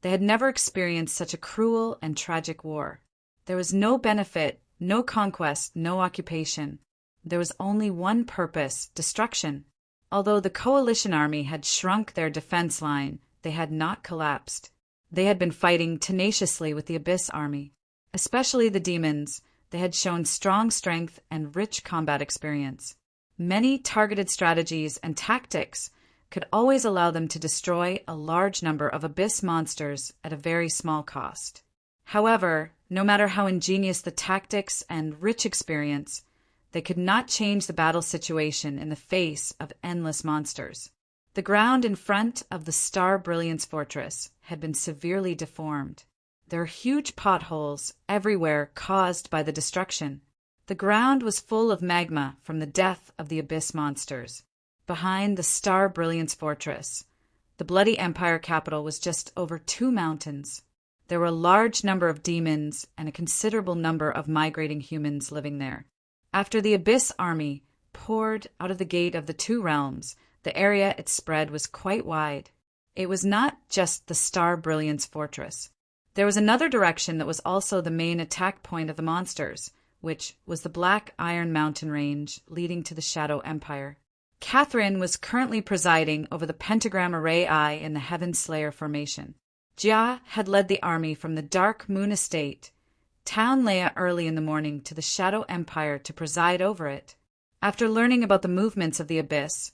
they had never experienced such a cruel and tragic war. There was no benefit, no conquest, no occupation. There was only one purpose: destruction. Although the coalition army had shrunk their defense line, they had not collapsed. They had been fighting tenaciously with the Abyss army. Especially the demons, they had shown strong strength and rich combat experience. Many targeted strategies and tactics could always allow them to destroy a large number of Abyss monsters at a very small cost. However, no matter how ingenious the tactics and rich experience, they could not change the battle situation in the face of endless monsters. The ground in front of the Star Brilliance Fortress had been severely deformed. There were huge potholes everywhere caused by the destruction. The ground was full of magma from the death of the Abyss monsters. Behind the Star Brilliance Fortress, the Bloody Empire capital was just over 2 mountains. There were a large number of demons and a considerable number of migrating humans living there. After the Abyss army poured out of the gate of the 2 realms, the area it spread was quite wide. It was not just the Star Brilliance Fortress. There was another direction that was also the main attack point of the monsters, which was the Black Iron Mountain range leading to the Shadow Empire. Catherine was currently presiding over the pentagram array eye in the Heaven Slayer formation. Jia had led the army from the Dark Moon Estate town Leia early in the morning to the Shadow Empire to preside over it. After learning about the movements of the Abyss,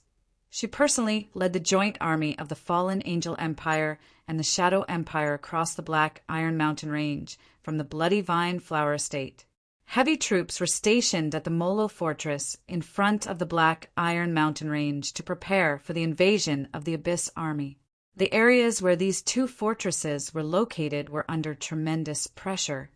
she personally led the joint army of the Fallen Angel Empire and the Shadow Empire across the Black Iron Mountain range from the Bloody Vine Flower Estate. Heavy troops were stationed at the Molo Fortress in front of the Black Iron Mountain range to prepare for the invasion of the Abyss army. The areas where these 2 fortresses were located were under tremendous pressure.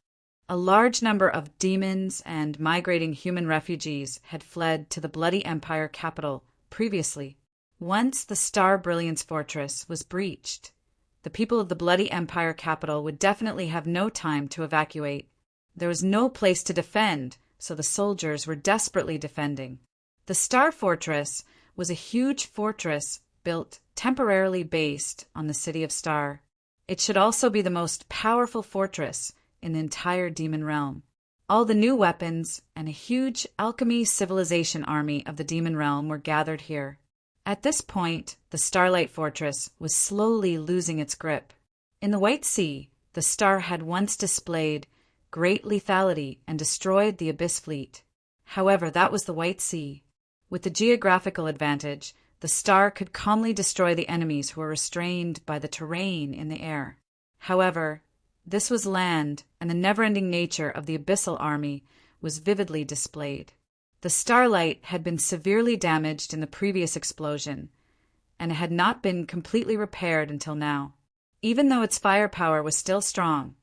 A large number of demons and migrating human refugees had fled to the Bloody Empire capital previously. Once the Star Brilliance Fortress was breached, the people of the Bloody Empire capital would definitely have no time to evacuate. There was no place to defend, so the soldiers were desperately defending. The Star Fortress was a huge fortress built temporarily based on the City of Star. It should also be the most powerful fortress in the entire demon realm. All the new weapons and a huge alchemy civilization army of the demon realm were gathered here. At this point, the Starlight Fortress was slowly losing its grip. In the White Sea, the Star had once displayed great lethality and destroyed the Abyss fleet. However, that was the White Sea. With the geographical advantage, the Star could calmly destroy the enemies who were restrained by the terrain in the air. However, this was land, and the never-ending nature of the Abyssal army was vividly displayed. The Starlight had been severely damaged in the previous explosion, and it had not been completely repaired until now. Even though its firepower was still strong,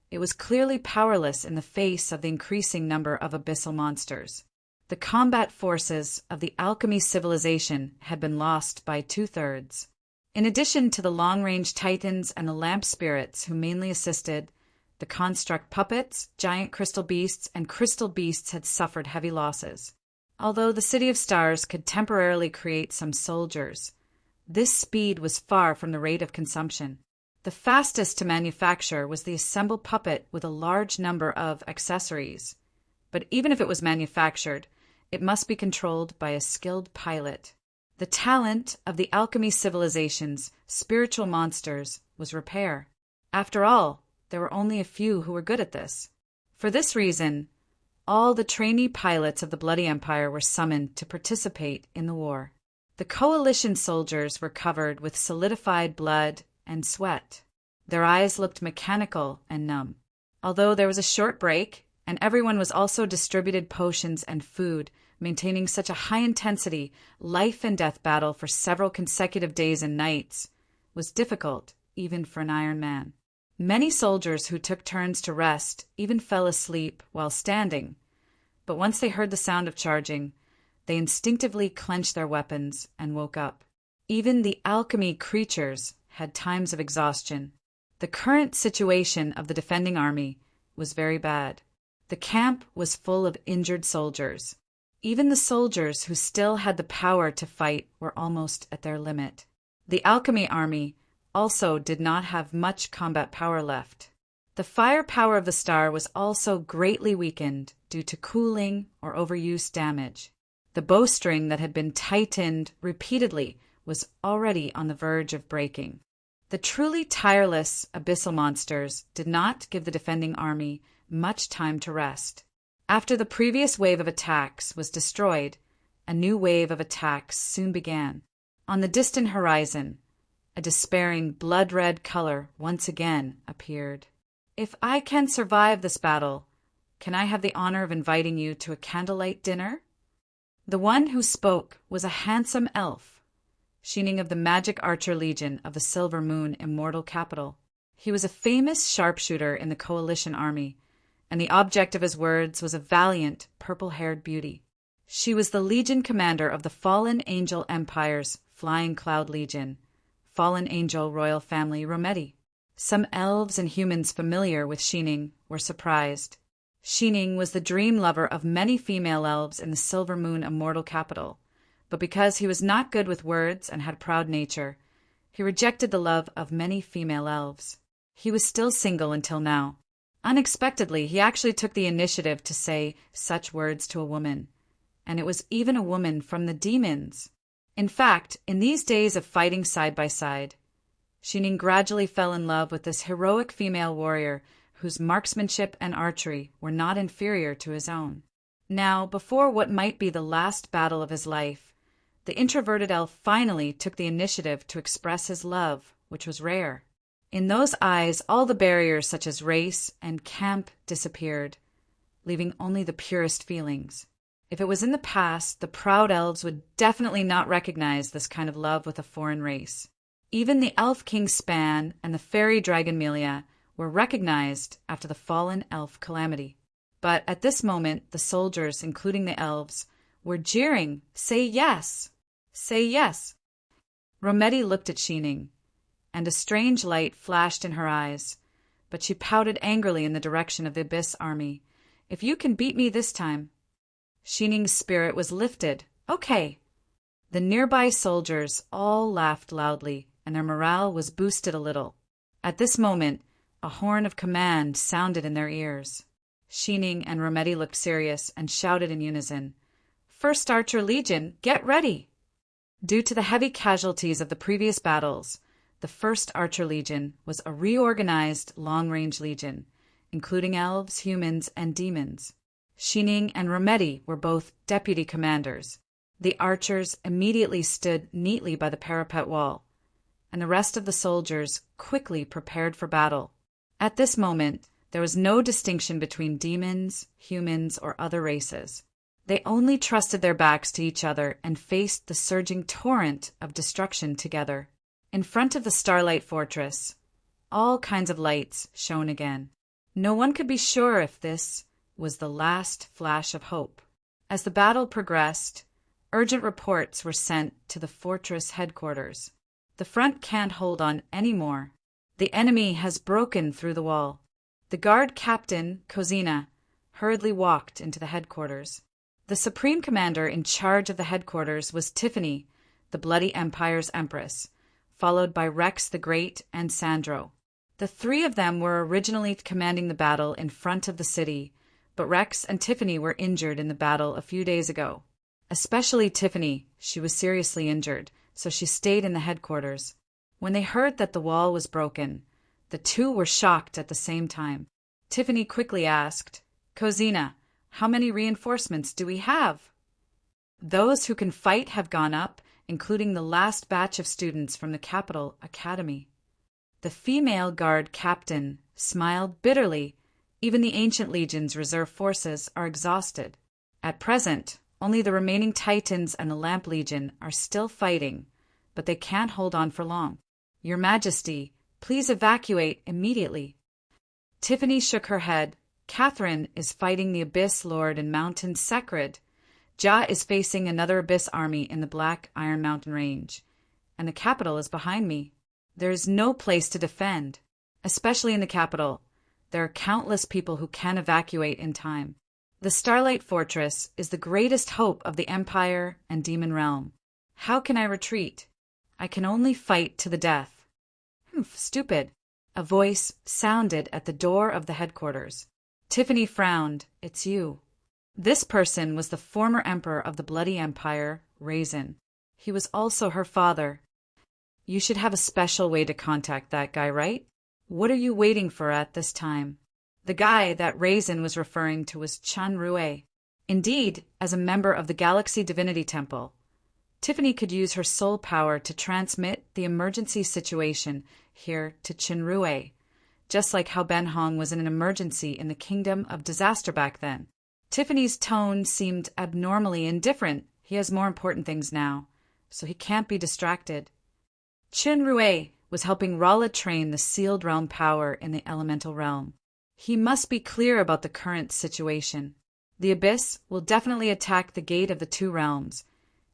it was clearly powerless in the face of the increasing number of abyssal monsters. The combat forces of the alchemy civilization had been lost by 2/3. In addition to the long-range titans and the lamp spirits who mainly assisted, the construct puppets, giant crystal beasts, and crystal beasts had suffered heavy losses. Although the City of Stars could temporarily create some soldiers, this speed was far from the rate of consumption. The fastest to manufacture was the assembled puppet with a large number of accessories. But even if it was manufactured, it must be controlled by a skilled pilot. The talent of the alchemy civilization's spiritual monsters was repair. After all, there were only a few who were good at this. For this reason, all the trainee pilots of the Bloody Empire were summoned to participate in the war. The coalition soldiers were covered with solidified blood and sweat. Their eyes looked mechanical and numb. Although there was a short break, and everyone was also distributed potions and food, maintaining such a high-intensity, life-and-death battle for several consecutive days and nights was difficult, even for an Iron Man. Many soldiers who took turns to rest even fell asleep while standing, but once they heard the sound of charging, they instinctively clenched their weapons and woke up. Even the alchemy creatures had times of exhaustion. The current situation of the defending army was very bad. The camp was full of injured soldiers. Even the soldiers who still had the power to fight were almost at their limit. The alchemy army also did not have much combat power left. The firepower of the Star was also greatly weakened due to cooling or overuse damage. The bowstring that had been tightened repeatedly was already on the verge of breaking. The truly tireless abyssal monsters did not give the defending army much time to rest. After the previous wave of attacks was destroyed, a new wave of attacks soon began. On the distant horizon, a despairing blood-red color once again appeared. "If I can survive this battle, can I have the honor of inviting you to a candlelight dinner?" The one who spoke was a handsome elf, Sheening of the Magic Archer Legion of the Silver Moon Immortal Capital. He was a famous sharpshooter in the Coalition Army, and the object of his words was a valiant, purple-haired beauty. She was the Legion commander of the Fallen Angel Empire's Flying Cloud Legion, Fallen Angel Royal Family Rometty. Some elves and humans familiar with Sheening were surprised. Sheening was the dream lover of many female elves in the Silver Moon Immortal Capital, but because he was not good with words and had a proud nature, he rejected the love of many female elves. He was still single until now. Unexpectedly, he actually took the initiative to say such words to a woman, and it was even a woman from the demons. In fact, in these days of fighting side by side, Sheening gradually fell in love with this heroic female warrior whose marksmanship and archery were not inferior to his own. Now, before what might be the last battle of his life, the introverted elf finally took the initiative to express his love, which was rare. In those eyes, all the barriers such as race and camp disappeared, leaving only the purest feelings. If it was in the past, the proud elves would definitely not recognize this kind of love with a foreign race. Even the Elf King Span and the Fairy Dragon Melia were recognized after the fallen elf calamity. But at this moment, the soldiers, including the elves, were jeering, "Say yes! Say yes!" Rometty looked at Sheening, and a strange light flashed in her eyes, but she pouted angrily in the direction of the Abyss army. "If you can beat me this time." Sheening's spirit was lifted. "Okay." The nearby soldiers all laughed loudly, and their morale was boosted a little. At this moment, a horn of command sounded in their ears. Sheening and Rometty looked serious and shouted in unison, "First Archer Legion, get ready!" Due to the heavy casualties of the previous battles, the First Archer Legion was a reorganized long-range legion, including elves, humans, and demons. Sheening and Rometty were both deputy commanders. The archers immediately stood neatly by the parapet wall, and the rest of the soldiers quickly prepared for battle. At this moment, there was no distinction between demons, humans, or other races. They only trusted their backs to each other and faced the surging torrent of destruction together. In front of the Starlight Fortress, all kinds of lights shone again. No one could be sure if this was the last flash of hope. As the battle progressed, urgent reports were sent to the fortress headquarters. "The front can't hold on anymore. The enemy has broken through the wall." The guard captain, Kozina, hurriedly walked into the headquarters. The supreme commander in charge of the headquarters was Tiffany, the Bloody Empire's empress, followed by Rex the Great and Sandro. The three of them were originally commanding the battle in front of the city, but Rex and Tiffany were injured in the battle a few days ago. Especially Tiffany, she was seriously injured, so she stayed in the headquarters. When they heard that the wall was broken, the two were shocked at the same time. Tiffany quickly asked, "Kozina, how many reinforcements do we have?" "Those who can fight have gone up, including the last batch of students from the Capital Academy." The female guard captain smiled bitterly. Even the Ancient Legion's reserve forces are exhausted. At present, only the remaining Titans and the Lamp Legion are still fighting, but they can't hold on for long. "Your Majesty, please evacuate immediately." Tiffany shook her head. "Catherine is fighting the Abyss Lord in Mountain Sekrid. Ja is facing another Abyss army in the Black Iron Mountain Range, and the capital is behind me. There is no place to defend. Especially in the capital, there are countless people who can evacuate in time. The Starlight Fortress is the greatest hope of the Empire and Demon Realm. How can I retreat? I can only fight to the death." Stupid. A voice sounded at the door of the headquarters. Tiffany frowned. "It's you." This person was the former emperor of the Bloody Empire, Raisin. He was also her father. You should have a special way to contact that guy, right? What are you waiting for at this time? The guy that Raisin was referring to was Chun Rue. Indeed, as a member of the Galaxy Divinity Temple, Tiffany could use her soul power to transmit the emergency situation here to Chinrue, just like how Ben Hong was in an emergency in the Kingdom of Disaster back then. Tiffany's tone seemed abnormally indifferent. He has more important things now, so he can't be distracted. Chinrue was helping Rala train the sealed realm power in the elemental realm. He must be clear about the current situation. The Abyss will definitely attack the gate of the two realms,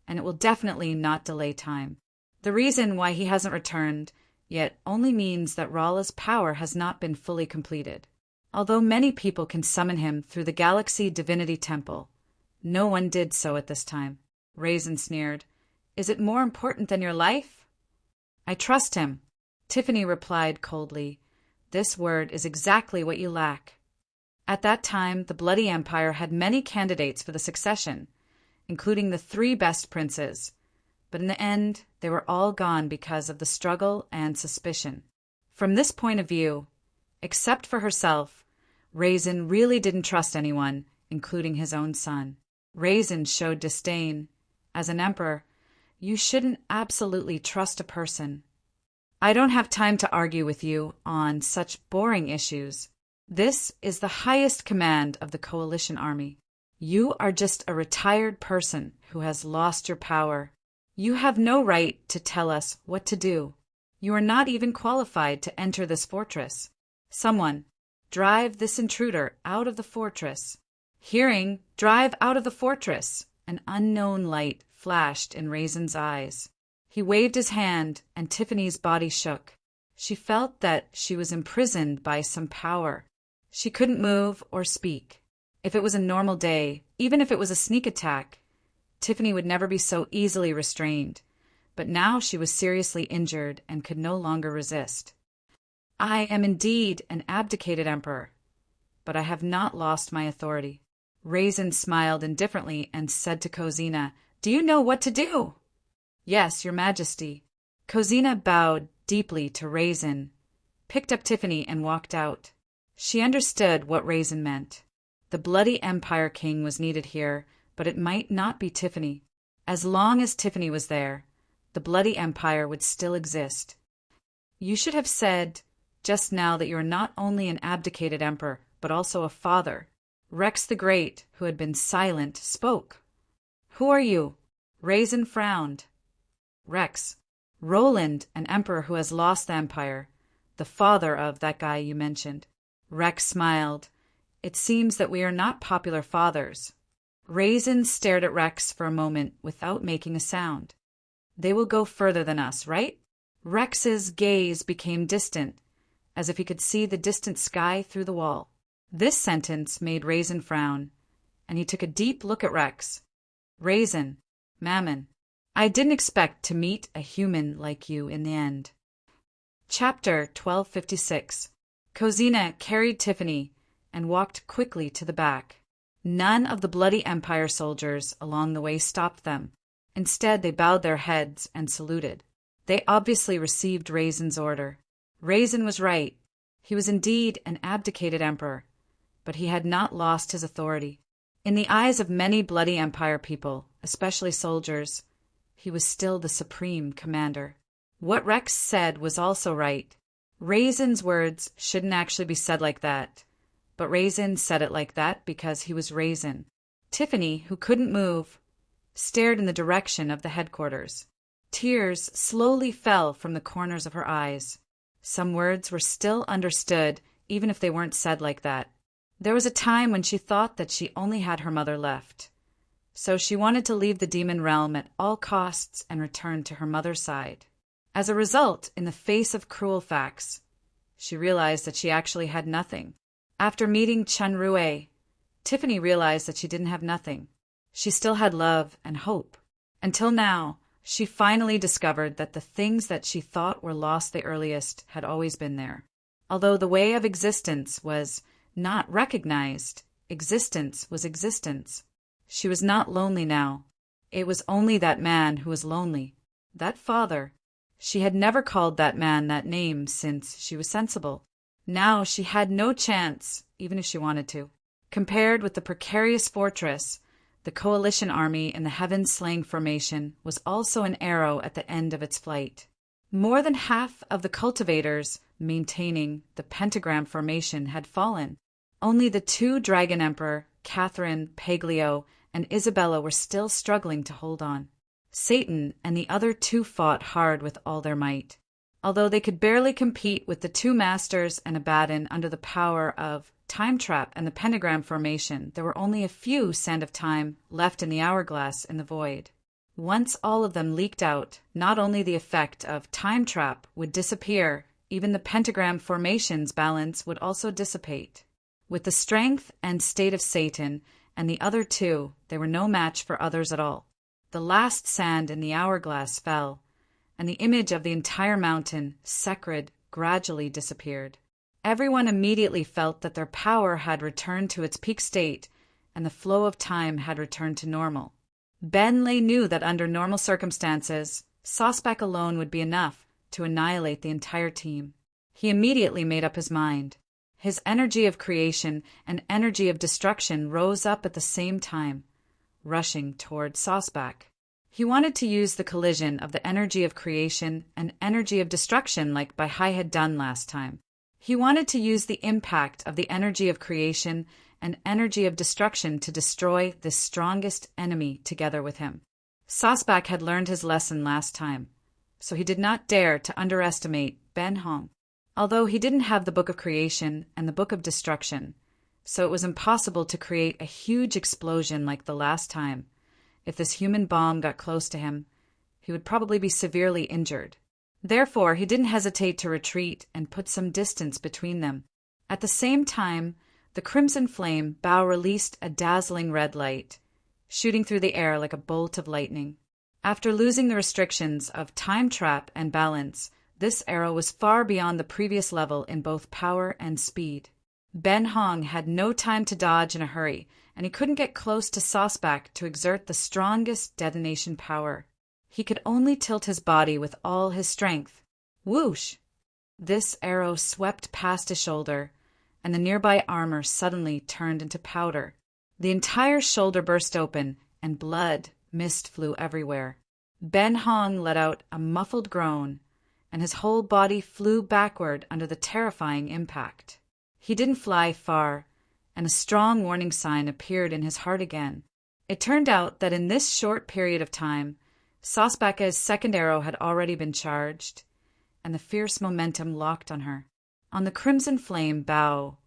and it will definitely not delay time. The reason why he hasn't returned yet only means that Rala's power has not been fully completed. Although many people can summon him through the Galaxy Divinity Temple, no one did so at this time. Raisin sneered. Is it more important than your life? I trust him, Tiffany replied coldly. This word is exactly what you lack. At that time, the Bloody Empire had many candidates for the succession, including the 3 best princes, but in the end, they were all gone because of the struggle and suspicion. From this point of view, except for herself, Raisin really didn't trust anyone, including his own son. Raisin showed disdain. As an emperor, you shouldn't absolutely trust a person. I don't have time to argue with you on such boring issues. This is the highest command of the coalition army. You are just a retired person who has lost your power. You have no right to tell us what to do. You are not even qualified to enter this fortress. Someone, drive this intruder out of the fortress. Hearing, drive out of the fortress. An unknown light flashed in Raisin's eyes. He waved his hand, and Tiffany's body shook. She felt that she was imprisoned by some power. She couldn't move or speak. If it was a normal day, even if it was a sneak attack, Tiffany would never be so easily restrained. But now she was seriously injured and could no longer resist. I am indeed an abdicated emperor, but I have not lost my authority. Raisin smiled indifferently and said to Cosina, Do you know what to do? Yes, your majesty. Cosina bowed deeply to Raisin, picked up Tiffany and walked out. She understood what Raisin meant. The Bloody Empire King was needed here, but it might not be Tiffany. As long as Tiffany was there, the Bloody Empire would still exist. You should have said just now that you are not only an abdicated emperor, but also a father. Rex the Great, who had been silent, spoke. Who are you? Raisin frowned. Rex. Roland, an emperor who has lost the empire, the father of that guy you mentioned. Rex smiled. It seems that we are not popular fathers. Raisin stared at Rex for a moment without making a sound. They will go further than us, right? Rex's gaze became distant, as if he could see the distant sky through the wall. This sentence made Raisin frown, and he took a deep look at Rex. Raisin, Mammon, I didn't expect to meet a human like you in the end. Chapter 1256. Cosina carried Tiffany and walked quickly to the back. None of the Bloody Empire soldiers along the way stopped them. Instead, they bowed their heads and saluted. They obviously received Raisin's order. Raisin was right. He was indeed an abdicated emperor, but he had not lost his authority. In the eyes of many Bloody Empire people, especially soldiers, he was still the supreme commander. What Rex said was also right. Raisin's words shouldn't actually be said like that, but Raisin said it like that because he was Raisin. Tiffany, who couldn't move, stared in the direction of the headquarters. Tears slowly fell from the corners of her eyes. Some words were still understood, even if they weren't said like that. There was a time when she thought that she only had her mother left. So she wanted to leave the demon realm at all costs and return to her mother's side. As a result, in the face of cruel facts, she realized that she actually had nothing. After meeting Chun Rue, Tiffany realized that she didn't have nothing. She still had love and hope. Until now, she finally discovered that the things that she thought were lost the earliest had always been there. Although the way of existence was not recognized, existence was existence. She was not lonely now. It was only that man who was lonely. That father. She had never called that man that name since she was sensible. Now she had no chance, even if she wanted to. Compared with the precarious fortress, the coalition army in the heaven-slaying formation was also an arrow at the end of its flight. More than half of the cultivators maintaining the pentagram formation had fallen. Only the two Dragon Emperor, Catherine, Paglio, and Isabella were still struggling to hold on. Satan and the other two fought hard with all their might. Although they could barely compete with the two masters and Abaddon under the power of Time Trap and the pentagram formation, there were only a few Sand of Time left in the hourglass in the void. Once all of them leaked out, not only the effect of Time Trap would disappear, even the pentagram formation's balance would also dissipate. With the strength and state of Satan and the other two, they were no match for others at all. The last sand in the hourglass fell, and the image of the entire mountain, Sekrid, gradually disappeared. Everyone immediately felt that their power had returned to its peak state, and the flow of time had returned to normal. Benley knew that under normal circumstances, Sosbach alone would be enough to annihilate the entire team. He immediately made up his mind. His energy of creation and energy of destruction rose up at the same time, rushing toward Sosbach. He wanted to use the collision of the energy of creation and energy of destruction like Baihai had done last time. He wanted to use the impact of the energy of creation and energy of destruction to destroy the strongest enemy together with him. Sosbach had learned his lesson last time, so he did not dare to underestimate Ben Hong. Although he didn't have the Book of Creation and the Book of Destruction, so it was impossible to create a huge explosion like the last time. If this human bomb got close to him, he would probably be severely injured. Therefore, he didn't hesitate to retreat and put some distance between them. At the same time, the crimson flame bow released a dazzling red light, shooting through the air like a bolt of lightning. After losing the restrictions of Time Trap and balance, this arrow was far beyond the previous level in both power and speed. Ben Hong had no time to dodge in a hurry, and he couldn't get close to Sosbach to exert the strongest detonation power. He could only tilt his body with all his strength. Whoosh! This arrow swept past his shoulder, and the nearby armor suddenly turned into powder. The entire shoulder burst open, and blood, mist flew everywhere. Ben Hong let out a muffled groan, and his whole body flew backward under the terrifying impact. He didn't fly far, and a strong warning sign appeared in his heart again. It turned out that in this short period of time, Sosbach's second arrow had already been charged, and the fierce momentum locked on her. On the crimson flame bow,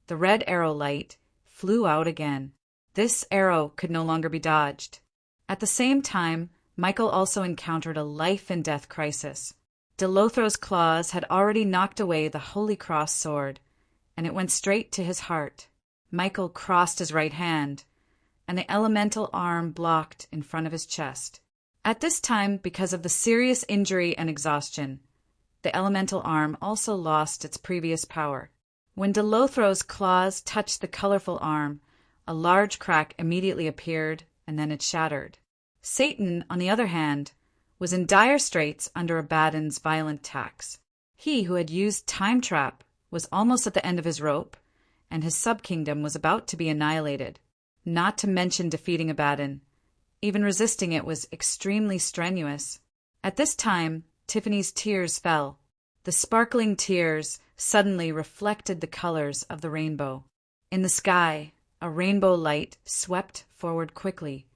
the red arrow light flew out again. This arrow could no longer be dodged. At the same time, Michael also encountered a life-and-death crisis. Delothro's claws had already knocked away the Holy Cross sword, and it went straight to his heart. Michael crossed his right hand, and the elemental arm blocked in front of his chest. At this time, because of the serious injury and exhaustion, the elemental arm also lost its previous power. When Delothro's claws touched the colorful arm, a large crack immediately appeared, and then it shattered. Satan, on the other hand, was in dire straits under Abaddon's violent attacks. He who had used Time Trap was almost at the end of his rope, and his sub-kingdom was about to be annihilated, not to mention defeating Abaddon. Even resisting it was extremely strenuous. At this time, Tiffany's tears fell. The sparkling tears suddenly reflected the colors of the rainbow. In the sky, a rainbow light swept forward quickly,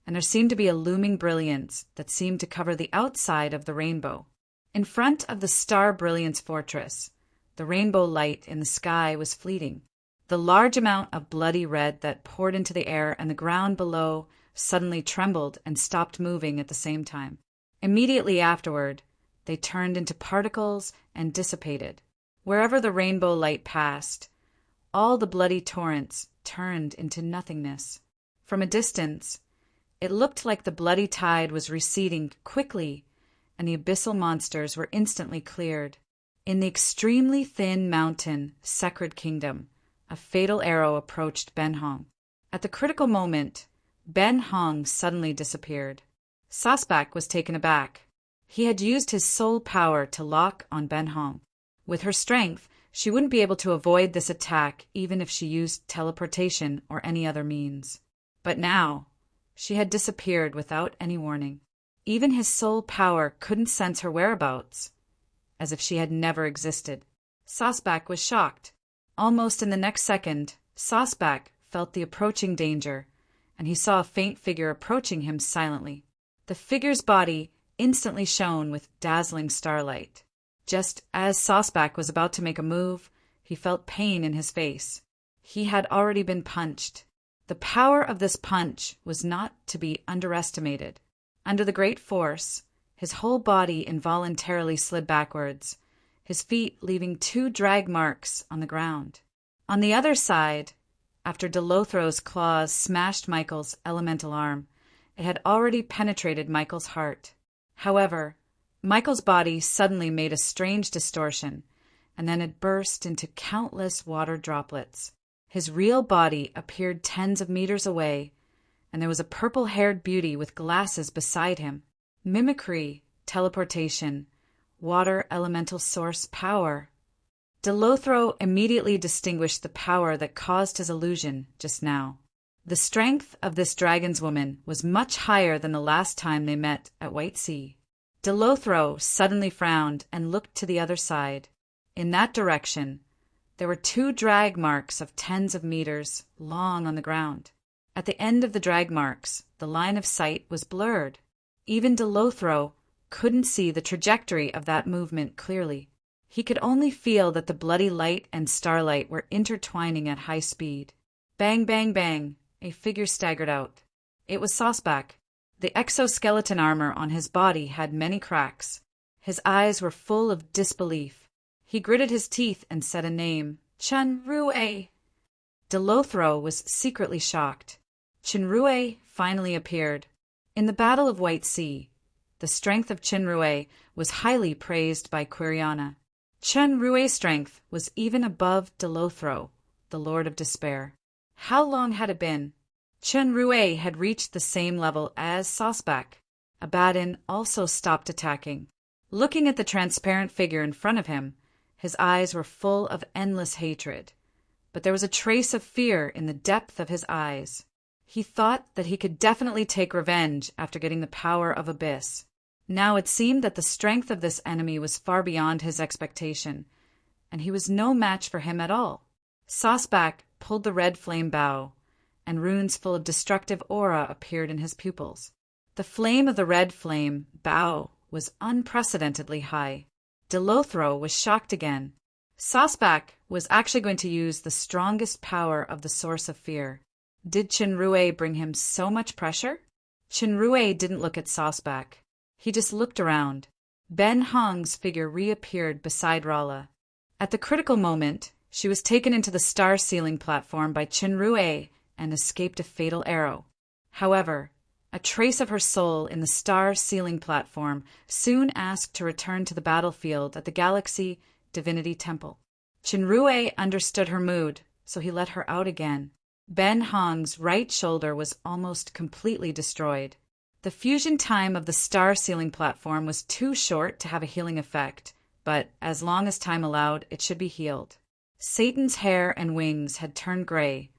and there seemed to be a looming brilliance that seemed to cover the outside of the rainbow. In front of the Star Brilliance Fortress, the rainbow light in the sky was fleeting. The large amount of bloody red that poured into the air and the ground below suddenly trembled and stopped moving at the same time. Immediately afterward, they turned into particles and dissipated. Wherever the rainbow light passed, all the bloody torrents turned into nothingness. From a distance, it looked like the bloody tide was receding quickly, and the abyssal monsters were instantly cleared. In the extremely thin mountain, Sekrid Kingdom, a fatal arrow approached Ben Hong. At the critical moment, Ben Hong suddenly disappeared. Sosbach was taken aback. He had used his soul power to lock on Ben Hong. With her strength, she wouldn't be able to avoid this attack even if she used teleportation or any other means. But now, she had disappeared without any warning. Even his soul power couldn't sense her whereabouts, as if she had never existed. Sosbak was shocked. Almost in the next second, Sosbak felt the approaching danger, and he saw a faint figure approaching him silently. The figure's body instantly shone with dazzling starlight. Just as Sosbak was about to make a move, he felt pain in his face. He had already been punched. The power of this punch was not to be underestimated. Under the great force, his whole body involuntarily slid backwards, his feet leaving 2 drag marks on the ground. On the other side, after Delothro's claws smashed Michael's elemental arm, it had already penetrated Michael's heart. However, Michael's body suddenly made a strange distortion, and then it burst into countless water droplets. His real body appeared tens of meters away, and there was a purple-haired beauty with glasses beside him. Mimicry, teleportation, water elemental source power. Delothro immediately distinguished the power that caused his illusion just now. The strength of this dragon's woman was much higher than the last time they met at White Sea. Delothro suddenly frowned and looked to the other side. In that direction, there were 2 drag marks of tens of meters long on the ground. At the end of the drag marks, the line of sight was blurred. Even Delothro couldn't see the trajectory of that movement clearly. He could only feel that the bloody light and starlight were intertwining at high speed. Bang, bang, bang, a figure staggered out. It was Sosbak. The exoskeleton armor on his body had many cracks. His eyes were full of disbelief. He gritted his teeth and said a name, Chunrue. Delothro was secretly shocked. Chunrue finally appeared. In the Battle of White Sea, the strength of Chunrue was highly praised by Quiriana. Chunrue's strength was even above Delothro, the Lord of Despair. How long had it been? Chunrue had reached the same level as Sosbak. Abaddon also stopped attacking. Looking at the transparent figure in front of him, his eyes were full of endless hatred. But there was a trace of fear in the depth of his eyes. He thought that he could definitely take revenge after getting the power of Abyss. Now it seemed that the strength of this enemy was far beyond his expectation, and he was no match for him at all. Sosbak pulled the red flame bow, and runes full of destructive aura appeared in his pupils. The flame of the red flame bow was unprecedentedly high. Delothro was shocked again. Sosbak was actually going to use the strongest power of the source of fear. Did Chunrue bring him so much pressure? Chunrue didn't look at Sosbak. He just looked around. Ben Hong's figure reappeared beside Rala. At the critical moment, she was taken into the star ceiling platform by Chunrue and escaped a fatal arrow. However, a trace of her soul in the star ceiling platform soon asked to return to the battlefield at the Galaxy Divinity Temple. Chunrue understood her mood, so he let her out again. Ben Hong's right shoulder was almost completely destroyed. The fusion time of the star ceiling platform was too short to have a healing effect, but as long as time allowed, it should be healed. Satan's hair and wings had turned gray,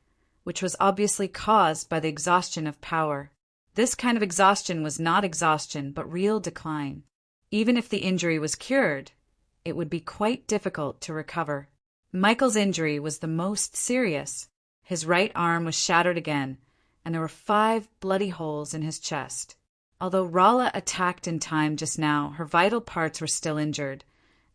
which was obviously caused by the exhaustion of power. This kind of exhaustion was not exhaustion, but real decline. Even if the injury was cured, it would be quite difficult to recover. Michael's injury was the most serious. His right arm was shattered again, and there were 5 bloody holes in his chest. Although Rala attacked in time just now, her vital parts were still injured,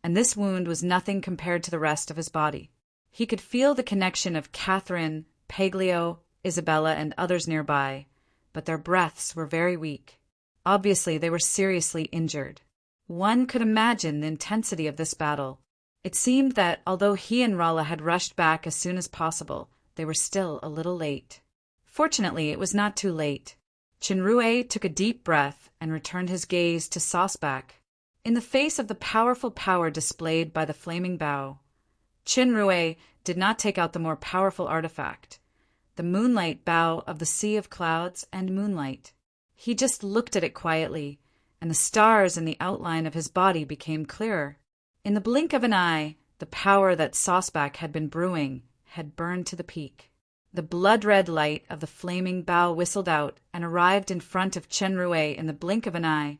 and this wound was nothing compared to the rest of his body. He could feel the connection of Catherine, Paglio, Isabella, and others nearby, but their breaths were very weak. Obviously, they were seriously injured. One could imagine the intensity of this battle. It seemed that although he and Rala had rushed back as soon as possible, they were still a little late. Fortunately, it was not too late. Chunrue took a deep breath and returned his gaze to Sosbak. In the face of the powerful power displayed by the flaming bow, Chunrue did not take out the more powerful artifact, the moonlight bow of the Sea of Clouds and Moonlight. He just looked at it quietly, and the stars in the outline of his body became clearer. In the blink of an eye, the power that Sosbak had been brewing had burned to the peak. The blood-red light of the flaming bow whistled out and arrived in front of Chen Rue in the blink of an eye,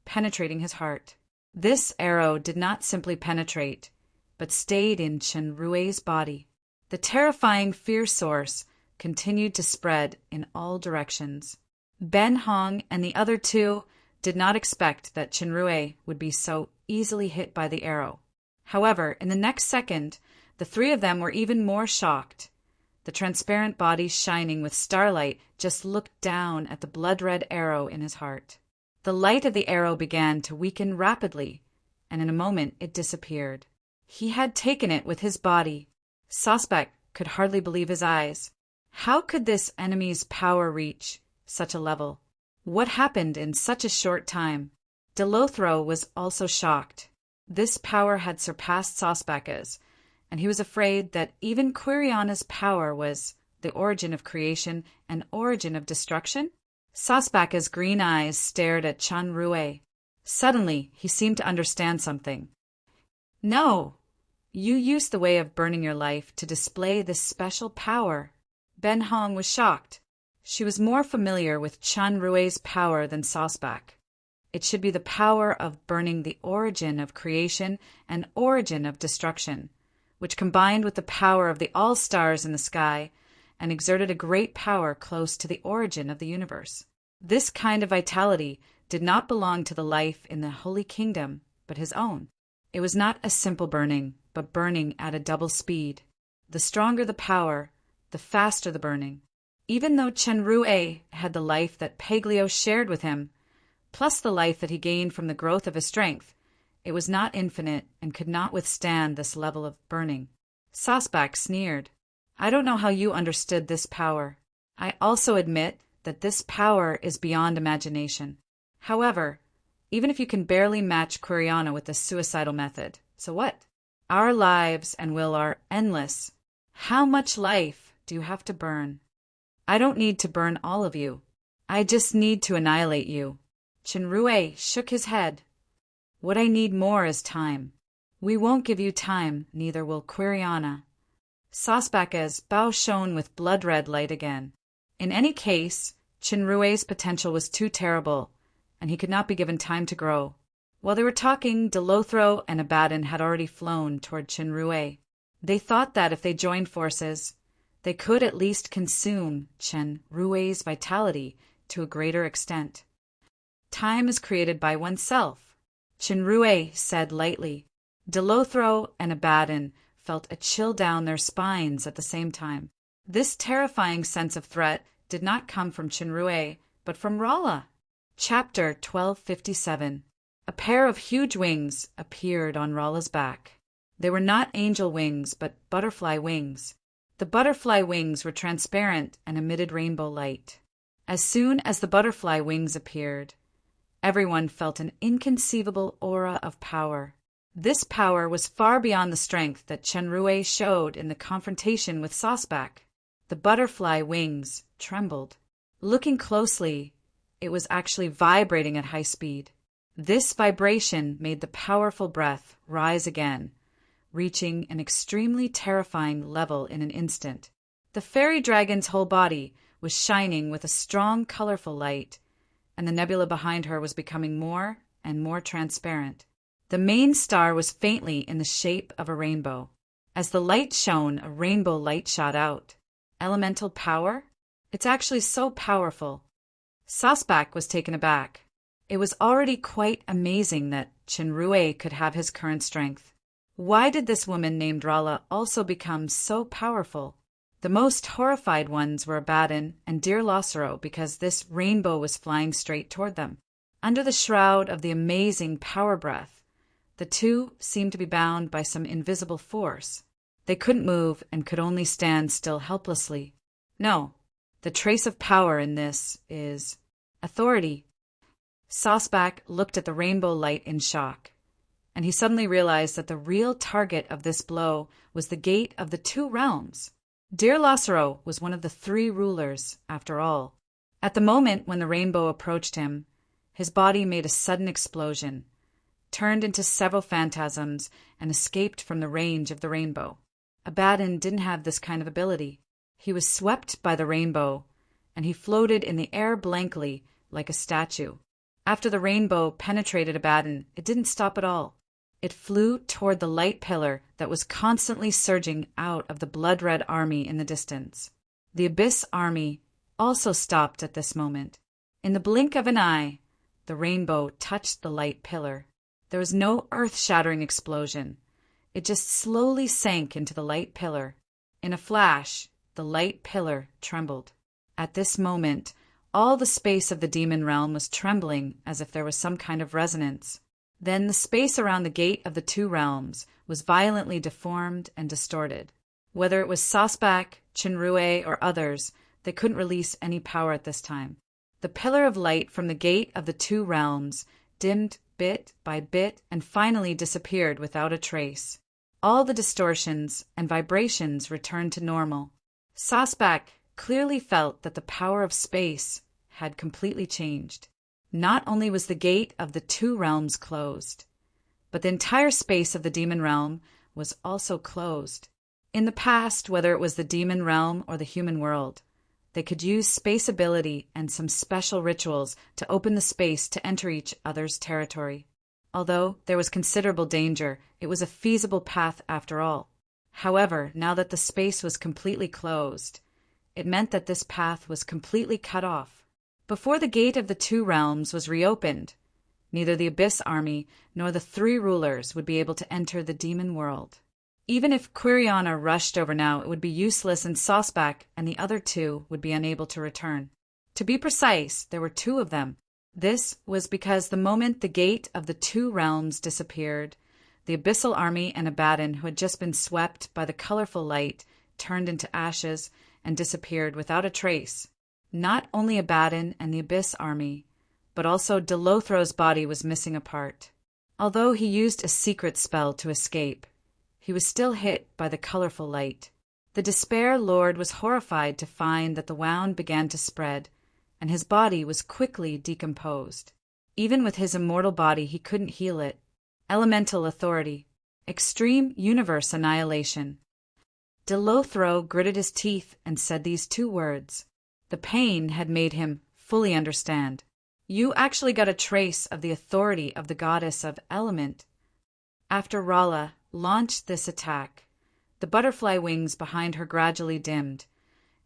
penetrating his heart. This arrow did not simply penetrate, but stayed in Chen Rue's body. The terrifying fear source continued to spread in all directions. Ben Hong and the other two did not expect that Chen Rue would be so easily hit by the arrow. However, in the next second, the three of them were even more shocked. The transparent body shining with starlight just looked down at the blood-red arrow in his heart. The light of the arrow began to weaken rapidly, and in a moment it disappeared. He had taken it with his body. Sosbek could hardly believe his eyes. How could this enemy's power reach such a level? What happened in such a short time? Delothro was also shocked. This power had surpassed Sosbek's, and he was afraid that even Quiriana's power was the origin of creation and origin of destruction. Sosbek's green eyes stared at Chen Rue. Suddenly, he seemed to understand something. No, you used the way of burning your life to display this special power. Ben Hong was shocked. She was more familiar with Chen Rue's power than Sosbek. It should be the power of burning the origin of creation and origin of destruction, which combined with the power of the all-stars in the sky and exerted a great power close to the origin of the universe. This kind of vitality did not belong to the life in the Holy Kingdom, but his own. It was not a simple burning, but burning at a double speed. The stronger the power, the faster the burning. Even though Chen Rue had the life that Paglio shared with him, plus the life that he gained from the growth of his strength, it was not infinite and could not withstand this level of burning. Sosbek sneered. I don't know how you understood this power. I also admit that this power is beyond imagination. However, even if you can barely match Quiriana with this suicidal method, so what? Our lives and will are endless. How much life do you have to burn? I don't need to burn all of you. I just need to annihilate you. Chen Rue shook his head. What I need more is time. We won't give you time, neither will Quiriana. Sosbek's bow shone with blood-red light again. In any case, Chen Rue's potential was too terrible, and he could not be given time to grow. While they were talking, Delothro and Abaddon had already flown toward Chen Rue. They thought that if they joined forces, they could at least consume Chen Rue's vitality to a greater extent. Time is created by oneself, Chen Rue said lightly. Delothro and Abaddon felt a chill down their spines at the same time. This terrifying sense of threat did not come from Chen Rue, but from Rala. Chapter 1257. A pair of huge wings appeared on Rala's back. They were not angel wings, but butterfly wings. The butterfly wings were transparent and emitted rainbow light. As soon as the butterfly wings appeared, everyone felt an inconceivable aura of power. This power was far beyond the strength that Chen Rue showed in the confrontation with Sosbek. The butterfly wings trembled. Looking closely, it was actually vibrating at high speed. This vibration made the powerful breath rise again, reaching an extremely terrifying level in an instant. The fairy dragon's whole body was shining with a strong, colorful light, and the nebula behind her was becoming more and more transparent. The main star was faintly in the shape of a rainbow. As the light shone, a rainbow light shot out. Elemental power? It's actually so powerful. Sosbek was taken aback. It was already quite amazing that Chen Rue could have his current strength. Why did this woman named Rala also become so powerful? The most horrified ones were Abaddon and Dear Losero because this rainbow was flying straight toward them. Under the shroud of the amazing power breath, the two seemed to be bound by some invisible force. They couldn't move and could only stand still helplessly. No, the trace of power in this is authority. Sosbek looked at the rainbow light in shock, and he suddenly realized that the real target of this blow was the gate of the two realms. Dear Losero was one of the three rulers, after all. At the moment when the rainbow approached him, His body made a sudden explosion, turned into several phantasms, and escaped from the range of the rainbow. Abaddon didn't have this kind of ability. He was swept by the rainbow, and he floated in the air blankly like a statue. After the rainbow penetrated Abaddon, it didn't stop at all. It flew toward the light pillar that was constantly surging out of the blood-red army in the distance. The Abyss army also stopped at this moment. In the blink of an eye, the rainbow touched the light pillar. There was no earth-shattering explosion. It just slowly sank into the light pillar. In a flash, the light pillar trembled. At this moment, all the space of the demon realm was trembling as if there was some kind of resonance. Then the space around the gate of the two realms was violently deformed and distorted. Whether it was Sasbak, Chinrue, or others, they couldn't release any power at this time. The pillar of light from the gate of the two realms dimmed bit by bit and finally disappeared without a trace. All the distortions and vibrations returned to normal. Sasbak clearly felt that the power of space had completely changed. Not only was the gate of the two realms closed, but the entire space of the demon realm was also closed. In the past, whether it was the demon realm or the human world, they could use space ability and some special rituals to open the space to enter each other's territory. Although there was considerable danger, it was a feasible path after all. However, now that the space was completely closed, it meant that this path was completely cut off. Before the gate of the two realms was reopened, neither the Abyss army nor the three rulers would be able to enter the demon world. Even if Quiriana rushed over now, it would be useless, and Sasbak and the other two would be unable to return. To be precise, there were two of them. This was because the moment the gate of the two realms disappeared, the Abyssal army and Abaddon, who had just been swept by the colorful light, turned into ashes and disappeared without a trace. Not only Abaddon and the Abyss army, but also Delothro's body was missing a part. Although he used a secret spell to escape, he was still hit by the colorful light. The Despair Lord was horrified to find that the wound began to spread, and his body was quickly decomposed. Even with his immortal body, he couldn't heal it. Elemental authority. Extreme universe annihilation. Delothro gritted his teeth and said these two words. The pain had made him fully understand. You actually got a trace of the authority of the goddess of element. After Rala launched this attack, the butterfly wings behind her gradually dimmed,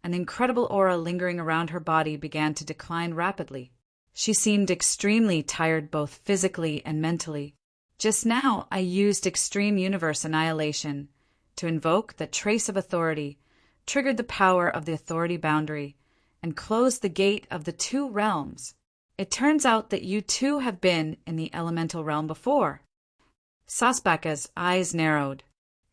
and the incredible aura lingering around her body began to decline rapidly. She seemed extremely tired both physically and mentally. Just now I used extreme universe annihilation to invoke that trace of authority, triggered the power of the authority boundary, and closed the gate of the two realms. It turns out that you too have been in the elemental realm before. Sasbaka's eyes narrowed.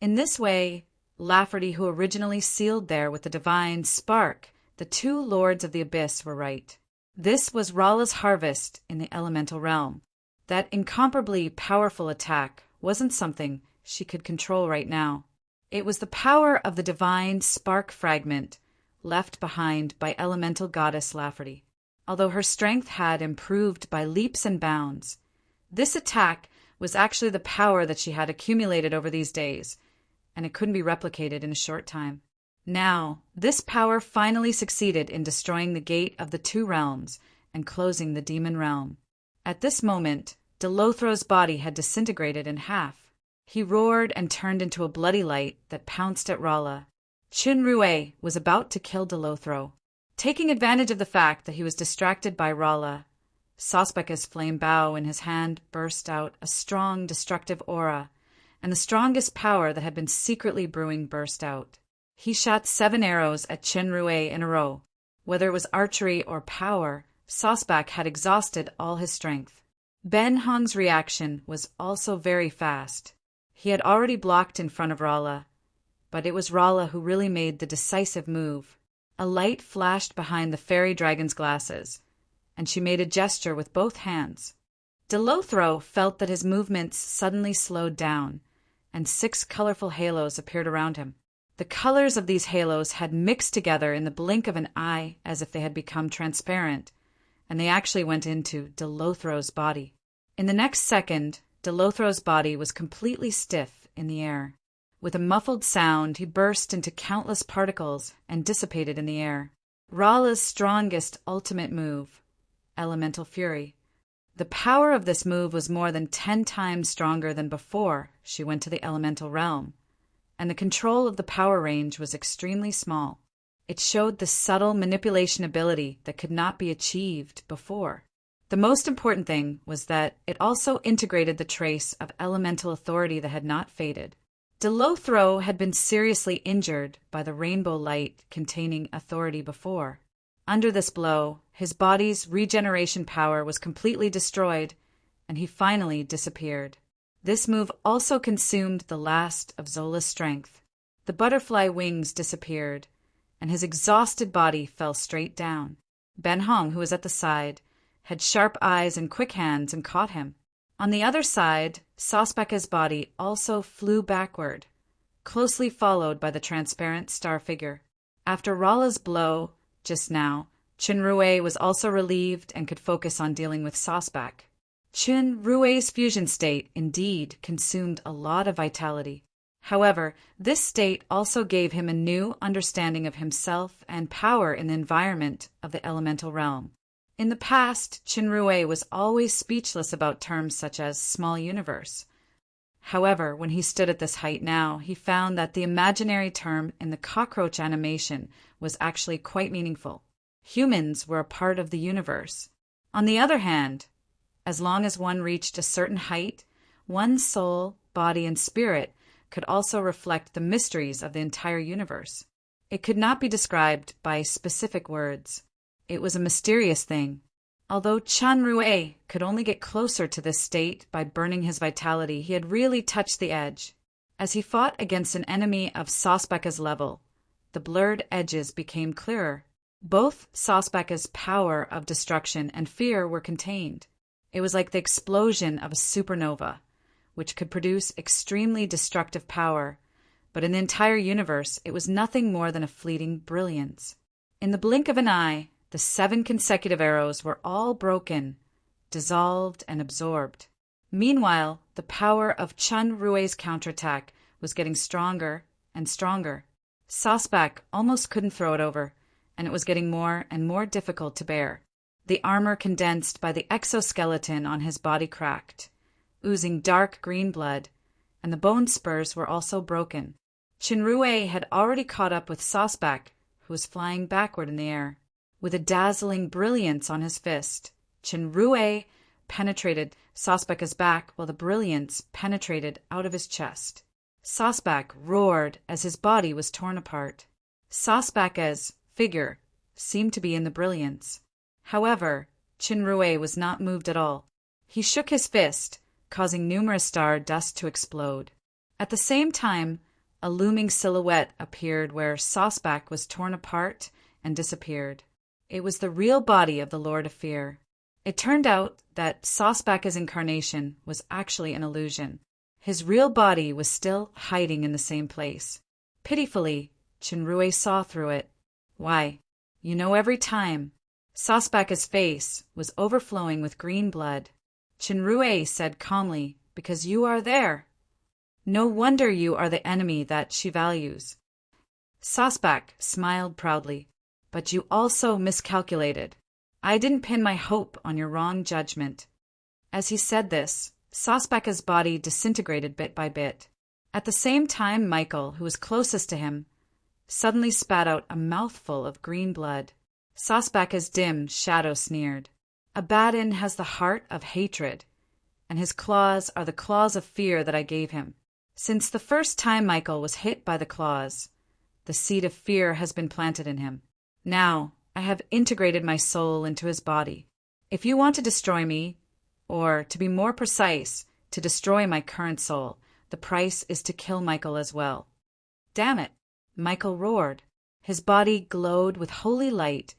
In this way, Lafferty, who originally sealed there with the divine spark, the two lords of the abyss, were right. This was Rala's harvest in the elemental realm. That incomparably powerful attack wasn't something she could control right now. It was the power of the divine spark fragment left behind by elemental goddess Lafferty. Although her strength had improved by leaps and bounds, this attack was actually the power that she had accumulated over these days, and it couldn't be replicated in a short time. Now, this power finally succeeded in destroying the gate of the two realms and closing the demon realm. At this moment, Delothro's body had disintegrated in half. He roared and turned into a bloody light that pounced at Rala. Chinrue was about to kill Delothro. Taking advantage of the fact that he was distracted by Rala, Sasbaka's flame bow in his hand burst out a strong destructive aura, and the strongest power that had been secretly brewing burst out. He shot 7 arrows at Chinrue in a row. Whether it was archery or power, Sasbak had exhausted all his strength. Ben Hong's reaction was also very fast. He had already blocked in front of Rala, but it was Rala who really made the decisive move. A light flashed behind the fairy dragon's glasses, and she made a gesture with both hands. Delothro felt that his movements suddenly slowed down, and 6 colorful halos appeared around him. The colors of these halos had mixed together in the blink of an eye as if they had become transparent, and they actually went into Delothro's body. In the next second, Delothro's body was completely stiff in the air. With a muffled sound, he burst into countless particles and dissipated in the air. Rala's strongest ultimate move, Elemental Fury. The power of this move was more than 10 times stronger than before she went to the elemental realm, and the control of the power range was extremely small. It showed the subtle manipulation ability that could not be achieved before. The most important thing was that it also integrated the trace of elemental authority that had not faded. Delothro had been seriously injured by the rainbow light containing authority before. Under this blow, his body's regeneration power was completely destroyed, and he finally disappeared. This move also consumed the last of Zola's strength. The butterfly wings disappeared, and his exhausted body fell straight down. Ben Hong, who was at the side, had sharp eyes and quick hands and caught him. On the other side, Sospeka's body also flew backward, closely followed by the transparent star figure. After Rala's blow just now, Chunrui was also relieved and could focus on dealing with Sospek. Chunrui's fusion state indeed consumed a lot of vitality. However, this state also gave him a new understanding of himself and power in the environment of the elemental realm. In the past, Chunrui was always speechless about terms such as small universe. However, when he stood at this height now, he found that the imaginary term in the cockroach animation was actually quite meaningful. Humans were a part of the universe. On the other hand, as long as one reached a certain height, one's soul, body, and spirit could also reflect the mysteries of the entire universe. It could not be described by specific words. It was a mysterious thing. Although Chunrui could only get closer to this state by burning his vitality, he had really touched the edge. As he fought against an enemy of Sospeka's level, the blurred edges became clearer. Both Sospeka's power of destruction and fear were contained. It was like the explosion of a supernova, which could produce extremely destructive power, but in the entire universe it was nothing more than a fleeting brilliance. In the blink of an eye, the 7 consecutive arrows were all broken, dissolved, and absorbed. Meanwhile, the power of Chunrui's counterattack was getting stronger and stronger. Sospek almost couldn't throw it over, and it was getting more and more difficult to bear. The armor condensed by the exoskeleton on his body cracked, oozing dark green blood, and the bone spurs were also broken. Chunrui had already caught up with Sospek, who was flying backward in the air. With a dazzling brilliance on his fist, Chunrui penetrated Sospeka's back while the brilliance penetrated out of his chest. Sospek roared as his body was torn apart. Sospeka's figure seemed to be in the brilliance. However, Chunrui was not moved at all. He shook his fist, causing numerous star dust to explode. At the same time, a looming silhouette appeared where Sospek was torn apart and disappeared. It was the real body of the Lord of Fear. It turned out that Sospeka's incarnation was actually an illusion. His real body was still hiding in the same place. Pitifully, Chunrui saw through it. Why, you know, every time. Sospeka's face was overflowing with green blood. Chunrui said calmly, "Because you are there. No wonder you are the enemy that she values." Sospek smiled proudly. "But you also miscalculated. I didn't pin my hope on your wrong judgment." As he said this, Sospeka's body disintegrated bit by bit. At the same time, Michael, who was closest to him, suddenly spat out a mouthful of green blood. Sospeka's dim shadow sneered. "Abaddon has the heart of hatred, and his claws are the claws of fear that I gave him. Since the first time Michael was hit by the claws, the seed of fear has been planted in him. Now, I have integrated my soul into his body. If you want to destroy me, or, to be more precise, to destroy my current soul, the price is to kill Michael as well." "Damn it!" Michael roared. His body glowed with holy light,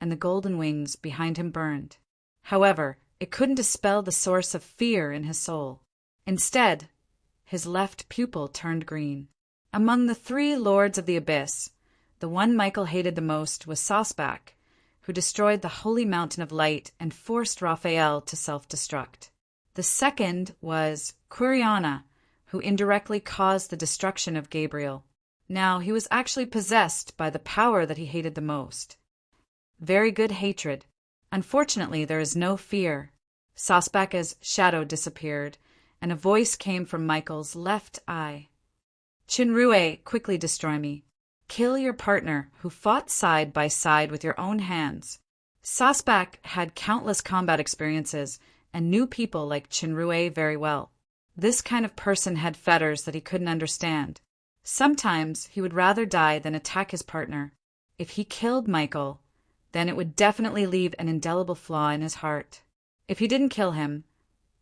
and the golden wings behind him burned. However, it couldn't dispel the source of fear in his soul. Instead, his left pupil turned green. Among the 3 lords of the abyss, the one Michael hated the most was Sospek, who destroyed the holy mountain of light and forced Raphael to self-destruct. The second was Quiriana, who indirectly caused the destruction of Gabriel. Now, he was actually possessed by the power that he hated the most. Very good hatred. Unfortunately, there is no fear. Sosbaka's shadow disappeared, and a voice came from Michael's left eye. Chinrue, quickly destroy me. Kill your partner, who fought side by side with your own hands. Sosbak had countless combat experiences and knew people like Chinrue very well. This kind of person had fetters that he couldn't understand. Sometimes he would rather die than attack his partner. If he killed Michael, then it would definitely leave an indelible flaw in his heart. If he didn't kill him,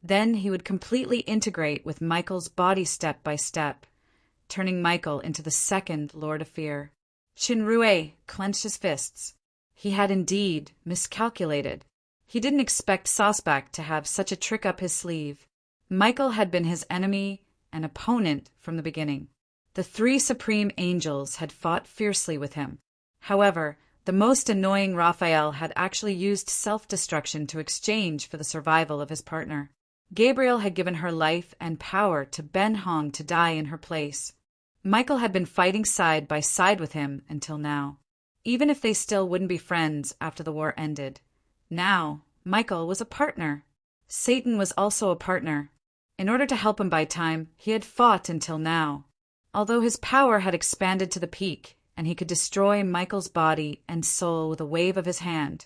then he would completely integrate with Michael's body step by step, turning Michael into the second Lord of Fear. Chinrue clenched his fists. He had indeed miscalculated. He didn't expect Sosbak to have such a trick up his sleeve. Michael had been his enemy and opponent from the beginning. The three supreme angels had fought fiercely with him. However, the most annoying Raphael had actually used self-destruction to exchange for the survival of his partner. Gabriel had given her life and power to Ben Hong to die in her place. Michael had been fighting side by side with him until now, even if they still wouldn't be friends after the war ended. Now, Michael was a partner. Satan was also a partner. In order to help him buy time, he had fought until now. Although his power had expanded to the peak, and he could destroy Michael's body and soul with a wave of his hand,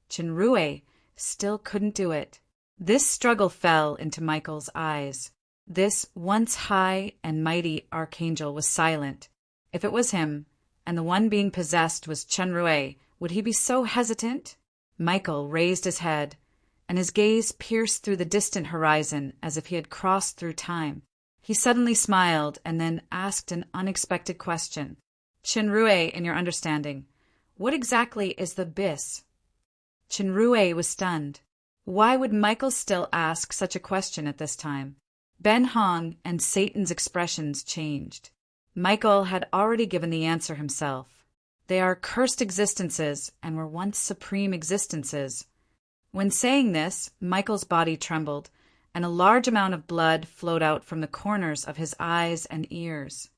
Chinrue still couldn't do it. This struggle fell into Michael's eyes. This once high and mighty archangel was silent. If it was him, and the one being possessed was Chinrue, would he be so hesitant? Michael raised his head, and his gaze pierced through the distant horizon as if he had crossed through time. He suddenly smiled and then asked an unexpected question. Chinrue, in your understanding, what exactly is the abyss? Chinrue was stunned. Why would Michael still ask such a question at this time? Ben Hong and Satan's expressions changed. Michael had already given the answer himself. They are cursed existences and were once supreme existences. When saying this, Michael's body trembled, and a large amount of blood flowed out from the corners of his eyes and ears.